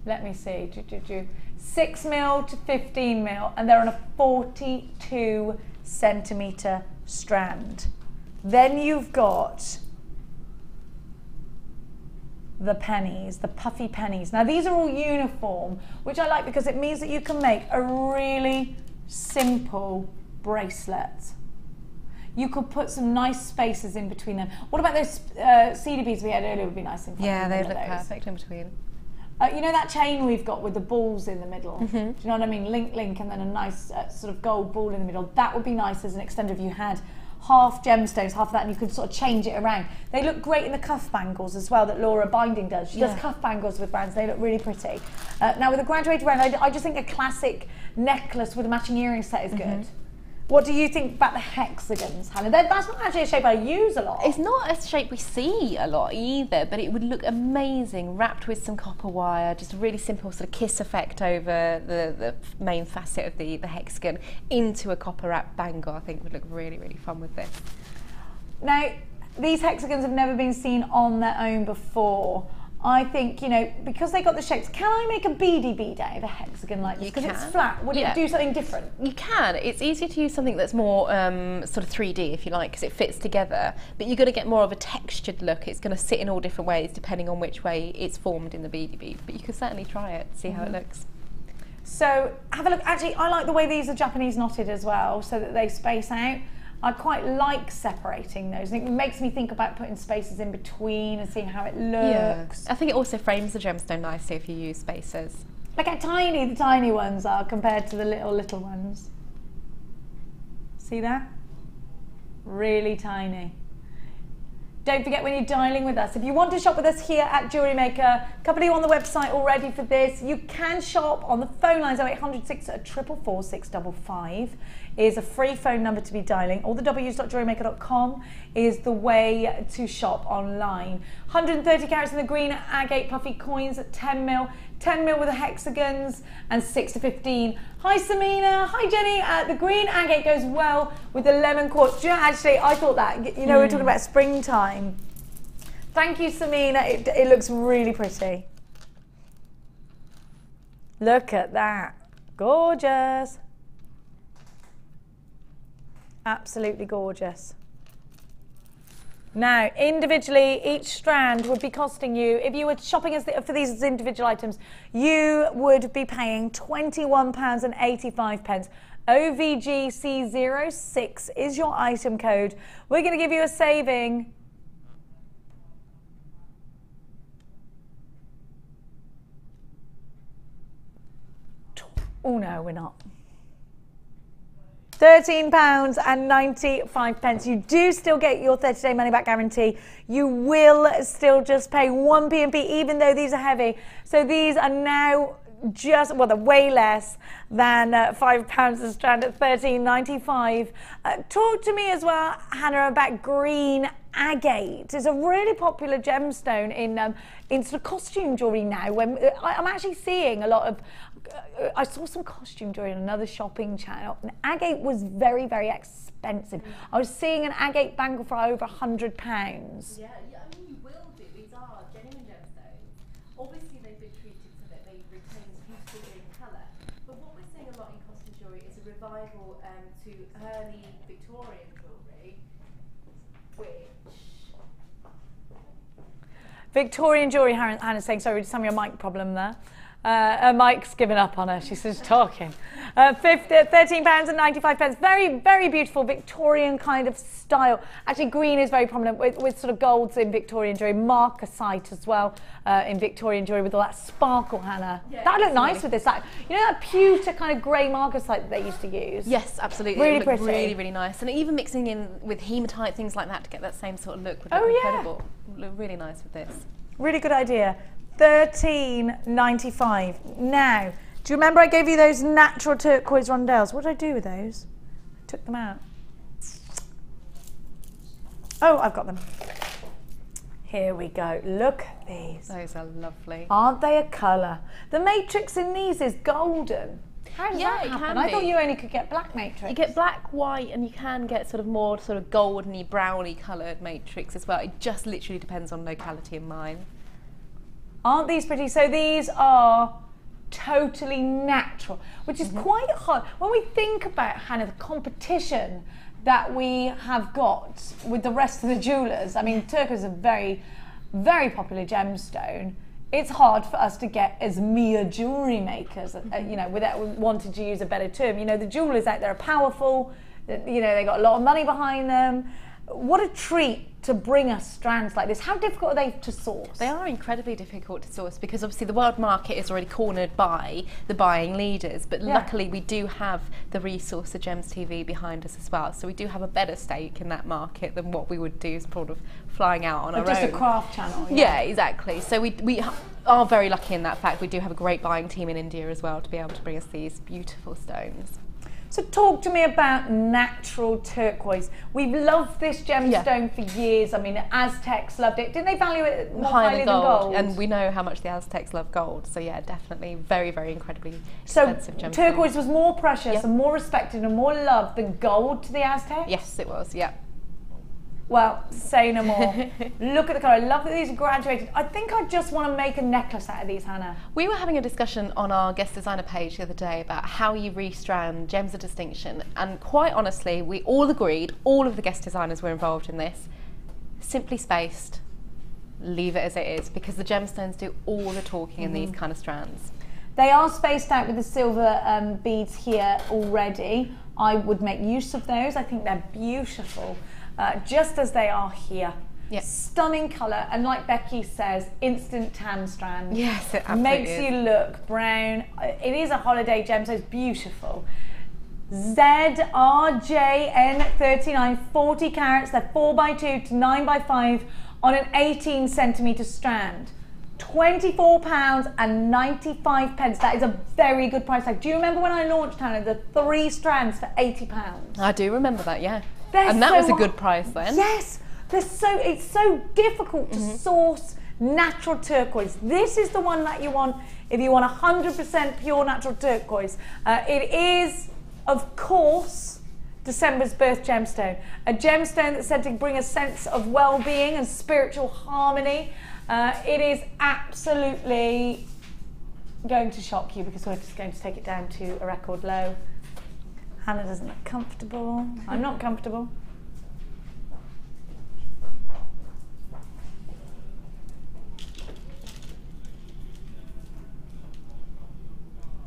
let me see, 6mm to 15mm, and they're on a 42 centimetre strand. Then you've got the pennies, the puffy pennies. Now these are all uniform, which I like because it means that you can make a really simple bracelet. You could put some nice spaces in between them. What about those cedar beads we had earlier? Would be nice in front. Yeah, they look perfect in between. You know that chain we've got with the balls in the middle? Mm-hmm. Do you know what I mean? Link, link, and then a nice sort of gold ball in the middle. That would be nice as an extender if you had half gemstones, half of that, and you could sort of change it around. They look great in the cuff bangles as well that Laura Binding does. She does cuff bangles with brands. They look really pretty. Now with a graduated round, I just think a classic necklace with a matching earring set is good. What do you think about the hexagons, Hannah? That's not actually a shape I use a lot. It's not a shape we see a lot either, but it would look amazing wrapped with some copper wire, just a really simple sort of kiss effect over the main facet of the hexagon into a copper wrap bangle. I think would look really, really fun with this. Now, these hexagons have never been seen on their own before. I think, you know, because they got the shapes, can I make a beady bead out of a hexagon like this? Because it's flat. Would it do something different? You can. It's easier to use something that's more sort of 3D, if you like, because it fits together. But you're going to get more of a textured look. It's going to sit in all different ways depending on which way it's formed in the beady bead. But you can certainly try it, see how it looks. So have a look. Actually, I like the way these are Japanese knotted as well, so that they space out. I quite like separating those. It makes me think about putting spaces in between and seeing how it looks. I think it also frames the gemstone nicely if you use spaces. Look how tiny the tiny ones are compared to the little ones. See that? Really tiny. Don't forget when you're dialing with us, if you want to shop with us here at Jewellery Maker, a couple of you on the website already for this, you can shop on the phone lines 0800 644 655 is a free phone number to be dialing. All the w's.jewellerymaker.com is the way to shop online. 130 carats in the green agate puffy coins at 10mm, 10mm with the hexagons, and 6 to 15. Hi Samina, hi Jenny. The green agate goes well with the lemon quartz. Do you know, actually, I thought that, you know, we're talking about springtime. Thank you, Samina. It looks really pretty. Look at that. Gorgeous. Absolutely gorgeous. Now, individually, each strand would be costing you, if you were shopping for these as individual items, you would be paying £21.85. OVGC06 is your item code. We're going to give you a saving. Oh no, we're not. £13.95. You do still get your 30-day money-back guarantee. You will still just pay 1 P&P, even though these are heavy. So these are now just, well, they're way less than £5 a strand at £13.95. Talk to me as well, Hannah, about green agate. It's a really popular gemstone in sort of costume jewellery now. When I'm actually seeing a lot of, I saw some costume jewellery on another shopping channel, and agate was very, very expensive. I was seeing an agate bangle for over £100. Yeah, I mean, you will do. These are genuine gemstones. Obviously, they've been treated so that they retain beautiful green colour. But what we're seeing a lot in costume jewellery is a revival to early Victorian jewellery, which... Victorian jewellery, Hannah's saying, sorry, we just having a mic problem there. Her mic's given up on her, she's just talking. £13.95. Very, very beautiful Victorian kind of style. Actually, green is very prominent with sort of golds in Victorian jewellery. Marcasite as well in Victorian jewellery with all that sparkle, Hannah. Yeah, that looked nice with this. You know that pewter kind of grey marcasite that they used to use? Yes, absolutely. Really it pretty. Really, really nice. And even mixing in with hematite, things like that to get that same sort of look would look incredible. Look really nice with this. Really good idea. £13.95. Now, do you remember I gave you those natural turquoise rondelles? What did I do with those? I took them out. Oh, I've got them. Here we go. Look at these. Those are lovely. Aren't they a colour? The matrix in these is golden. How does that happen? I thought you only could get black matrix. You get black, white, and you can get sort of more sort of goldeny, browny coloured matrix as well. It just literally depends on locality in mine. Aren't these pretty? So these are totally natural, which is quite hard. When we think about, Hannah, the competition that we have got with the rest of the jewellers, I mean, turquoise is a very, very popular gemstone. It's hard for us to get as mere jewellery makers, you know, without wanting to use a better term. You know, the jewellers out there are powerful, you know, they got a lot of money behind them. What a treat to bring us strands like this. How difficult are they to source? They are incredibly difficult to source because obviously the world market is already cornered by the buying leaders, but luckily we do have the resource of Gems TV behind us as well, so we do have a better stake in that market than what we would do sort of flying out on our own. Just a craft channel. Yeah, exactly. So we are very lucky in that fact. We do have a great buying team in India as well to be able to bring us these beautiful stones. So talk to me about natural turquoise. We've loved this gemstone for years. I mean, the Aztecs loved it. Didn't they value it more highly than gold? And we know how much the Aztecs love gold. So yeah, definitely very, very incredibly expensive gemstone. So turquoise was more precious and more respected and more loved than gold to the Aztecs? Yes, it was, yeah. Well, say no more. Look at the colour. I love that these are graduated. I think I just want to make a necklace out of these, Hannah. We were having a discussion on our guest designer page the other day about how you restrand gems of distinction, and quite honestly, we all agreed, all of the guest designers were involved in this, simply spaced, leave it as it is, because the gemstones do all the talking in these kind of strands. They are spaced out with the silver beads here already. I would make use of those. I think they're beautiful. Just as they are here. Yes. Stunning colour, and like Becky says, instant tan strand. Yes, it absolutely makes you look brown. It is a holiday gem, so it's beautiful. ZRJN39, 40 carats. They're 4x2 to 9x5 on an 18 centimetre strand. £24.95. That is a very good price tag. Do you remember when I launched, Hannah, the 3 strands for £80? I do remember that, yeah. And that was a good price then. Yes, it's so difficult to source natural turquoise. This is the one that you want if you want 100% pure natural turquoise. It is, of course, December's birth gemstone. A gemstone that's said to bring a sense of well-being and spiritual harmony. It is absolutely going to shock you because we're just going to take it down to a record low. Hannah doesn't look comfortable. I'm not comfortable.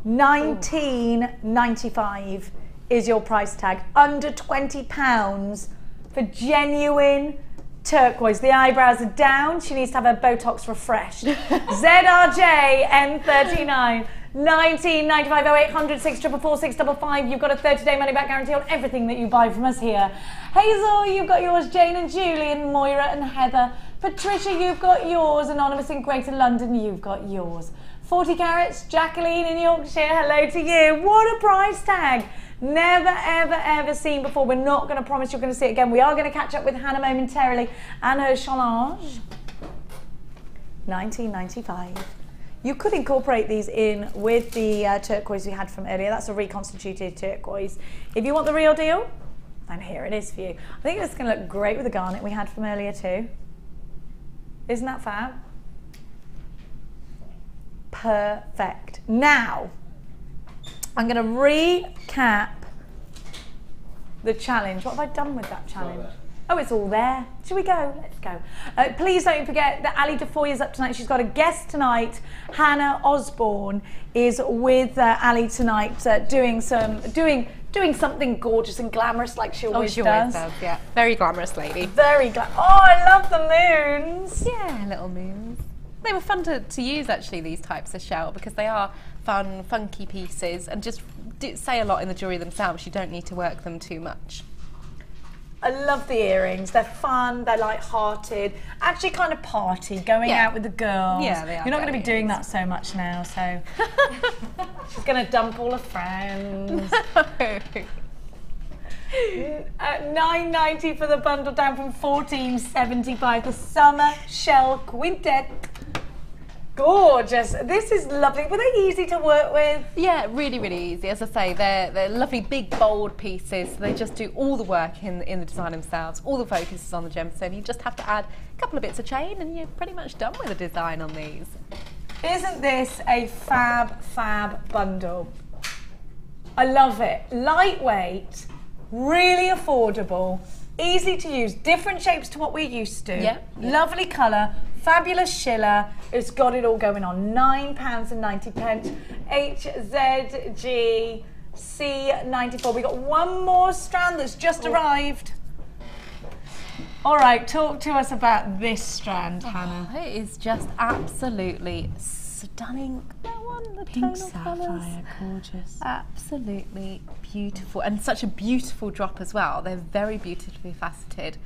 £19.95 is your price tag. Under £20 for genuine turquoise. The eyebrows are down. She needs to have her Botox refreshed. ZRJ M39. 1995 0800 644 655. You've got a 30-day money-back guarantee on everything that you buy from us here. Hazel, you've got yours. Jane and Julie and Moira and Heather. Patricia, you've got yours. Anonymous in Greater London, you've got yours. 40 carats. Jacqueline in Yorkshire, hello to you. What a price tag. Never, ever, ever seen before. We're not going to promise you're going to see it again. We are going to catch up with Hannah momentarily and her challenge. £19.95. You could incorporate these in with the turquoise we had from earlier. That's a reconstituted turquoise. If you want the real deal, then here it is for you. I think it's going to look great with the garnet we had from earlier too. Isn't that fab? Perfect. Now, I'm going to recap the challenge. What have I done with that challenge? Oh, it's all there. Shall we go? Let's go. Please don't forget that Ali Defoy is up tonight. She's got a guest tonight. Hannah Osborne is with Ali tonight, doing something gorgeous and glamorous, like she always does. Yeah, very glamorous lady. Very glamorous. Oh, I love the moons. Yeah, little moons. They were fun to use actually, these types of shell, because they are fun, funky pieces, and just say a lot in the jewellery themselves. You don't need to work them too much. I love the earrings. They're fun, they're light-hearted, actually kind of party, going out with the girls. Yeah, they are. You're not going to be doing that so much now, so she's going to dump all her friends. $9.90 for the bundle, down from $14.75. The Summer Shell Quintet. Gorgeous. This is lovely. Were they easy to work with? Yeah, really, really easy. As I say, they're lovely, big, bold pieces. So they just do all the work in the design themselves. All the focus is on the gemstone. You just have to add a couple of bits of chain and you're pretty much done with the design on these. Isn't this a fab bundle? I love it. Lightweight, really affordable, easy to use, different shapes to what we're used to. Yeah. Lovely colour, fabulous shiller. It's got it all going on. £9.90. HZG C94. We got one more strand that's just arrived. All right, talk to us about this strand, Hannah. It is just absolutely stunning. The Pink tonal sapphire, colours. gorgeous. Absolutely beautiful, and such a beautiful drop as well. They're very beautifully faceted.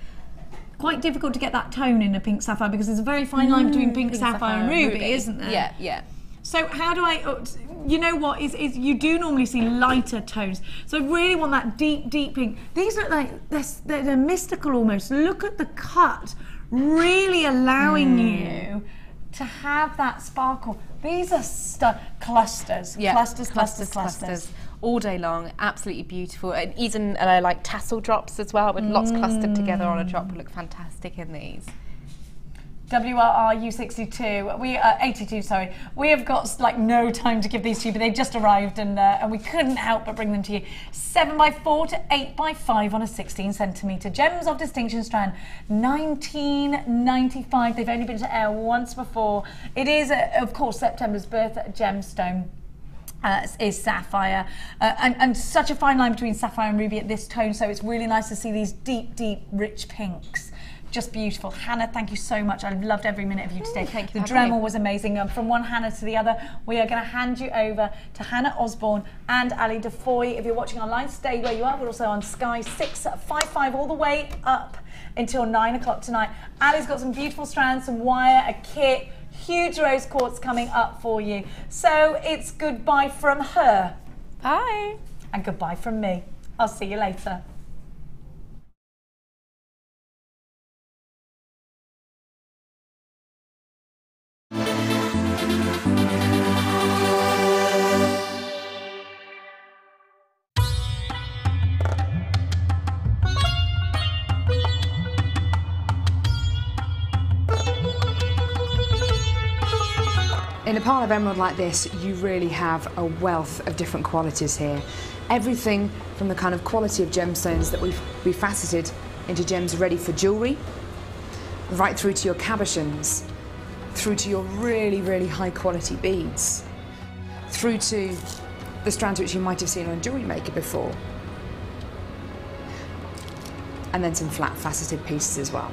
Quite difficult to get that tone in a pink sapphire because there's a very fine line between pink sapphire and ruby, isn't there? Yeah, yeah. So how do I, you know what, is you do normally see lighter tones. So I really want that deep pink. These look like, they're mystical almost. Look at the cut, really allowing you to have that sparkle. These are clusters, Yeah, clusters. All day long, absolutely beautiful. And even like tassel drops as well, with lots clustered together on a drop, would look fantastic in these. WRR U62, 82, sorry. We have got like no time to give these to you, but they've just arrived and we couldn't help but bring them to you. 7x4 to 8x5 on a 16cm. Gems of Distinction strand, $19.95. They've only been to air once before. It is, of course, September's birth gemstone. Is sapphire and such a fine line between sapphire and ruby at this tone, so it's really nice to see these deep rich pinks. Just beautiful. Hannah, thank you so much. I've loved every minute of you today. Thank you. The Dremel was amazing. From one Hannah to the other, we are going to hand you over to Hannah Osborne and Ali Defoy. If you're watching online, stay where you are. We're also on Sky 655 all the way up until 9 o'clock tonight. Ali's got some beautiful strands, some wire, a kit, huge rose quartz coming up for you. So it's goodbye from her. Bye. And goodbye from me. I'll see you later. In a pile of emerald like this, you really have a wealth of different qualities here. Everything from the kind of quality of gemstones that we've faceted into gems ready for jewellery, right through to your cabochons, through to your really high quality beads, through to the strands which you might have seen on JewelleryMaker before, and then some flat faceted pieces as well.